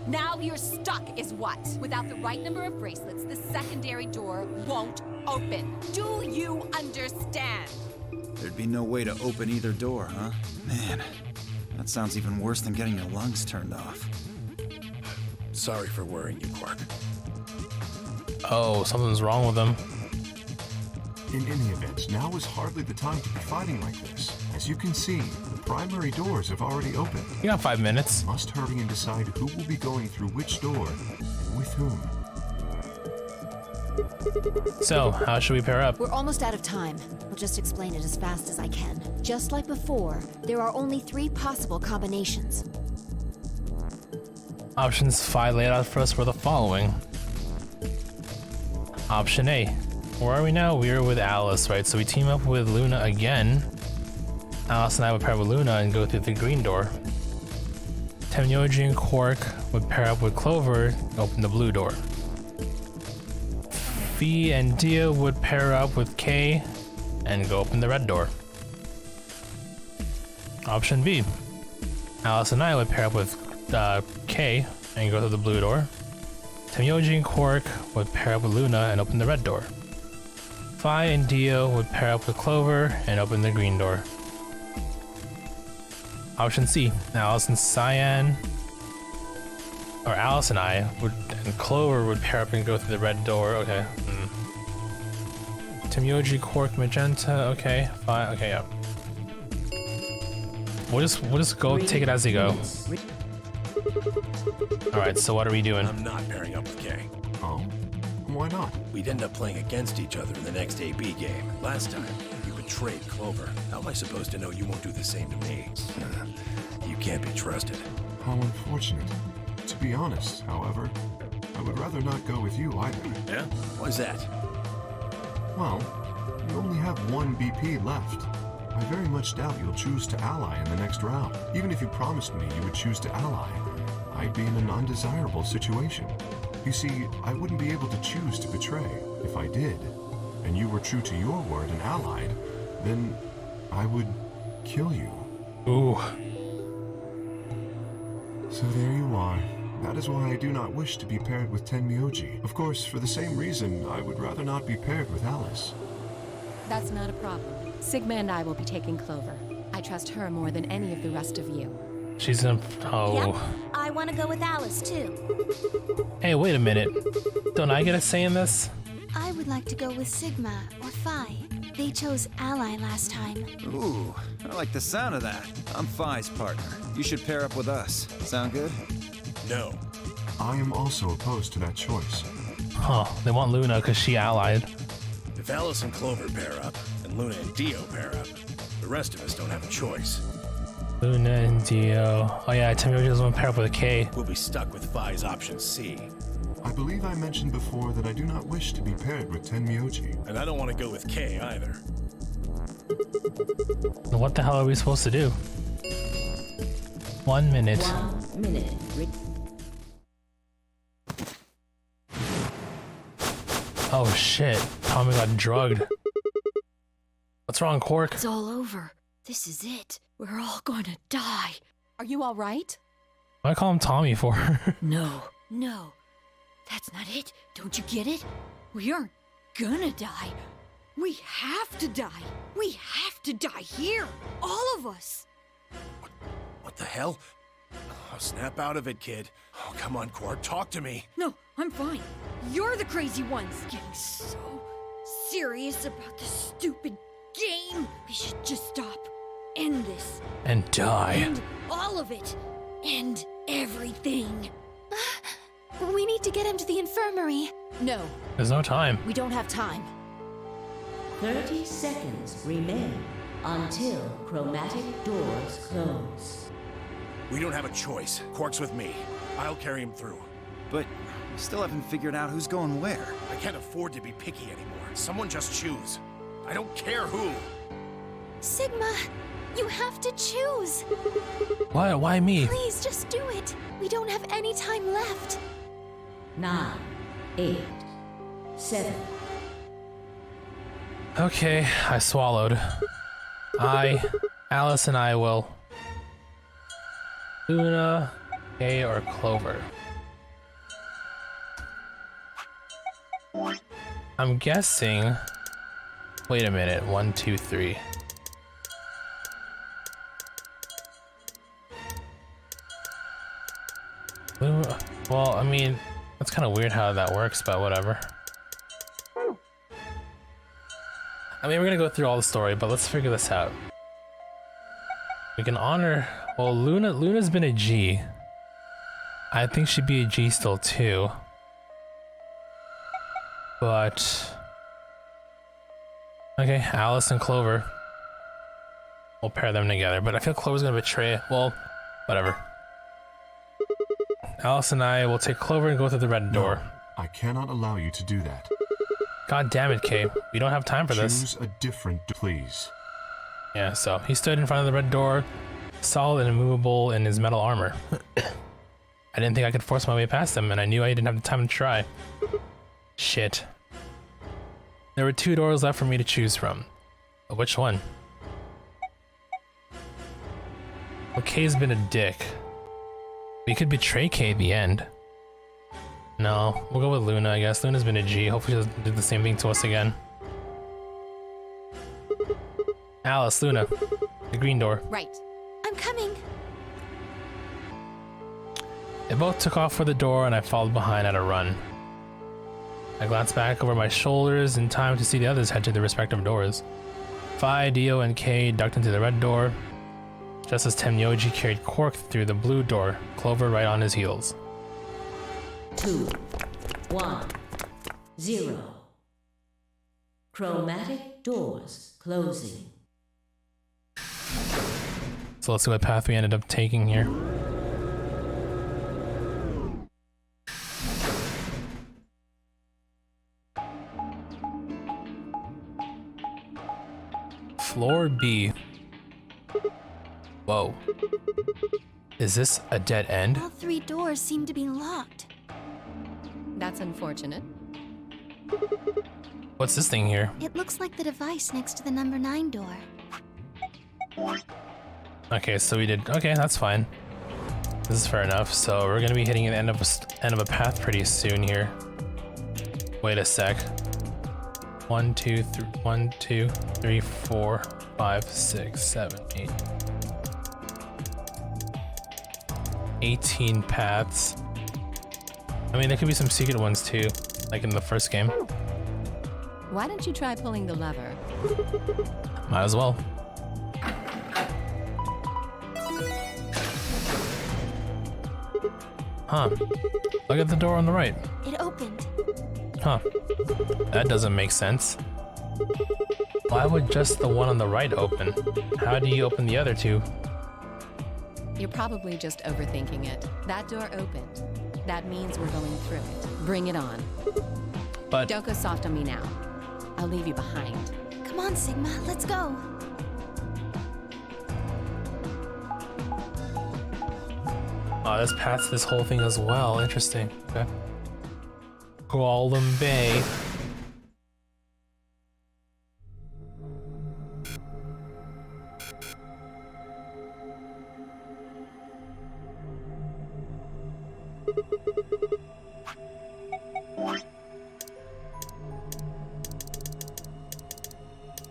[SPEAKER 5] Now you're stuck is what? Without the right number of bracelets, the secondary door won't open. Do you understand?
[SPEAKER 2] There'd be no way to open either door, huh? Man, that sounds even worse than getting your lungs turned off.
[SPEAKER 6] Sorry for worrying you, Quark.
[SPEAKER 1] Oh, something's wrong with them.
[SPEAKER 9] In any event, now is hardly the time to be fighting like this. As you can see, the primary doors have already opened.
[SPEAKER 1] You got 5 minutes.
[SPEAKER 9] We must hurry and decide who will be going through which door and with whom.
[SPEAKER 1] So, how should we pair up?
[SPEAKER 14] We're almost out of time. I'll just explain it as fast as I can. Just like before, there are only 3 possible combinations.
[SPEAKER 1] Options 5 laid out for us were the following. Option A. Where are we now? We're with Alice, right? So we team up with Luna again. Alice and I would pair with Luna and go through the green door. Temyoji and Quark would pair up with Clover and open the blue door. Fee and Dia would pair up with Kay and go open the red door. Option B. Alice and I would pair up with Kay and go through the blue door. Temyoji and Quark would pair up with Luna and open the red door. Fi and Dio would pair up with Clover and open the green door. Option C. Alice and Cyan, or Alice and I would, and Clover would pair up and go through the red door. Okay. Temyoji, Quark, Magenta. Okay. Fine. Okay. Yep. We'll just go take it as they go. All right. So what are we doing?
[SPEAKER 6] I'm not pairing up with Kay.
[SPEAKER 9] Oh. Why not?
[SPEAKER 6] We'd end up playing against each other in the next AB game. Last time, you betrayed Clover. How am I supposed to know you won't do the same to me? You can't be trusted.
[SPEAKER 9] How unfortunate. To be honest, however, I would rather not go with you either.
[SPEAKER 6] Yeah? Why's that?
[SPEAKER 9] Well, you only have 1 BP left. I very much doubt you'll choose to ally in the next round. Even if you promised me you would choose to ally, I'd be in an undesirable situation. You see, I wouldn't be able to choose to betray. If I did, and you were true to your word and allied, then I would kill you.
[SPEAKER 1] Ooh.
[SPEAKER 9] So there you are. That is why I do not wish to be paired with Tenmyoji. Of course, for the same reason, I would rather not be paired with Alice.
[SPEAKER 5] That's not a problem. Sigma and I will be taking Clover. I trust her more than any of the rest of you.
[SPEAKER 1] She's in. Oh.
[SPEAKER 7] Yep, I want to go with Alice too.
[SPEAKER 1] Hey, wait a minute. Don't I get a say in this?
[SPEAKER 7] I would like to go with Sigma or Phi. They chose Ally last time.
[SPEAKER 2] Ooh, I like the sound of that. I'm Phi's partner. You should pair up with us. Sound good?
[SPEAKER 6] No.
[SPEAKER 9] I am also opposed to that choice.
[SPEAKER 1] Huh. They want Luna because she allied.
[SPEAKER 6] If Alice and Clover pair up, and Luna and Dio pair up, the rest of us don't have a choice.
[SPEAKER 1] Luna and Dio. Oh yeah, Tenmyoji doesn't want to pair up with a K.
[SPEAKER 6] We'll be stuck with Phi's option C.
[SPEAKER 9] I believe I mentioned before that I do not wish to be paired with Tenmyoji.
[SPEAKER 6] And I don't want to go with K either.
[SPEAKER 1] What the hell are we supposed to do? 1 minute.
[SPEAKER 10] 1 minute.
[SPEAKER 1] Oh shit. Tommy got drugged. What's wrong, Quark?
[SPEAKER 8] It's all over. This is it. We're all gonna die.
[SPEAKER 5] Are you all right?
[SPEAKER 1] What do I call him Tommy for?
[SPEAKER 8] No. That's not it. Don't you get it? We aren't gonna die. We have to die. We have to die here. All of us.
[SPEAKER 6] What the hell? Oh, snap out of it, kid. Oh, come on, Quark, talk to me.
[SPEAKER 8] No, I'm fine. You're the crazy ones getting so serious about this stupid game. We should just stop. End this.
[SPEAKER 1] And die.
[SPEAKER 8] End all of it. End everything.
[SPEAKER 7] We need to get him to the infirmary.
[SPEAKER 5] No.
[SPEAKER 1] There's no time.
[SPEAKER 5] We don't have time.
[SPEAKER 10] 30 seconds remain until chromatic doors close.
[SPEAKER 6] We don't have a choice. Quark's with me. I'll carry him through.
[SPEAKER 2] But we still haven't figured out who's going where.
[SPEAKER 6] I can't afford to be picky anymore. Someone just choose. I don't care who.
[SPEAKER 7] Sigma, you have to choose.
[SPEAKER 1] Why me?
[SPEAKER 7] Please, just do it. We don't have any time left.
[SPEAKER 10] 9, 8, 7.
[SPEAKER 1] Okay, I swallowed. Alice and I will. Luna, Kay, or Clover. I'm guessing. Wait a minute. 1, 2, 3. Luna, well, I mean, that's kind of weird how that works, but whatever. I mean, we're gonna go through all the story, but let's figure this out. We can honor. Well, Luna's been a G. I think she'd be a G still too. But okay, Alice and Clover. We'll pair them together, but I feel Clover's gonna betray. Well, whatever. Alice and I will take Clover and go through the red door.
[SPEAKER 9] I cannot allow you to do that.
[SPEAKER 1] God damn it, Kay. We don't have time for this.
[SPEAKER 9] Choose a different, please.
[SPEAKER 1] Yeah, so he stood in front of the red door, solid and immovable in his metal armor. I didn't think I could force my way past him, and I knew I didn't have the time to try. Shit. There were 2 doors left for me to choose from. But which one? Well, Kay's been a dick. We could betray Kay at the end. No, we'll go with Luna, I guess. Luna's been a G. Hopefully she doesn't do the same thing to us again. Alice, Luna, the green door.
[SPEAKER 5] Right.
[SPEAKER 7] I'm coming.
[SPEAKER 1] They both took off for the door and I followed behind at a run. I glanced back over my shoulders in time to see the others head to their respective doors. Phi, Dio, and Kay ducked into the red door, just as Tenmyoji carried Quark through the blue door, Clover right on his heels.
[SPEAKER 10] 2, 1, 0. Chromatic doors closing.
[SPEAKER 1] So let's see what path we ended up taking here. Floor B. Whoa. Is this a dead end?
[SPEAKER 7] All 3 doors seem to be locked.
[SPEAKER 5] That's unfortunate.
[SPEAKER 1] What's this thing here?
[SPEAKER 7] It looks like the device next to the number 9 door.
[SPEAKER 1] Okay, so we did. Okay, that's fine. This is fair enough. So we're gonna be hitting the end of a path pretty soon here. Wait a sec. 1, 2, 3, 4, 5, 6, 7, 8. 18 paths. I mean, there could be some secret ones too, like in the first game.
[SPEAKER 5] Why don't you try pulling the lever?
[SPEAKER 1] Might as well. Huh. Look at the door on the right.
[SPEAKER 7] It opened.
[SPEAKER 1] Huh. That doesn't make sense. Why would just the one on the right open? How do you open the other two?
[SPEAKER 5] You're probably just overthinking it. That door opened. That means we're going through it. Bring it on.
[SPEAKER 1] But
[SPEAKER 5] don't go soft on me now. I'll leave you behind.
[SPEAKER 7] Come on, Sigma, let's go.
[SPEAKER 1] oh, this past this whole thing as well. Interesting. Okay. Golden Bay.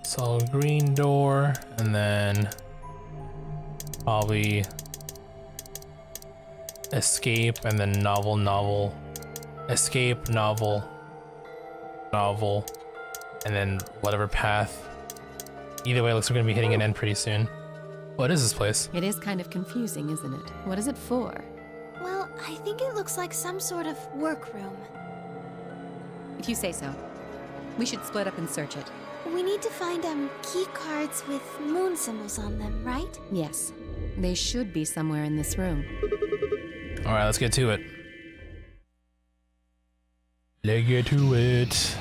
[SPEAKER 1] So green door, and then probably escape, and then novel, escape, novel, and then whatever path. Either way, it looks like we're gonna be hitting an end pretty soon. What is this place?
[SPEAKER 5] It is kind of confusing, isn't it? What is it for?
[SPEAKER 7] Well, I think it looks like some sort of workroom.
[SPEAKER 5] If you say so. We should split up and search it.
[SPEAKER 7] We need to find key cards with moon symbols on them, right?
[SPEAKER 5] Yes. They should be somewhere in this room.
[SPEAKER 1] Alright, let's get to it. Let's get to it.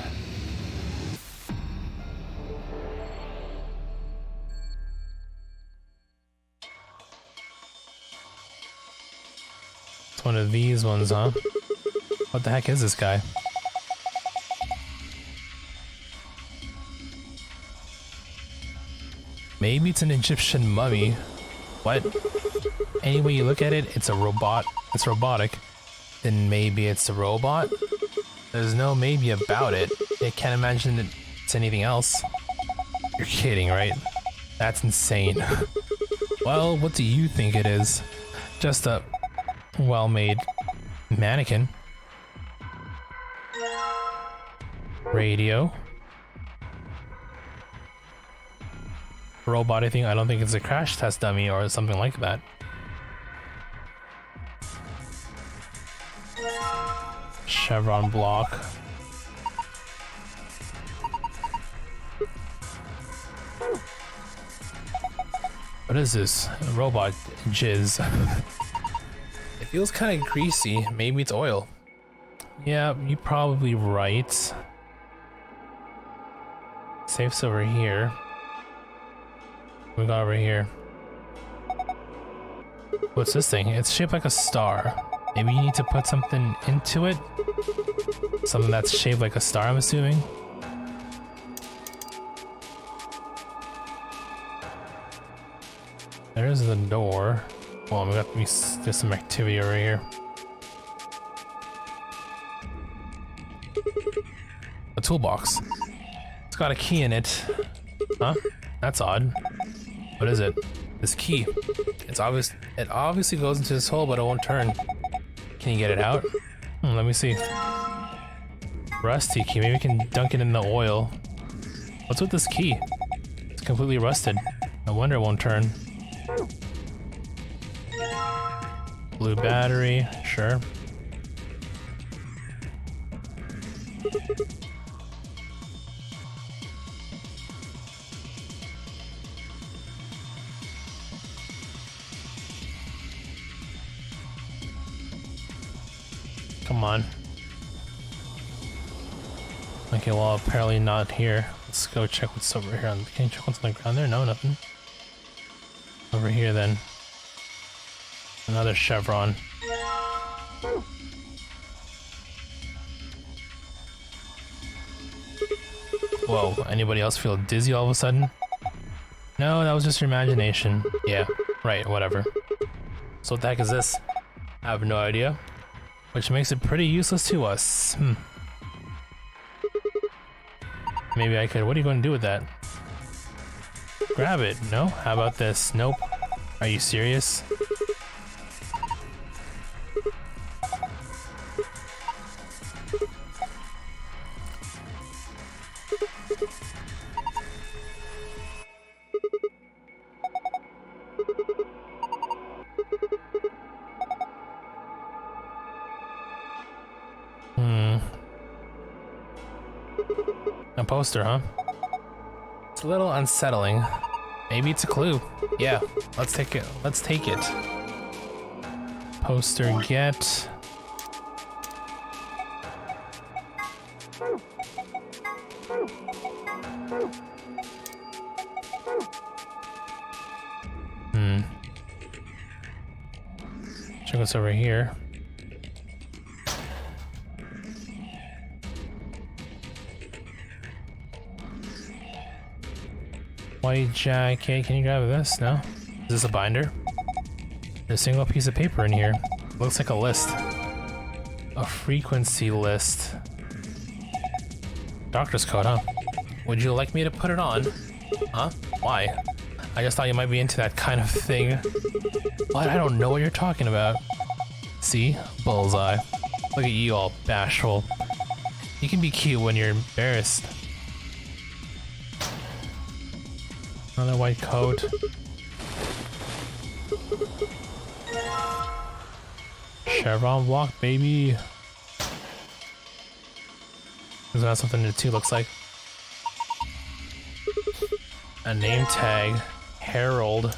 [SPEAKER 1] It's one of these ones, huh? What the heck is this guy? Maybe it's an Egyptian mummy. What? Any way you look at it, it's a robot. It's robotic. Then maybe it's a robot? There's no maybe about it. I can't imagine that it's anything else. You're kidding, right? That's insane. Well, what do you think it is? Just a well-made mannequin. Radio. Robot, I don't think it's a crash test dummy or something like that. Chevron block. What is this? Robot jizz. It feels kind of greasy. Maybe it's oil. Yeah, you're probably right. Safe's over here. We got over here. What's this thing? It's shaped like a star. Maybe you need to put something into it? Something that's shaped like a star, I'm assuming? There's the door. Well, we got there's some activity over here. A toolbox. It's got a key in it. Huh? That's odd. What is it? This key. It's obvious. It obviously goes into this hole, but it won't turn. Can you get it out? Let me see. Rusty key. Maybe we can dunk it in the oil. What's with this key? It's completely rusted. No wonder it won't turn. Blue battery. Sure. Come on. Okay, well, apparently not here. Let's go check what's over here. Can you check what's on the ground there? No, nothing. Over here, then. Another chevron. Whoa, anybody else feel dizzy all of a sudden? No, that was just your imagination. Yeah, right, whatever. So what the heck is this? I have no idea. Which makes it pretty useless to us. Maybe I could, what are you going to do with that? Grab it, no? How about this? Nope. Are you serious? A poster, huh? It's a little unsettling. Maybe it's a clue. Yeah, let's take it. Let's take it. Poster get. Check what's over here. White jacket, can you grab this? No? Is this a binder? There's a single piece of paper in here. Looks like a list. A frequency list. Doctor's coat, huh? Would you like me to put it on? Huh? Why? I just thought you might be into that kind of thing. What? I don't know what you're talking about. See? Bullseye. Look at you all bashful. You can be cute when you're embarrassed. Another white coat. Chevron block, baby. There's not something in it too, looks like. A name tag. Harold.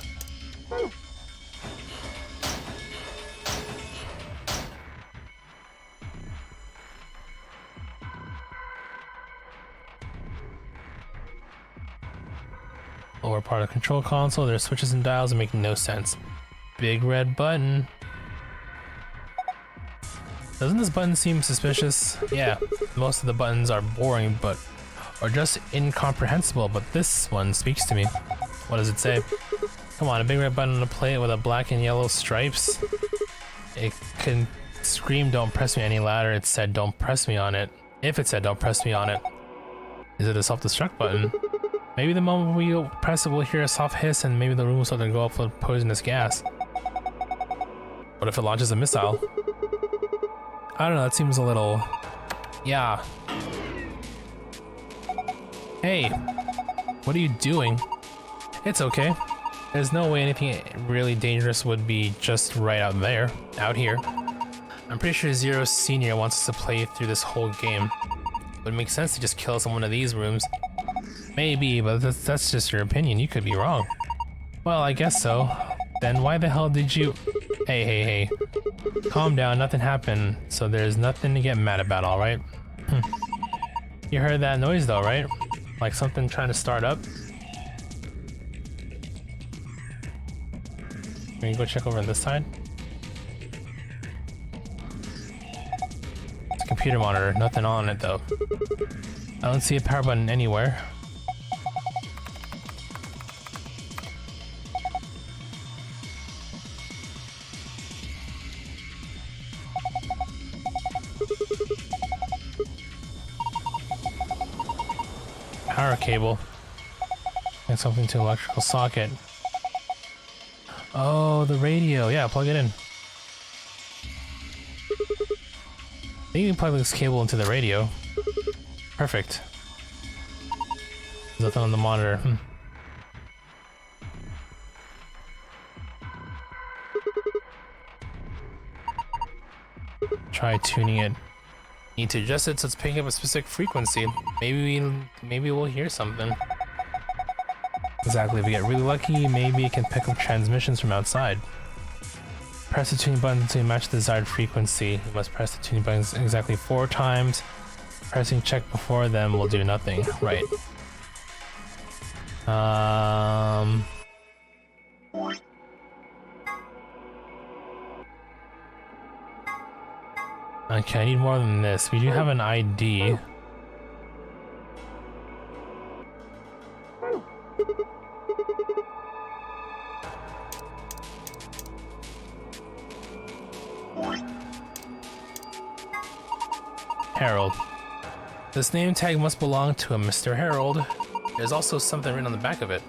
[SPEAKER 1] Lower part of the control console, there's switches and dials that make no sense. Big red button. Doesn't this button seem suspicious? Yeah, most of the buttons are boring but or just incomprehensible, but this one speaks to me. What does it say? Come on, a big red button on a plate with a black and yellow stripes. It can scream, don't press me any louder. It said, don't press me on it. If it said, don't press me on it. Is it a self-destruct button? Maybe the moment we press it, we'll hear a soft hiss and maybe the room will start to go up with poisonous gas. What if it launches a missile? I don't know, that seems a little... Yeah. Hey, what are you doing? It's okay. There's no way anything really dangerous would be just right out here. I'm pretty sure Zero Senior wants us to play through this whole game. It would make sense to just kill us in one of these rooms. Maybe, but that's just your opinion. You could be wrong. Well, I guess so. Then why the hell did you... Hey. Calm down, nothing happened, so there's nothing to get mad about, alright? You heard that noise though, right? Like something trying to start up? Can you go check over on this side? It's a computer monitor, nothing on it though. I don't see a power button anywhere. Power cable. And something to electrical socket. Oh, the radio. Yeah, plug it in. You can plug this cable into the radio. Perfect. There's nothing on the monitor. Try tuning it. Need to adjust it so it's picking up a specific frequency. Maybe we'll hear something. Exactly, if we get really lucky, maybe it can pick up transmissions from outside. Press the tuning button to match the desired frequency. You must press the tuning buttons exactly 4 times. Pressing check before them will do nothing. Right. Okay, I need more than this. We do have an ID. Harold. This name tag must belong to a Mr. Harold. There's also something written on the back of it.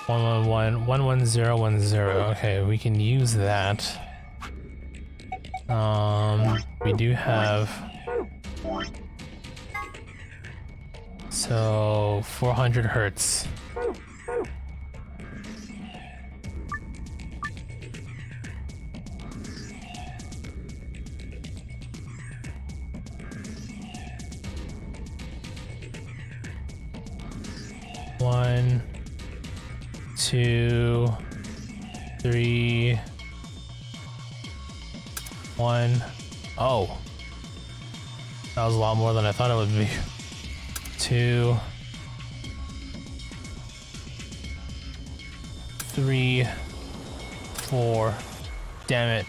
[SPEAKER 1] 11010. Okay, we can use that. We do have... So, 400 hertz. One, 2, 3, 1. Oh, that was a lot more than I thought it would be. 2, 3, 4. Damn it.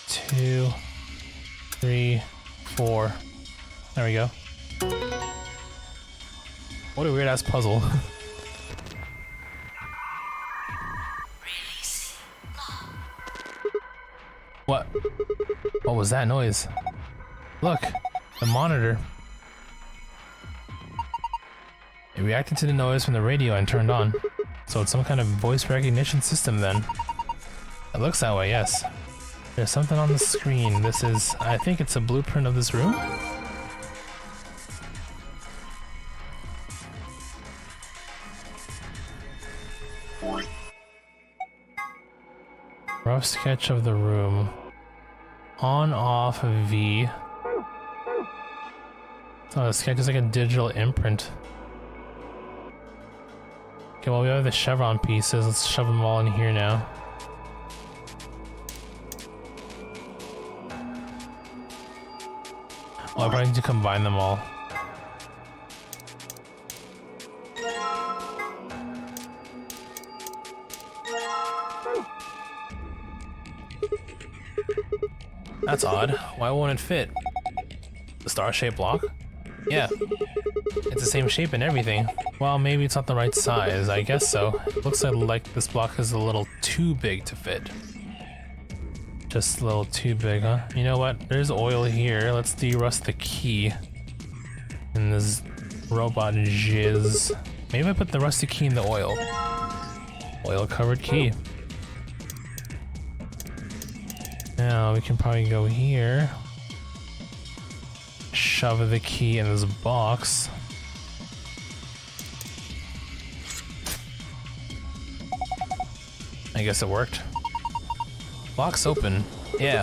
[SPEAKER 1] Two, 3, 4. There we go. What a weird ass puzzle. What? What was that noise? Look, the monitor. It reacted to the noise from the radio and turned on. So it's some kind of voice recognition system then. It looks that way, yes. There's something on the screen. This is, I think it's a blueprint of this room? Rough sketch of the room. On, off, V. So the sketch is like a digital imprint. Okay, well we have the chevron pieces. Let's shove them all in here now. Oh, I probably need to combine them all. That's odd. Why won't it fit? The star-shaped block? Yeah. It's the same shape and everything. Well, maybe it's not the right size. I guess so. It looks like this block is a little too big to fit. Just a little too big, huh? You know what? There's oil here. Let's de-rust the key in this robot jizz. Maybe I put the rusty key in the oil. Oil-covered key. Now we can probably go here. Shove the key in this box. I guess it worked. Box open. Yeah.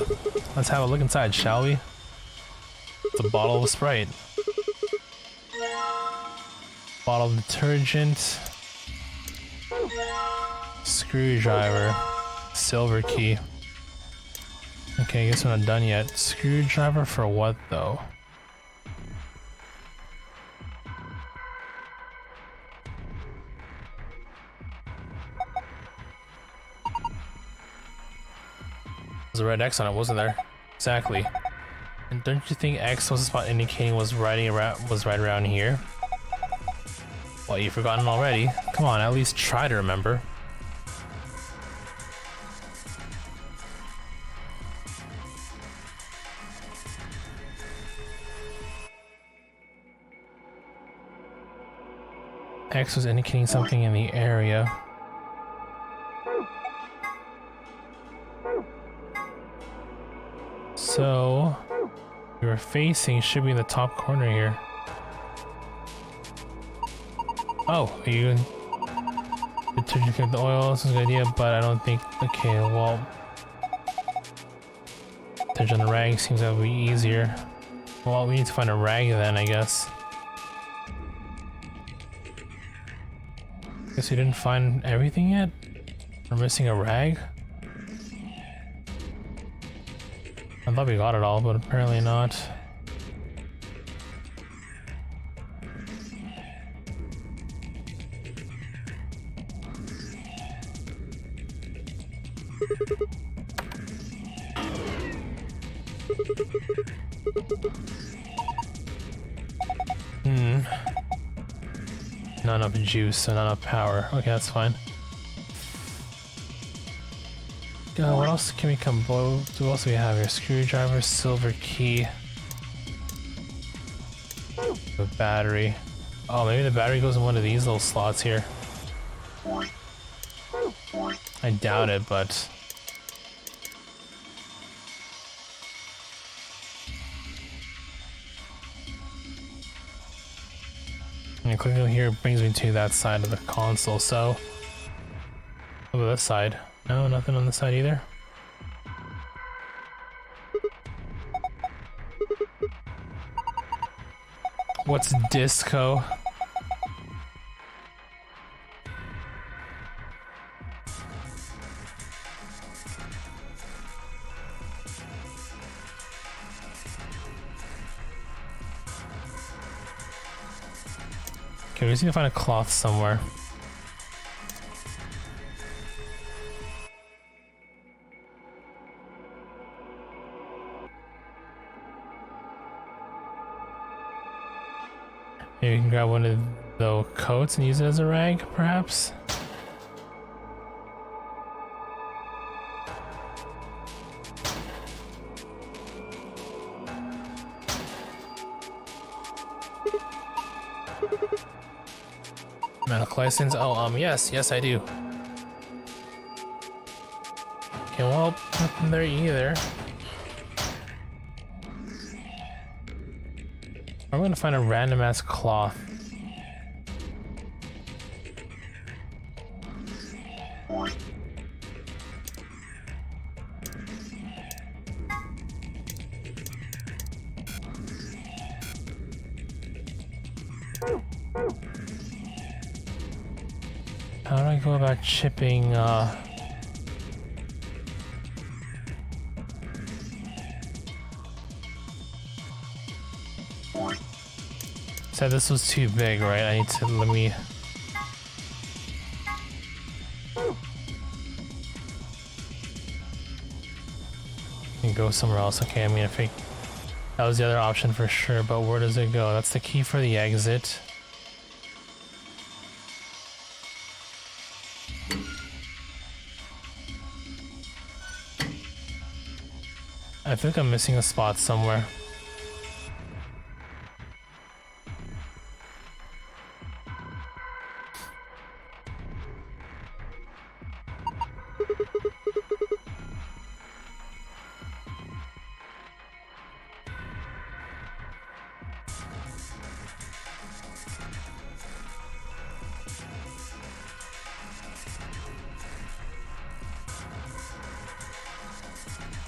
[SPEAKER 1] Let's have a look inside, shall we? It's a bottle of Sprite. Bottle of detergent. Screwdriver. Silver key. Okay, I guess we're not done yet. Screwdriver for what though? There's a red X on it, wasn't there? Exactly. And don't you think X was the spot indicating was right around here? Well, you've forgotten already. Come on, at least try to remember. X was indicating something in the area. So, your facing should be in the top corner here. Oh, are you detergent with the oil? This is a good idea, but I don't think. Okay, well, detergent on the rag seems that would be easier. Well, we need to find a rag then, I guess. Guess we didn't find everything yet? We're missing a rag? I thought we got it all, but apparently not. Not enough juice, so not enough power. Okay, that's fine. What else can we combo? What else do we have here? Screwdriver, silver key. A battery. Oh, maybe the battery goes in one of these little slots here. I doubt it, but... And clicking here brings me to that side of the console, so... What about this side? No, nothing on this side either. What's disco? Okay, we just need to find a cloth somewhere. Maybe we can grab one of the coats and use it as a rag, perhaps? Medical license? Oh, yes, I do. Okay, well, nothing there either. I'm gonna find a random ass cloth. How do I go about chipping, Said this was too big, right? I need to, let me... And go somewhere else. Okay, I mean, I think that was the other option for sure, but where does it go? That's the key for the exit. I think I'm missing a spot somewhere.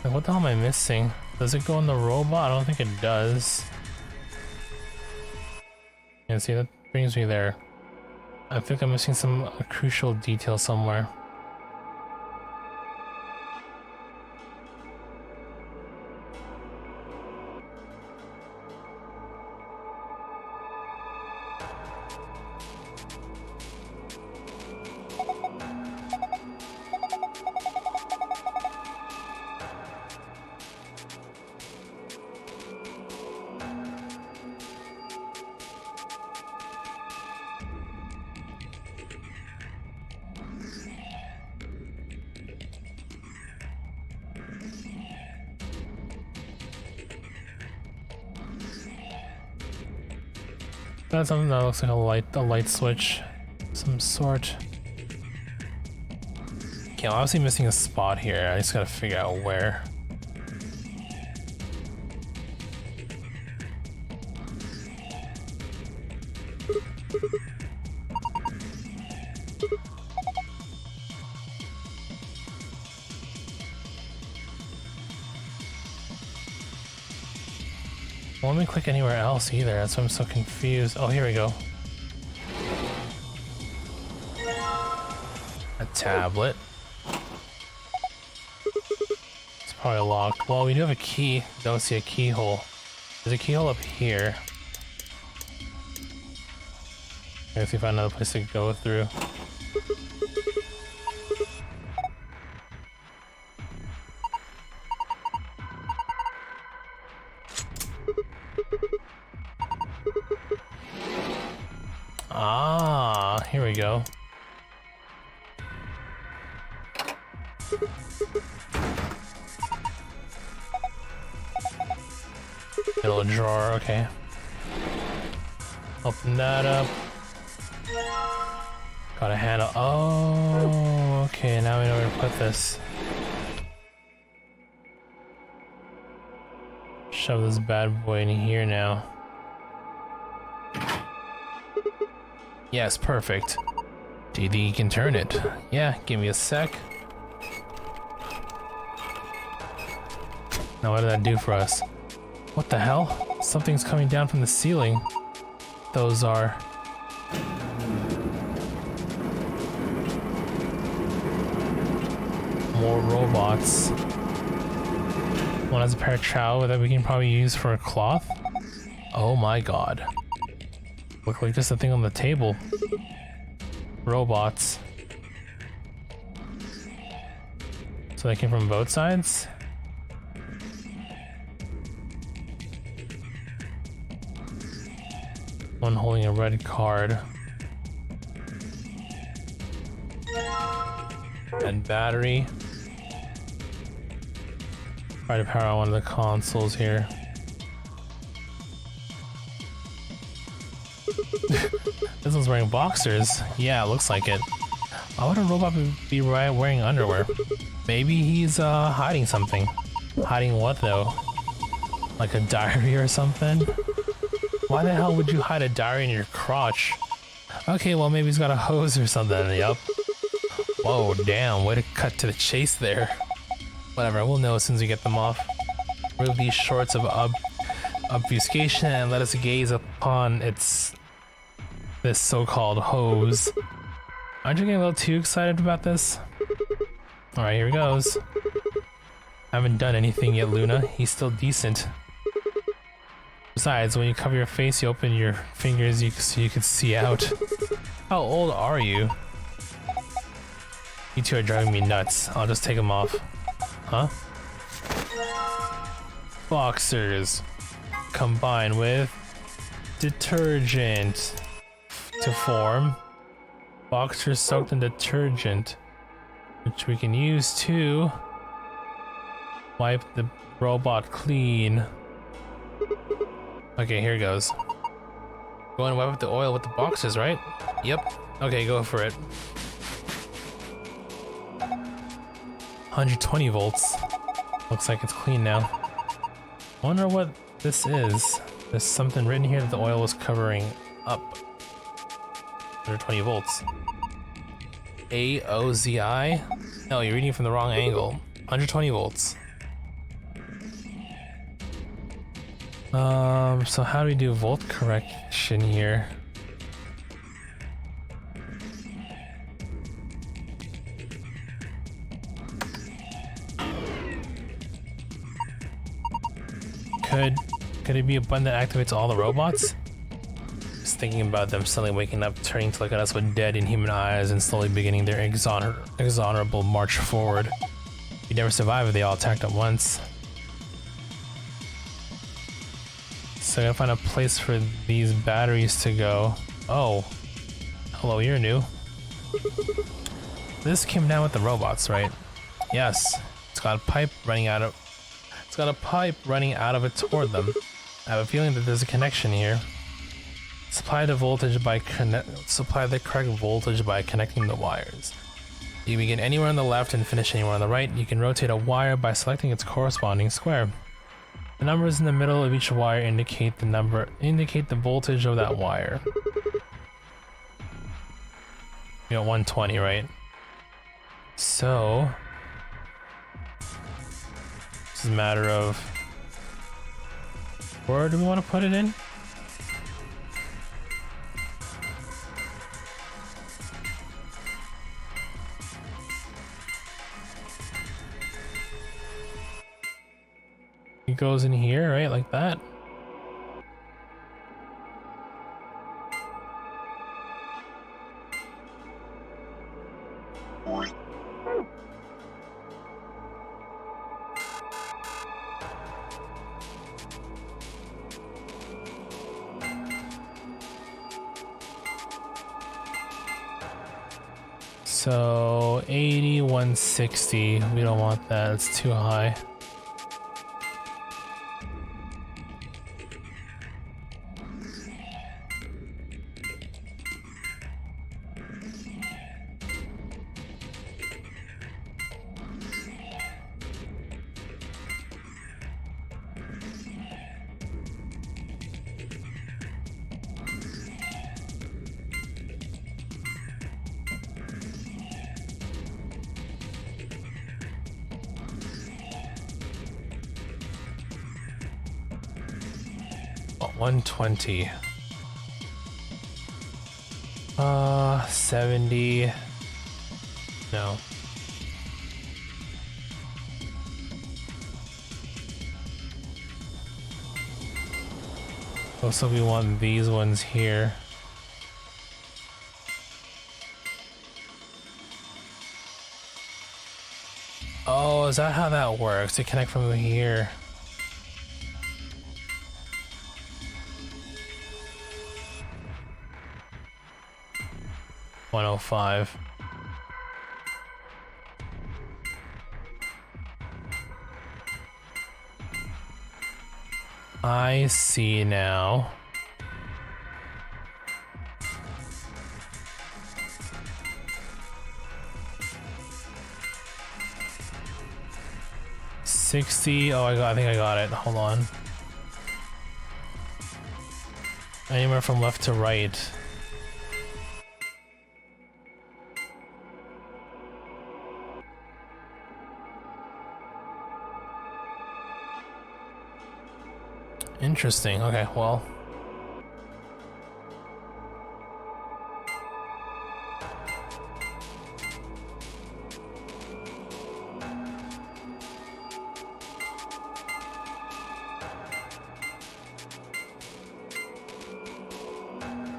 [SPEAKER 1] What the hell am I missing? Does it go in the robot? I don't think it does. Yeah, see, that brings me there. I think I'm missing some crucial detail somewhere. That's something that looks like a light switch, some sort. Okay, I'm obviously missing a spot here. I just gotta figure out where. Won't let me click anywhere else either, that's why I'm so confused. Oh, here we go. A tablet. It's probably locked. Well, we do have a key. Don't see a keyhole. There's a keyhole up here. I guess we find another place to go through. we go. Little drawer, okay. Open that up. Got a handle. Oh, okay, now we know where to put this. Shove this bad boy in here now. Yes, perfect. Do you think you can turn it? Yeah, give me a sec. Now what did that do for us? What the hell? Something's coming down from the ceiling. Those are... more robots. One has a pair of trowel that we can probably use for a cloth. Oh my god. Look like just a thing on the table. Robots. So they came from both sides? One holding a red card. And battery. Try to power on one of the consoles here. This one's wearing boxers. Yeah, it looks like it. Why would a robot be wearing underwear? Maybe he's hiding something. Hiding what though? Like a diary or something? Why the hell would you hide a diary in your crotch? Okay, well maybe he's got a hose or something. Yup. Whoa, damn, way to cut to the chase there. Whatever, we'll know as soon as we get them off. Remove these shorts of obfuscation and let us gaze upon this so-called hose. Aren't you getting a little too excited about this? Alright, here he goes. I haven't done anything yet, Luna. He's still decent. Besides, when you cover your face, you open your fingers so you can see out. How old are you? You two are driving me nuts. I'll just take them off. Huh? Boxers. Combined with detergent to form. Boxers soaked in detergent, which we can use to wipe the robot clean. Okay, here goes. Go and wipe up the oil with the boxes, right? Yep. Okay, go for it. 120 volts. Looks like it's clean now. Wonder what this is. There's something written here that the oil was covering up. 120 volts. AOZI? No, you're reading from the wrong angle. 120 volts. So how do we do volt correction here? Could it be a button that activates all the robots? Just thinking about them suddenly waking up, turning to look at us with dead inhuman eyes and slowly beginning their exonerable march forward. We'd never survive if they all attacked at once. So I gotta find a place for these batteries to go. Oh. Hello, you're new. This came down with the robots, right? Yes. It's got a pipe running out of it toward them. I have a feeling that there's a connection here. Supply the correct voltage by connecting the wires. You begin anywhere on the left and finish anywhere on the right. You can rotate a wire by selecting its corresponding square. The numbers in the middle of each wire indicate the voltage of that wire. You got 120, right? So this is a matter of where do we want to put it in? It goes in here, right? Like that. So 80, 160. We don't want that. It's too high. Oh, 120. 70. No. Also, we want these ones here. Oh, is that how that works? To connect from here. $105. I see now. $60. Oh, I think I got it. Hold on. Anywhere from left to right. Interesting. Okay, well.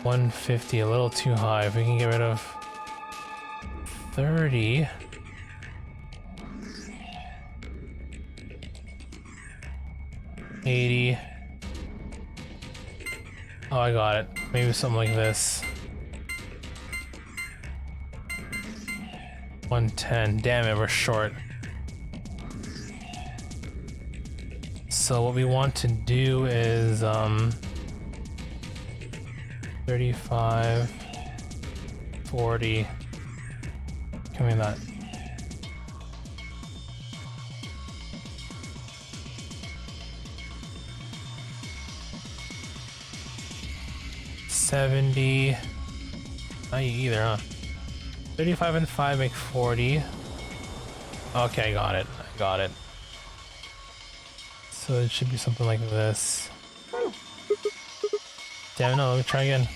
[SPEAKER 1] $150, a little too high. If we can get rid of 30. $80. Oh, I got it. Maybe something like this. 110. Damn it, we're short. So what we want to do is 35, 40. Give me that. $70. Not you either, huh? 35 and 5 make 40. Okay, I got it. I got it. So it should be something like this. Damn, no, let me try again.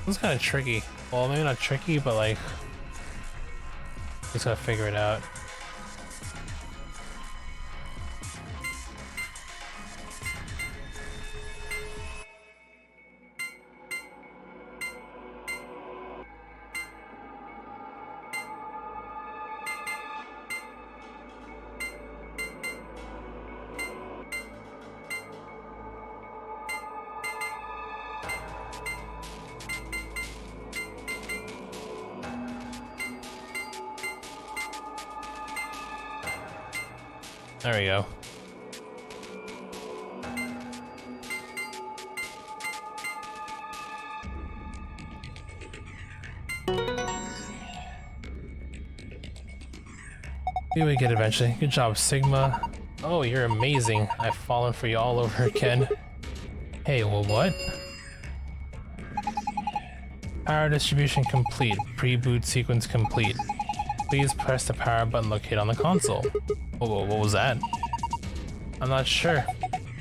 [SPEAKER 1] This is kind of tricky. Well, maybe not tricky, but like, just gotta figure it out. There we go. Maybe we get it eventually. Good job, Sigma. Oh, you're amazing. I've fallen for you all over again. Hey, well, what? Power distribution complete. Pre-boot sequence complete. Please press the power button located on the console. Whoa, what was that? I'm not sure.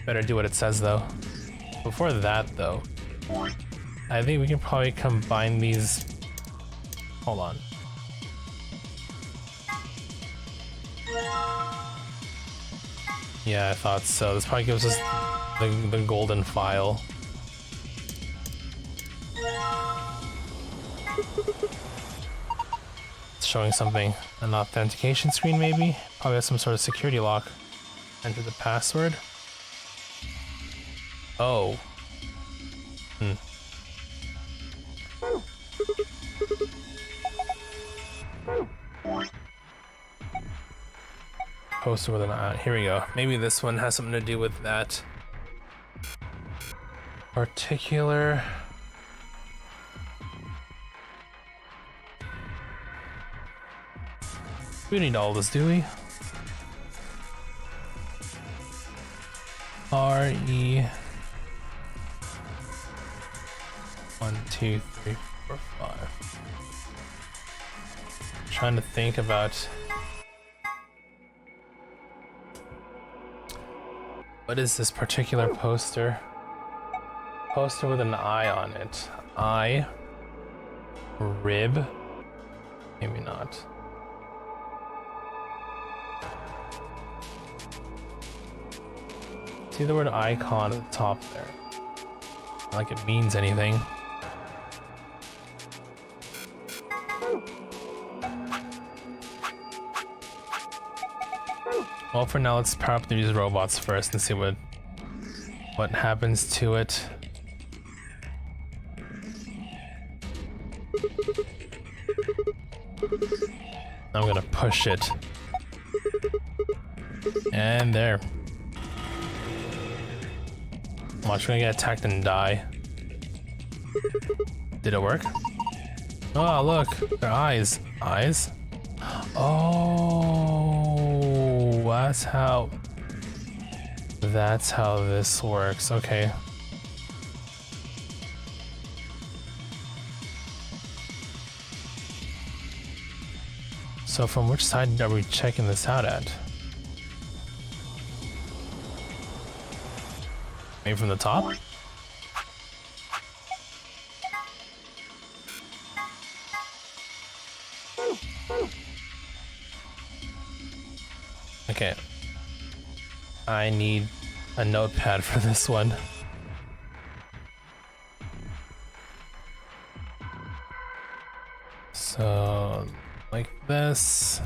[SPEAKER 1] Better do what it says though. Before that though, I think we can probably combine these. Hold on. Yeah, I thought so. This probably gives us the golden file. It's showing something. An authentication screen, maybe? Probably has some sort of security lock. Enter the password. Oh. Poster with an eye. Here we go. Maybe this one has something to do with that particular. We need all this, do we? RE 1, 2, 3, 4, 5. Trying to think about what is this particular poster? Poster with an eye on it. Eye. Rib. Maybe not. See the word icon at the top there. Not like it means anything. Well, for now, let's power up these robots first and see what happens to it. I'm gonna push it. And there. Watch, we're gonna get attacked and die. Did it work? Oh, look, their eyes. Eyes? Oh, that's how this works. Okay. So from which side are we checking this out at? Maybe from the top? Okay. I need a notepad for this one. So, like this.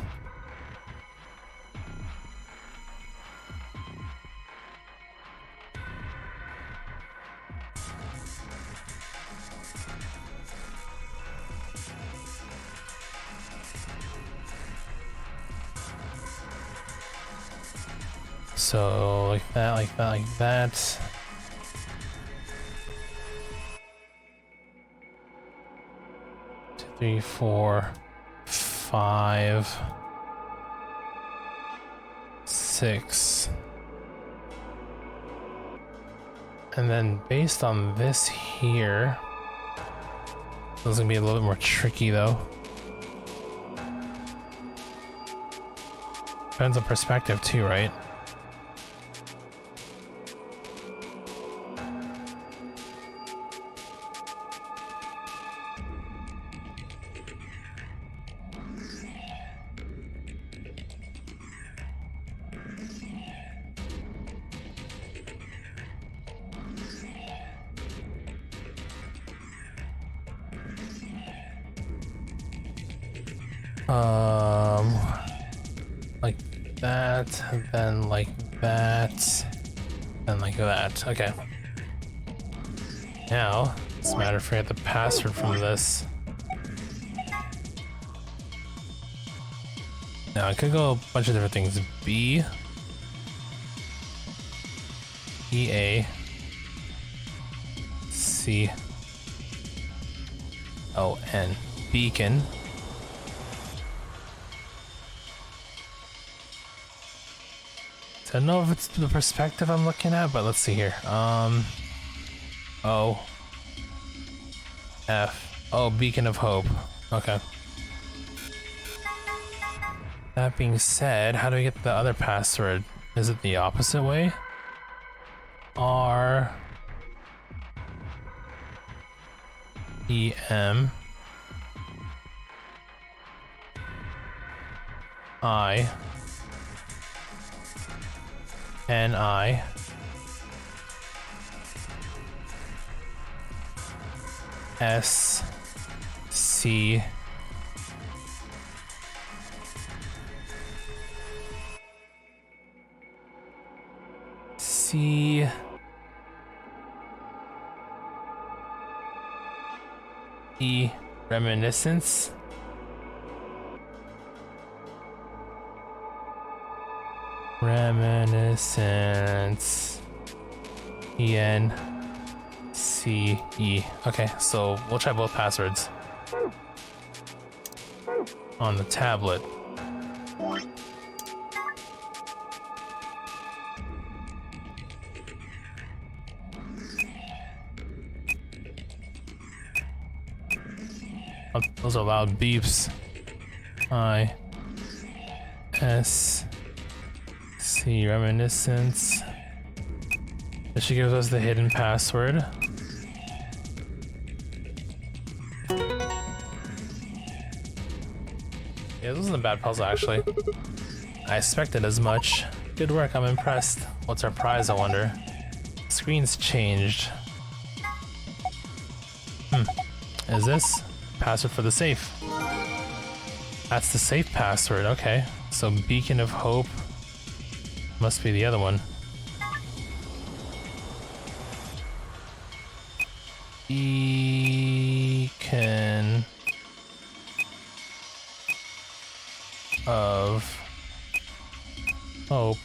[SPEAKER 1] So, like that, like that, like that. Two, 3, 4, 5, 6. And then based on this here, this is gonna be a little bit more tricky though. Depends on perspective too, right? Like that, then like that, then like that. Okay. Now, it's a matter of forget the password from this. Now, I could go a bunch of different things. B, EA, C, O, N. Beacon. I don't know if it's the perspective I'm looking at, but let's see here. O, F. Oh, Beacon of Hope. Okay. That being said, how do we get the other password? Is it the opposite way? R, E, M, I, N-I. S C C E reminiscence. Reminiscence. E-N C-E. Okay, so we'll try both passwords. On the tablet. Oh, those are loud beeps. I-S-C reminiscence. It should give us the hidden password. Yeah, this wasn't a bad puzzle actually. I expected as much. Good work, I'm impressed. What's our prize, I wonder? Screen's changed. Is this? Password for the safe. That's the safe password, okay. So Beacon of Hope must be the other one. Beacon of Hope.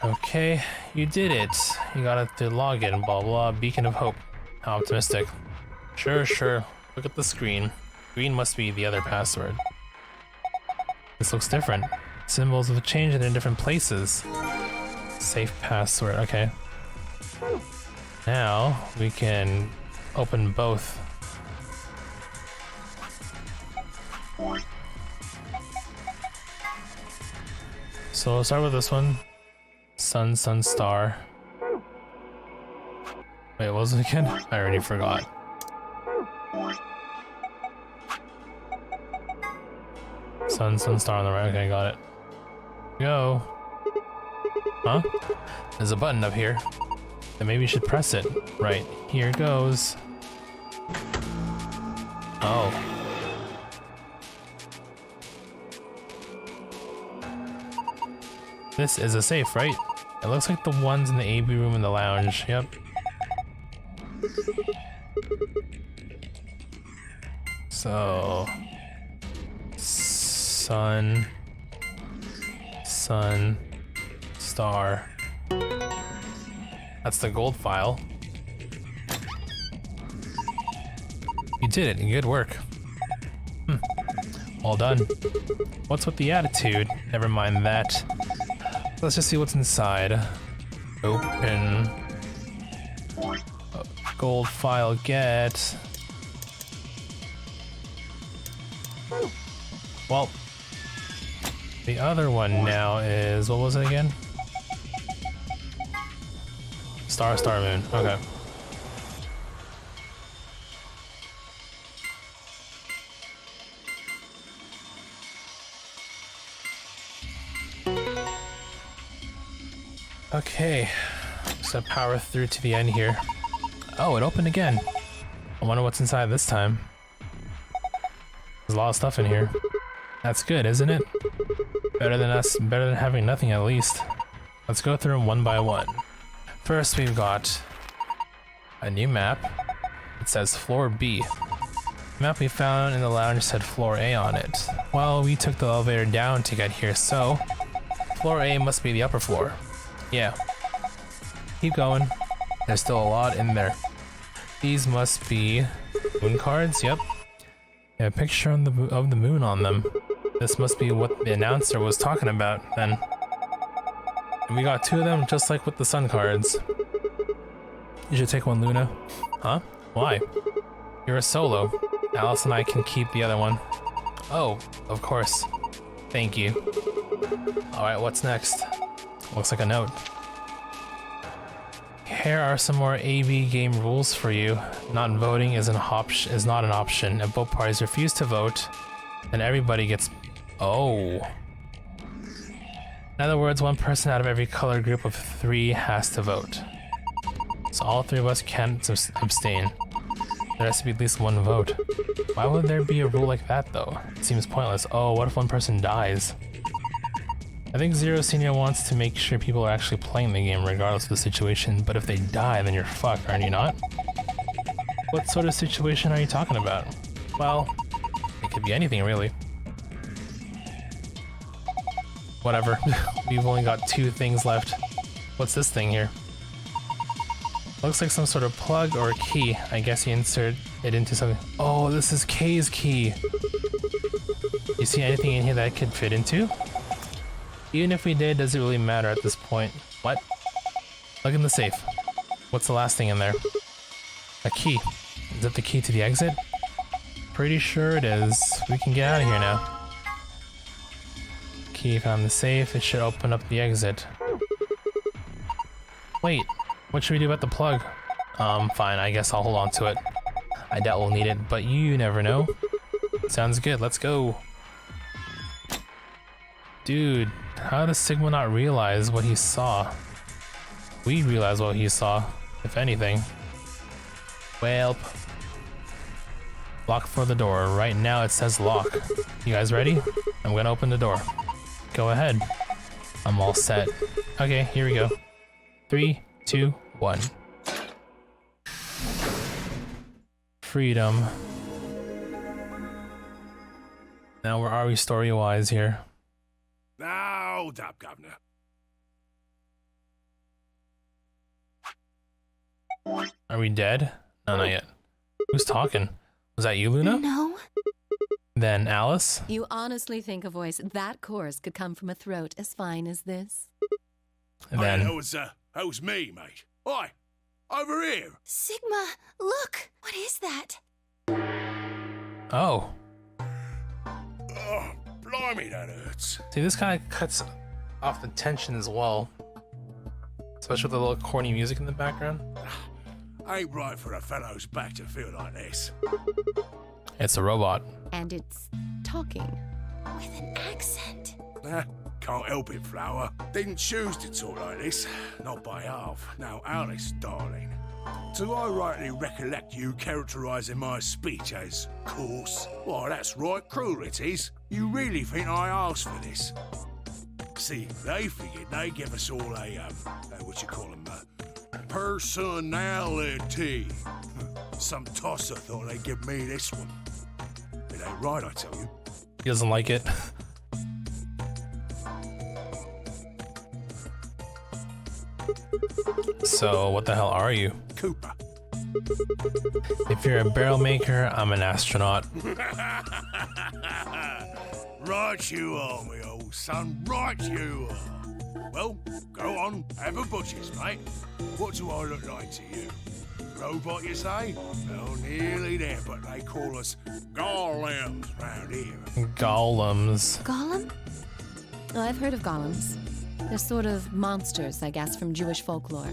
[SPEAKER 1] Okay, you did it. You got it to log in, blah blah. Beacon of Hope. How optimistic. Sure, sure. Look at the screen. Green must be the other password. This looks different. Symbols have changed in different places. Safe password, okay. Now we can open both. So we'll start with this one. Sun, sun, star. Wait, what was it again? I already forgot. Sun, sun, star on the right. Okay, got it. Go. Huh? There's a button up here. Then maybe you should press it. Right, here goes. Oh. This is a safe, right? It looks like the ones in the AB room in the lounge. Yep. So... Sun... Sun... Star... That's the gold file. You did it, good work. Well done. What's with the attitude? Never mind that. Let's just see what's inside. Open. Gold file get. Well, the other one now is, what was it again? Star, star, moon. Okay. Okay, so power through to the end here. Oh, it opened again. I wonder what's inside this time. There's a lot of stuff in here. That's good, isn't it? Better than having nothing at least. Let's go through them one by one. First, we've got a new map. It says Floor B. The map we found in the lounge said Floor A on it. Well, we took the elevator down to get here, so Floor A must be the upper floor. Yeah. Keep going. There's still a lot in there. These must be moon cards, yep. A picture of the moon on them. This must be what the announcer was talking about then. And we got two of them just like with the sun cards. You should take one, Luna. Huh? Why? You're a solo. Alice and I can keep the other one. Oh, of course. Thank you. Alright, what's next? Looks like a note. Here are some more AV game rules for you. Not voting is not an option. If both parties refuse to vote, then everybody gets... Oh. In other words, one person out of every color group of 3 has to vote. So all 3 of us can't abstain. There has to be at least 1 vote. Why would there be a rule like that though? It seems pointless. Oh, what if one person dies? I think Zero Senior wants to make sure people are actually playing the game regardless of the situation, but if they die, then you're fucked, aren't you not? What sort of situation are you talking about? Well, it could be anything really. Whatever. We've only got 2 things left. What's this thing here? Looks like some sort of plug or a key. I guess you insert it into something. Oh, this is Kay's key. You see anything in here that it could fit into? Even if we did, does it really matter at this point? What? Look in the safe. What's the last thing in there? A key. Is that the key to the exit? Pretty sure it is. We can get out of here now. Key found in the safe. It should open up the exit. Wait, what should we do about the plug? Fine, I guess I'll hold on to it. I doubt we'll need it, but you never know. Sounds good, let's go. Dude, how does Sigma not realize what he saw? We realize what he saw, if anything. Well, lock for the door. Right now it says lock. You guys ready? I'm gonna open the door. Go ahead. I'm all set. Okay, here we go. 3, 2, 1. Freedom. Now where are we story-wise here?
[SPEAKER 6] Now, hold up, Governor.
[SPEAKER 1] Are we dead? No, not yet. Who's talking? Was that you, Luna?
[SPEAKER 7] No.
[SPEAKER 1] Then Alice?
[SPEAKER 5] You honestly think a voice that coarse could come from a throat as fine as this?
[SPEAKER 1] And then...
[SPEAKER 6] that was me, mate. Oi, over here.
[SPEAKER 7] Sigma, look. What is that?
[SPEAKER 1] Oh.
[SPEAKER 6] Oh, blimey, that hurts.
[SPEAKER 1] See, this kind of cuts off the tension as well. Especially with the little corny music in the background.
[SPEAKER 6] Ain't right for a fellow's back to feel like this.
[SPEAKER 1] It's a robot.
[SPEAKER 5] And it's talking.
[SPEAKER 7] With an accent.
[SPEAKER 6] Can't help it, Flower. Didn't choose to talk like this. Not by half. Now, Alice, darling. Do I rightly recollect you characterising my speech as coarse? Why, that's right cruel it is. You really think I asked for this? See, they figured they'd give us all a, what you call them, personality. Some tosser thought they'd give me this one. It ain't right, I tell you.
[SPEAKER 1] He doesn't like it. So, what the hell are you?
[SPEAKER 6] Cooper.
[SPEAKER 1] If you're a barrel maker, I'm an astronaut.
[SPEAKER 6] Right you are, me old son, right you are. Well, go on, have a butcher's, mate. What do I look like to you? Robot, you say? Well, nearly there, but they call us golems round here.
[SPEAKER 1] Golems.
[SPEAKER 7] Golem?
[SPEAKER 5] Oh, I've heard of golems. They're sort of monsters, I guess, from Jewish folklore.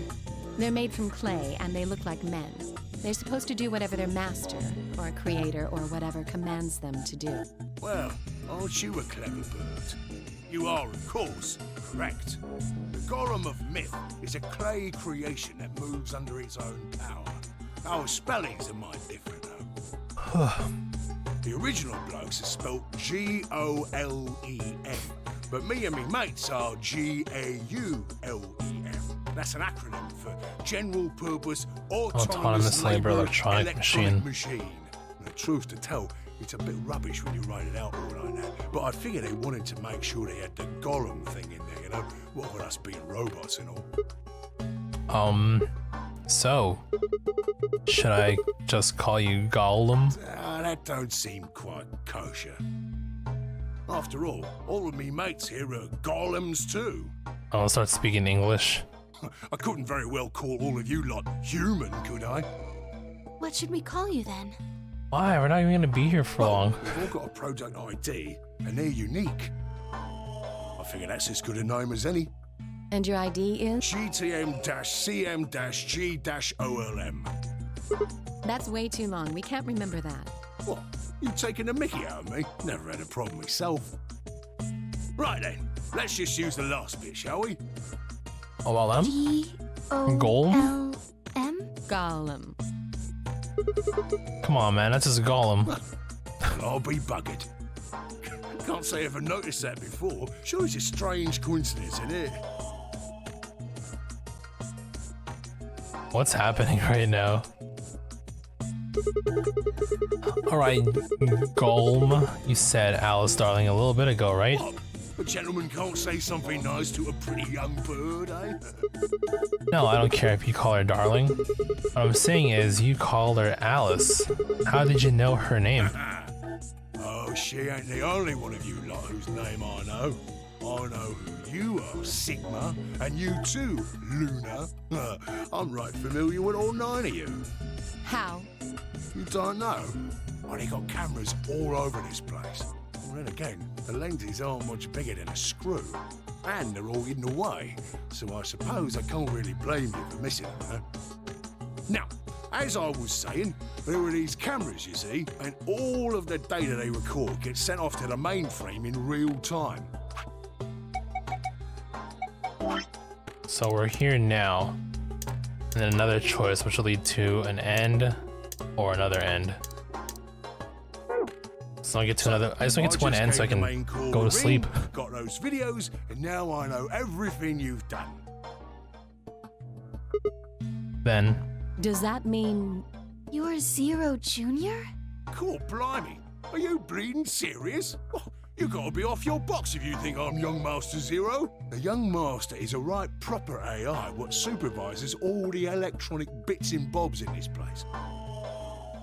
[SPEAKER 5] They're made from clay, and they look like men. They're supposed to do whatever their master, or creator, or whatever commands them to do.
[SPEAKER 6] Well, aren't you a clever bird? You are, of course, correct. The golem of myth is a clay creation that moves under its own power. Our spellings are might different, though. The original blokes are spelt G-O-L-E-M, but me and me mates are G-A-U-L-E-M. That's an acronym for General Purpose Autonomous Labour Electronic Machine. The truth to tell, it's a bit rubbish when you write it out all like that, but I figure they wanted to make sure they had the golem thing in there, you know? What with us being robots and all.
[SPEAKER 1] So, should I just call you Gollum?
[SPEAKER 6] That don't seem quite kosher. After all of me mates here are golems too.
[SPEAKER 1] I'll start speaking English.
[SPEAKER 6] I couldn't very well call all of you lot human, could I?
[SPEAKER 7] What should we call you then?
[SPEAKER 1] Why? We're not even gonna be here for long.
[SPEAKER 6] We've all got a product ID, and they're unique. I figure that's as good a name as any.
[SPEAKER 5] And your ID is?
[SPEAKER 6] GTM-CM-G-OLM.
[SPEAKER 5] That's way too long. We can't remember that.
[SPEAKER 6] What? You taking a mickey out of me? Never had a problem myself. Right then, let's just use the last bit, shall we?
[SPEAKER 1] Oh, well,
[SPEAKER 7] Golem?
[SPEAKER 5] Golem.
[SPEAKER 1] Come on, man, that's just a golem.
[SPEAKER 6] I'll be buggered. Can't say I ever noticed that before. Sure, it's a strange coincidence, isn't it?
[SPEAKER 1] What's happening right now? Alright, Golem, you said Alice Darling a little bit ago, right?
[SPEAKER 6] What? A gentleman can't say something nice to a pretty young bird, eh?
[SPEAKER 1] No, I don't care if you call her Darling. What I'm saying is, you called her Alice. How did you know her name?
[SPEAKER 6] Oh, she ain't the only one of you lot whose name I know. I know who you are, Sigma, and you too, Lunar. I'm right familiar with all 9 of you.
[SPEAKER 5] How?
[SPEAKER 6] You don't know? Well, they got cameras all over this place. Well, then again, the lenses aren't much bigger than a screw. And they're all hidden away, so I suppose I can't really blame you for missing them, huh? Now, as I was saying, there are these cameras, you see, and all of the data they record gets sent off to the mainframe in real time.
[SPEAKER 1] So we're here now. And then another choice, which will lead to an end or another end. So I get to another. I just want to get to one end so I can go to sleep.
[SPEAKER 6] Got those videos, and now I know everything you've done.
[SPEAKER 1] Then.
[SPEAKER 5] Does that mean
[SPEAKER 7] you're Zero Jr.?
[SPEAKER 6] Cool, blimey. Are you bleeding serious? Oh, you gotta be off your box if you think I'm Young Master Zero. The Young Master is a right proper AI what supervises all the electronic bits and bobs in this place.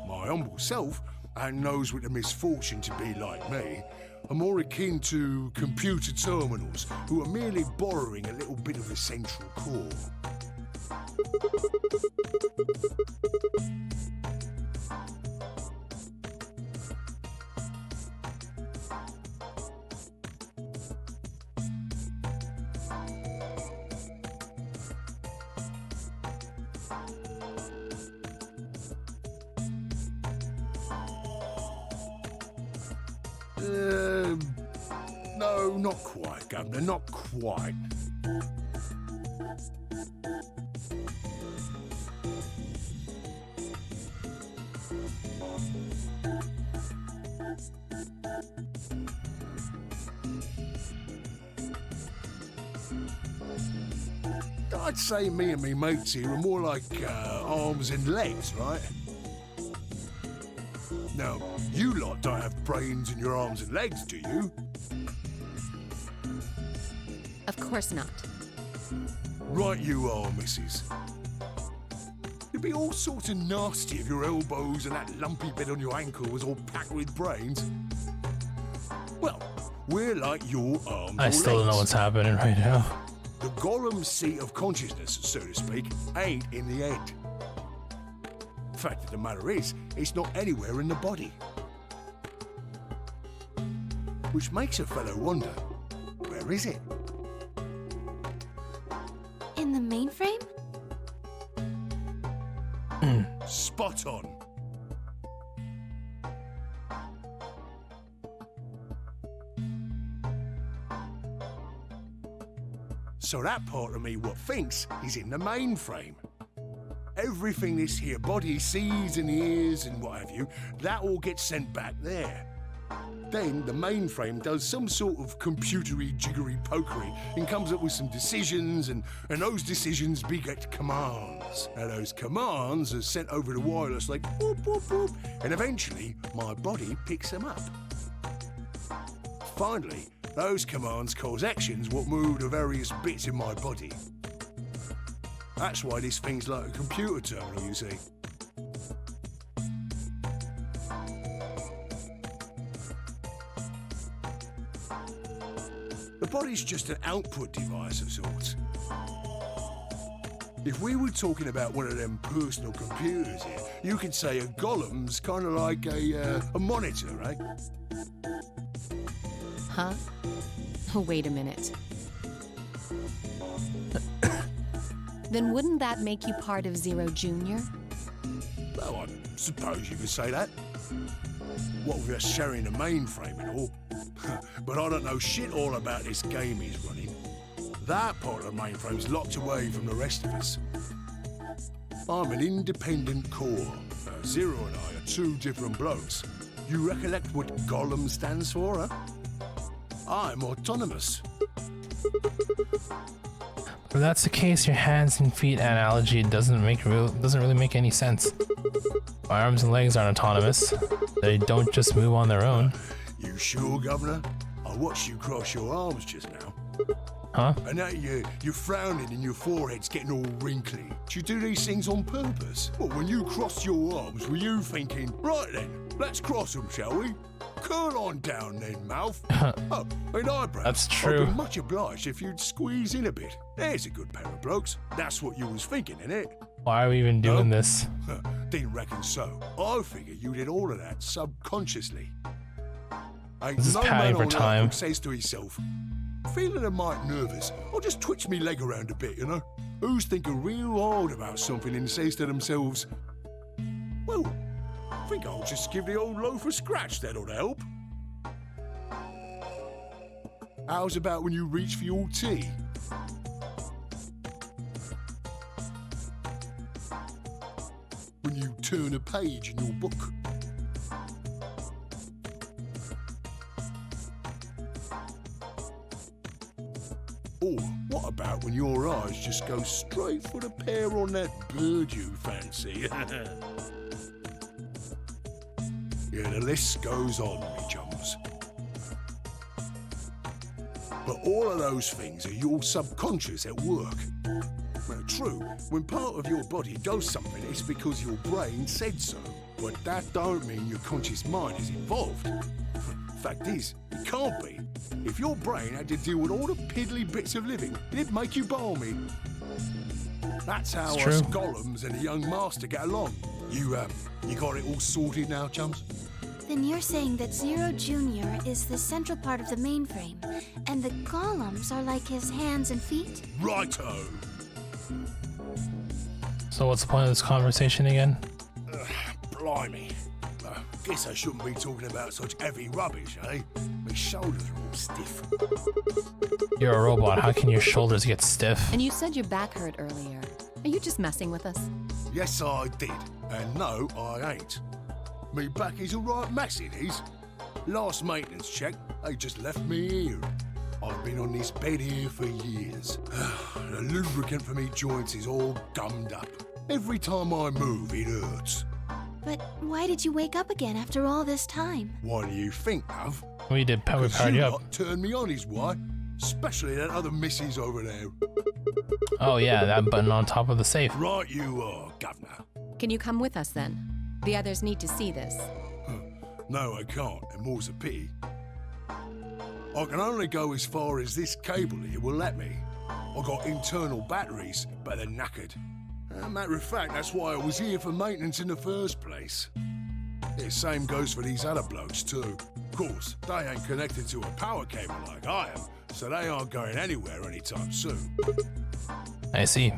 [SPEAKER 6] My humble self, and those with the misfortune to be like me, are more akin to computer terminals who are merely borrowing a little bit of the central core. No, not quite, Governor, not quite. I'd say me and me mates here are more like arms and legs, right? Now, you lot don't have brains in your arms and legs, do you?
[SPEAKER 5] Of course not.
[SPEAKER 6] Right you are, missus. You'd be all sorts of nasty if your elbows and that lumpy bit on your ankle was all packed with brains. Well, we're like your arms
[SPEAKER 1] I still don't know what's happening right now.
[SPEAKER 6] The golem's seat of consciousness, so to speak, ain't in the head. Fact of the matter is, it's not anywhere in the body. Which makes a fellow wonder, where is it?
[SPEAKER 7] In the mainframe?
[SPEAKER 6] Spot on. So that part of me what thinks is in the mainframe. Everything this here body sees and hears and what have you, that all gets sent back there. Then the mainframe does some sort of computery jiggery pokery and comes up with some decisions, and those decisions beget commands. Now those commands are sent over the wireless like boop, boop, boop, and eventually my body picks them up. Finally, those commands cause actions what move the various bits in my body. That's why this thing's like a computer terminal, you see. The body's just an output device of sorts. If we were talking about one of them personal computers here, you could say a golem's kind of like a monitor, right?
[SPEAKER 5] Huh? Wait a minute. Then wouldn't that make you part of Zero Junior?
[SPEAKER 6] Well, I suppose you could say that. What with us sharing the mainframe and all. But I don't know shit all about this game he's running. That part of the mainframe's locked away from the rest of us. I'm an independent core. Zero and I are two different blokes. You recollect what Gollum stands for, huh? I'm autonomous.
[SPEAKER 1] If that's the case, your hands and feet analogy doesn't really make any sense. My arms and legs aren't autonomous. They don't just move on their own.
[SPEAKER 6] You sure, Governor? I watched you cross your arms just now.
[SPEAKER 1] Huh?
[SPEAKER 6] And now you're frowning and your forehead's getting all wrinkly. Do you do these things on purpose? Well, when you crossed your arms, were you thinking, right then, let's cross them, shall we? Curl on down then, mouth. Oh, and eyebrows.
[SPEAKER 1] That's true.
[SPEAKER 6] I'd be much obliged if you'd squeeze in a bit. There's a good pair of blokes. That's what you was thinking, innit?
[SPEAKER 1] Why are we even doing this?
[SPEAKER 6] Didn't reckon so. I figure you did all of that subconsciously. Ain't
[SPEAKER 1] This is
[SPEAKER 6] no
[SPEAKER 1] padding
[SPEAKER 6] man
[SPEAKER 1] for
[SPEAKER 6] on earth
[SPEAKER 1] time.
[SPEAKER 6] who says to himself, feeling a mite nervous, I'll just twitch me leg around a bit, you know? Who's thinking real hard about something and says to themselves, well, I think I'll just give the old loaf a scratch, that'll help. How's about when you reach for your tea? When you turn a page in your book? Or what about when your eyes just go straight for the pear on that bird you fancy? Yeah, the list goes on, me chums. But all of those things are your subconscious at work. Well, true, when part of your body does something, it's because your brain said so. But that don't mean your conscious mind is involved. Fact is, it can't be. If your brain had to deal with all the piddly bits of living, it'd make you balmy. That's how
[SPEAKER 1] It's
[SPEAKER 6] us
[SPEAKER 1] true.
[SPEAKER 6] golems and the young master get along. You got it all sorted now, chums?
[SPEAKER 7] Then you're saying that Zero Junior is the central part of the mainframe, and the golems are like his hands and feet?
[SPEAKER 6] Righto.
[SPEAKER 1] So what's the point of this conversation again?
[SPEAKER 6] Blimey. Guess I shouldn't be talking about such heavy rubbish, eh? My shoulders are all stiff.
[SPEAKER 1] You're a robot. How can your shoulders get stiff?
[SPEAKER 5] And you said your back hurt earlier. Are you just messing with us?
[SPEAKER 6] Yes, I did. And no, I ain't. Me back is a right mess, it is. Last maintenance check, they just left me here. I've been on this bed here for years. The lubricant for me joints is all gummed up. Every time I move, it hurts.
[SPEAKER 7] But why did you wake up again after all this time?
[SPEAKER 6] What do you think, Av?
[SPEAKER 1] We did power party
[SPEAKER 6] you
[SPEAKER 1] up.
[SPEAKER 6] lot turned me on is why. Especially that other missus over there.
[SPEAKER 1] Oh yeah, that button on top of the safe.
[SPEAKER 6] Right you are, Governor.
[SPEAKER 5] Can you come with us then? The others need to see this.
[SPEAKER 6] No, I can't, and more's a pity. I can only go as far as this cable here will let me. I got internal batteries, but they're knackered. Matter of fact, that's why I was here for maintenance in the first place. The same goes for these other blokes too. Of course, they ain't connected to a power cable like I am, so they aren't going anywhere anytime soon.
[SPEAKER 1] I see.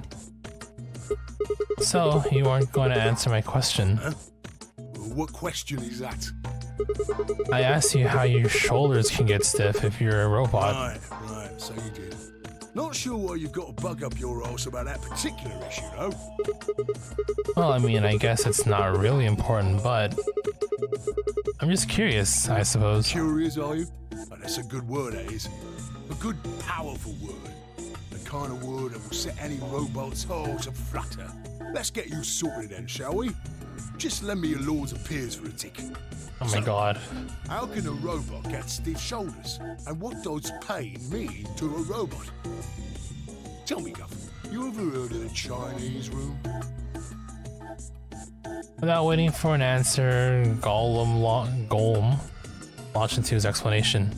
[SPEAKER 1] So, you weren't going to answer my question.
[SPEAKER 6] Huh? What question is that?
[SPEAKER 1] I asked you how your shoulders can get stiff if you're a robot.
[SPEAKER 6] Right, so you did. Not sure why you've got to bug up your arse about that particular issue, though.
[SPEAKER 1] Well, I mean, I guess it's not really important, but I'm just curious, I suppose.
[SPEAKER 6] Curious, are you? Oh, that's a good word, that is. A good, powerful word. The kind of word that will set any robot's heart aflutter. Let's get you sorted then, shall we? Just lend me your Lords of Peers for a tick.
[SPEAKER 1] Oh my god.
[SPEAKER 6] How can a robot get stiff shoulders? And what does pain mean to a robot? Tell me, Guff, you ever heard of the Chinese room?
[SPEAKER 1] Without waiting for an answer, Golem launched into his explanation.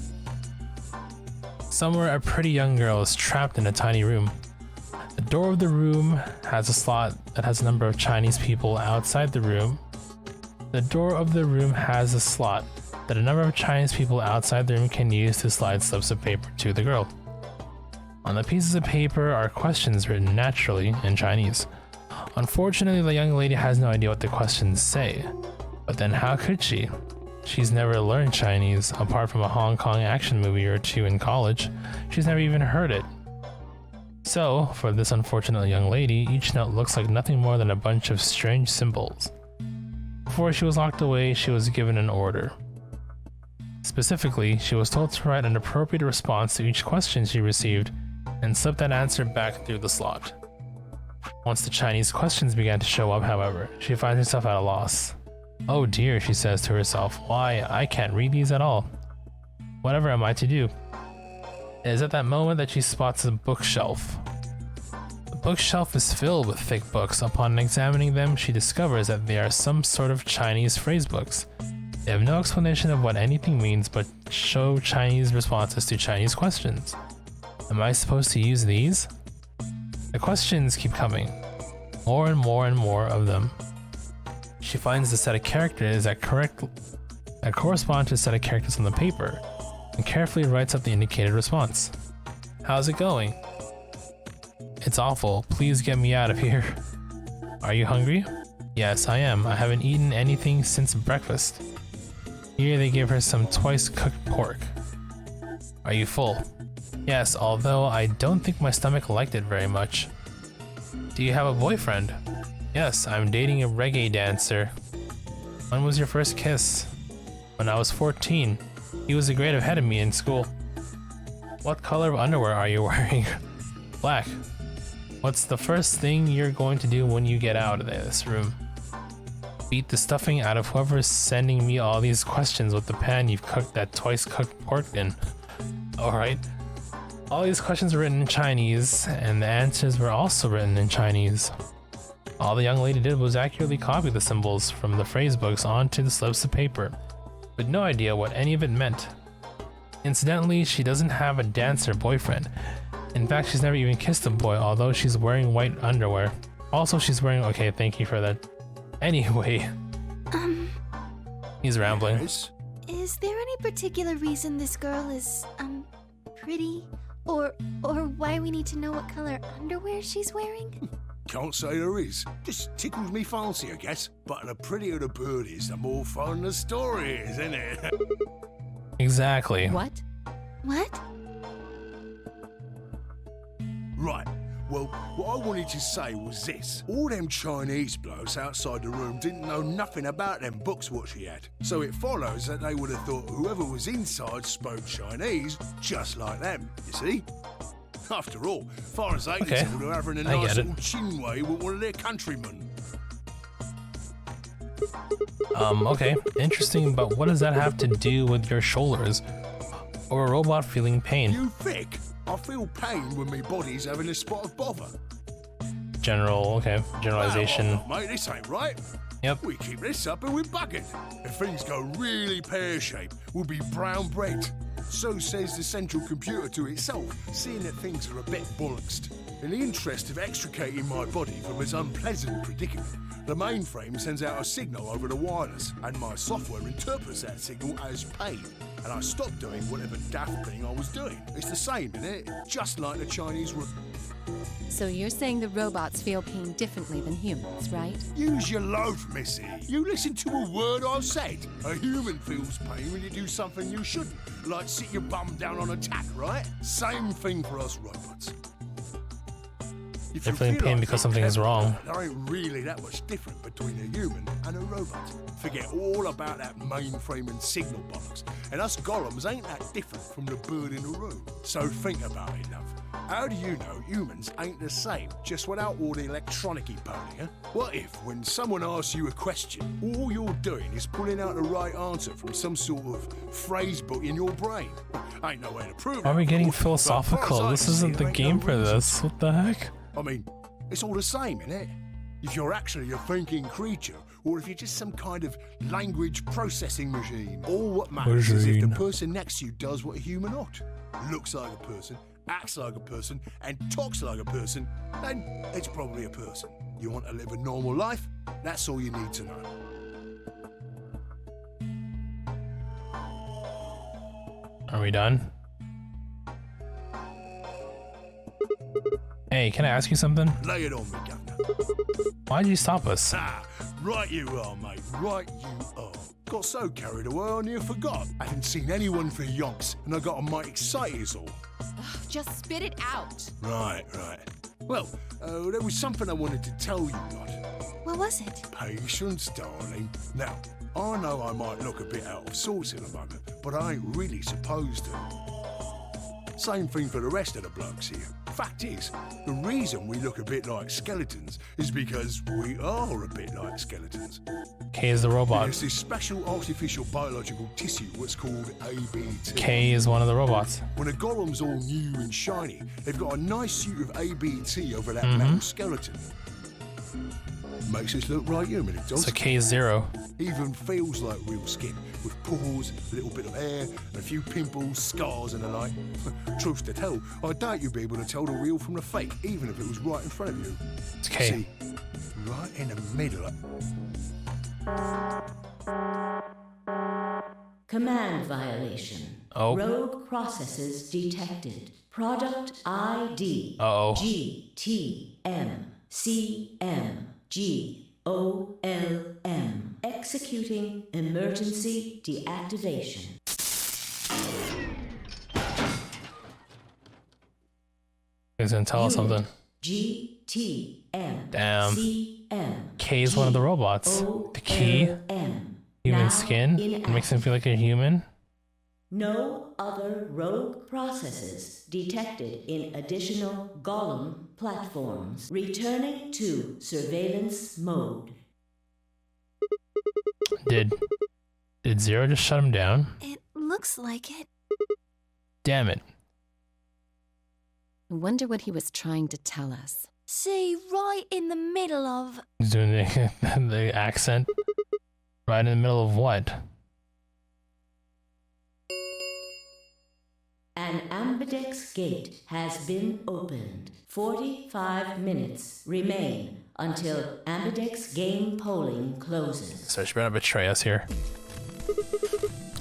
[SPEAKER 1] Somewhere, a pretty young girl is trapped in a tiny room. The door of the room has a slot that has a number of Chinese people outside the room. The door of the room has a slot that a number of Chinese people outside the room can use to slide slips of paper to the girl. On the pieces of paper are questions written naturally in Chinese. Unfortunately, the young lady has no idea what the questions say. But then how could she? She's never learned Chinese, apart from a Hong Kong action movie or two in college. She's never even heard it. So, for this unfortunate young lady, each note looks like nothing more than a bunch of strange symbols. Before she was locked away, she was given an order. Specifically, she was told to write an appropriate response to each question she received and slip that answer back through the slot. Once the Chinese questions began to show up, however, she finds herself at a loss. Oh dear, she says to herself, why, I can't read these at all. Whatever am I to do? It is at that moment that she spots a bookshelf. The bookshelf is filled with thick books. Upon examining them, she discovers that they are some sort of Chinese phrase books. They have no explanation of what anything means, but show Chinese responses to Chinese questions. Am I supposed to use these? The questions keep coming. More and more and more of them. She finds the set of characters that correspond to the set of characters on the paper, and carefully writes up the indicated response. How's it going? It's awful. Please get me out of here. Are you hungry? Yes, I am. I haven't eaten anything since breakfast. Here they give her some twice-cooked pork. Are you full? Yes, although I don't think my stomach liked it very much. Do you have a boyfriend? Yes, I'm dating a reggae dancer. When was your first kiss? When I was 14. He was a grade ahead of me in school. What color of underwear are you wearing? Black. What's the first thing you're going to do when you get out of this room? Beat the stuffing out of whoever's sending me all these questions with the pan you've cooked that twice-cooked pork in. Alright. All these questions were written in Chinese, and the answers were also written in Chinese. All the young lady did was accurately copy the symbols from the phrase books onto the slips of paper, with no idea what any of it meant. Incidentally, she doesn't have a dancer boyfriend. In fact, she's never even kissed a boy, although she's wearing white underwear. Also, she's wearing— okay, thank you for that. Anyway. He's rambling.
[SPEAKER 7] Is there any particular reason this girl is, pretty? Or why we need to know what color underwear she's wearing?
[SPEAKER 6] Can't say there is. Just tickles me fancy, I guess. But the prettier the bird is, the more fun the story is, isn't it?
[SPEAKER 1] Exactly.
[SPEAKER 5] What?
[SPEAKER 7] What?
[SPEAKER 6] Right. Well, what I wanted to say was this. All them Chinese blokes outside the room didn't know nothing about them books what she had. So it follows that they would have thought whoever was inside spoke Chinese just like them, you see? After all, far as they can tell, they're having a nice little chinway with one of their countrymen.
[SPEAKER 1] Okay, interesting, but what does that have to do with your shoulders? Or a robot feeling pain?
[SPEAKER 6] You thick? I feel pain when my body's having a spot of bother.
[SPEAKER 1] Generalization.
[SPEAKER 6] Well, mate, this ain't right.
[SPEAKER 1] Yep.
[SPEAKER 6] We keep this up and we're buggered. If things go really pear-shaped, we'll be brown bread. So says the central computer to itself, seeing that things are a bit bollocksed. In the interest of extricating my body from its unpleasant predicament, the mainframe sends out a signal over the wireless, and my software interprets that signal as pain. And I stop doing whatever daft thing I was doing. It's the same, isn't it? Just like the Chinese
[SPEAKER 5] So you're saying the robots feel pain differently than humans, right?
[SPEAKER 6] Use your loaf, missy. You listen to a word I've said. A human feels pain when you do something you shouldn't, like sit your bum down on a tack, right? Same thing for us robots. If
[SPEAKER 1] They're feeling pain because something is wrong.
[SPEAKER 6] There ain't really that much different between a human and a robot. Forget all about that mainframe and signal bollocks. And us golems ain't that different from the bird in the room. So think about it, love. How do you know humans ain't the same, just without all the electronic-y pony, huh? What if, when someone asks you a question, all you're doing is pulling out the right answer from some sort of phrase book in your brain? Ain't no way to prove it.
[SPEAKER 1] Are we getting philosophical? This isn't the game for this. What the heck?
[SPEAKER 6] I mean, it's all the same, isn't it? If you're actually a thinking creature, or if you're just some kind of language processing machine. All what matters is if the person next to you does what a human ought. Looks like a person, acts like a person, and talks like a person, then it's probably a person. You want to live a normal life? That's all you need to know.
[SPEAKER 1] Are we done? Hey, can I ask you something?
[SPEAKER 6] Lay it on me, Governor.
[SPEAKER 1] Why'd you stop us?
[SPEAKER 6] Ah, right you are, mate. Right you are. Got so carried away I near forgot. I hadn't seen anyone for yonks, and I got a mite excited is all.
[SPEAKER 5] Just spit it out.
[SPEAKER 6] Right. Well, there was something I wanted to tell you, lot.
[SPEAKER 7] What was it?
[SPEAKER 6] Patience, darling. Now, I know I might look a bit out of sorts in a moment, but I ain't really supposed to. Same thing for the rest of the blokes here. Fact is, the reason we look a bit like skeletons is because we are a bit like skeletons.
[SPEAKER 1] K is the robot.
[SPEAKER 6] There's this special artificial biological tissue what's called ABT.
[SPEAKER 1] K is one of the robots.
[SPEAKER 6] When a golem's all new and shiny, they've got a nice suit of ABT over that metal skeleton. Makes us look right human, it does.
[SPEAKER 1] So K is 0.
[SPEAKER 6] Even feels like real skin, with pores, a little bit of hair, and a few pimples, scars and the like. Truth to tell, I doubt you'd be able to tell the real from the fake, even if it was right in front of you.
[SPEAKER 1] It's K.
[SPEAKER 6] See, right in the middle of...
[SPEAKER 10] Command violation.
[SPEAKER 1] Oh.
[SPEAKER 10] Rogue processes detected. Product ID.
[SPEAKER 1] Uh-oh.
[SPEAKER 10] GTMCMGOLM. Executing emergency deactivation.
[SPEAKER 1] He's gonna tell us something.
[SPEAKER 10] GTM.
[SPEAKER 1] Damn.
[SPEAKER 10] CM.
[SPEAKER 1] K is one of the robots. The key, human skin, it makes him feel like a human.
[SPEAKER 10] No other rogue processes detected in additional Golem platforms. Returning to surveillance mode.
[SPEAKER 1] Did 0 just shut him down?
[SPEAKER 7] It looks like it.
[SPEAKER 1] Damn it.
[SPEAKER 5] I wonder what he was trying to tell us.
[SPEAKER 7] See, right in the middle of...
[SPEAKER 1] He's doing the accent. Right in the middle of what?
[SPEAKER 10] An ambidex gate has been opened. 45 minutes remain until ambidex game polling closes.
[SPEAKER 1] So she better betray us here.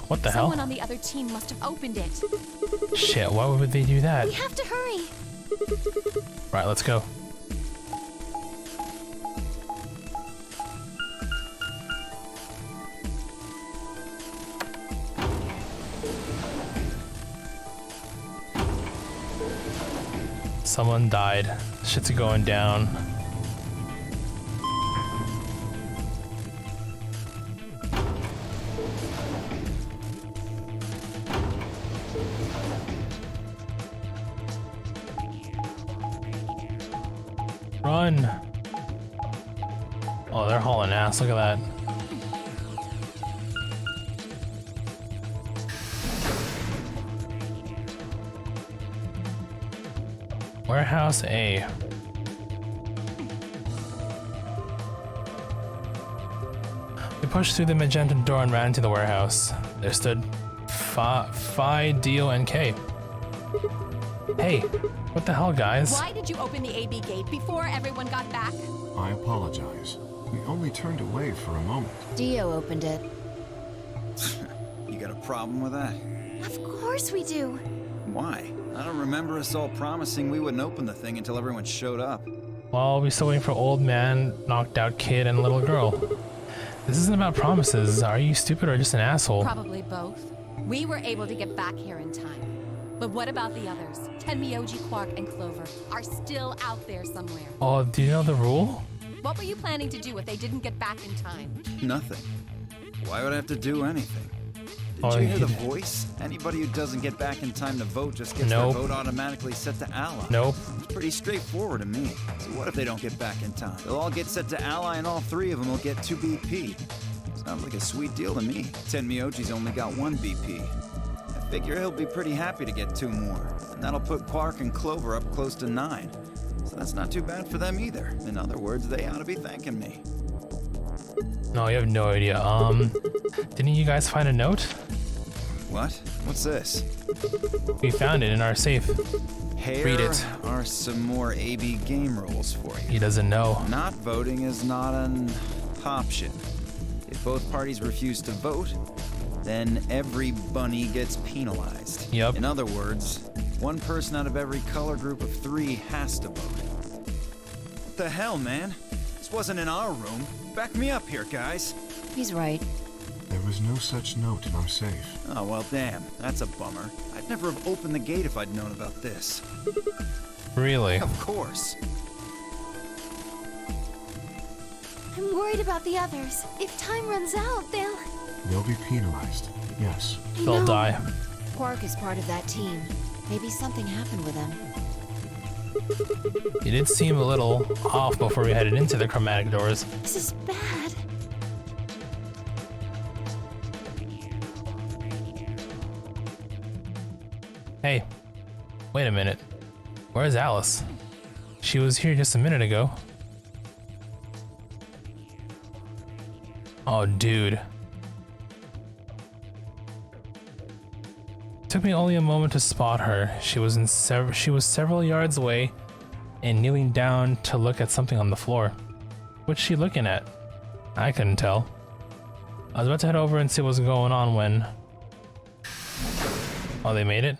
[SPEAKER 1] What the hell?
[SPEAKER 5] Someone on the other team must have opened it.
[SPEAKER 1] Shit, why would they do that?
[SPEAKER 7] We have to hurry.
[SPEAKER 1] Right, let's go. Someone died. Shit's going down. Run! Oh, they're hauling ass. Look at that. Warehouse A. We pushed through the magenta door and ran into the warehouse. There stood Phi, Dio, and K. Hey, what the hell, guys?
[SPEAKER 5] Why did you open the AB gate before everyone got back?
[SPEAKER 9] I apologize. We only turned away for a moment.
[SPEAKER 14] Dio opened it.
[SPEAKER 2] You got a problem with that?
[SPEAKER 7] Of course we do.
[SPEAKER 2] Why? I don't remember us all promising we wouldn't open the thing until everyone showed up.
[SPEAKER 1] Well, we're still waiting for old man, knocked out kid, and little girl. This isn't about promises. Are you stupid or just an asshole?
[SPEAKER 5] Probably both. We were able to get back here in time. But what about the others? Tenmyoji, Quark, and Clover are still out there somewhere.
[SPEAKER 1] Oh, do you know the rule?
[SPEAKER 5] What were you planning to do if they didn't get back in time?
[SPEAKER 2] Nothing. Why would I have to do anything? Did
[SPEAKER 1] Oh,
[SPEAKER 2] you hear
[SPEAKER 1] he-
[SPEAKER 2] the voice? Anybody who doesn't get back in time to vote just gets
[SPEAKER 1] Nope.
[SPEAKER 2] their vote automatically set to ally.
[SPEAKER 1] Nope.
[SPEAKER 2] It's pretty straightforward to me. So what if they don't get back in time? They'll all get set to ally and all three of them will get 2 BP. Sounds like a sweet deal to me. Tenmyoji's only got 1 BP. I figure he'll be pretty happy to get 2 more. And that'll put Quark and Clover up close to 9. So that's not too bad for them either. In other words, they ought to be thanking me.
[SPEAKER 1] No, you have no idea. Didn't you guys find a note?
[SPEAKER 2] What? What's this?
[SPEAKER 1] We found it in our safe.
[SPEAKER 2] Here
[SPEAKER 1] Read it.
[SPEAKER 2] are some more AB game rules for you.
[SPEAKER 1] He doesn't know.
[SPEAKER 2] Not voting is not an option. If both parties refuse to vote, then every bunny gets penalized.
[SPEAKER 1] Yep.
[SPEAKER 2] In other words, One person out of every color group of 3 has to vote. What the hell, man? This wasn't in our room. Back me up here, guys.
[SPEAKER 14] He's right.
[SPEAKER 9] There was no such note in our safe.
[SPEAKER 2] Oh, well, damn. That's a bummer. I'd never have opened the gate if I'd known about this.
[SPEAKER 1] Really?
[SPEAKER 2] Of course.
[SPEAKER 7] I'm worried about the others. If time runs out,
[SPEAKER 9] They'll be penalized, yes.
[SPEAKER 1] They'll die.
[SPEAKER 14] Quark is part of that team. Maybe something happened with him.
[SPEAKER 1] It did seem a little off before we headed into the chromatic doors.
[SPEAKER 7] This is bad.
[SPEAKER 1] Hey, wait a minute. Where's Alice? She was here just a minute ago. Oh, dude. Took me only a moment to spot her. She was several yards away and kneeling down to look at something on the floor. What's she looking at? I couldn't tell. I was about to head over and see what was going on when... Oh, they made it?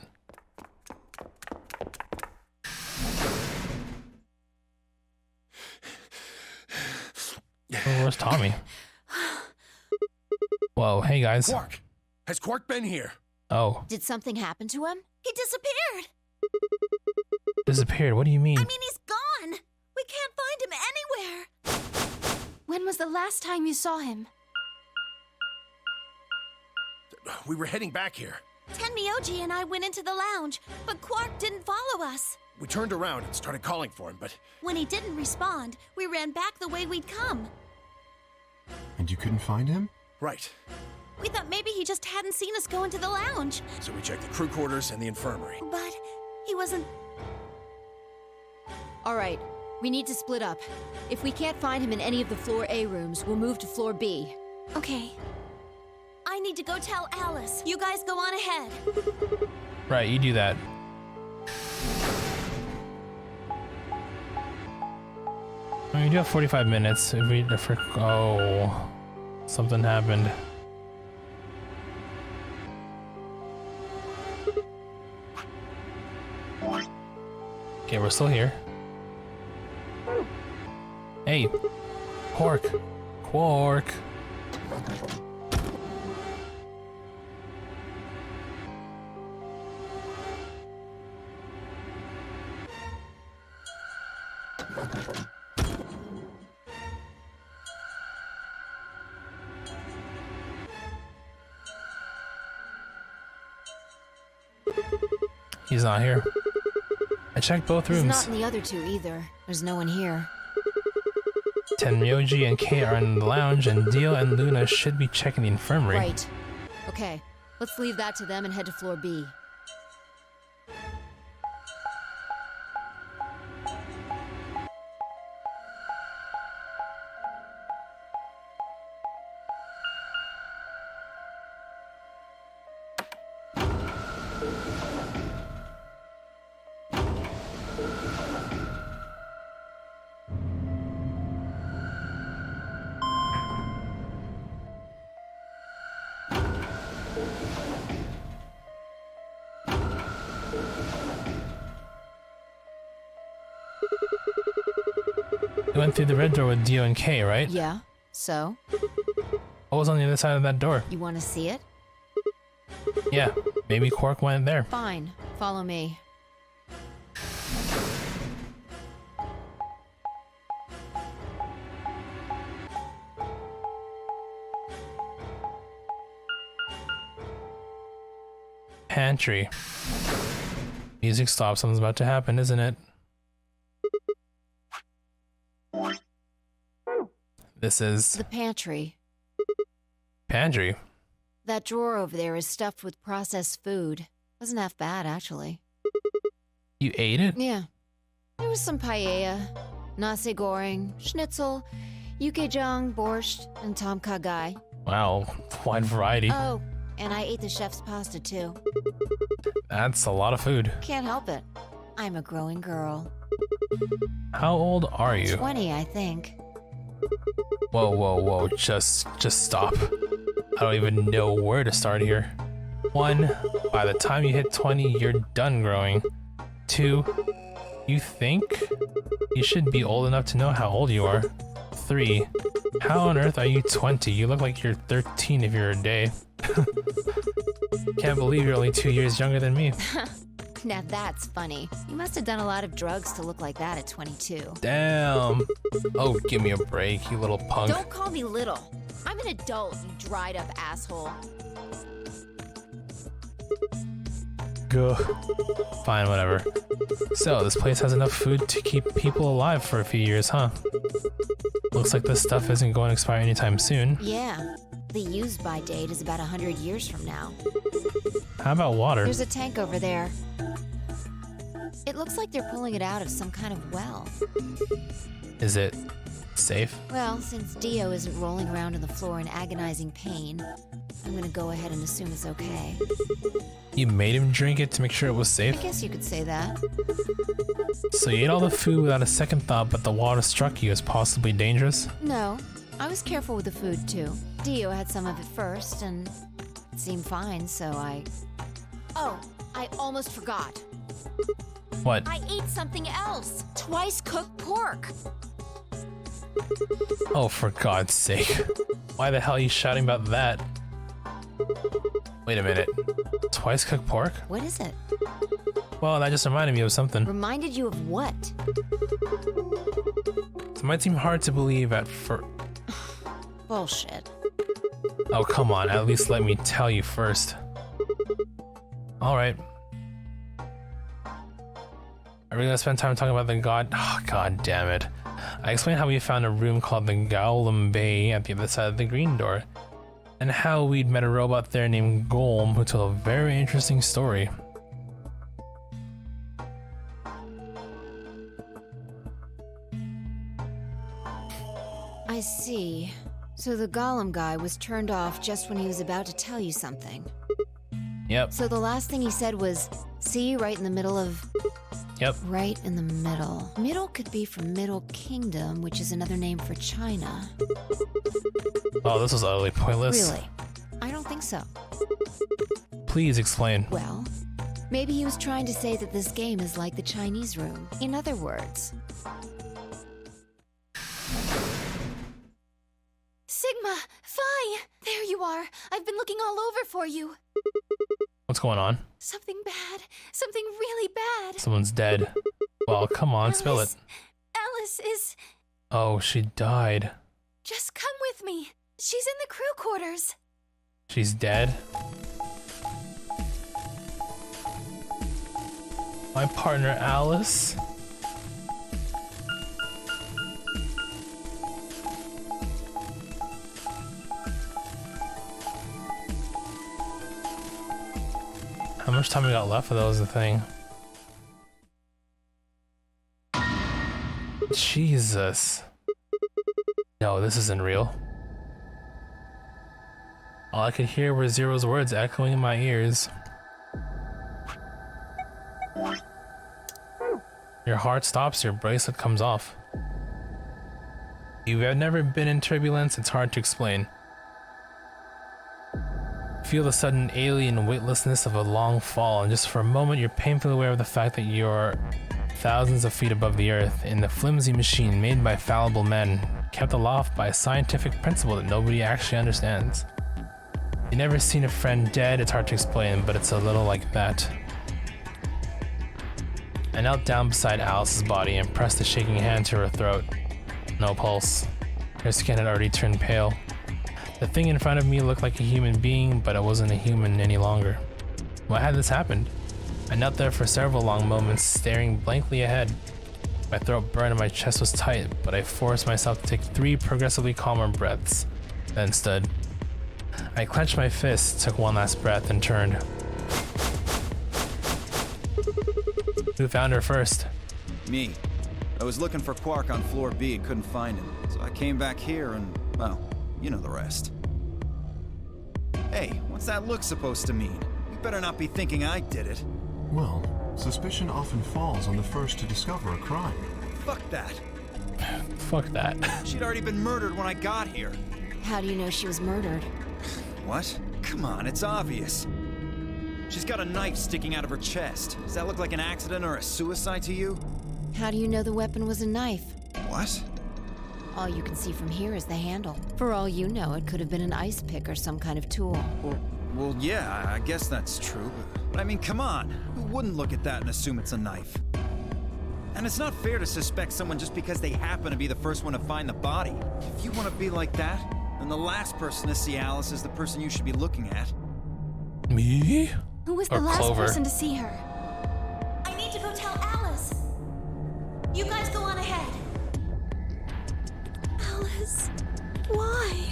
[SPEAKER 1] Oh, where's Tommy? Whoa, hey guys.
[SPEAKER 6] Quark! Has Quark been here?
[SPEAKER 1] Oh.
[SPEAKER 14] Did something happen to him?
[SPEAKER 8] He disappeared.
[SPEAKER 1] Disappeared? What do you mean?
[SPEAKER 8] I mean, he's gone. We can't find him anywhere.
[SPEAKER 7] When was the last time you saw him?
[SPEAKER 6] We were heading back here.
[SPEAKER 8] Tenmyoji and I went into the lounge, but Quark didn't follow us.
[SPEAKER 6] We turned around and started calling for him, but...
[SPEAKER 8] When he didn't respond, we ran back the way we'd come.
[SPEAKER 9] And you couldn't find him?
[SPEAKER 6] Right.
[SPEAKER 8] We thought maybe he just hadn't seen us go into the lounge.
[SPEAKER 6] So we checked the crew quarters and the infirmary.
[SPEAKER 8] But he wasn't...
[SPEAKER 14] All right, we need to split up. If we can't find him in any of the floor A rooms, we'll move to floor B.
[SPEAKER 7] Okay.
[SPEAKER 8] I need to go tell Alice. You guys go on ahead.
[SPEAKER 1] Right, you do that. I mean, we do have 45 minutes. If we... Oh... Something happened. Okay, we're still here. Hey, Quark. Quark. He's not here. I checked both rooms.
[SPEAKER 14] He's not in the other 2 either. There's no one here.
[SPEAKER 1] Tenmyoji and Kay are in the lounge, and Dio and Luna should be checking the infirmary.
[SPEAKER 14] Right. Okay, let's leave that to them and head to floor B.
[SPEAKER 1] We went through the red door with Dio and Kay, right?
[SPEAKER 14] Yeah, so?
[SPEAKER 1] What was on the other side of that door?
[SPEAKER 14] You want to see it?
[SPEAKER 1] Yeah, maybe Quark went there.
[SPEAKER 14] Fine, follow me.
[SPEAKER 1] Pantry. Music stops, something's about to happen, isn't it? This is...
[SPEAKER 14] The pantry.
[SPEAKER 1] Pantry?
[SPEAKER 14] That drawer over there is stuffed with processed food. Wasn't half bad, actually.
[SPEAKER 1] You ate it?
[SPEAKER 14] Yeah. There was some paella, nasi goreng, schnitzel, yukejang, borscht, and tom kha gai.
[SPEAKER 1] Wow, wide variety.
[SPEAKER 14] Oh, and I ate the chef's pasta, too.
[SPEAKER 1] That's a lot of food.
[SPEAKER 14] Can't help it. I'm a growing girl.
[SPEAKER 1] How old are you?
[SPEAKER 14] 20, I think.
[SPEAKER 1] Whoa, whoa, whoa, just stop. I don't even know where to start here. 1. By the time you hit 20, you're done growing. 2. You think you should be old enough to know how old you are. 3. How on earth are you 20? You look like you're 13 if you're a day. Can't believe you're only 2 years younger than me.
[SPEAKER 14] Now that's funny. You must have done a lot of drugs to look like that at 22.
[SPEAKER 1] Damn. Oh, give me a break, you little punk.
[SPEAKER 14] Don't call me little. I'm an adult, you dried up asshole.
[SPEAKER 1] Go. Fine, whatever. So, this place has enough food to keep people alive for a few years, huh? Looks like this stuff isn't going to expire anytime soon.
[SPEAKER 14] Yeah. The use-by date is about 100 years from now.
[SPEAKER 1] How about water?
[SPEAKER 14] There's a tank over there. It looks like they're pulling it out of some kind of well.
[SPEAKER 1] Is it safe?
[SPEAKER 14] Well, since Dio isn't rolling around on the floor in agonizing pain, I'm gonna go ahead and assume it's okay.
[SPEAKER 1] You made him drink it to make sure it was safe?
[SPEAKER 14] I guess you could say that.
[SPEAKER 1] So you ate all the food without a second thought, but the water struck you as possibly dangerous?
[SPEAKER 14] No, I was careful with the food too. Dio had some of it first, and it seemed fine, so Oh, I almost forgot.
[SPEAKER 1] What?
[SPEAKER 14] I ate something else. Twice cooked pork.
[SPEAKER 1] Oh, for God's sake. Why the hell are you shouting about that? Wait a minute. Twice cooked pork?
[SPEAKER 14] What is it?
[SPEAKER 1] Well, that just reminded me of something.
[SPEAKER 14] Reminded you of what?
[SPEAKER 1] It might seem hard to believe at first.
[SPEAKER 14] Bullshit.
[SPEAKER 1] Oh, come on. At least let me tell you first. Alright. Are we gonna spend time talking about the god? Oh, God damn it. I explained how we found a room called the Golem Bay at the other side of the green door, and how we'd met a robot there named Golem who told a very interesting story.
[SPEAKER 14] I see. So the Golem guy was turned off just when he was about to tell you something.
[SPEAKER 1] Yep.
[SPEAKER 14] So the last thing he said was, see, right in the middle of...
[SPEAKER 1] Yep.
[SPEAKER 14] Right in the middle. Middle could be from Middle Kingdom, which is another name for China.
[SPEAKER 1] Oh, this was utterly pointless.
[SPEAKER 14] Really? I don't think so.
[SPEAKER 1] Please explain.
[SPEAKER 14] Well, maybe he was trying to say that this game is like the Chinese room. In other words...
[SPEAKER 7] Sigma! Phi! There you are! I've been looking all over for you!
[SPEAKER 1] What's going on?
[SPEAKER 7] Something bad. Something really bad.
[SPEAKER 1] Someone's dead. Well, come on, spill it.
[SPEAKER 7] Alice is...
[SPEAKER 1] Oh, she died.
[SPEAKER 7] Just come with me. She's in the crew quarters.
[SPEAKER 1] She's dead? My partner, Alice? How much time we got left for that was the thing. Jesus. No, this isn't real. All I could hear were Zero's words echoing in my ears. Your heart stops, your bracelet comes off. If you've never been in turbulence, it's hard to explain. Feel the sudden alien weightlessness of a long fall, and just for a moment you're painfully aware of the fact that you're thousands of feet above the earth in the flimsy machine made by fallible men, kept aloft by a scientific principle that nobody actually understands. You've never seen a friend dead, it's hard to explain, but it's a little like that. I knelt down beside Alice's body and pressed a shaking hand to her throat. No pulse. Her skin had already turned pale. The thing in front of me looked like a human being, but it wasn't a human any longer. Why had this happened? I knelt there for several long moments, staring blankly ahead. My throat burned and my chest was tight, but I forced myself to take 3 progressively calmer breaths, then stood. I clenched my fists, took one last breath, and turned. Who found her first?
[SPEAKER 2] Me. I was looking for Quark on floor B and couldn't find him, so I came back here and, well, you know the rest. Hey, what's that look supposed to mean? You better not be thinking I did it.
[SPEAKER 9] Well, suspicion often falls on the first to discover a crime.
[SPEAKER 2] Fuck that.
[SPEAKER 1] Fuck that.
[SPEAKER 2] She'd already been murdered when I got here.
[SPEAKER 14] How do you know she was murdered?
[SPEAKER 2] What? Come on, it's obvious. She's got a knife sticking out of her chest. Does that look like an accident or a suicide to you?
[SPEAKER 14] How do you know the weapon was a knife?
[SPEAKER 2] What?
[SPEAKER 14] All you can see from here is the handle. For all you know, it could have been an ice pick or some kind of tool.
[SPEAKER 2] Well, yeah, I guess that's true, but I mean, come on. Who wouldn't look at that and assume it's a knife? And it's not fair to suspect someone just because they happen to be the first one to find the body. If you want to be like that, then the last person to see Alice is the person you should be looking at.
[SPEAKER 1] Me?
[SPEAKER 7] Who was the
[SPEAKER 1] Or
[SPEAKER 7] last
[SPEAKER 1] Clover?
[SPEAKER 7] person to see her?
[SPEAKER 4] I need to go tell Alice. You guys go on ahead.
[SPEAKER 7] Alice, why?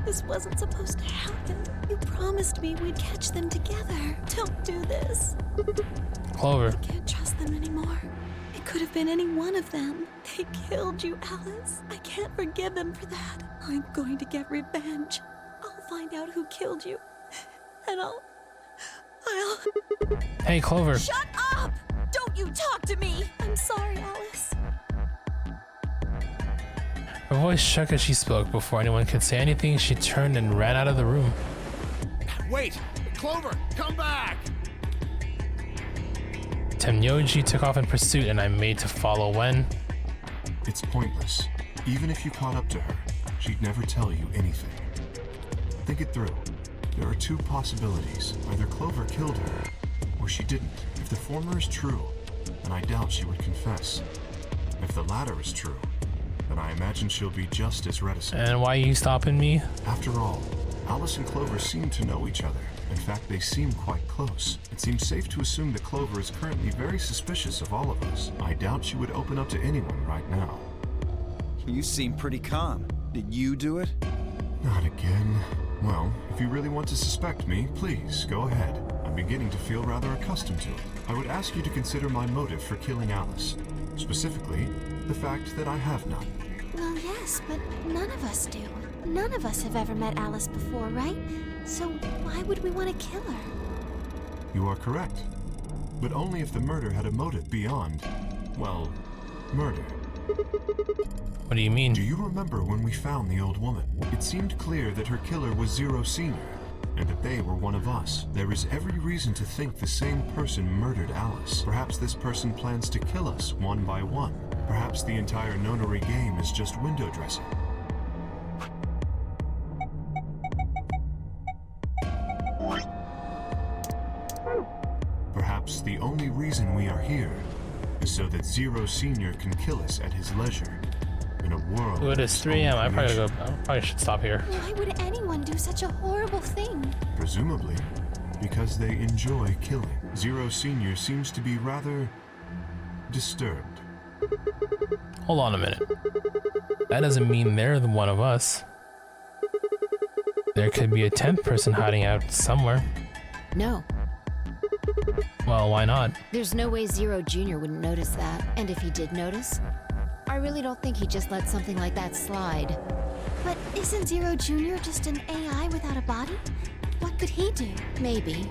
[SPEAKER 7] This wasn't supposed to happen. You promised me we'd catch them together. Don't do this.
[SPEAKER 1] Clover.
[SPEAKER 7] I can't trust them anymore. It could have been any one of them. They killed you, Alice. I can't forgive them for that. I'm going to get revenge. I'll find out who killed you. And I'll...
[SPEAKER 1] Hey, Clover.
[SPEAKER 7] Shut up! Don't you talk to me! I'm sorry, Alice.
[SPEAKER 1] Her voice shook as she spoke. Before anyone could say anything, she turned and ran out of the room.
[SPEAKER 6] Wait! Clover, come back!
[SPEAKER 1] Tenyoji took off in pursuit, and I made to follow when...
[SPEAKER 9] It's pointless. Even if you caught up to her, she'd never tell you anything. Think it through. There are two possibilities. Either Clover killed her, or she didn't. If the former is true, then I doubt she would confess. If the latter is true, then I imagine she'll be just as reticent.
[SPEAKER 1] And why are you stopping me?
[SPEAKER 9] After all, Alice and Clover seem to know each other. In fact, they seem quite close. It seems safe to assume that Clover is currently very suspicious of all of us. I doubt she would open up to anyone right now.
[SPEAKER 2] You seem pretty calm. Did you do it?
[SPEAKER 9] Not again. Well, if you really want to suspect me, please, go ahead. I'm beginning to feel rather accustomed to it. I would ask you to consider my motive for killing Alice. Specifically, the fact that I have none.
[SPEAKER 7] Well, yes, but none of us do. None of us have ever met Alice before, right? So why would we want to kill her?
[SPEAKER 9] You are correct. But only if the murder had a motive beyond, well, murder.
[SPEAKER 1] What do you mean?
[SPEAKER 9] Do you remember when we found the old woman? It seemed clear that her killer was Zero Senior, and that they were one of us. There is every reason to think the same person murdered Alice. Perhaps this person plans to kill us one by one. Perhaps the entire nonary game is just window dressing. Perhaps the only reason we are here is so that Zero Senior can kill us at his leisure. In a world.
[SPEAKER 1] Ooh, it is 3 a.m. I probably should stop here.
[SPEAKER 7] Why would anyone do such a horrible thing?
[SPEAKER 9] Presumably, because they enjoy killing. Zero Senior seems to be rather disturbed.
[SPEAKER 1] Hold on a minute. That doesn't mean they're the one of us. There could be a 10th person hiding out somewhere.
[SPEAKER 14] No.
[SPEAKER 1] Well, why not?
[SPEAKER 14] There's no way Zero Jr. wouldn't notice that. And if he did notice, I really don't think he'd just let something like that slide.
[SPEAKER 7] But isn't Zero Jr. just an AI without a body? What could he do?
[SPEAKER 14] Maybe.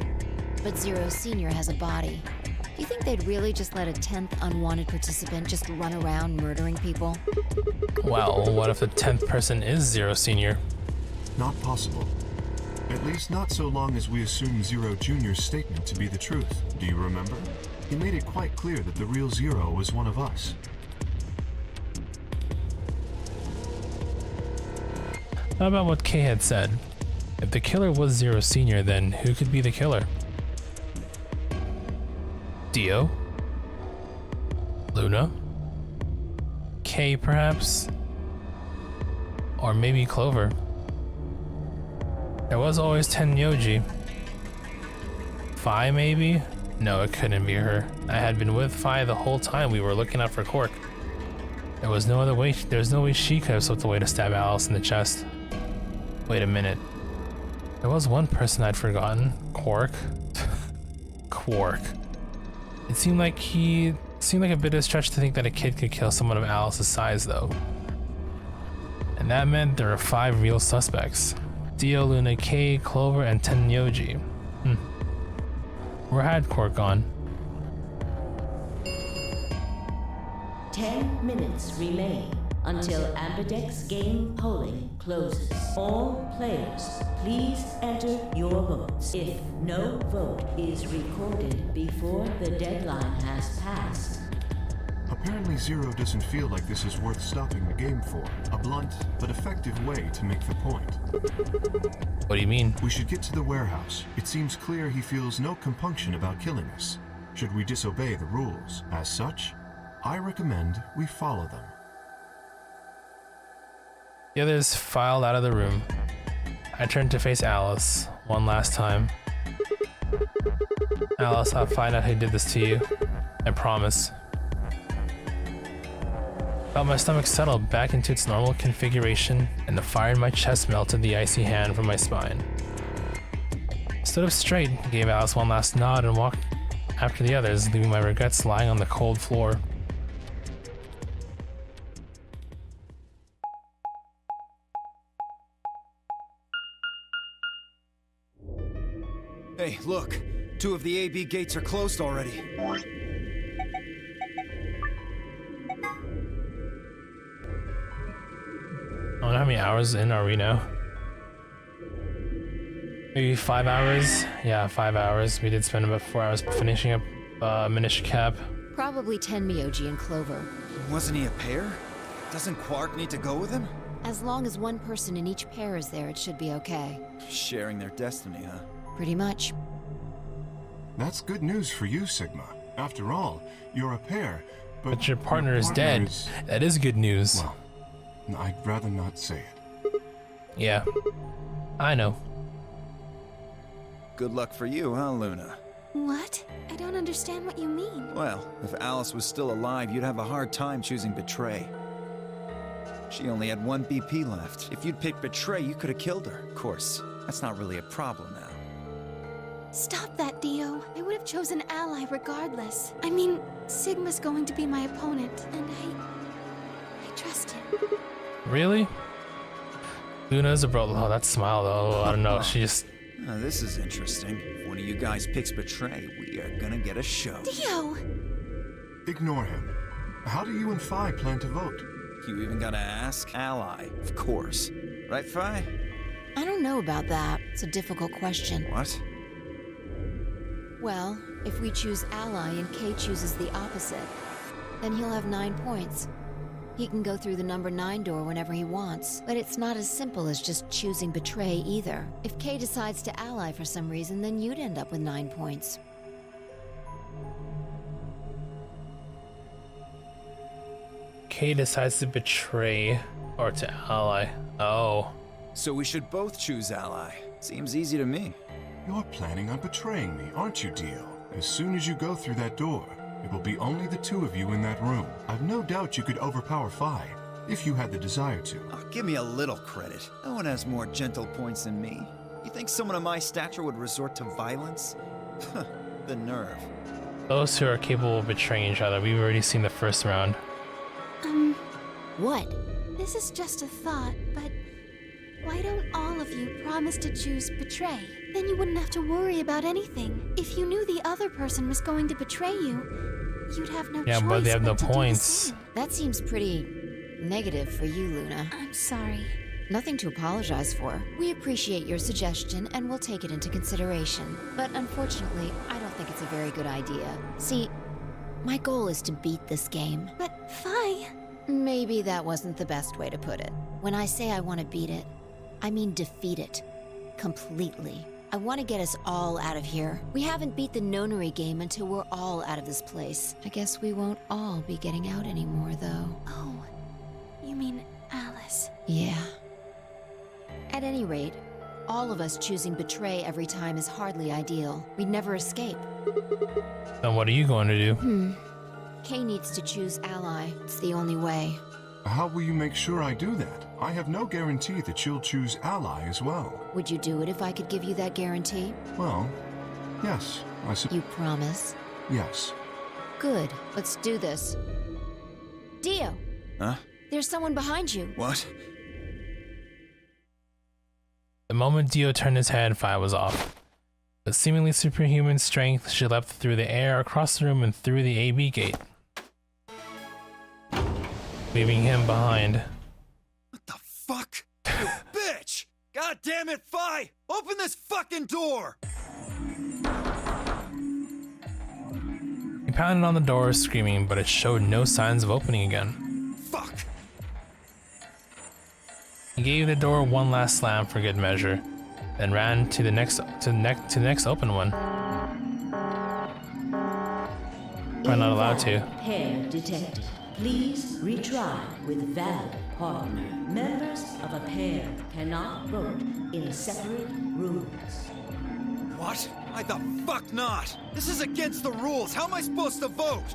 [SPEAKER 14] But Zero Sr. has a body. Do you think they'd really just let a 10th unwanted participant just run around murdering people?
[SPEAKER 1] Well, what if the 10th person is Zero Senior?
[SPEAKER 9] Not possible. At least not so long as we assume Zero Jr.'s statement to be the truth. Do you remember? He made it quite clear that the real Zero was one of us.
[SPEAKER 1] How about what Kay had said? If the killer was Zero Senior, then who could be the killer? Dio? Luna? Kay, perhaps? Or maybe Clover? There was always Tenyoji. Fi, maybe? No, it couldn't be her. I had been with Fi the whole time we were looking out for Quark. There was no other way. There's no way she could have slipped away to stab Alice in the chest. Wait a minute. There was one person I'd forgotten. Quark. Quark. It seemed like a bit of a stretch to think that a kid could kill someone of Alice's size, though. And that meant there were 5 real suspects. Dio, Luna, Kay, Clover, and Tenyoji. Where had Quark gone?
[SPEAKER 10] 10 minutes remain until Ambidex game polling closes. All players, please enter your votes. If no vote is recorded before the deadline has passed.
[SPEAKER 9] Apparently Zero doesn't feel like this is worth stopping the game for. A blunt but effective way to make the point.
[SPEAKER 1] What do you mean?
[SPEAKER 9] We should get to the warehouse. It seems clear he feels no compunction about killing us. Should we disobey the rules? As such, I recommend we follow them.
[SPEAKER 1] The others filed out of the room. I turned to face Alice one last time. Alice, I'll find out who did this to you. I promise. Felt my stomach settle back into its normal configuration, and the fire in my chest melted the icy hand from my spine. Stood up straight, gave Alice one last nod, and walked after the others, leaving my regrets lying on the cold floor.
[SPEAKER 2] Hey, look. 2 of the AB gates are closed already.
[SPEAKER 1] I don't know how many hours in are we now? Maybe 5 hours? Yeah, 5 hours. We did spend about 4 hours finishing up Minish Cap.
[SPEAKER 3] Probably 10 Miyoji and Clover.
[SPEAKER 2] Wasn't he a pair? Doesn't Quark need to go with him?
[SPEAKER 3] As long as one person in each pair is there, it should be okay.
[SPEAKER 2] Sharing their destiny, huh?
[SPEAKER 3] Pretty much.
[SPEAKER 9] That's good news for you, Sigma. After all, you're a pair,
[SPEAKER 1] but your partner is dead. That is good news.
[SPEAKER 9] Well, I'd rather not say it.
[SPEAKER 1] Yeah, I know.
[SPEAKER 2] Good luck for you, huh, Luna?
[SPEAKER 7] What? I don't understand what you mean.
[SPEAKER 2] Well, if Alice was still alive, you'd have a hard time choosing Betray. She only had 1 BP left. If you'd picked Betray, you could have killed her. Of course, that's not really a problem now.
[SPEAKER 7] Stop that, Dio. I would have chosen Ally regardless. I mean, Sigma's going to be my opponent, and I trust him.
[SPEAKER 1] Really? Luna's a bro. Oh, that smile though. I don't know. She just.
[SPEAKER 2] This is interesting. If one of you guys picks Betray, we are gonna get a show.
[SPEAKER 7] Dio!
[SPEAKER 9] Ignore him. How do you and Phi plan to vote?
[SPEAKER 2] You even gotta ask? Ally, of course. Right, Phi?
[SPEAKER 3] I don't know about that. It's a difficult question.
[SPEAKER 2] What?
[SPEAKER 3] Well, if we choose Ally and Kay chooses the opposite, then he'll have 9 points. He can go through the number 9 door whenever he wants, but it's not as simple as just choosing Betray either. If Kay decides to ally for some reason, then you'd end up with 9 points.
[SPEAKER 1] Kay decides to betray or to ally. Oh.
[SPEAKER 2] So we should both choose Ally. Seems easy to me.
[SPEAKER 9] You're planning on betraying me, aren't you, Dio? As soon as you go through that door, it will be only the 2 of you in that room. I've no doubt you could overpower Phi, if you had the desire to.
[SPEAKER 2] Oh, give me a little credit. No one has more gentle points than me. You think someone of my stature would resort to violence? The nerve.
[SPEAKER 1] Those who are capable of betraying each other. We've already seen the first round.
[SPEAKER 3] What?
[SPEAKER 7] This is just a thought, but why don't all of you promise to choose Betray? Then you wouldn't have to worry about anything. If you knew the other person was going to betray you, you'd have no choice.
[SPEAKER 1] Yeah, but they have no
[SPEAKER 7] but to do the
[SPEAKER 1] points.
[SPEAKER 7] same.
[SPEAKER 3] That seems pretty negative for you, Luna.
[SPEAKER 7] I'm sorry.
[SPEAKER 3] Nothing to apologize for. We appreciate your suggestion and we'll take it into consideration. But unfortunately, I don't think it's a very good idea. See, my goal is to beat this game.
[SPEAKER 7] But Phi...
[SPEAKER 3] Maybe that wasn't the best way to put it. When I say I want to beat it, I mean defeat it. Completely. I want to get us all out of here. We haven't beat the nonary game until we're all out of this place. I guess we won't all be getting out anymore, though.
[SPEAKER 7] Oh, you mean Alice?
[SPEAKER 3] Yeah. At any rate, all of us choosing Betray every time is hardly ideal. We'd never escape.
[SPEAKER 1] Then what are you going to do?
[SPEAKER 3] Kay needs to choose Ally. It's the only way.
[SPEAKER 9] How will you make sure I do that? I have no guarantee that you'll choose Ally as well.
[SPEAKER 3] Would you do it if I could give you that guarantee?
[SPEAKER 9] Well, yes,
[SPEAKER 3] You promise?
[SPEAKER 9] Yes.
[SPEAKER 3] Good. Let's do this. Dio!
[SPEAKER 2] Huh?
[SPEAKER 3] There's someone behind you.
[SPEAKER 2] What?
[SPEAKER 1] The moment Dio turned his head, Phi was off. With seemingly superhuman strength, she leapt through the air, across the room, and through the AB gate. leaving him behind.
[SPEAKER 2] What the fuck? You bitch! God damn it, Fi! Open this fucking door!
[SPEAKER 1] He pounded on the door, screaming, but it showed no signs of opening again.
[SPEAKER 2] Fuck!
[SPEAKER 1] He gave the door one last slam for good measure, then ran to the next open one. We're not allowed to.
[SPEAKER 10] Pair detected. Please retry with valid partner. Members of a pair cannot vote in separate rooms.
[SPEAKER 2] What? Why the fuck not? This is against the rules. How am I supposed to vote?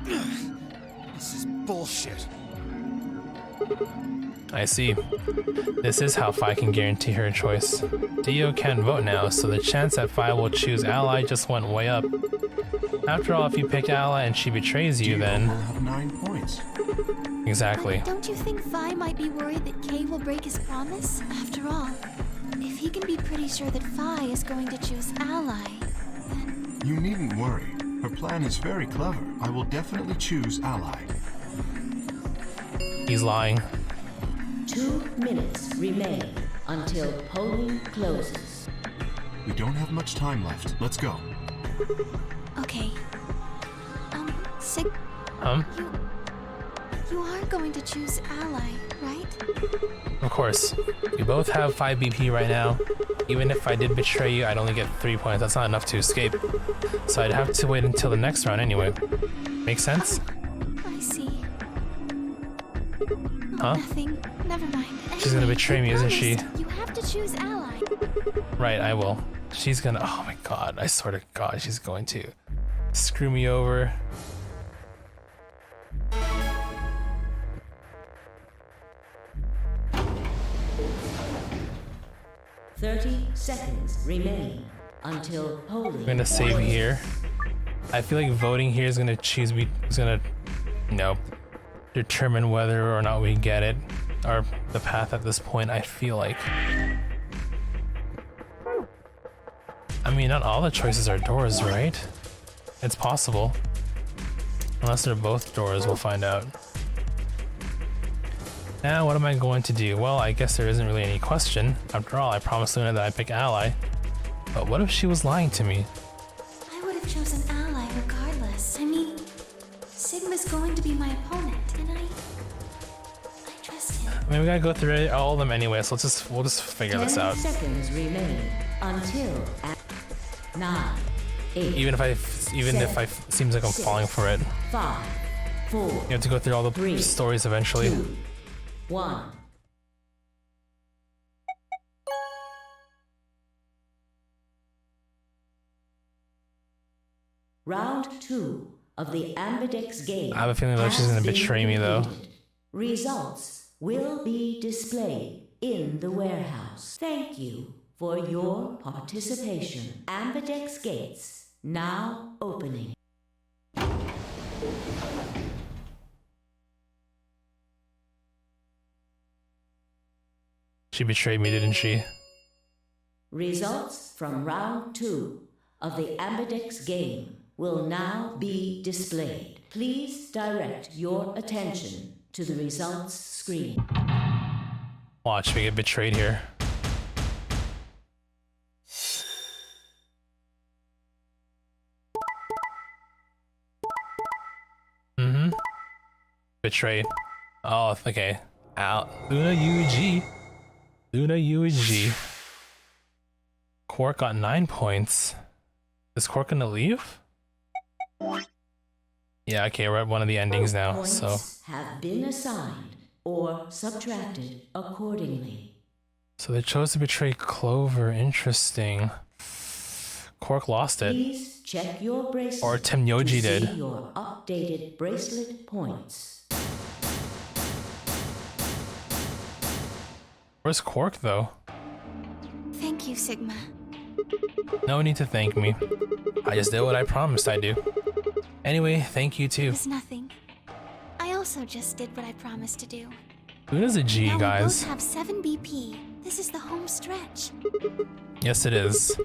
[SPEAKER 2] This is bullshit.
[SPEAKER 1] I see. This is how Fi can guarantee her choice. Dio can't vote now, so the chance that Fi will choose Ally just went way up. After all, if you pick Ally and she betrays you, then...
[SPEAKER 9] will have 9 points.
[SPEAKER 1] Exactly.
[SPEAKER 7] But don't you think Fi might be worried that Kay will break his promise? After all, if he can be pretty sure that Fi is going to choose Ally, then...
[SPEAKER 9] You needn't worry. Her plan is very clever. I will definitely choose Ally.
[SPEAKER 1] He's lying.
[SPEAKER 10] 2 minutes remain until polling closes.
[SPEAKER 9] We don't have much time left. Let's go.
[SPEAKER 7] Okay. Sig... You are going to choose Ally, right?
[SPEAKER 1] Of course. We both have 5 BP right now. Even if I did betray you, I'd only get 3 points. That's not enough to escape. So I'd have to wait until the next round anyway. Make sense?
[SPEAKER 7] I see.
[SPEAKER 1] Huh?
[SPEAKER 7] Nothing. Never mind.
[SPEAKER 1] She's gonna betray me, isn't she?
[SPEAKER 7] You have to choose Ally.
[SPEAKER 1] Right, I will. She's gonna... Oh my god, I swear to god, she's going to screw me over.
[SPEAKER 10] "30 seconds remain until polling.
[SPEAKER 1] I'm gonna save here. I feel like voting here is gonna determine whether or not we get it, or the path at this point. I feel like. I mean, not all the choices are doors, right? It's possible. Unless they're both doors, we'll find out. Now, what am I going to do? Well, I guess there isn't really any question. After all, I promised Luna that I'd pick Ally. But what if she was lying to me?
[SPEAKER 7] I would have chosen Ally regardless. I mean, Sigma's going to be my opponent, and I trust him.
[SPEAKER 1] I mean, we gotta go through all of them anyway, so we'll just figure this out.
[SPEAKER 10] 10 seconds remain until 9, 8.
[SPEAKER 1] Even if I seems like I'm falling for it.
[SPEAKER 10] 5, 4.
[SPEAKER 1] You have to go through all the
[SPEAKER 10] 3,
[SPEAKER 1] stories eventually.
[SPEAKER 10] 2, 1. Round 2 of the Ambidex game.
[SPEAKER 1] I have a feeling that she's gonna betray me though.
[SPEAKER 10] Results will be displayed in the warehouse. Thank you for your participation. Ambidex gates now opening.
[SPEAKER 1] She betrayed me, didn't she?
[SPEAKER 10] Results from round 2 of the Ambidex game will now be displayed. Please direct your attention to the results screen.
[SPEAKER 1] Watch me get betrayed here. Betrayed. Oh, okay. Out. Luna UG. Luna UG. Quark got 9 points. Is Quark gonna leave? Yeah, okay, we're at one of the endings now,
[SPEAKER 10] Points
[SPEAKER 1] so.
[SPEAKER 10] have been assigned or subtracted accordingly.
[SPEAKER 1] So they chose to betray Clover. Interesting. Quark lost it.
[SPEAKER 10] Please check your bracelet.
[SPEAKER 1] Or Temyoji
[SPEAKER 10] to
[SPEAKER 1] did.
[SPEAKER 10] see your updated bracelet points.
[SPEAKER 1] Where's Quark though?
[SPEAKER 7] Thank you, Sigma.
[SPEAKER 1] No need to thank me. I just did what I promised I'd do. Anyway, thank you too.
[SPEAKER 7] It's nothing. I also just did what I promised to do.
[SPEAKER 1] Luna's a G,
[SPEAKER 7] Now
[SPEAKER 1] guys.
[SPEAKER 7] we both have 7 BP. This is the home stretch.
[SPEAKER 1] Yes, it is.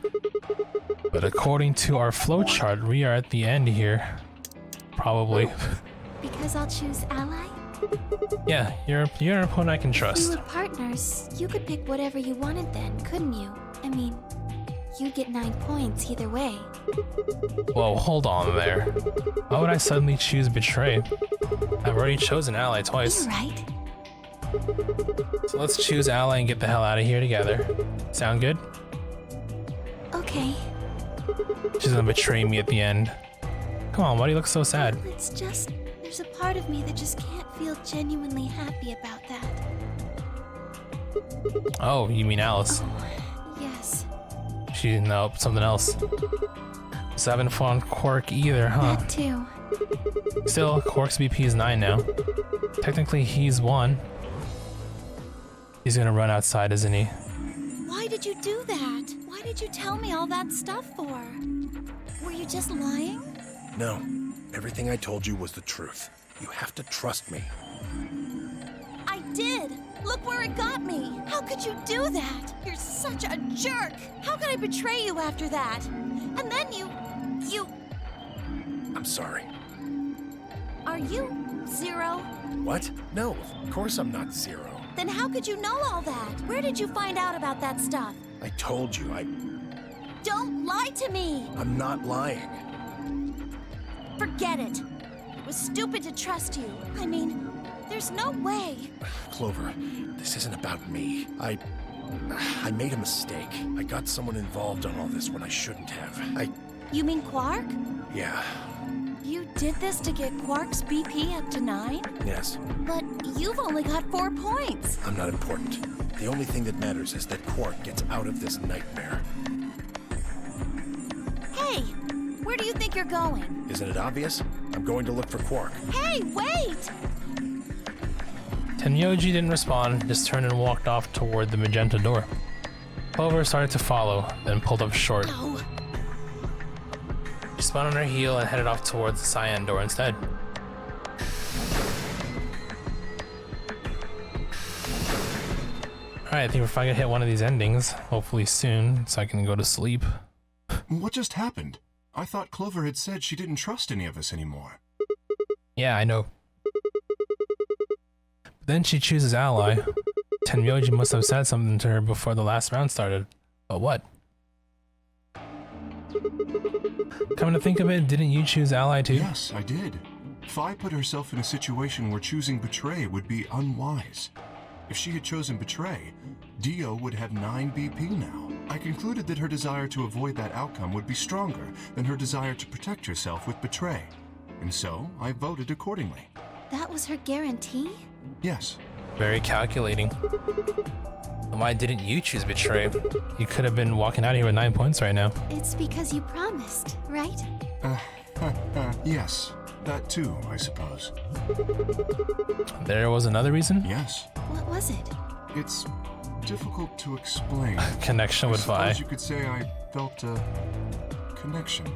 [SPEAKER 1] But according to our flowchart, we are at the end here. Probably.
[SPEAKER 7] Because I'll choose ally?
[SPEAKER 1] Yeah, you're an opponent I can
[SPEAKER 7] If we
[SPEAKER 1] trust.
[SPEAKER 7] were partners, you could pick whatever you wanted then, couldn't you? I mean, you'd get 9 points either way.
[SPEAKER 1] Whoa, hold on there. Why would I suddenly choose Betray? I've already chosen Ally twice.
[SPEAKER 7] You're right.
[SPEAKER 1] So let's choose Ally and get the hell out of here together. Sound good?
[SPEAKER 7] Okay.
[SPEAKER 1] She's gonna betray me at the end. Come on, why do you look so sad?
[SPEAKER 7] It's just, there's a part of me that just can't feel genuinely happy about that.
[SPEAKER 1] Oh, you mean Alice?
[SPEAKER 7] Yes.
[SPEAKER 1] Nope, something else. Just haven't fun Quark either, huh?
[SPEAKER 7] That too.
[SPEAKER 1] Still, Quark's BP is 9 now. Technically, he's 1. He's gonna run outside, isn't he?
[SPEAKER 7] Why did you do that? Why did you tell me all that stuff for? Were you just lying?
[SPEAKER 6] No. Everything I told you was the truth. You have to trust me.
[SPEAKER 7] I did! Look where it got me! How could you do that? You're such a jerk! How could I betray you after that? And then you...
[SPEAKER 6] I'm sorry.
[SPEAKER 7] Are you Zero?
[SPEAKER 6] What? No, of course I'm not Zero.
[SPEAKER 7] Then how could you know all that? Where did you find out about that stuff?
[SPEAKER 6] I told you,
[SPEAKER 7] Don't lie to me!
[SPEAKER 6] I'm not lying.
[SPEAKER 7] Forget it. It was stupid to trust you. I mean, there's no way.
[SPEAKER 6] Clover, this isn't about me. I made a mistake. I got someone involved on all this when I shouldn't have.
[SPEAKER 7] You mean Quark?
[SPEAKER 6] Yeah.
[SPEAKER 7] You did this to get Quark's BP up to 9?
[SPEAKER 6] Yes.
[SPEAKER 7] But you've only got 4 points.
[SPEAKER 6] I'm not important. The only thing that matters is that Quark gets out of this nightmare.
[SPEAKER 7] Hey, where do you think you're going?
[SPEAKER 6] Isn't it obvious? I'm going to look for Quark.
[SPEAKER 7] Hey, wait!
[SPEAKER 1] Tenyoji didn't respond, just turned and walked off toward the magenta door. Clover started to follow, then pulled up short.
[SPEAKER 7] No.
[SPEAKER 1] She spun on her heel and headed off towards the cyan door instead. Alright, I think we're finally gonna hit one of these endings, hopefully soon, so I can go to sleep.
[SPEAKER 9] What just happened? I thought Clover had said she didn't trust any of us anymore.
[SPEAKER 1] Yeah, I know. But then she chooses Ally. Tenyoji must have said something to her before the last round started. But what? Come to think of it, didn't you choose Ally too?
[SPEAKER 9] Yes, I did. Fi put herself in a situation where choosing Betray would be unwise. If she had chosen Betray, Dio would have 9 BP now. I concluded that her desire to avoid that outcome would be stronger than her desire to protect herself with Betray. And so, I voted accordingly.
[SPEAKER 7] That was her guarantee?
[SPEAKER 9] Yes.
[SPEAKER 1] Very calculating. Why didn't you choose Betray? You could have been walking out of here with 9 points right now.
[SPEAKER 7] It's because you promised, right?
[SPEAKER 9] Yes. That too, I suppose.
[SPEAKER 1] There was another reason?
[SPEAKER 9] Yes.
[SPEAKER 7] What was it?
[SPEAKER 9] It's difficult to explain.
[SPEAKER 1] Connection with Vi.
[SPEAKER 9] I suppose you could say I felt a connection.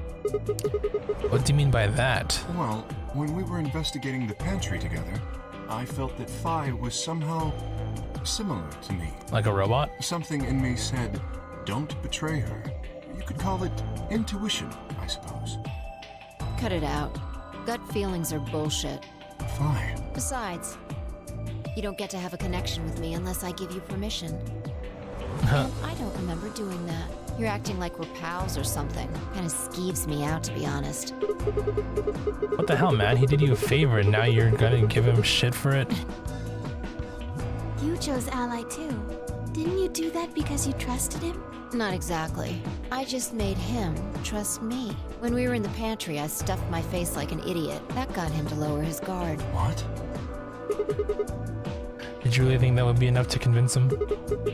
[SPEAKER 1] What do you mean by that?
[SPEAKER 9] Well, when we were investigating the pantry together, I felt that Fi was somehow similar to me.
[SPEAKER 1] Like a robot?
[SPEAKER 9] Something in me said, don't betray her. You could call it intuition, I suppose.
[SPEAKER 14] Cut it out. Gut feelings are bullshit.
[SPEAKER 9] Fi.
[SPEAKER 14] Besides, you don't get to have a connection with me unless I give you permission.
[SPEAKER 1] Huh.
[SPEAKER 14] And I don't remember doing that. You're acting like we're pals or something. Kinda skeeves me out, to be honest.
[SPEAKER 1] What the hell, man? He did you a favor and now you're gonna give him shit for it?
[SPEAKER 7] You chose Ally too. Didn't you do that because you trusted him?
[SPEAKER 14] Not exactly. I just made him trust me. When we were in the pantry, I stuffed my face like an idiot. That got him to lower his guard.
[SPEAKER 9] What?
[SPEAKER 1] Did you really think that would be enough to convince him?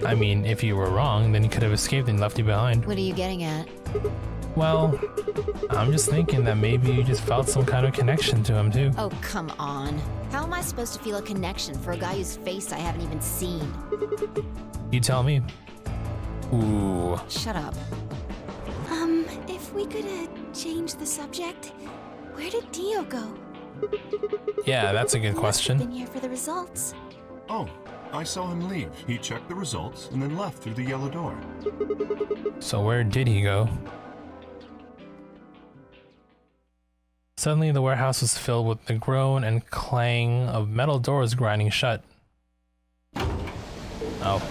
[SPEAKER 1] I mean, if you were wrong, then he could have escaped and left you behind.
[SPEAKER 14] What are you getting at?
[SPEAKER 1] Well, I'm just thinking that maybe you just felt some kind of connection to him too.
[SPEAKER 14] Oh, come on. How am I supposed to feel a connection for a guy whose face I haven't even seen?
[SPEAKER 1] You tell me. Ooh.
[SPEAKER 14] Shut up.
[SPEAKER 7] If we could change the subject, where did Dio go?
[SPEAKER 1] Yeah, that's a good question.
[SPEAKER 7] Been here for the results.
[SPEAKER 9] Oh, I saw him leave. He checked the results and then left through the yellow door.
[SPEAKER 1] So where did he go? Suddenly, the warehouse was filled with the groan and clang of metal doors grinding shut. Oh.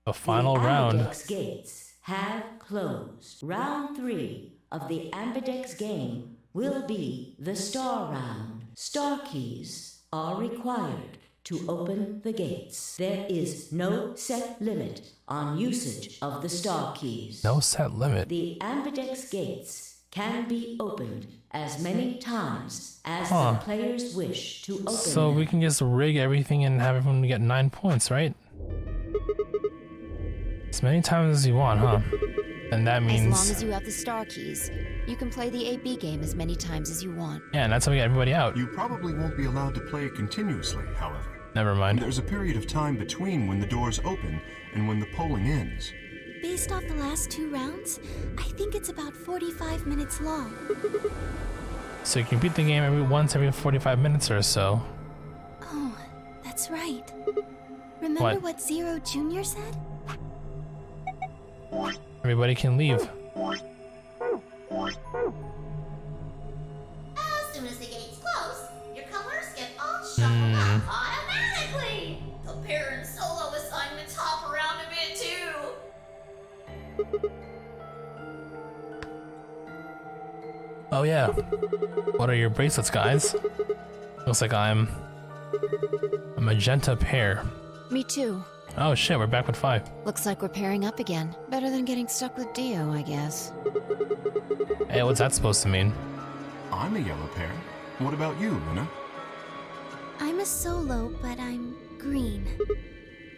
[SPEAKER 1] The final round.
[SPEAKER 10] Ambidex gates have closed. Round 3 of the Ambidex game will be the star round. Star keys are required to open the gates. There is no set limit on usage of the star keys.
[SPEAKER 1] No set limit.
[SPEAKER 10] The Ambidex gates can be opened as many times as the players wish to open
[SPEAKER 1] So
[SPEAKER 10] them.
[SPEAKER 1] we can just rig everything and have everyone get 9 points, right? As many times as you want, huh? And that means...
[SPEAKER 3] As long as you have the star keys, you can play the AB game as many times as you want.
[SPEAKER 1] Yeah, and that's how we get everybody out.
[SPEAKER 9] You probably won't be allowed to play it continuously, however.
[SPEAKER 1] Never mind.
[SPEAKER 9] There's a period of time between when the doors open and when the polling ends.
[SPEAKER 7] Based off the last 2 rounds, I think it's about 45 minutes long.
[SPEAKER 1] So you can beat the game once every 45 minutes or so.
[SPEAKER 7] Oh, that's right. Remember what Zero Jr. said?
[SPEAKER 1] Everybody can leave.
[SPEAKER 4] As soon as the gates close, your colors get all shuffled up automatically. The pair and solo assignments hop around a bit too.
[SPEAKER 1] Oh yeah. What are your bracelets, guys? Looks like I'm a magenta pair.
[SPEAKER 3] Me too.
[SPEAKER 1] Oh shit, we're back with 5.
[SPEAKER 3] Looks like we're pairing up again. Better than getting stuck with Dio, I guess.
[SPEAKER 1] Hey, what's that supposed to mean?
[SPEAKER 9] I'm a yellow pair. What about you, Luna?
[SPEAKER 7] I'm a solo, but I'm green.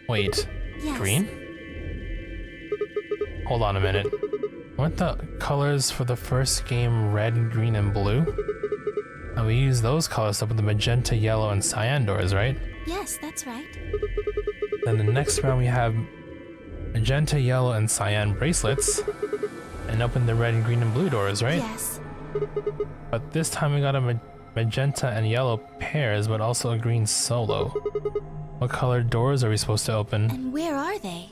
[SPEAKER 1] Wait,
[SPEAKER 7] Yes.
[SPEAKER 1] green? Hold on a minute. Weren't the colors for the first game red, green, and blue? And we use those colors to open the magenta, yellow, and cyan doors, right?
[SPEAKER 7] Yes, that's right.
[SPEAKER 1] Then the next round we have magenta, yellow, and cyan bracelets, and open the red, green, and blue doors, right?
[SPEAKER 7] Yes.
[SPEAKER 1] But this time we got a magenta and yellow pairs, but also a green solo. What colored doors are we supposed to open?
[SPEAKER 7] And where are they?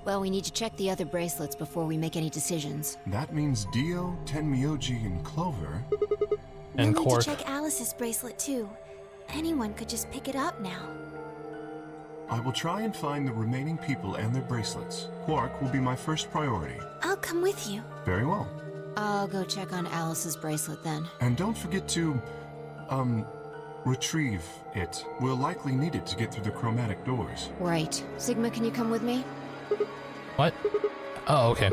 [SPEAKER 3] Well, we need to check the other bracelets before we make any decisions.
[SPEAKER 9] That means Dio, Tenmyoji, and Clover.
[SPEAKER 1] And
[SPEAKER 7] we'll
[SPEAKER 1] Cork.
[SPEAKER 7] need to check Alice's bracelet too. Anyone could just pick it up now.
[SPEAKER 9] I will try and find the remaining people and their bracelets. Quark will be my first priority.
[SPEAKER 7] I'll come with you.
[SPEAKER 9] Very well.
[SPEAKER 3] I'll go check on Alice's bracelet then.
[SPEAKER 9] And don't forget to, retrieve it. We'll likely need it to get through the chromatic doors.
[SPEAKER 3] Right. Sigma, can you come with me?
[SPEAKER 1] What? Oh, okay.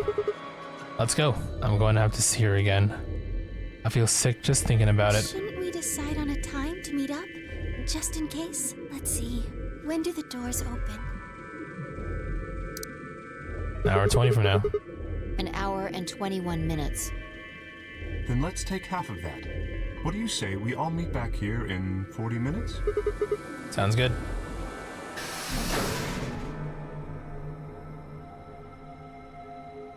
[SPEAKER 1] Let's go. I'm going to have to see her again. I feel sick just thinking about it.
[SPEAKER 7] Shouldn't we decide on a time to meet up? Just in case? Let's see. When do the doors open?
[SPEAKER 1] An hour 20 from now.
[SPEAKER 3] An hour and 21 minutes.
[SPEAKER 9] Then let's take half of that. What do you say we all meet back here in 40 minutes?
[SPEAKER 1] Sounds good.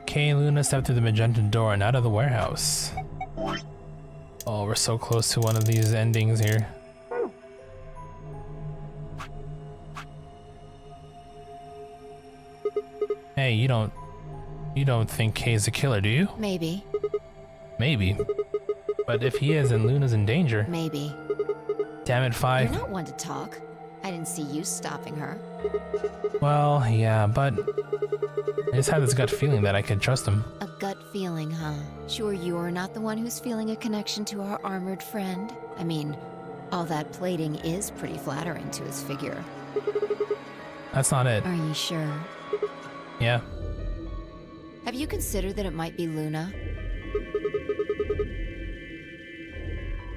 [SPEAKER 1] Kay and Luna step through the magenta door and out of the warehouse. Oh, we're so close to one of these endings here. Hey, you don't think Kay's a killer, do you?
[SPEAKER 3] Maybe.
[SPEAKER 1] Maybe. But if he is, then Luna's in danger.
[SPEAKER 3] Maybe.
[SPEAKER 1] Damn it, Fi.
[SPEAKER 3] You're not one to talk. I didn't see you stopping her.
[SPEAKER 1] Well, yeah, but I just had this gut feeling that I could trust him.
[SPEAKER 3] A gut feeling, huh? Sure you're not the one who's feeling a connection to our armored friend? I mean, all that plating is pretty flattering to his figure.
[SPEAKER 1] That's not it.
[SPEAKER 3] Are you sure?
[SPEAKER 1] Yeah.
[SPEAKER 3] Have you considered that it might be Luna?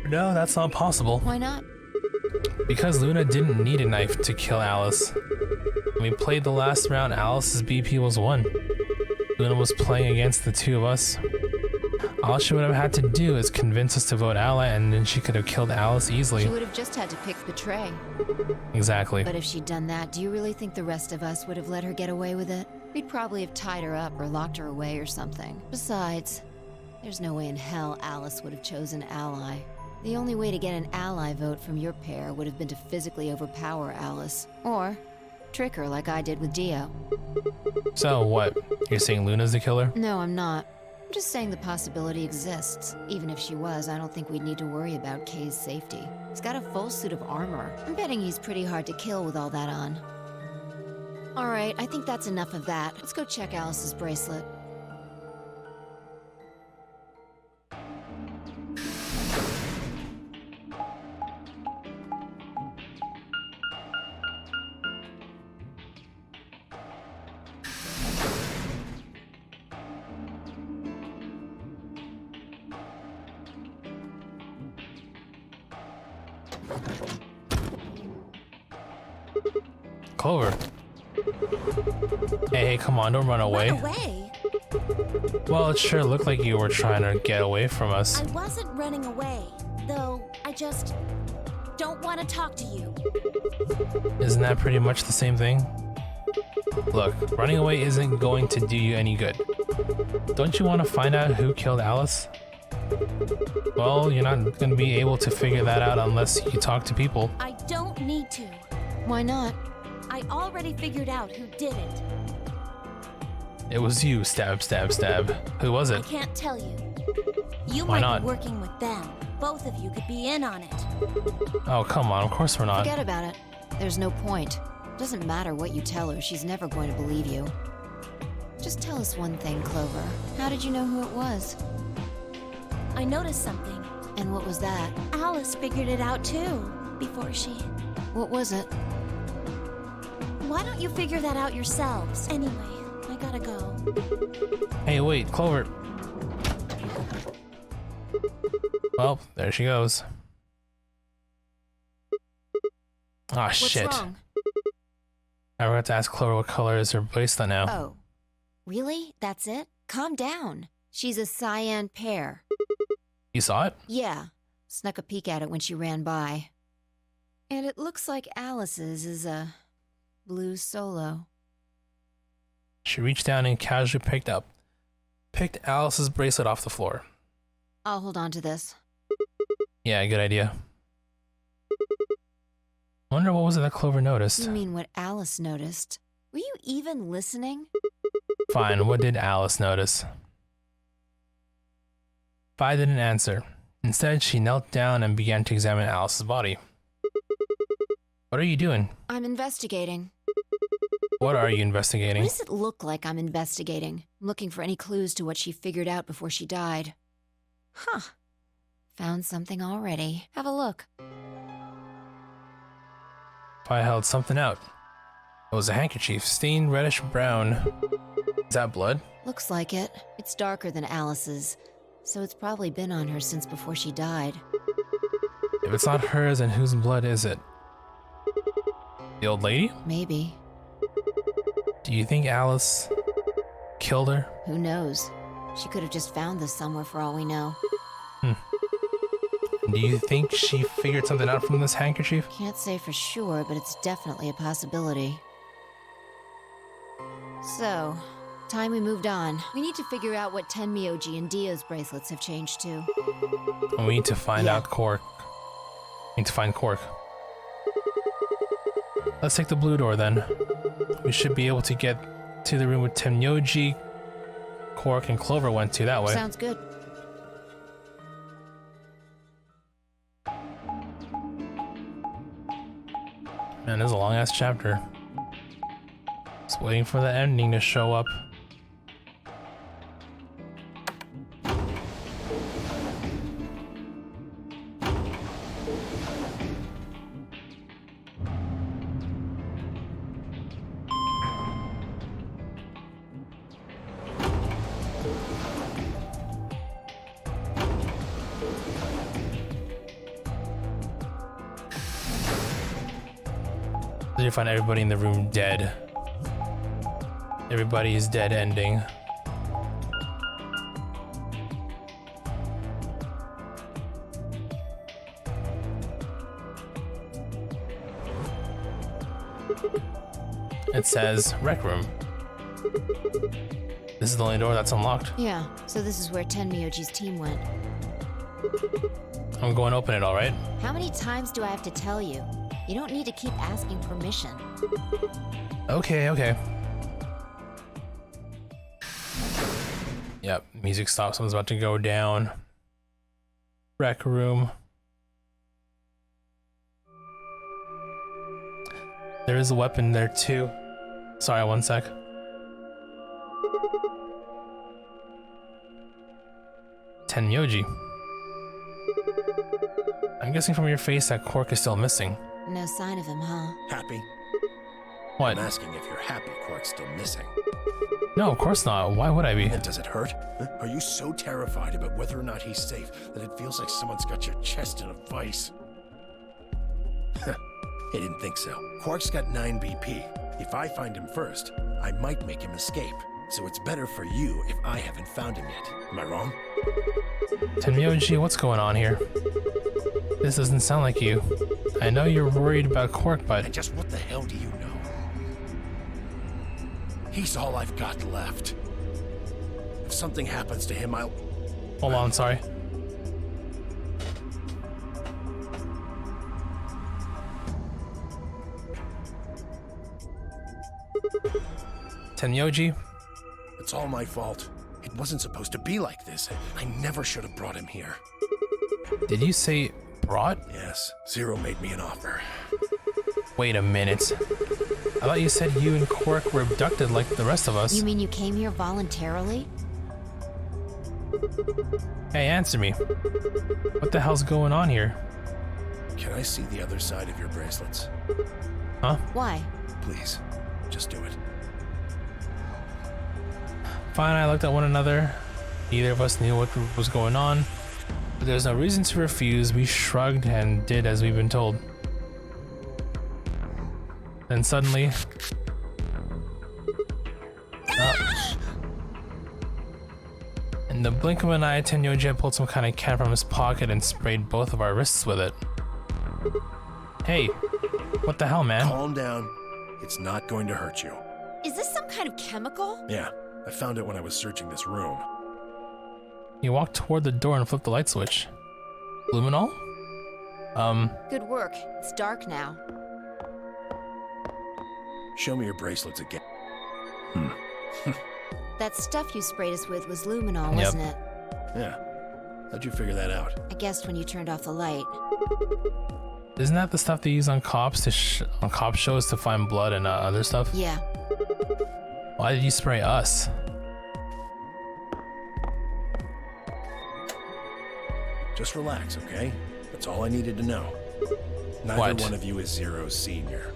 [SPEAKER 1] No, that's not possible.
[SPEAKER 3] Why not?
[SPEAKER 1] Because Luna didn't need a knife to kill Alice. When we played the last round, Alice's BP was 1. Luna was playing against the two of us. All she would have had to do is convince us to vote ally, and then she could have killed Alice easily.
[SPEAKER 3] She would have just had to pick betray.
[SPEAKER 1] Exactly.
[SPEAKER 3] But if she'd done that, do you really think the rest of us would have let her get away with it? We'd probably have tied her up or locked her away or something. Besides, there's no way in hell Alice would have chosen ally. The only way to get an ally vote from your pair would have been to physically overpower Alice. Or Trick her like I did with Dio.
[SPEAKER 1] So what? You're saying Luna's the killer?
[SPEAKER 3] No, I'm not. I'm just saying the possibility exists. Even if she was, I don't think we'd need to worry about Kay's safety. He's got a full suit of armor. I'm betting he's pretty hard to kill with all that on. Alright, I think that's enough of that. Let's go check Alice's bracelet.
[SPEAKER 1] Clover. Hey, come on, don't run away.
[SPEAKER 7] Run away?
[SPEAKER 1] Well, it sure looked like you were trying to get away from us.
[SPEAKER 7] I wasn't running away, though I just don't want to talk to you.
[SPEAKER 1] Isn't that pretty much the same thing? Look, running away isn't going to do you any good. Don't you want to find out who killed Alice? Well, you're not going to be able to figure that out unless you talk to people.
[SPEAKER 7] I don't need to.
[SPEAKER 3] Why not?
[SPEAKER 7] I already figured out who did it.
[SPEAKER 1] It was you, stab, stab, stab. Who was
[SPEAKER 7] I
[SPEAKER 1] it?
[SPEAKER 7] can't tell you. You
[SPEAKER 1] Why
[SPEAKER 7] might
[SPEAKER 1] not?
[SPEAKER 7] be working with them. Both of you could be in on it.
[SPEAKER 1] Oh, come on, of course we're not.
[SPEAKER 3] Forget about it. There's no point. Doesn't matter what you tell her, she's never going to believe you. Just tell us one thing, Clover. How did you know who it was?
[SPEAKER 7] I noticed something.
[SPEAKER 3] And what was that?
[SPEAKER 7] Alice figured it out too, before she...
[SPEAKER 3] What was it?
[SPEAKER 7] Why don't you figure that out yourselves? Anyway, I gotta go.
[SPEAKER 1] Hey, wait, Clover. Well, there she goes. Ah, shit.
[SPEAKER 3] What's wrong?
[SPEAKER 1] I forgot to ask Clover what color is her bracelet now.
[SPEAKER 3] Oh. Really? That's it? Calm down. She's a cyan pear.
[SPEAKER 1] You saw it?
[SPEAKER 3] Yeah. Snuck a peek at it when she ran by. And it looks like Alice's is a blue solo.
[SPEAKER 1] She reached down and casually picked Alice's bracelet off the floor.
[SPEAKER 3] I'll hold on to this.
[SPEAKER 1] Yeah, good idea. Wonder what was it that Clover noticed?
[SPEAKER 3] You mean what Alice noticed? Were you even listening?
[SPEAKER 1] Fine, what did Alice notice? Vi didn't answer. Instead, she knelt down and began to examine Alice's body. What are you doing?
[SPEAKER 3] I'm investigating.
[SPEAKER 1] What are you
[SPEAKER 3] What
[SPEAKER 1] investigating?
[SPEAKER 3] does it look like I'm investigating? I'm looking for any clues to what she figured out before she died. Huh. Found something already. Have a look.
[SPEAKER 1] Vi held something out. It was a handkerchief, stained reddish brown. Is that blood?
[SPEAKER 3] Looks like it. It's darker than Alice's, so it's probably been on her since before she died.
[SPEAKER 1] If it's not hers, then whose blood is it? The old lady?
[SPEAKER 3] Maybe.
[SPEAKER 1] Do you think Alice killed her?
[SPEAKER 3] Who knows? She could have just found this somewhere for all we know.
[SPEAKER 1] Do you think she figured something out from this handkerchief?
[SPEAKER 3] Can't say for sure, but it's definitely a possibility. So, time we moved on. We need to figure out what Tenmyoji and Dio's bracelets have changed to.
[SPEAKER 1] And we need to find out Cork. We need to find Cork. Let's take the blue door then. We should be able to get to the room with Tenmyoji, Cork, and Clover went to that way.
[SPEAKER 3] Sounds good.
[SPEAKER 1] Man, this is a long ass chapter. Just waiting for the ending to show up. Did you find everybody in the room dead? Everybody is dead ending. It says rec room. This is the only door that's unlocked.
[SPEAKER 3] Yeah, so this is where Tenmyoji's team went.
[SPEAKER 1] I'm going to open it, alright?
[SPEAKER 3] How many times do I have to tell you? You don't need to keep asking permission.
[SPEAKER 1] Okay, okay. Yep, music stops. Someone's about to go down. Rec room. There is a weapon there too. Sorry, one sec. Tenmyoji. I'm guessing from your face that Quark is still missing.
[SPEAKER 3] No sign of him, huh?
[SPEAKER 15] Happy?
[SPEAKER 1] What?
[SPEAKER 15] I'm asking if you're happy Quark's still missing.
[SPEAKER 1] No, of course not. Why would I be?
[SPEAKER 15] And does it hurt? Huh? Are you so terrified about whether or not he's safe that it feels like someone's got your chest in a vice? I didn't think so. Quark's got 9 BP. If I find him first, I might make him escape. So it's better for you if I haven't found him yet. Am I wrong?
[SPEAKER 1] Tenmyoji, what's going on here? This doesn't sound like you. I know you're worried about Quark, but...
[SPEAKER 15] And just what the hell do you know? He's all I've got left. If something happens to him, I'll...
[SPEAKER 1] Hold on, sorry. Tenmyoji?
[SPEAKER 15] It's all my fault. It wasn't supposed to be like this. I never should have brought him here.
[SPEAKER 1] Did you say brought?
[SPEAKER 15] Yes, Zero made me an offer.
[SPEAKER 1] Wait a minute. I thought you said you and Quark were abducted like the rest of us.
[SPEAKER 3] You mean you came here voluntarily?
[SPEAKER 1] Hey, answer me. What the hell's going on here?
[SPEAKER 15] Can I see the other side of your bracelets?
[SPEAKER 1] Huh?
[SPEAKER 3] Why?
[SPEAKER 15] Please, just do it.
[SPEAKER 1] Fine, I looked at one another. Neither of us knew what was going on. But there's no reason to refuse. We shrugged and did as we've been told. Then suddenly... in the blink of an eye, Tenmyoji pulled some kind of can from his pocket and sprayed both of our wrists with it. Hey, what the hell, man?
[SPEAKER 15] Calm down. It's not going to hurt you.
[SPEAKER 3] Is this some kind of chemical?
[SPEAKER 15] Yeah, I found it when I was searching this room.
[SPEAKER 1] He walked toward the door and flipped the light switch. Luminol?
[SPEAKER 3] Good work. It's dark now.
[SPEAKER 15] Show me your bracelets again.
[SPEAKER 3] That stuff you sprayed us with was luminol, wasn't it?
[SPEAKER 15] Yeah. How'd you figure that out?
[SPEAKER 3] I guessed when you turned off the light.
[SPEAKER 1] Isn't that the stuff they use on cops to on cop shows to find blood and other stuff?
[SPEAKER 3] Yeah.
[SPEAKER 1] Why did you spray us?
[SPEAKER 15] Just relax, okay? That's all I needed to know. Neither one of you is Zero's senior.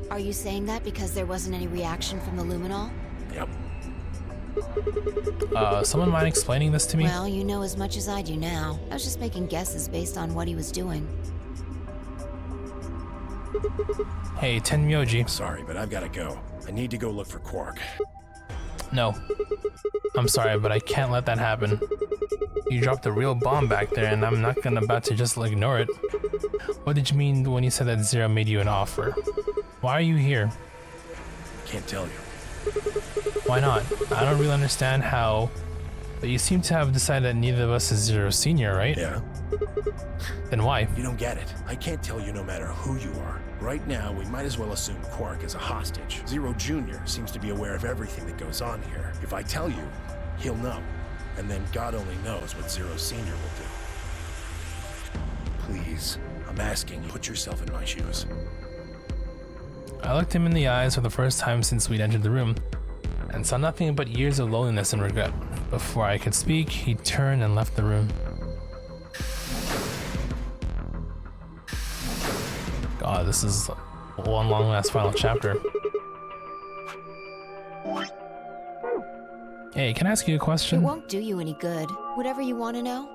[SPEAKER 3] Are you saying that because there wasn't any reaction from the luminol?
[SPEAKER 15] Yep.
[SPEAKER 1] Someone mind explaining this to me?
[SPEAKER 3] Well, you know as much as I do now. I was just making guesses based on what he was doing.
[SPEAKER 1] Hey, Tenmyoji.
[SPEAKER 15] Sorry, but I've got to go. I need to go look for Quark.
[SPEAKER 1] No. I'm sorry, but I can't let that happen. You dropped a real bomb back there, and I'm not about to just ignore it. What did you mean when you said that Zero made you an offer? Why are you here?
[SPEAKER 15] Can't tell you.
[SPEAKER 1] Why not? I don't really understand how, but you seem to have decided that neither of us is Zero Senior, right?
[SPEAKER 15] Yeah.
[SPEAKER 1] Then why?
[SPEAKER 15] You don't get it. I can't tell you no matter who you are. Right now, we might as well assume Quark is a hostage. Zero Jr. seems to be aware of everything that goes on here. If I tell you, he'll know. And then God only knows what Zero Senior will do. Please, I'm asking you, put yourself in my shoes.
[SPEAKER 1] I looked him in the eyes for the first time since we'd entered the room, and saw nothing but years of loneliness and regret. Before I could speak, he turned and left the room. God, this is one long last final chapter. Hey, can I ask you a question?
[SPEAKER 3] It won't do you any good. Whatever you want to know,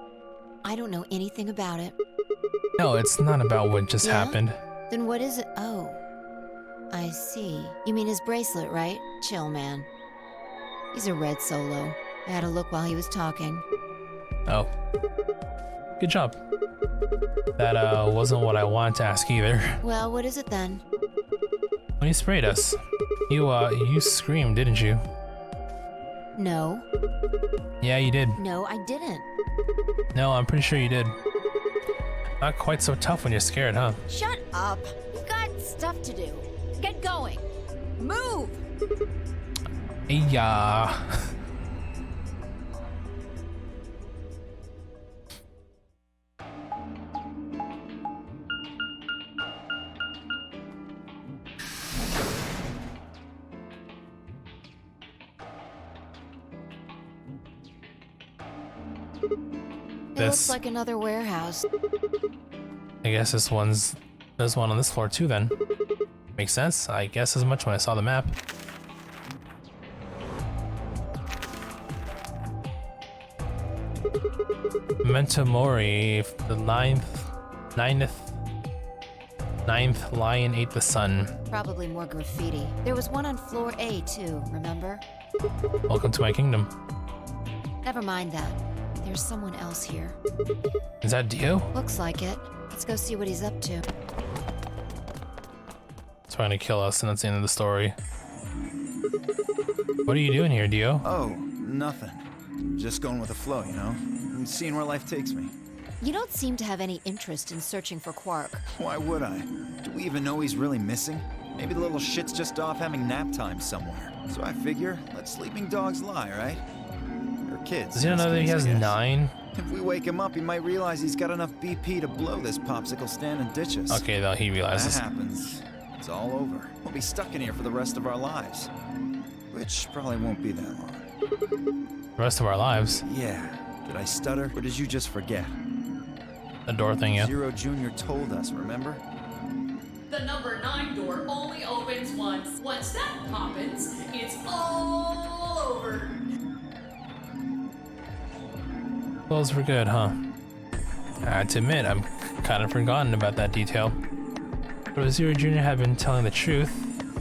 [SPEAKER 3] I don't know anything about it.
[SPEAKER 1] No, it's not about what just happened.
[SPEAKER 3] Then what is it? Oh, I see. You mean his bracelet, right? Chill, man. He's a red solo. I had a look while he was talking.
[SPEAKER 1] Oh. Good job. That wasn't what I wanted to ask either.
[SPEAKER 3] Well, what is it then?
[SPEAKER 1] When you sprayed us, you screamed, didn't you?
[SPEAKER 3] No.
[SPEAKER 1] Yeah, you did.
[SPEAKER 3] No, I didn't.
[SPEAKER 1] No, I'm pretty sure you did. Not quite so tough when you're scared, huh?
[SPEAKER 3] Shut up. You guys stuff to do. Get going. Move!
[SPEAKER 1] Yeah.
[SPEAKER 3] It looks like another warehouse.
[SPEAKER 1] I guess there's one on this floor too then. Makes sense. I guess as much when I saw the map. Memento Mori, the ninth lion ate the sun.
[SPEAKER 3] Probably more graffiti. There was one on floor A too, remember?
[SPEAKER 1] Welcome to my kingdom.
[SPEAKER 3] Never mind that. There's someone else here.
[SPEAKER 1] Is that Dio?
[SPEAKER 3] Looks like it. Let's go see what he's up to.
[SPEAKER 1] Trying to kill us, and that's the end of the story. What are you doing here, Dio?
[SPEAKER 2] Oh, nothing. Just going with the flow, you know? And seeing where life takes me.
[SPEAKER 3] You don't seem to have any interest in searching for Quark.
[SPEAKER 2] Why would I? Do we even know he's really missing? Maybe the little shit's just off having nap time somewhere. So I figure, let sleeping dogs lie, right? Or kids.
[SPEAKER 1] Does he not know that he has 9?
[SPEAKER 2] If we wake him up, he might realize he's got enough BP to blow this popsicle stand and ditch us.
[SPEAKER 1] Okay, though he realizes.
[SPEAKER 2] That happens. It's all over. We'll be stuck in here for the rest of our lives. Which probably won't be that long.
[SPEAKER 1] The rest of our lives?
[SPEAKER 2] Yeah. Did I stutter, or did you just forget?
[SPEAKER 1] The door thing, yeah.
[SPEAKER 2] Zero Jr. told us, remember?
[SPEAKER 12] The number 9 door only opens once. Once that happens, it's all over.
[SPEAKER 1] Closed for good, huh? I had to admit, I'm kind of forgotten about that detail. But if Zero Jr. had been telling the truth,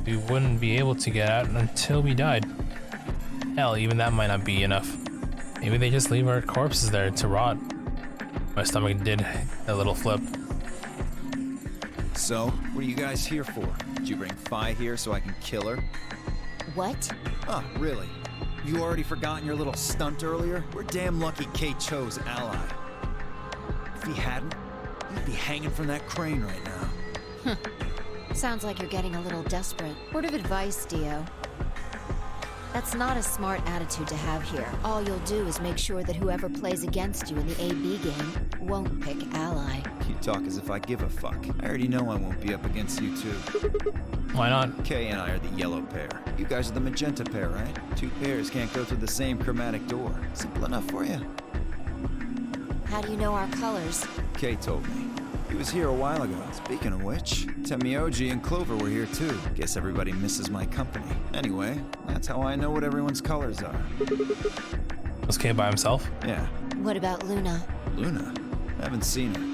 [SPEAKER 1] we wouldn't be able to get out until we died. Hell, even that might not be enough. Maybe they just leave our corpses there to rot. My stomach did a little flip.
[SPEAKER 2] So, what are you guys here for? Did you bring Fi here so I can kill her?
[SPEAKER 3] What?
[SPEAKER 2] Oh, really? You already forgotten your little stunt earlier? We're damn lucky Kate chose ally. If he hadn't, you'd be hanging from that crane right now.
[SPEAKER 3] Sounds like you're getting a little desperate. Word of advice, Dio. That's not a smart attitude to have here. All you'll do is make sure that whoever plays against you in the AB game won't pick ally.
[SPEAKER 2] You talk as if I give a fuck. I already know I won't be up against you two.
[SPEAKER 1] Why not?
[SPEAKER 2] Kay and I are the yellow pair. You guys are the magenta pair, right? Two pairs can't go through the same chromatic door. Simple enough for you.
[SPEAKER 3] How do you know our colors?
[SPEAKER 2] Kay told me. He was here a while ago. Speaking of which, Temioji and Clover were here too. Guess everybody misses my company. Anyway, that's how I know what everyone's colors are.
[SPEAKER 1] Was Kay by himself?
[SPEAKER 2] Yeah.
[SPEAKER 3] What about Luna?
[SPEAKER 2] Luna? I haven't seen her.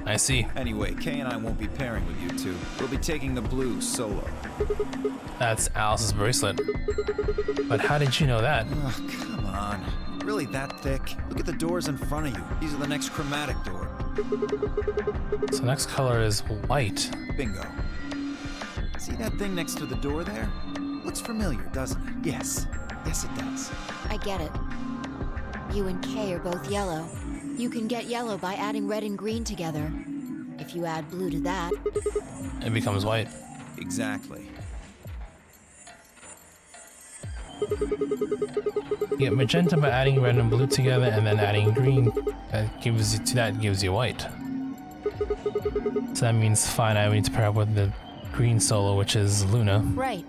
[SPEAKER 1] I see.
[SPEAKER 2] Anyway, Kay and I won't be pairing with you two. We'll be taking the blue solo.
[SPEAKER 1] That's Alice's bracelet. But how did you know that?
[SPEAKER 2] Oh, come on. Really that thick? Look at the doors in front of you. These are the next chromatic door.
[SPEAKER 1] So next color is white.
[SPEAKER 2] Bingo. See that thing next to the door there? Looks familiar, doesn't it? Yes. Yes, it does.
[SPEAKER 3] I get it. You and Kay are both yellow. You can get yellow by adding red and green together. If you add blue to that,
[SPEAKER 1] it becomes white.
[SPEAKER 2] Exactly.
[SPEAKER 1] You get magenta by adding red and blue together, and then adding green. That gives you white. So that means fine. I need to pair up with the green solo, which is Luna.
[SPEAKER 3] Right.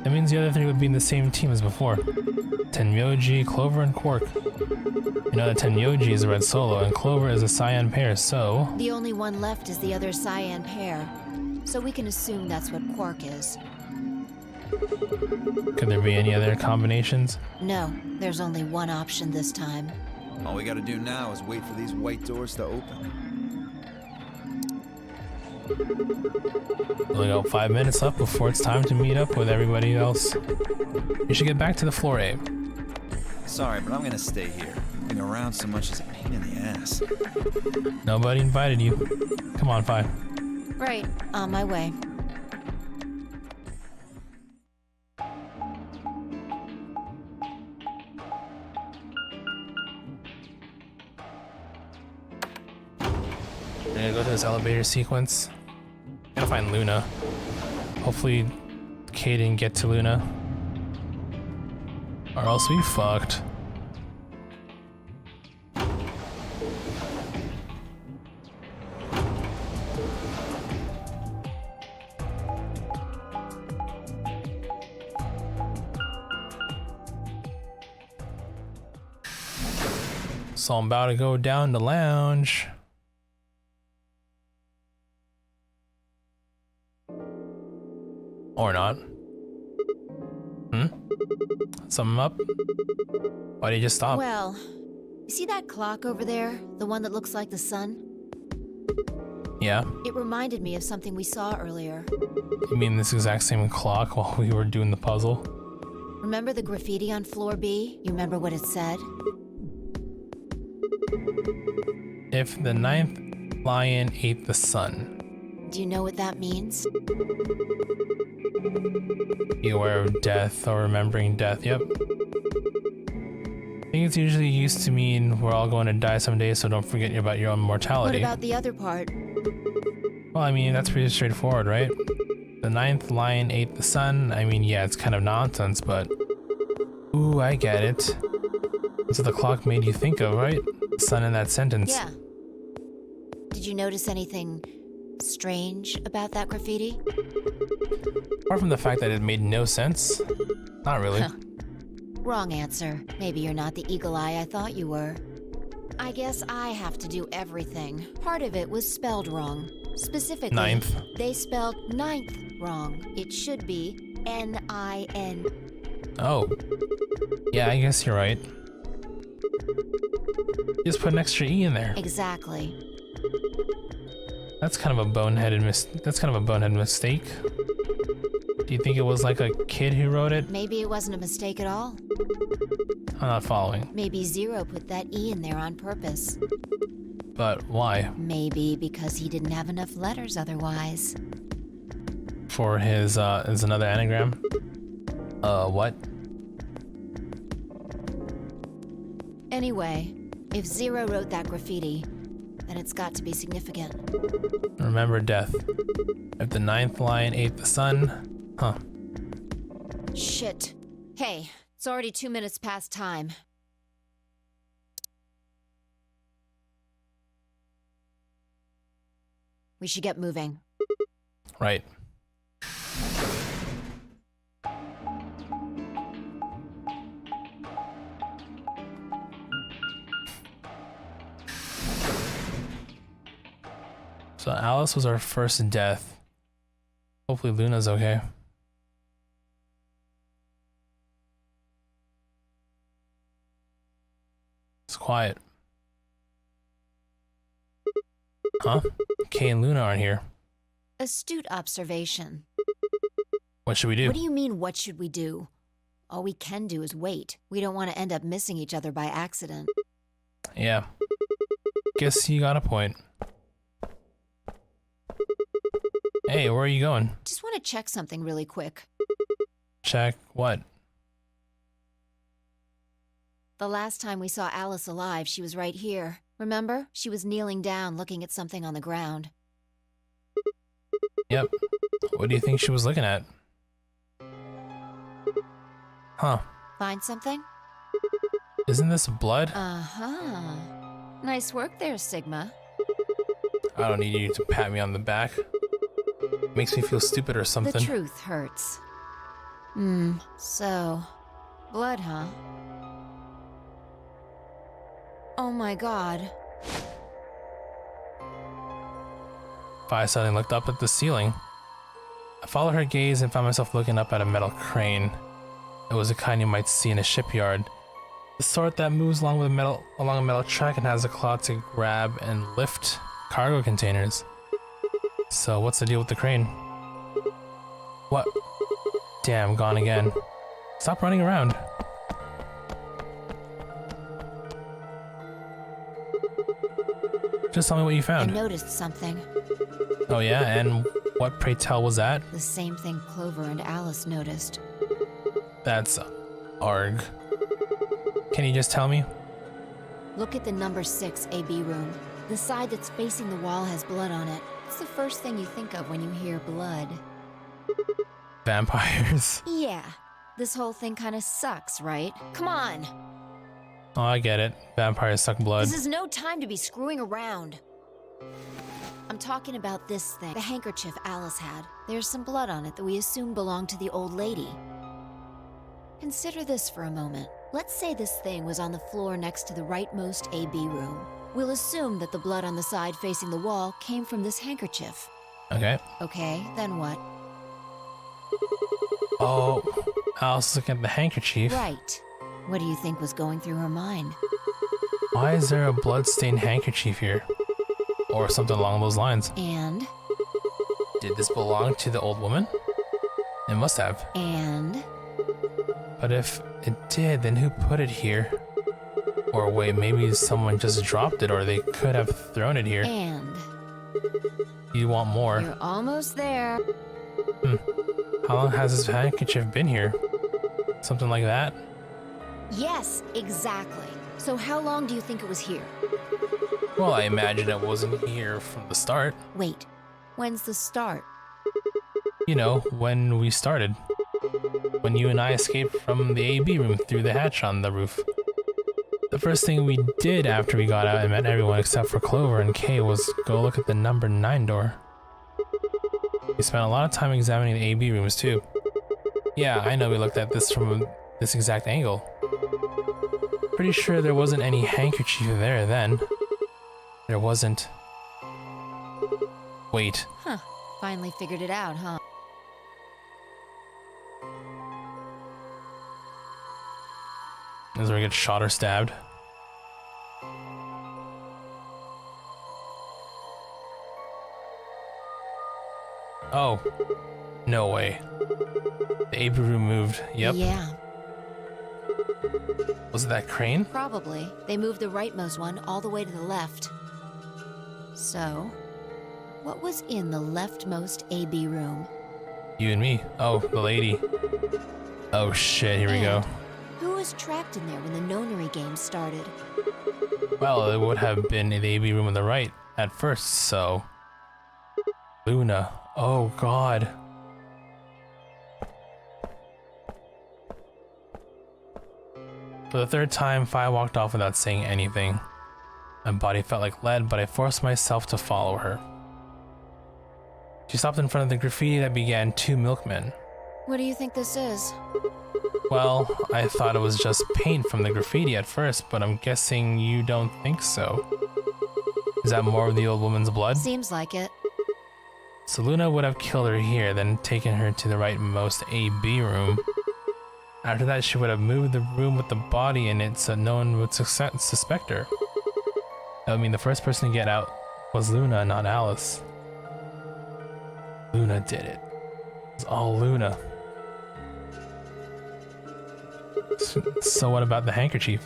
[SPEAKER 1] That means the other three would be in the same team as before. Tenmyoji, Clover, and Quark. You know that Tenmyoji is a red solo, and Clover is a cyan pair, so...
[SPEAKER 3] The only one left is the other cyan pair. So we can assume that's what Quark is.
[SPEAKER 1] Could there be any other combinations?
[SPEAKER 3] No, there's only one option this time.
[SPEAKER 2] All we gotta do now is wait for these white doors to open.
[SPEAKER 1] We only got 5 minutes left before it's time to meet up with everybody else. You should get back to the floor, Abe.
[SPEAKER 2] Sorry, but I'm gonna stay here. Moving around so much is a pain in the ass.
[SPEAKER 1] Nobody invited you. Come on, Fi.
[SPEAKER 3] Right, on my way.
[SPEAKER 1] gonna go to this elevator sequence. Gotta find Luna. Hopefully Kay didn't get to Luna. Or else we fucked. So I'm about to go down the lounge. Or not. Something up? Why did you just stop?
[SPEAKER 3] Well, you see that clock over there? The one that looks like the sun?
[SPEAKER 1] Yeah?
[SPEAKER 3] It reminded me of something we saw earlier.
[SPEAKER 1] You mean this exact same clock while we were doing the puzzle?
[SPEAKER 3] Remember the graffiti on floor B? You remember what it said?
[SPEAKER 1] If the 9th lion ate the sun.
[SPEAKER 3] Do you know what that means?
[SPEAKER 1] Be aware of death or remembering death, yep. I think it's usually used to mean we're all going to die someday, so don't forget about your own mortality.
[SPEAKER 3] What about the other part?
[SPEAKER 1] Well, I mean, that's pretty straightforward, right? The 9th lion ate the sun. I mean, yeah, it's kind of nonsense, but... Ooh, I get it. That's what the clock made you think of, right? The sun in that sentence.
[SPEAKER 3] Yeah. Did you notice anything strange about that graffiti?
[SPEAKER 1] Apart from the fact that it made no sense. Not really.
[SPEAKER 3] Wrong answer. Maybe you're not the eagle eye I thought you were. I guess I have to do everything. Part of it was spelled wrong. Specifically,
[SPEAKER 1] 9th.
[SPEAKER 3] They spelled 9th wrong. It should be N-I-N.
[SPEAKER 1] Oh. Yeah, I guess you're right. Just put an extra E in there.
[SPEAKER 3] Exactly.
[SPEAKER 1] That's kind of a boneheaded mistake. Do you think it was like a kid who wrote it?
[SPEAKER 3] Maybe it wasn't a mistake at all.
[SPEAKER 1] I'm not following.
[SPEAKER 3] Maybe Zero put that E in there on purpose.
[SPEAKER 1] But why?
[SPEAKER 3] Maybe because he didn't have enough letters otherwise.
[SPEAKER 1] For his, is another anagram? What?
[SPEAKER 3] Anyway, if Zero wrote that graffiti, then it's got to be significant.
[SPEAKER 1] Remember death. If the 9th lion ate the sun... Huh.
[SPEAKER 3] Shit. Hey, it's already 2 minutes past time. We should get moving.
[SPEAKER 1] Right. So Alice was our first death. Hopefully Luna's okay. It's quiet. Huh? Kay and Luna aren't here.
[SPEAKER 3] Astute observation.
[SPEAKER 1] What should we do?
[SPEAKER 3] What do you mean, what should we do? All we can do is wait. We don't want to end up missing each other by accident.
[SPEAKER 1] Yeah. Guess you got a point. Hey, where are you going?
[SPEAKER 3] Just want to check something really quick.
[SPEAKER 1] Check what?
[SPEAKER 3] The last time we saw Alice alive, she was right here. Remember? She was kneeling down, looking at something on the ground.
[SPEAKER 1] Yep. What do you think she was looking at? Huh.
[SPEAKER 3] Find something?
[SPEAKER 1] Isn't this blood?
[SPEAKER 3] Uh-huh. Nice work there, Sigma.
[SPEAKER 1] I don't need you to pat me on the back. Makes me feel stupid or something.
[SPEAKER 3] The truth hurts. So... blood, huh? Oh my god.
[SPEAKER 1] I suddenly looked up at the ceiling. I followed her gaze and found myself looking up at a metal crane. It was the kind you might see in a shipyard. The sort that moves along a metal track and has a claw to grab and lift cargo containers. So what's the deal with the crane? What? Damn, gone again. Stop running around. Just tell me what you found.
[SPEAKER 3] I noticed something.
[SPEAKER 1] Oh yeah, and what, pray tell, was that?
[SPEAKER 3] The same thing Clover and Alice noticed.
[SPEAKER 1] That's... arg. Can you just tell me?
[SPEAKER 3] Look at the number 6 AB room. The side that's facing the wall has blood on it. It's the first thing you think of when you hear blood.
[SPEAKER 1] Vampires.
[SPEAKER 3] Yeah. This whole thing kind of sucks, right? Come on!
[SPEAKER 1] Oh, I get it. Vampires suck blood.
[SPEAKER 3] This is no time to be screwing around. I'm talking about this thing, the handkerchief Alice had. There's some blood on it that we assume belonged to the old lady. Consider this for a moment. Let's say this thing was on the floor next to the rightmost AB room. We'll assume that the blood on the side facing the wall came from this handkerchief.
[SPEAKER 1] Okay.
[SPEAKER 3] Okay, then what?
[SPEAKER 1] Oh, Alice is looking at the handkerchief.
[SPEAKER 3] Right. What do you think was going through her mind?
[SPEAKER 1] Why is there a blood-stained handkerchief here? Or something along those lines.
[SPEAKER 3] And?
[SPEAKER 1] Did this belong to the old woman? It must have.
[SPEAKER 3] And?
[SPEAKER 1] But if it did, then who put it here? Or wait, maybe someone just dropped it, or they could have thrown it here.
[SPEAKER 3] And?
[SPEAKER 1] You want more.
[SPEAKER 3] You're almost there.
[SPEAKER 1] How long has this handkerchief been here? Something like that?
[SPEAKER 3] Yes, exactly. So how long do you think it was here?
[SPEAKER 1] Well, I imagine it wasn't here from the start.
[SPEAKER 3] Wait, when's the start?
[SPEAKER 1] You know, when we started. When you and I escaped from the AB room through the hatch on the roof. The first thing we did after we got out and met everyone except for Clover and Kay was go look at the number 9 door. We spent a lot of time examining the AB rooms too. Yeah, I know we looked at this from this exact angle. Pretty sure there wasn't any handkerchief there then. There wasn't. Wait.
[SPEAKER 3] Huh. Finally figured it out, huh?
[SPEAKER 1] Is where we get shot or stabbed? Oh. No way. The AB room moved. Yep.
[SPEAKER 3] Yeah.
[SPEAKER 1] Was it that crane?
[SPEAKER 3] Probably. They moved the rightmost one all the way to the left. So, what was in the leftmost AB room?
[SPEAKER 1] You and me. Oh, the lady. Oh shit, here we go.
[SPEAKER 3] Who was trapped in there when the nonary game started?
[SPEAKER 1] Well, it would have been in the AB room on the right at first, so... Luna. Oh god. For the third time, Fi walked off without saying anything. My body felt like lead, but I forced myself to follow her. She stopped in front of the graffiti that began 2 milkmen.
[SPEAKER 3] What do you think this is?
[SPEAKER 1] Well, I thought it was just paint from the graffiti at first, but I'm guessing you don't think so. Is that more of the old woman's blood?
[SPEAKER 3] Seems like it.
[SPEAKER 1] So Luna would have killed her here, then taken her to the rightmost AB room. After that, she would have moved the room with the body in it so no one would suspect her. That would mean the first person to get out was Luna, not Alice. Luna did it. It was all Luna. So what about the handkerchief?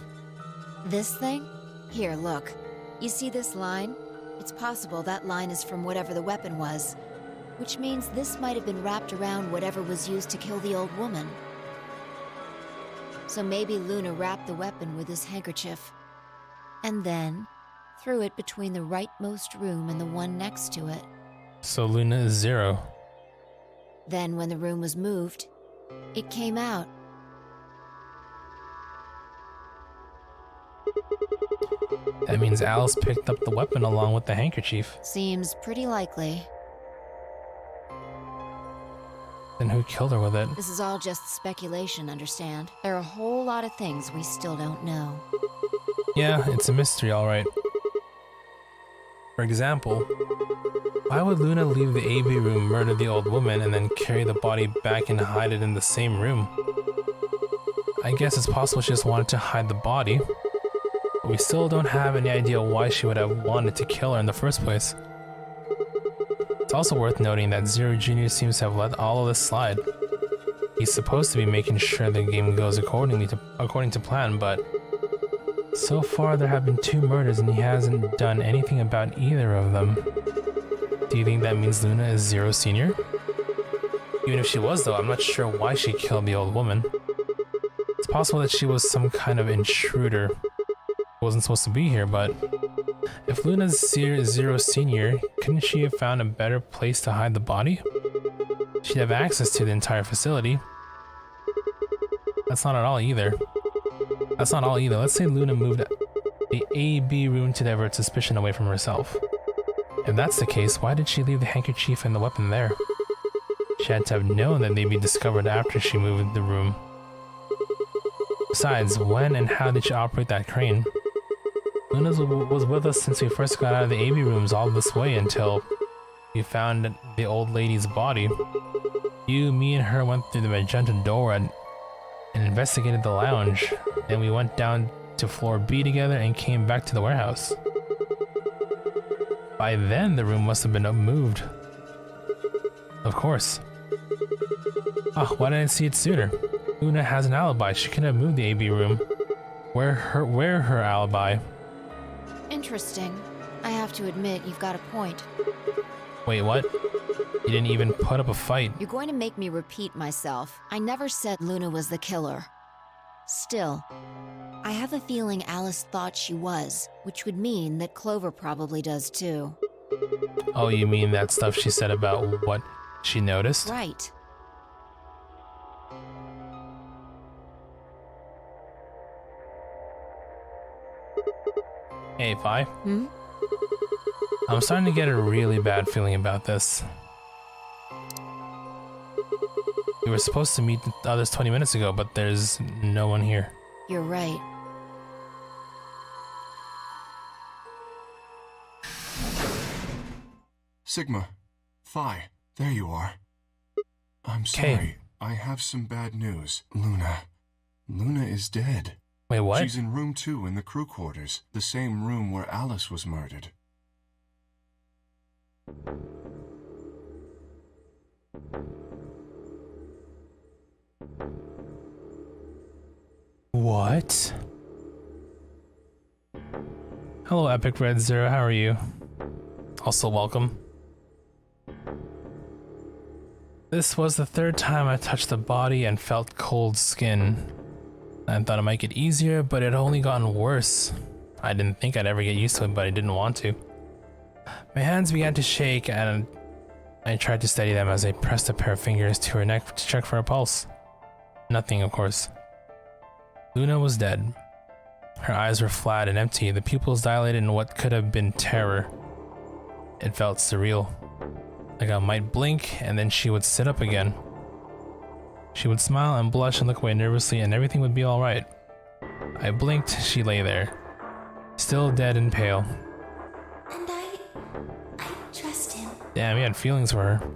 [SPEAKER 3] This thing? Here, look. You see this line? It's possible that line is from whatever the weapon was, which means this might have been wrapped around whatever was used to kill the old woman. So maybe Luna wrapped the weapon with this handkerchief, and then threw it between the rightmost room and the one next to it.
[SPEAKER 1] So Luna is 0.
[SPEAKER 3] Then when the room was moved, it came out.
[SPEAKER 1] That means Alice picked up the weapon along with the handkerchief.
[SPEAKER 3] Seems pretty likely.
[SPEAKER 1] Then who killed her with it?
[SPEAKER 3] This is all just speculation, understand? There are a whole lot of things we still don't know.
[SPEAKER 1] Yeah, it's a mystery, alright. For example, why would Luna leave the AB room, murder the old woman, and then carry the body back and hide it in the same room? I guess it's possible she just wanted to hide the body. But we still don't have any idea why she would have wanted to kill her in the first place. It's also worth noting that Zero Jr. seems to have let all of this slide. He's supposed to be making sure the game goes according to plan, but so far there have been 2 murders and he hasn't done anything about either of them. Do you think that means Luna is Zero Sr.? Even if she was though, I'm not sure why she killed the old woman. It's possible that she was some kind of intruder. Wasn't supposed to be here, but If Luna's Zero Senior, couldn't she have found a better place to hide the body? She'd have access to the entire facility. That's not all either. Let's say Luna moved the A-B room to divert suspicion away from herself. If that's the case, why did she leave the handkerchief and the weapon there? She had to have known that they'd be discovered after she moved the room. Besides, when and how did she operate that crane? Luna was with us since we first got out of the A-B rooms all this way until we found the old lady's body. You, me, and her went through the magenta door and investigated the lounge. Then we went down to floor B together and came back to the warehouse. By then, the room must have been moved. Of course. Oh, why didn't I see it sooner? Luna has an alibi. She couldn't have moved the A-B room. Where her alibi?
[SPEAKER 14] Interesting. I have to admit, you've got a point.
[SPEAKER 1] Wait, what? You didn't even put up a fight.
[SPEAKER 14] You're going to make me repeat myself. I never said Luna was the killer. Still, I have a feeling Alice thought she was, which would mean that Clover probably does too.
[SPEAKER 1] Oh, you mean that stuff she said about what she noticed?
[SPEAKER 14] Right.
[SPEAKER 1] Hey, Vi. I'm starting to get a really bad feeling about this. We were supposed to meet the others 20 minutes ago, but there's no one here.
[SPEAKER 14] You're right.
[SPEAKER 9] Sigma. Phi. There you are. I'm sorry. I have some bad news. Luna. Luna is dead.
[SPEAKER 1] Wait, what?
[SPEAKER 9] She's in room 2 in the crew quarters, the same room where Alice was murdered.
[SPEAKER 1] What? Hello, Epic Red Zero, how are you? Also, welcome. This was the third time I touched the body and felt cold skin. I thought it might get easier, but it had only gotten worse. I didn't think I'd ever get used to it, but I didn't want to. My hands began to shake, and I tried to steady them as I pressed a pair of fingers to her neck to check for a pulse. Nothing, of course. Luna was dead. Her eyes were flat and empty, the pupils dilated in what could have been terror. It felt surreal. Like I might blink, and then she would sit up again. She would smile and blush and look away nervously, and everything would be alright. I blinked, she lay there, still dead and pale.
[SPEAKER 4] And I trust him.
[SPEAKER 1] Damn, he had feelings for her.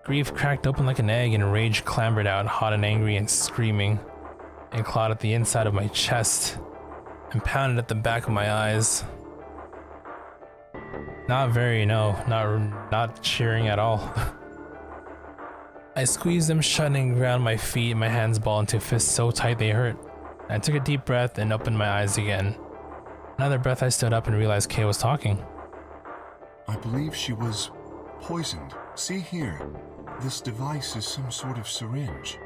[SPEAKER 1] Grief cracked open like an egg and rage clambered out, hot and angry and screaming. It clawed at the inside of my chest and pounded at the back of my eyes. Not cheering at all. I squeezed them shut and ground my feet, my hands balled into fists so tight they hurt. I took a deep breath and opened my eyes again. Another breath, I stood up and realized Kay was talking.
[SPEAKER 9] I believe she was poisoned. See here. This device is some sort of syringe.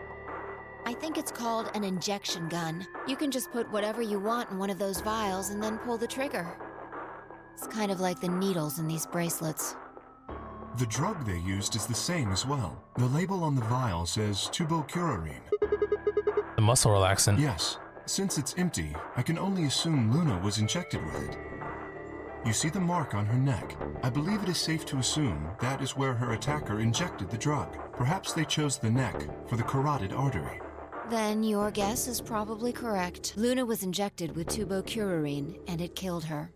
[SPEAKER 14] I think it's called an injection gun. You can just put whatever you want in one of those vials and then pull the trigger. It's kind of like the needles in these bracelets.
[SPEAKER 9] The drug they used is the same as well. The label on the vial says tubocurarine.
[SPEAKER 1] The muscle relaxant.
[SPEAKER 9] Yes. Since it's empty, I can only assume Luna was injected with it. You see the mark on her neck. I believe it is safe to assume that is where her attacker injected the drug. Perhaps they chose the neck for the carotid artery.
[SPEAKER 14] Then your guess is probably correct. Luna was injected with tubocurarine, and it killed her.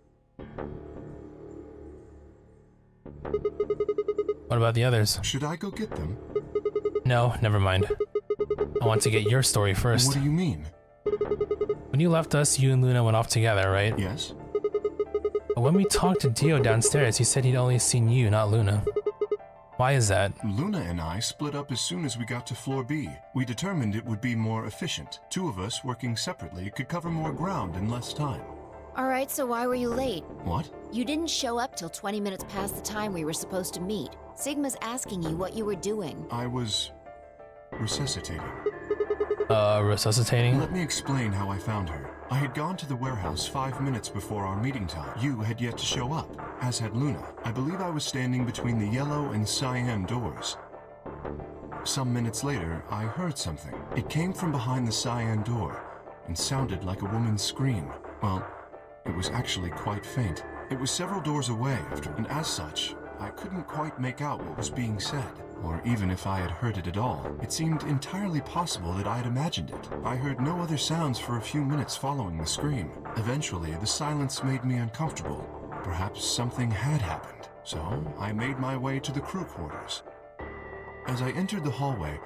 [SPEAKER 1] What about the others?
[SPEAKER 9] Should I go get them?
[SPEAKER 1] No, never mind. I want to get your story first.
[SPEAKER 9] What do you mean?
[SPEAKER 1] When you left us, you and Luna went off together, right?
[SPEAKER 9] Yes.
[SPEAKER 1] But when we talked to Dio downstairs, he said he'd only seen you, not Luna. Why is that?
[SPEAKER 9] Luna and I split up as soon as we got to floor B. We determined it would be more efficient. Two of us working separately could cover more ground in less time.
[SPEAKER 14] Alright, so why were you late?
[SPEAKER 9] What?
[SPEAKER 14] You didn't show up till 20 minutes past the time we were supposed to meet. Sigma's asking you what you were doing.
[SPEAKER 9] I was resuscitating.
[SPEAKER 1] Resuscitating?
[SPEAKER 9] Let me explain how I found her. I had gone to the warehouse 5 minutes before our meeting time. You had yet to show up, as had Luna. I believe I was standing between the yellow and cyan doors. Some minutes later, I heard something. It came from behind the cyan door and sounded like a woman's scream. Well, it was actually quite faint. It was several doors away, and as such, I couldn't quite make out what was being said. Or even if I had heard it at all, it seemed entirely possible that I had imagined it. I heard no other sounds for a few minutes following the scream. Eventually, the silence made me uncomfortable. Perhaps something had happened. So, I made my way to the crew quarters. As I entered the hallway,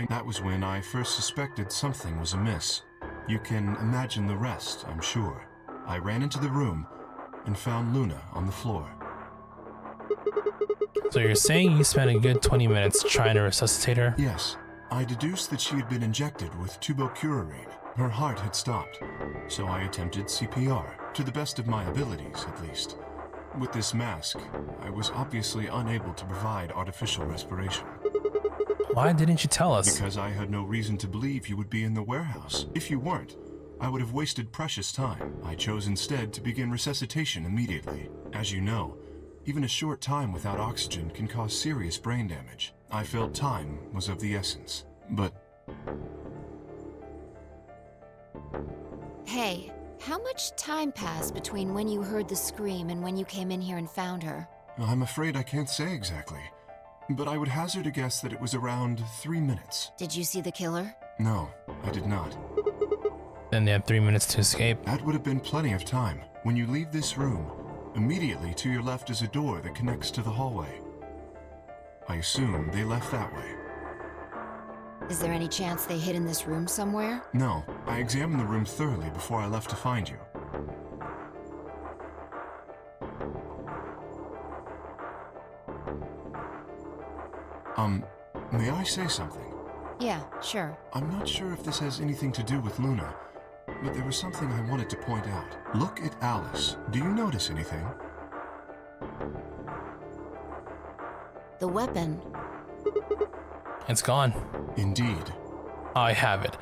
[SPEAKER 9] that was when I first suspected something was amiss. You can imagine the rest, I'm sure. I ran into the room and found Luna on the floor.
[SPEAKER 1] So you're saying you spent a good 20 minutes trying to resuscitate her?
[SPEAKER 9] Yes. I deduced that she had been injected with tubocurarine. Her heart had stopped, so I attempted CPR, to the best of my abilities, at least. With this mask, I was obviously unable to provide artificial respiration.
[SPEAKER 1] Why didn't you tell us?
[SPEAKER 9] Because I had no reason to believe you would be in the warehouse. If you weren't, I would have wasted precious time. I chose instead to begin resuscitation immediately. As you know, even a short time without oxygen can cause serious brain damage. I felt time was of the essence, but...
[SPEAKER 14] Hey, how much time passed between when you heard the scream and when you came in here and found her?
[SPEAKER 9] I'm afraid I can't say exactly, but I would hazard a guess that it was around 3 minutes.
[SPEAKER 14] Did you see the killer?
[SPEAKER 9] No, I did not.
[SPEAKER 1] Then they had 3 minutes to escape.
[SPEAKER 9] That would have been plenty of time. When you leave this room, immediately to your left is a door that connects to the hallway. I assume they left that way.
[SPEAKER 14] Is there any chance they hid in this room somewhere?
[SPEAKER 9] No, I examined the room thoroughly before I left to find you. May I say something?
[SPEAKER 14] Yeah, sure.
[SPEAKER 9] I'm not sure if this has anything to do with Luna, but there was something I wanted to point out. Look at Alice. Do you notice anything?
[SPEAKER 14] The weapon.
[SPEAKER 1] It's gone.
[SPEAKER 9] Indeed.
[SPEAKER 1] I have it.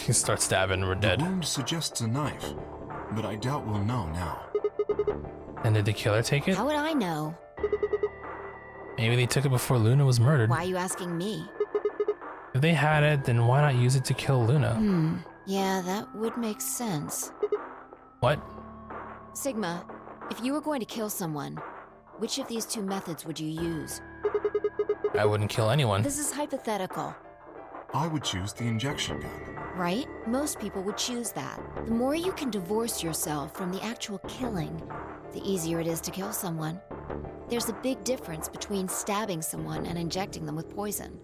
[SPEAKER 1] He starts stabbing, we're dead.
[SPEAKER 9] The wound suggests a knife, but I doubt we'll know now.
[SPEAKER 1] And did the killer take it?
[SPEAKER 14] How would I know?
[SPEAKER 1] Maybe they took it before Luna was murdered.
[SPEAKER 14] Why are you asking me?
[SPEAKER 1] If they had it, then why not use it to kill Luna?
[SPEAKER 14] Yeah, that would make sense.
[SPEAKER 1] What?
[SPEAKER 14] Sigma, if you were going to kill someone, which of these two methods would you use?
[SPEAKER 1] I wouldn't kill anyone.
[SPEAKER 14] This is hypothetical.
[SPEAKER 9] I would choose the injection gun.
[SPEAKER 14] Right? Most people would choose that. The more you can divorce yourself from the actual killing, the easier it is to kill someone. There's a big difference between stabbing someone and injecting them with poison.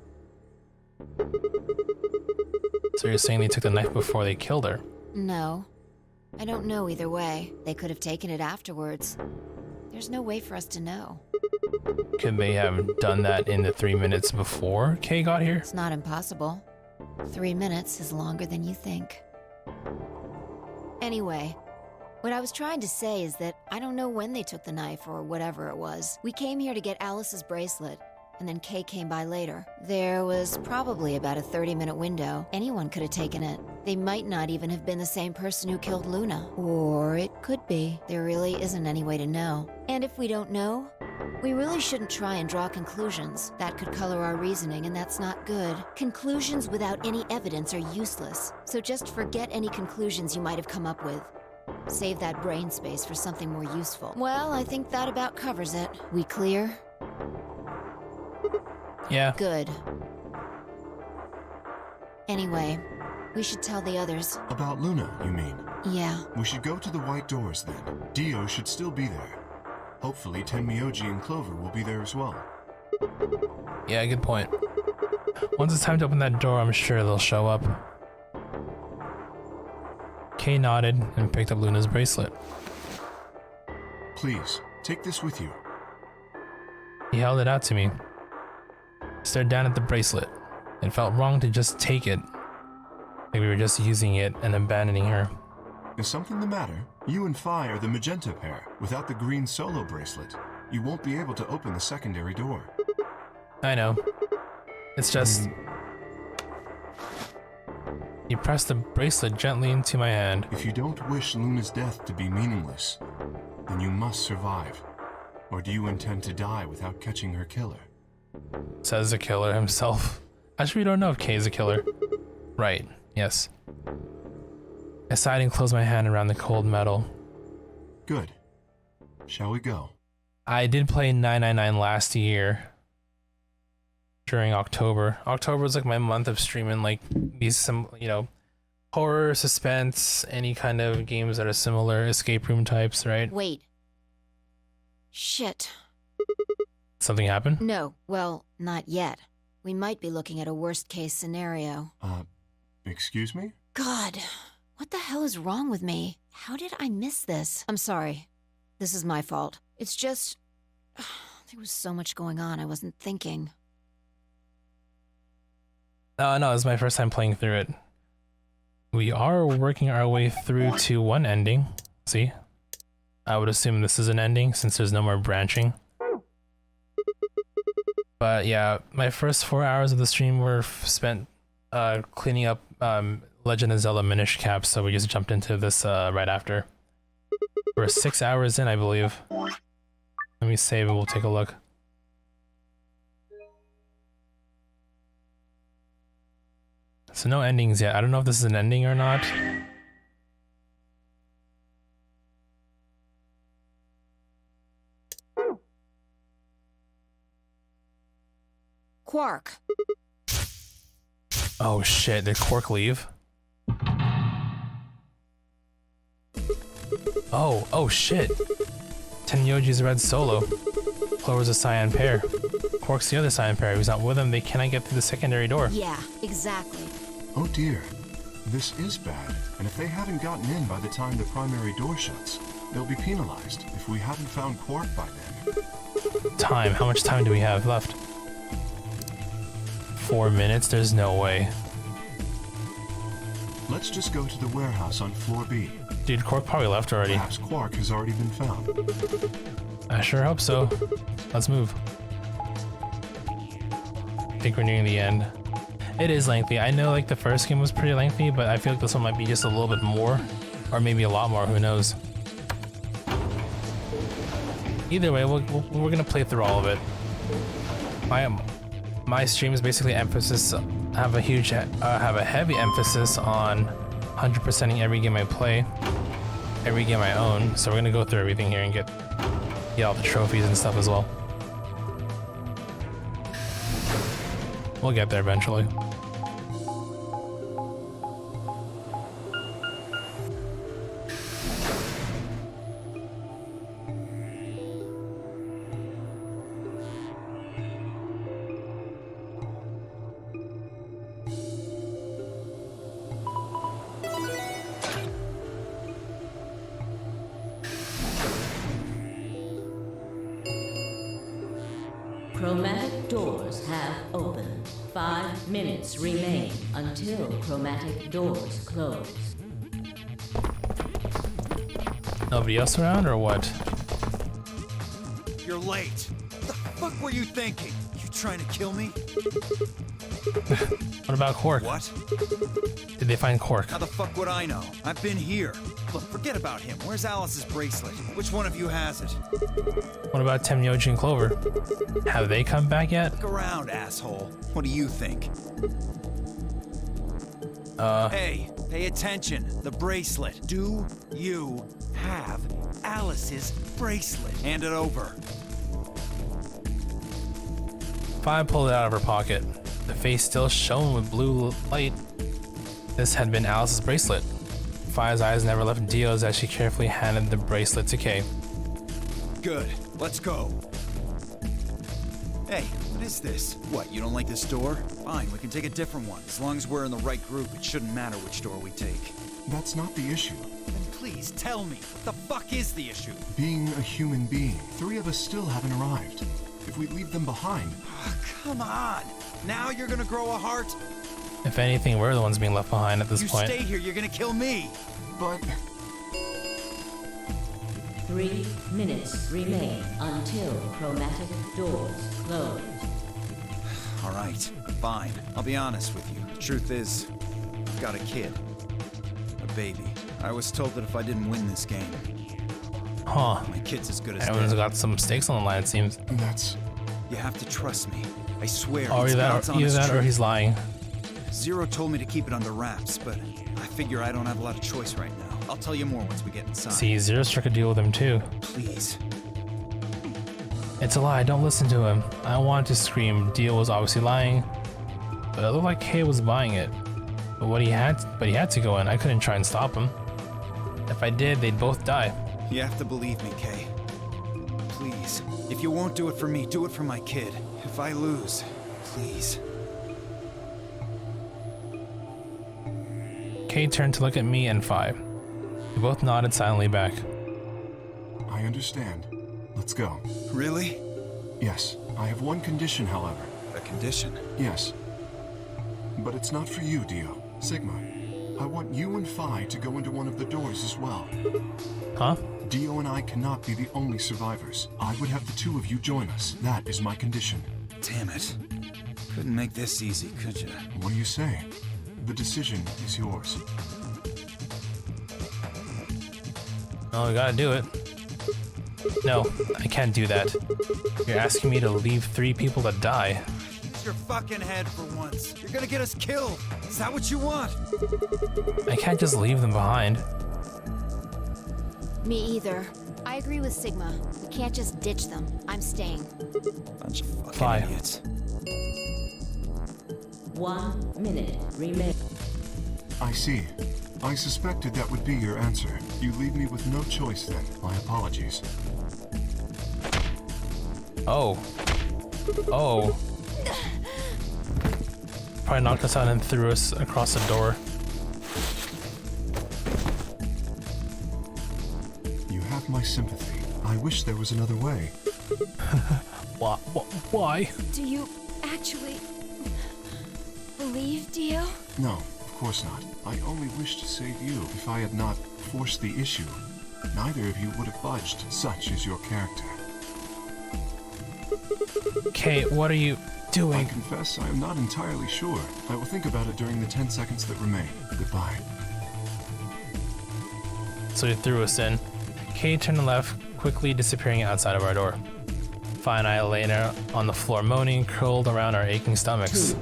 [SPEAKER 1] So you're saying they took the knife before they killed her?
[SPEAKER 14] No. I don't know either way. They could have taken it afterwards. There's no way for us to know.
[SPEAKER 1] Could they have done that in the 3 minutes before Kay got here?
[SPEAKER 14] It's not impossible. 3 minutes is longer than you think. Anyway, what I was trying to say is that I don't know when they took the knife or whatever it was. We came here to get Alice's bracelet, and then Kay came by later. There was probably about a 30-minute window. Anyone could have taken it. They might not even have been the same person who killed Luna. Or it could be. There really isn't any way to know. And if we don't know, we really shouldn't try and draw conclusions. That could color our reasoning, and that's not good. Conclusions without any evidence are useless. So just forget any conclusions you might have come up with. Save that brain space for something more useful. Well, I think that about covers it. We clear?
[SPEAKER 1] Yeah.
[SPEAKER 14] Good. Anyway, we should tell the others.
[SPEAKER 9] About Luna, you mean?
[SPEAKER 14] Yeah.
[SPEAKER 9] We should go to the white doors then. Dio should still be there. Hopefully Tenmyoji and Clover will be there as well.
[SPEAKER 1] Yeah, good point. Once it's time to open that door, I'm sure they'll show up. Kay nodded and picked up Luna's bracelet.
[SPEAKER 9] Please, take this with you.
[SPEAKER 1] He held it out to me. Stared down at the bracelet. It felt wrong to just take it. Like we were just using it and abandoning her.
[SPEAKER 9] Is something the matter? You and Phi are the magenta pair. Without the green solo bracelet, you won't be able to open the secondary door.
[SPEAKER 1] I know. It's just... He pressed the bracelet gently into my hand.
[SPEAKER 9] If you don't wish Luna's death to be meaningless, then you must survive. Or do you intend to die without catching her killer?
[SPEAKER 1] Says the killer himself. Actually, we don't know if Kay is a killer. Right, yes. I sighed and closed my hand around the cold metal.
[SPEAKER 9] Good. Shall we go?
[SPEAKER 1] I did play 999 last year. During October. October was like my month of streaming like these horror, suspense, any kind of games that are similar, escape room types, right?
[SPEAKER 14] Wait. Shit.
[SPEAKER 1] Something happened?
[SPEAKER 14] No, well, not yet. We might be looking at a worst case scenario.
[SPEAKER 9] Excuse me?
[SPEAKER 14] God, what the hell is wrong with me? How did I miss this? I'm sorry. This is my fault. It's just... there was so much going on, I wasn't thinking.
[SPEAKER 1] No, it's my first time playing through it. We are working our way through to one ending. See? I would assume this is an ending since there's no more branching. But yeah, my first 4 hours of the stream were spent cleaning up Legend of Zelda Minish Cap, so we just jumped into this right after. We're 6 hours in, I believe. Let me save and we'll take a look. So no endings yet. I don't know if this is an ending or not.
[SPEAKER 14] Quark.
[SPEAKER 1] Oh shit, did Quark leave? Oh shit. Tenyoji's a red solo. Clover's a cyan pair. Quark's the other cyan pair. Who's not with him, they cannot get through the secondary door.
[SPEAKER 14] Yeah, exactly.
[SPEAKER 9] Oh dear. This is bad. And if they haven't gotten in by the time the primary door shuts, they'll be penalized if we haven't found Quark by then.
[SPEAKER 1] Time. How much time do we have left? 4 minutes? There's no way.
[SPEAKER 9] Let's just go to the warehouse on floor B.
[SPEAKER 1] Dude, Quark probably left already.
[SPEAKER 9] Perhaps Quark has already been found.
[SPEAKER 1] I sure hope so. Let's move. I think we're nearing the end. It is lengthy. I know like the first game was pretty lengthy, but I feel like this one might be just a little bit more. Or maybe a lot more, who knows. Either way, we're gonna play through all of it. My stream is basically have a heavy emphasis on 100%ing every game I play, every game I own. So we're gonna go through everything here and get all the trophies and stuff as well. We'll get there eventually.
[SPEAKER 10] Chromatic doors have opened. 5 minutes remain until chromatic doors close.
[SPEAKER 1] Nobody else around or what?
[SPEAKER 2] You're late. What the fuck were you thinking? You trying to kill me?
[SPEAKER 1] What about Quark?
[SPEAKER 2] What?
[SPEAKER 1] Did they find Quark?
[SPEAKER 2] How the fuck would I know? I've been here. Look, forget about him. Where's Alice's bracelet? Which one of you has it?
[SPEAKER 1] What about Tenyoji and Clover? Have they come back yet?
[SPEAKER 2] Look around, asshole. What do you think? Hey, pay attention. The bracelet. Do you have Alice's bracelet? Hand it over.
[SPEAKER 1] Fi pulled it out of her pocket. The face still shone with blue light. This had been Alice's bracelet. Fi's eyes never left Dio's as she carefully handed the bracelet to Kay.
[SPEAKER 2] Good. Let's go. Hey, what is this? What, you don't like this door? Fine, we can take a different one. As long as we're in the right group, it shouldn't matter which door we take.
[SPEAKER 9] That's not the issue.
[SPEAKER 2] Then please tell me, what the fuck is the issue?
[SPEAKER 9] Being a human being, 3 of us still haven't arrived. If we leave them behind...
[SPEAKER 2] Oh, come on! Now you're gonna grow a heart?
[SPEAKER 1] If anything, we're the ones being left behind at this point.
[SPEAKER 2] You stay here, you're gonna kill me!
[SPEAKER 9] But...
[SPEAKER 10] 3 minutes remain until chromatic doors close.
[SPEAKER 2] Alright, fine. I'll be honest with you. The truth is, I've got a kid. A baby. I was told that if I didn't win this game...
[SPEAKER 1] Huh.
[SPEAKER 2] My kid's as good as
[SPEAKER 1] Everyone's
[SPEAKER 2] dead.
[SPEAKER 1] got some stakes on the line, it seems.
[SPEAKER 9] That's...
[SPEAKER 2] You have to trust me. I swear.
[SPEAKER 1] Or
[SPEAKER 2] it's
[SPEAKER 1] either
[SPEAKER 2] God's honest
[SPEAKER 1] or
[SPEAKER 2] truth.
[SPEAKER 1] he's lying.
[SPEAKER 2] Zero told me to keep it under wraps, but I figure I don't have a lot of choice right now. I'll tell you more once we get inside.
[SPEAKER 1] See, Zero struck a deal with him too.
[SPEAKER 2] Please.
[SPEAKER 1] It's a lie, don't listen to him. I wanted to scream, Dio was obviously lying. But it looked like Kay was buying it. But he had to go in. I couldn't try and stop him. If I did, they'd both die.
[SPEAKER 2] You have to believe me, Kay. Please. If you won't do it for me, do it for my kid. If I lose, please.
[SPEAKER 1] Kay turned to look at me and Fi. We both nodded silently back.
[SPEAKER 9] I understand. Let's go.
[SPEAKER 2] Really?
[SPEAKER 9] Yes. I have one condition, however.
[SPEAKER 2] A condition?
[SPEAKER 9] Yes. But it's not for you, Dio. Sigma. I want you and Phi to go into one of the doors as well.
[SPEAKER 1] Huh?
[SPEAKER 9] Dio and I cannot be the only survivors. I would have the two of you join us. That is my condition.
[SPEAKER 2] Damn it. Couldn't make this easy, could you?
[SPEAKER 9] What do you say? The decision is yours.
[SPEAKER 1] Oh, we gotta do it. No, I can't do that. You're asking me to leave 3 people to die.
[SPEAKER 2] Use your fucking head for once. You're gonna get us killed. Is that what you want?
[SPEAKER 1] I can't just leave them behind.
[SPEAKER 14] Me either. I agree with Sigma. We can't just ditch them. I'm staying.
[SPEAKER 2] Bunch of fucking
[SPEAKER 1] Bye.
[SPEAKER 2] idiots.
[SPEAKER 10] 1 minute remains.
[SPEAKER 9] I see. I suspected that would be your answer. You leave me with no choice then. My apologies.
[SPEAKER 1] Oh. Oh. Probably knocked us out and threw us across the door.
[SPEAKER 9] You have my sympathy. I wish there was another way.
[SPEAKER 1] Why?
[SPEAKER 7] Do you actually believe Dio?
[SPEAKER 9] No, of course not. I only wish to save you. If I had not forced the issue, neither of you would have budged. Such is your character.
[SPEAKER 1] Kate, what are you doing?
[SPEAKER 9] I confess I am not entirely sure. I will think about it during the 10 seconds that remain. Goodbye.
[SPEAKER 1] So he threw us in. Kate turned left, quickly disappearing outside of our door. Fi and I lay there on the floor moaning, curled around our aching stomachs.
[SPEAKER 10] 2,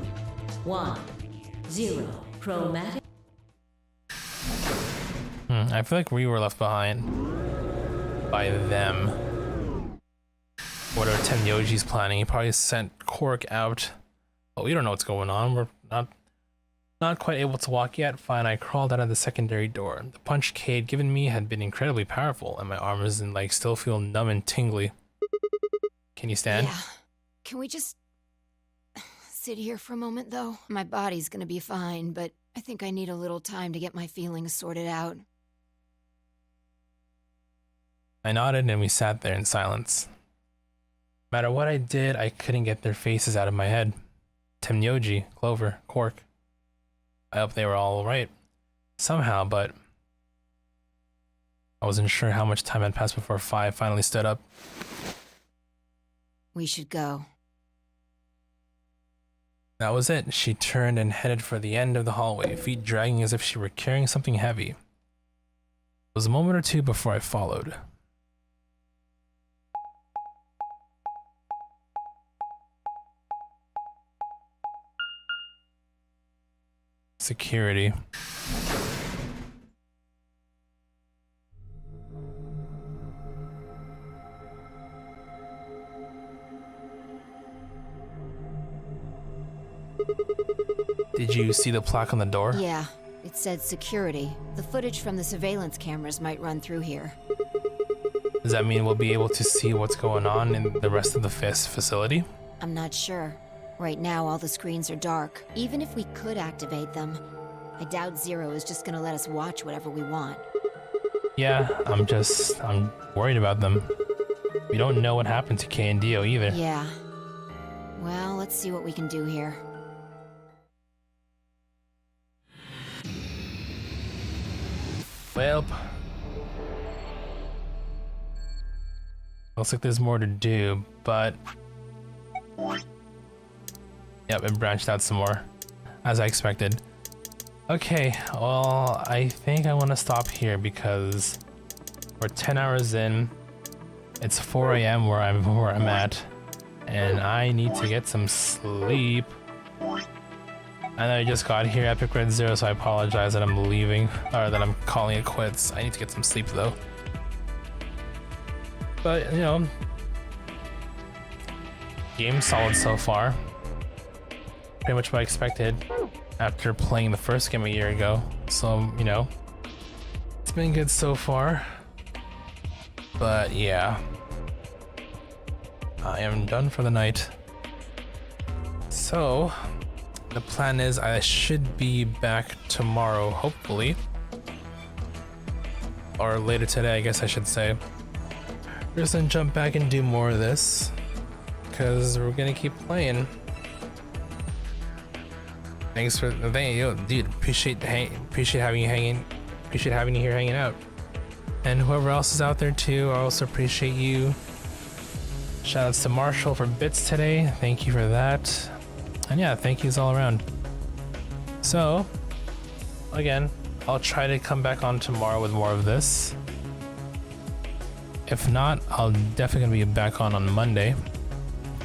[SPEAKER 10] 1, 0. Chromatic.
[SPEAKER 1] I feel like we were left behind by them. Whatever Tenyoji's planning, he probably sent Cork out. But we don't know what's going on. We're not quite able to walk yet. Fi and I crawled out of the secondary door. The punch Kate had given me had been incredibly powerful, and my arms and legs still feel numb and tingly. Can you stand?
[SPEAKER 14] Yeah. Can we just sit here for a moment, though? My body's gonna be fine, but I think I need a little time to get my feelings sorted out.
[SPEAKER 1] I nodded and we sat there in silence. No matter what I did, I couldn't get their faces out of my head. Temyoji, Clover, Cork. I hope they were all right. Somehow, but I wasn't sure how much time had passed before Fi finally stood up.
[SPEAKER 14] We should go.
[SPEAKER 1] That was it. She turned and headed for the end of the hallway, feet dragging as if she were carrying something heavy. It was a moment or two before I followed. Security. Did you see the plaque on the door?
[SPEAKER 14] Yeah, it said security. The footage from the surveillance cameras might run through here.
[SPEAKER 1] Does that mean we'll be able to see what's going on in the rest of the facility?
[SPEAKER 14] I'm not sure. Right now, all the screens are dark. Even if we could activate them, I doubt Zero is just gonna let us watch whatever we want.
[SPEAKER 1] Yeah, I'm worried about them. We don't know what happened to Kay and Dio either.
[SPEAKER 14] Yeah. Well, let's see what we can do here.
[SPEAKER 1] Well, looks like there's more to do, but yep, it branched out some more, as I expected. Okay, well, I think I want to stop here because we're 10 hours in. It's 4 a.m. where I'm at, and I need to get some sleep. I know I just got here, Epic Red Zero, so I apologize that I'm leaving, or that I'm calling it quits. I need to get some sleep though. But, you know, game's solid so far. Pretty much what I expected after playing the first game a year ago. So, you know, it's been good so far. But yeah, I am done for the night. So, the plan is I should be back tomorrow, hopefully. Or later today, I guess I should say. We're just gonna jump back and do more of this, because we're gonna keep playing. Thanks for yo, dude. Appreciate having you here hanging out, and whoever else is out there too. I also appreciate you. Shoutouts to Marshall for bits today. Thank you for that, and yeah, thank yous all around. So, again, I'll try to come back on tomorrow with more of this. If not, I'll definitely be back on Monday,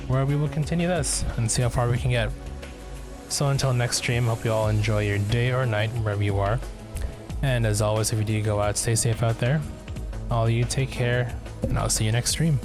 [SPEAKER 1] where we will continue this and see how far we can get. So until next stream, hope you all enjoy your day or night wherever you are. And as always, if you do go out, stay safe out there. All of you take care, and I'll see you next stream.